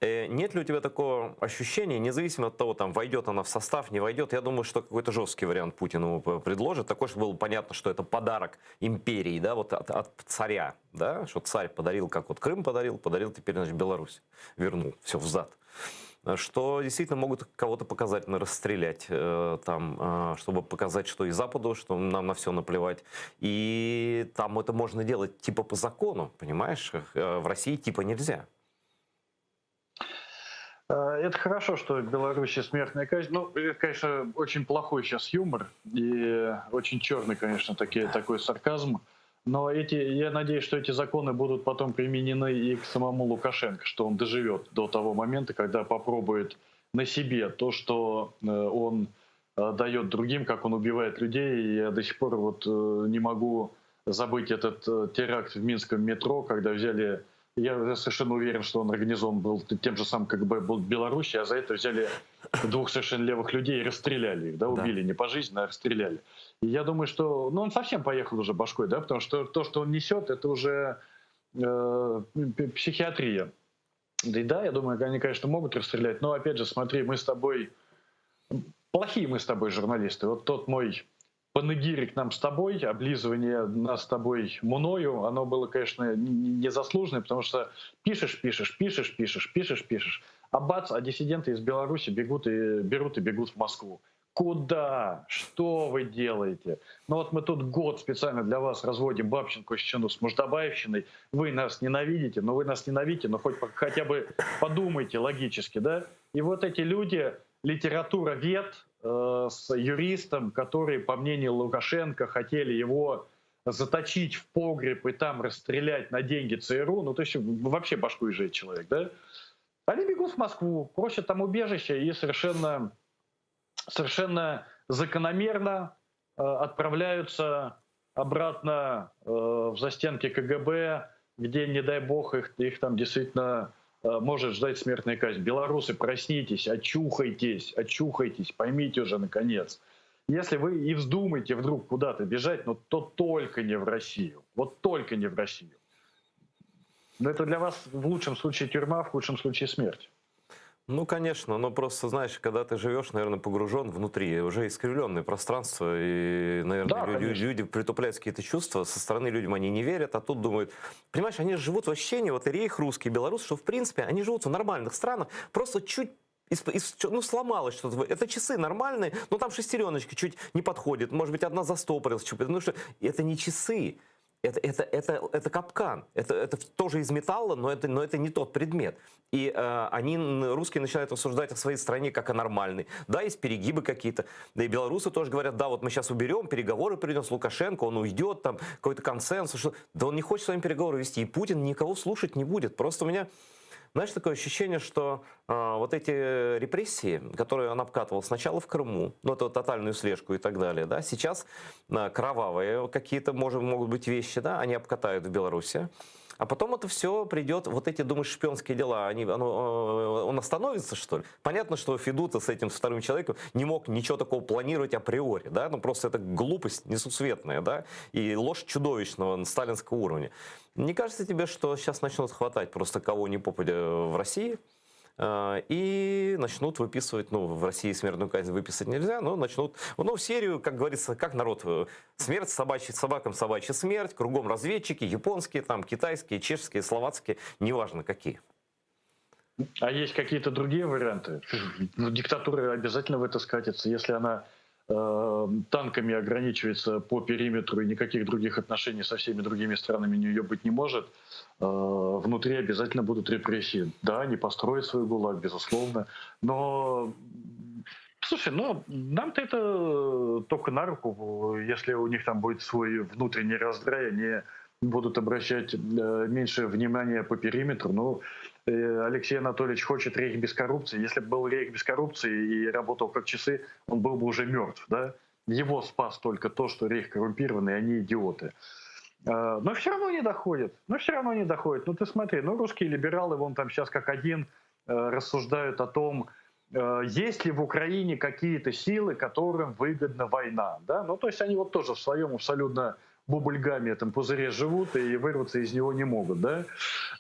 Нет ли у тебя такого ощущения, независимо от того, там, войдет она в состав, не войдет, я думаю, что какой-то жесткий вариант Путин ему предложит, такой, чтобы было понятно, что это подарок империи, да, вот от царя, да, что царь подарил, как вот Крым подарил теперь, значит, Беларусь, вернул, все взад. Что действительно могут кого-то показательно расстрелять, там, чтобы показать, что и Западу, что нам на все наплевать. И там это можно делать типа по закону, понимаешь, в России типа нельзя. Это хорошо, что в Беларуси смертная казнь. Ну, это, конечно, очень плохой сейчас юмор и очень черный, конечно, такой сарказм. Но я надеюсь, что эти законы будут потом применены и к самому Лукашенко, что он доживет до того момента, когда попробует на себе то, что он дает другим, как он убивает людей. Я до сих пор вот не могу забыть этот теракт в минском метро, когда взяли... Я совершенно уверен, что он организован был тем же самым, как бы был в Беларуси, а за это взяли двух совершенно левых людей и расстреляли их, да, убили не пожизненно, а расстреляли. И я думаю, что он совсем поехал уже башкой, да, потому что то, что он несет, это уже психиатрия. Да, я думаю, они, конечно, могут расстрелять, но, опять же, смотри, мы с тобой, плохие мы с тобой журналисты. Вот тот мой панегирик нам с тобой, облизывание нас с тобой мною, оно было, конечно, незаслуженное, потому что пишешь, а бац, а диссиденты из Беларуси берут и бегут в Москву. Куда? Что вы делаете? Ну вот мы тут год специально для вас разводим Бабченко-щину с Муждабаевщиной. Вы нас ненавидите, но хоть хотя бы подумайте логически, да? И вот эти люди, литературовед, с юристом, которые, по мнению Лукашенко, хотели его заточить в погреб и там расстрелять на деньги ЦРУ, ну то есть вообще башку изжечь человек, да? Они бегут в Москву, просят там убежище и совершенно закономерно отправляются обратно в застенки КГБ, где, не дай бог, их там действительно может ждать смертная казнь. Белорусы, проснитесь, очухайтесь, поймите уже наконец. Если вы и вздумаете вдруг куда-то бежать, ну, то только не в Россию. Вот только не в Россию. Но это для вас в лучшем случае тюрьма, в худшем случае смерть. Ну, конечно, но просто, знаешь, когда ты живешь, наверное, погружен внутри, уже искривленное пространство, и, наверное, Да, люди притупляют какие-то чувства, со стороны людям они не верят, а тут думают, понимаешь, они живут в ощущении, вот и рейх русский, и белорус, что, в принципе, они живут в нормальных странах, просто чуть сломалось что-то. Это часы нормальные, но там шестереночка чуть не подходит, может быть, одна застопорилась, потому что это не часы. Это капкан. Это тоже из металла, но это не тот предмет. И русские начинают рассуждать о своей стране как о нормальной. Да, есть перегибы какие-то. Да и белорусы тоже говорят, да, вот мы сейчас уберем, переговоры придем с Лукашенко, он уйдет, там какой-то консенсус. Что... Да он не хочет с вами переговоры вести, и Путин никого слушать не будет. Просто у меня... Знаешь, такое ощущение, что вот эти репрессии, которые он обкатывал сначала в Крыму, ну, это тотальную слежку и так далее, да, сейчас кровавые какие-то могут быть вещи, да, они обкатают в Беларуси. А потом это все придет, вот эти, думаешь, шпионские дела, он остановится, что ли? Понятно, что Федута с этим вторым человеком не мог ничего такого планировать априори, да, ну просто это глупость несусветная, да, и ложь чудовищного сталинского уровня. Не кажется тебе, что сейчас начнут хватать просто кого ни попадя в России, и начнут выписывать, ну, в России смертную казнь выписать нельзя, но начнут, ну, серию, как говорится, как народ, смерть собакам собачья смерть, кругом разведчики, японские, там, китайские, чешские, словацкие, неважно какие. А есть какие-то другие варианты? Диктатура обязательно в это скатится, если она танками ограничивается по периметру и никаких других отношений со всеми другими странами у нее быть не может, внутри обязательно будут репрессии. Да, они построят свой ГУЛАГ, безусловно, но, слушай, ну, нам-то это только на руку, если у них там будет свой внутренний раздрай, они будут обращать меньше внимания по периметру. Ну, Алексей Анатольевич хочет рейх без коррупции. Если бы был рейх без коррупции и работал как часы, он был бы уже мертв. Да? Его спас только то, что рейх коррумпированный, они идиоты. Но все равно не доходит. Ну ты смотри, ну русские либералы, вон там сейчас как один рассуждают о том, есть ли в Украине какие-то силы, которым выгодна война. Да? Ну, то есть они вот тоже в своем абсолютно бубльгаме, этом пузыре живут и вырваться из него не могут. Да?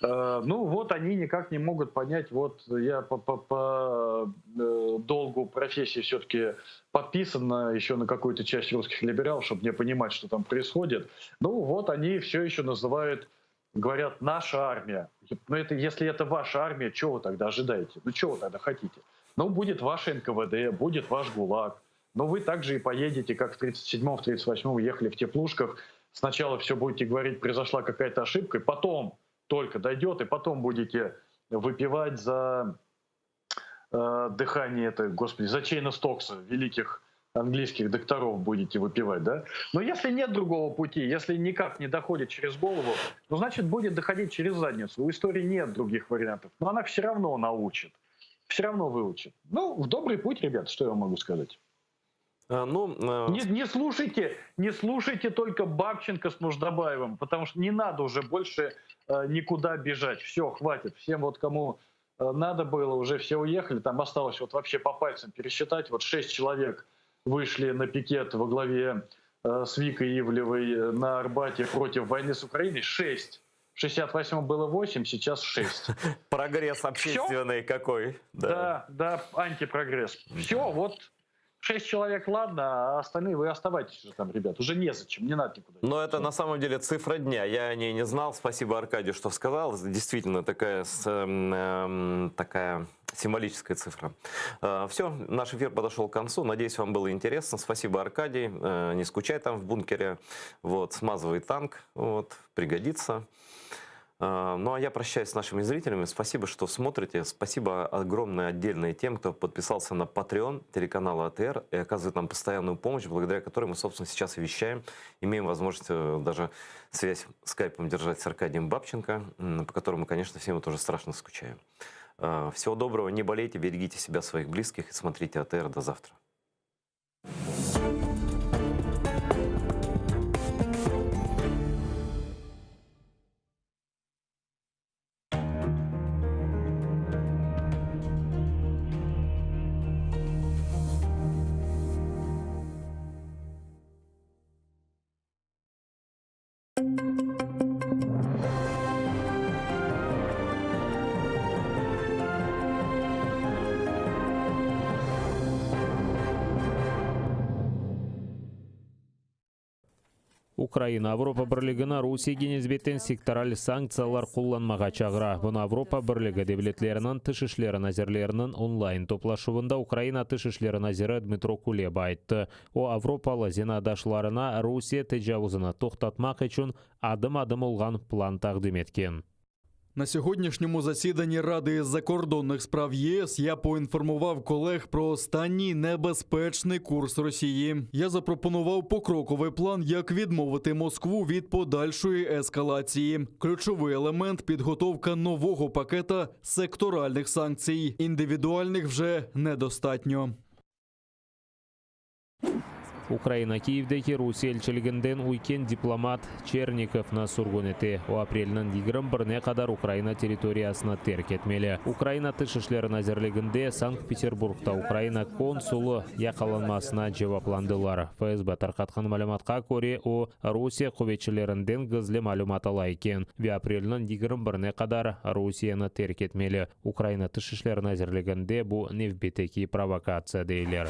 Ну вот они никак не могут понять, вот я по долгу профессии все-таки подписан еще на какую-то часть русских либералов, чтобы мне понимать, что там происходит. Ну вот они все еще называют, говорят, наша армия. Ну это, если это ваша армия, чего вы тогда ожидаете? Ну чего вы тогда хотите? Ну будет ваше НКВД, будет ваш ГУЛАГ. Но вы также и поедете, как в 37-м, в 38-м ехали в теплушках. Сначала все будете говорить, произошла какая-то ошибка, и потом только дойдет, и потом будете выпивать за дыхание, господи, за Чейна Стокса, великих английских докторов будете выпивать, да? Но если нет другого пути, если никак не доходит через голову, ну, значит, будет доходить через задницу. У истории нет других вариантов. Но она все равно научит, все равно выучит. Ну, в добрый путь, ребят, что я вам могу сказать? Не слушайте только Бабченко с Нуждабаевым, потому что не надо уже больше никуда бежать. Все, хватит. Всем вот кому надо было, уже все уехали. Там осталось вот вообще по пальцам пересчитать. Вот 6 человек вышли на пикет во главе с Викой Ивлевой на Арбате против войны с Украиной. 6. В 68-м было 8, сейчас 6. Прогресс общественный какой. Да, антипрогресс. Все, вот 6 человек, ладно, а остальные вы оставайтесь уже там, ребят. Уже незачем, не надо никуда. Но это на самом деле цифра дня. Я о ней не знал. Спасибо Аркадию, что сказал. Действительно такая символическая цифра. Все, наш эфир подошел к концу. Надеюсь, вам было интересно. Спасибо, Аркадий. Не скучай там в бункере. Вот, смазывай танк. Вот, пригодится. Ну а я прощаюсь с нашими зрителями. Спасибо, что смотрите. Спасибо огромное отдельное тем, кто подписался на Patreon телеканала АТР и оказывает нам постоянную помощь, благодаря которой мы, собственно, сейчас и вещаем. Имеем возможность даже связь скайпом держать с Аркадием Бабченко, по которому, конечно, все мы тоже страшно скучаем. Всего доброго, не болейте, берегите себя, своих близких и смотрите АТР. До завтра. Украина Авропа бірлігіні Русияге низбеттен сектораль санкциялар қолланмаға чағыра. Бұны Авропа бірлігі девлетлерінің тыш ішлері назерлерінің онлайн топлашуында Украина тыш ішлері назері Дмитро Кулеба айтты. О Авропалы зенадашларына Русия тежавузыны тоқтатмақ үшін адым-адым олған план тақдим еткен. На сьогоднішньому засіданні Ради закордонних справ ЄС я поінформував колег про останній небезпечний курс Росії. Я запропонував покроковий план, як відмовити Москву від подальшої ескалації. Ключовий елемент – підготовка нового пакета секторальних санкцій. Індивідуальних вже недостатньо. Украина Киевдегі Русия елчілігінден уйкен дипломат Черниковны сургун еті. О апрелінің 21-не қадар Украина территориясына терк етмелі. Украина тыш ішлерін әзірлігінде Санкт-Петербургта Украина консулы яқаланмасына жауапландылар. ФСБ тарқатқан мәліметқа көре о Русия құветшілерінден гізлі мәлімат ала екен. Ве апрелінің 21-не қадар Русияны терк етмелі. Украина тыш ішлерін әзірлігінде бұл невбетекі провокация дейлер.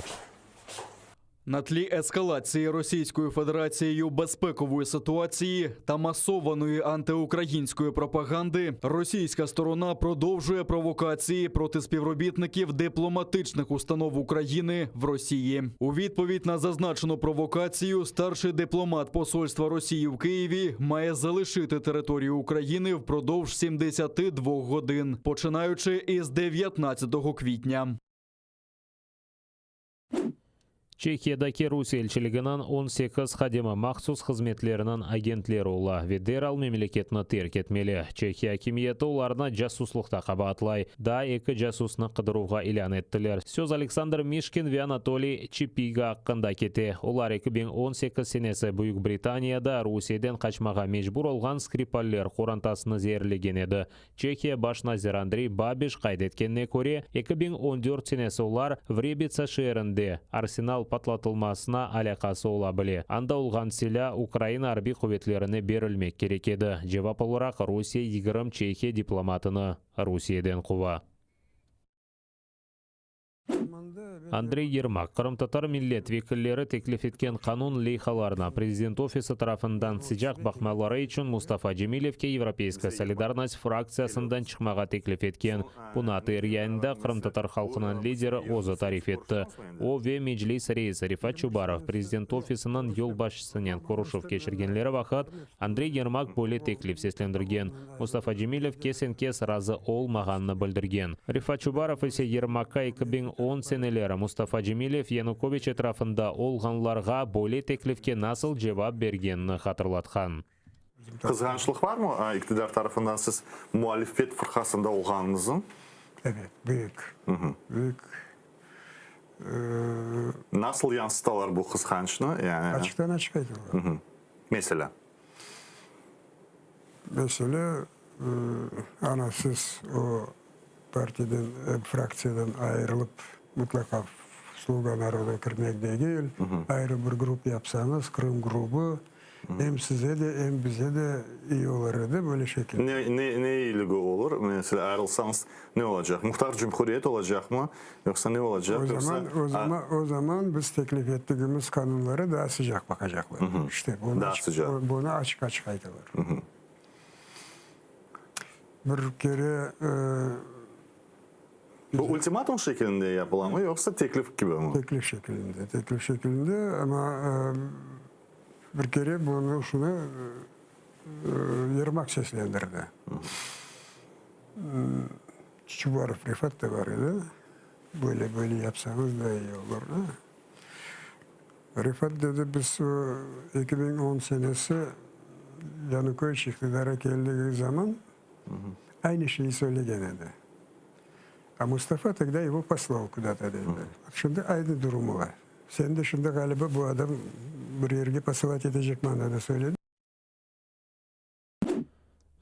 На тлі ескалації Російською Федерацією безпекової ситуації та масованої антиукраїнської пропаганди, російська сторона продовжує провокації проти співробітників дипломатичних установ України в Росії. У відповідь на зазначену провокацію старший дипломат посольства Росії в Києві має залишити територію України впродовж 72 годин, починаючи із 19 квітня. Чехиядаки Русия элчилигинен 18 хадима махсус хизметлеринин агентлери ула федерал мемлекетни терк этмели. Чехия хакимияты уларны жасуслукта кабатлай. Да, 2 жасусны кыдырууга илан эттилер. Сөз Александр Мишкин ve Анатолий Чипига акында кете. Улар 2018 сенесі Бүйүк Британияда Русиядан качмага межбур олган Скрипаллер курантасыны зерлеген еді. Чехия баш назир Андрей Бабиш кайд эткенине көре 2014 сенесі улар Вребица шээринде Арсенал патлатылмасына алакасы ола біле. Анда олған сила Украина арби кубетлеріне берілмек керек еді. Жевап оларақ Русия 20 Чехия дипломатыны Русиядан кува. Андрей Ермак, Кырым-татар миллет векіллері теклиф еткен канун лейхаларына президент офисы тарафындан сижақ бақмалары үшін Мустафа Джемилевке Европейская солидарность фракциясындан чықмаға теклиф еткен. Бұны атырияйында Кырым-татар халқының лидері Озы тариф етті. О ве Меджлис рейсі Рифат Чубаров президент офисының ел башысынан Корушев кешіргенлері вақыт Андрей Ермак бөле теклиф сеслендірген. Мустафа Джемилев кесен-кес разы олмағанны білдірген. Рифат Чубаров есе Ермакка 2010 сенелері Мустафа Джемилев Янукович этрafында олғанларға бөле теклифке насыл жевап бергенini хатırlatқан. Kızgınçlık var mı iktidar tarafından siz muhalefet fırkasında olğanınızın? Evet, büyük. Büyük. Nasıl yansıtalar bu kızgınçlığı? Yani... Açıktan açık aytıyorlar. Mesela? Mesela ana siz o partiden, fraksiyadan ayrılıp mutlaka Sluga Naroda kirmek değil, ayrı bir grup yapsanız, Kırım grubu, hem size de hem bize de iyi olur edi böyle şekilde. Ne iyiliği olur? Mesela ayrılsanız ne olacak? Muhtar Cumhuriyet olacak mı? Yoksa ne olacak? O zaman biz teklif ettiğimiz kanunları daha sıcak bakacaklar. İşte bunu açık aytıyorlar. Bir kere bu ultimatum şeklinde yapılan mı yoksa teklif gibi mi? Teklif şeklinde. Teklif şeklinde ama bir kere şunu Yermak seslendirdi. Çubarov Rifat da var idi. Böyle yapsanız da iyi olur. Rifat dedi biz 2010 senesi Yanukovych iktidara geldiği zaman aynı şeyi söyledi. А Mustafa тогда его послал куда-то. Şimdi aynı durumu var. Sen de şimdi galiba bu adam bir yerге посылать edecek manada söyledi.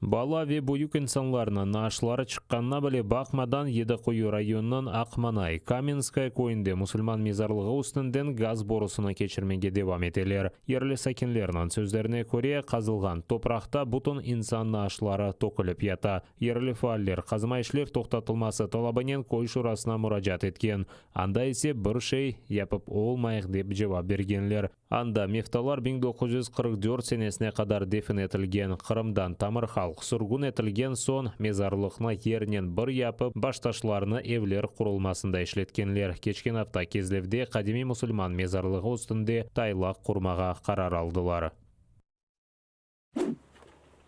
Бала ве буюк инсанларына нашлары чыққанна біле Бақмадан Едіқойы районының Ақманай, Каменскай койынде мұсылман мезарлығы үстінден газ борысына кешірмеге девам етелер. Ерлі сәкенлерінің сөздеріне көре қазылған топырақта бұтын инсан нашлары тоқылып ята. Ерлі фааллер қазымайшылер тоқтатылмасы талабынен кой шурасына мұражат еткен. Анда есе бір шей япып олмайық деп жауап бергенлер. Анда мефталар 1944 сенесіне қадар дефін етілген Қырымдан тамыр халық сұрғын етілген сон мезарлықны ерінен бір япып башташларны евлер құрылмасында ішлеткенлер. Кечкен апта кезлевде қадими мұсылман мезарлығы үстінде тайлақ құрмаға қарар алдылар.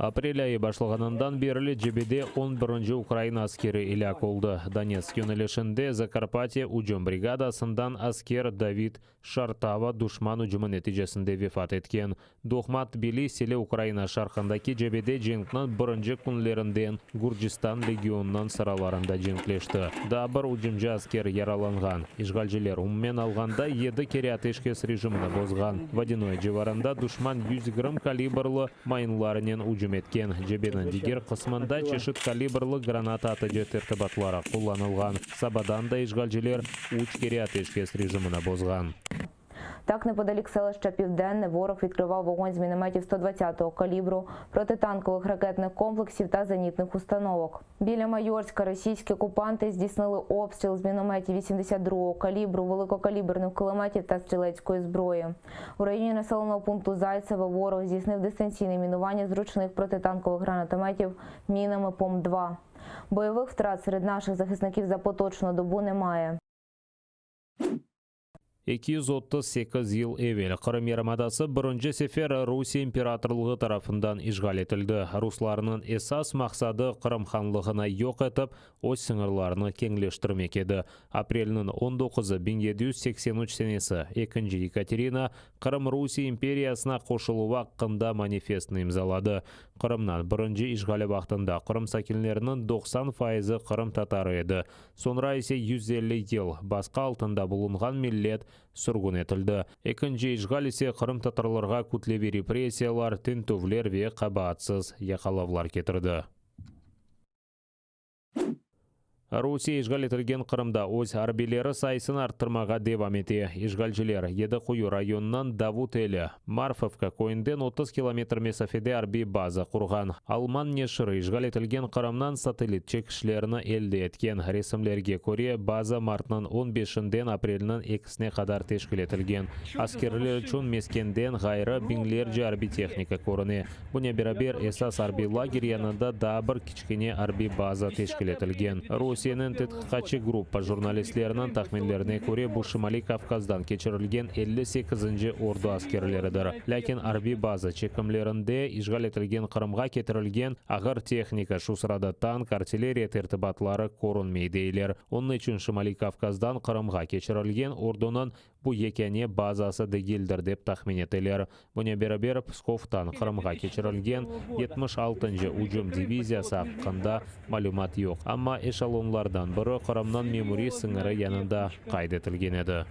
Апрель айы башлығанындан берілі жебеде 11-ші Украина аскері иляк олды. Донецк юнелешінде Закарпатия ұжым бригадасындан аскер Давид Шартава душман ұжымы нәтижесінде вефат еткен. Дохмат Тбилисиде Украина шарқындаки жебеде жеңкнің бірінші күнлерінден Гурджистан легионынан сараларында жеңклешті. Да бір ұжымжы аскер яраланған. Ишгалжелер уммен алғанда еді кериатешкес режиміні бозған. Водяной жеварында душман 100 грамм калибрлы майынларынан ұжым еткен. Жебенің дигер қысмында чешіт калибрлы граната атыжы тертібатлары қолланылған. Сабадан да ишгалжелер уч кериатешкес режиміні бозған. Так, неподалік селища Південне ворог відкривав вогонь з мінометів 120-го калібру, протитанкових ракетних комплексів та зенітних установок. Біля Майорська російські окупанти здійснили обстріл з мінометів 82-го калібру, великокаліберних кулеметів та стрілецької зброї. У районі населеного пункту Зайцеве ворог здійснив дистанційне мінування зручних протитанкових гранатометів мінами ПОМ-2. Бойових втрат серед наших захисників за поточну добу немає. 238 ел evvel Qırım Yarımadası birinci sefer Rusiya imperatorluğu tarafından işgal etildi. Ruslarının esas maksadı Qırım xanlığını yok etip, o sınırlarını kengleştirmek edi. Aprelinin 19'u 1783 senesi 2. Yekaterina Qırım Rusiya imperiyasına qoşuluu hakkında manifestini imzaladı. Qırımdan birinci işgali vaxtında Qırım sakinlerinin 90%'i Qırım tatarı edi. Sonra ise 150 yıl baskı altında bulungan millet sürgün etildi. İkinci işgal ise Qırım tatarlarga kütlevi repressiyalar, tintuvler ve qabatsız yakalavlar getirdi. Rusiya işgal etilgen Qırımda öz harbiylері sayısını arttırmağa devam etti. İşgalciler Yedi-Quyu rayonundan Davut eli, Marfovka koyundan 30 km mesafede harbiy baza kurgan. Alman neşri işgal etilgen Qırımdan satelit çekişlerini elde etken resimlerge göre baza martның 15-den aprelinin 2-sine kadar teşkil etilgen. Askerler üçün meskenden gayrı binlerce harbiy texnika koruny. Buna beraber esas harbiy lager yanında da bir kichkine harbiy baza teşkil etilgen. Rusiyanın tədqiqatçı gruppa jurnalistlərinin təxminlərinə görə bu Şimali Kafkazdan keçirilgen 58-ci ordu askerleridir. Lakin harbiy baza çekimlerinde işgal etilgen Qırımga getirilgen ağır texnika, şu sırada tank, artilleriya tertibatları korunmayı deyler. Onun için Şimali Kafkazdan Qırımga geçirilgen ordunun bu yekene bazası değildir dep tahmin etiler. Buna beraber Pskov'tan Qırımga geçirilgen 76-cı hücum diviziyası hakkında malumat yok. Ama eşalonlardan biri Qırımdan memuri sınırı yanında kaydetilgen edi.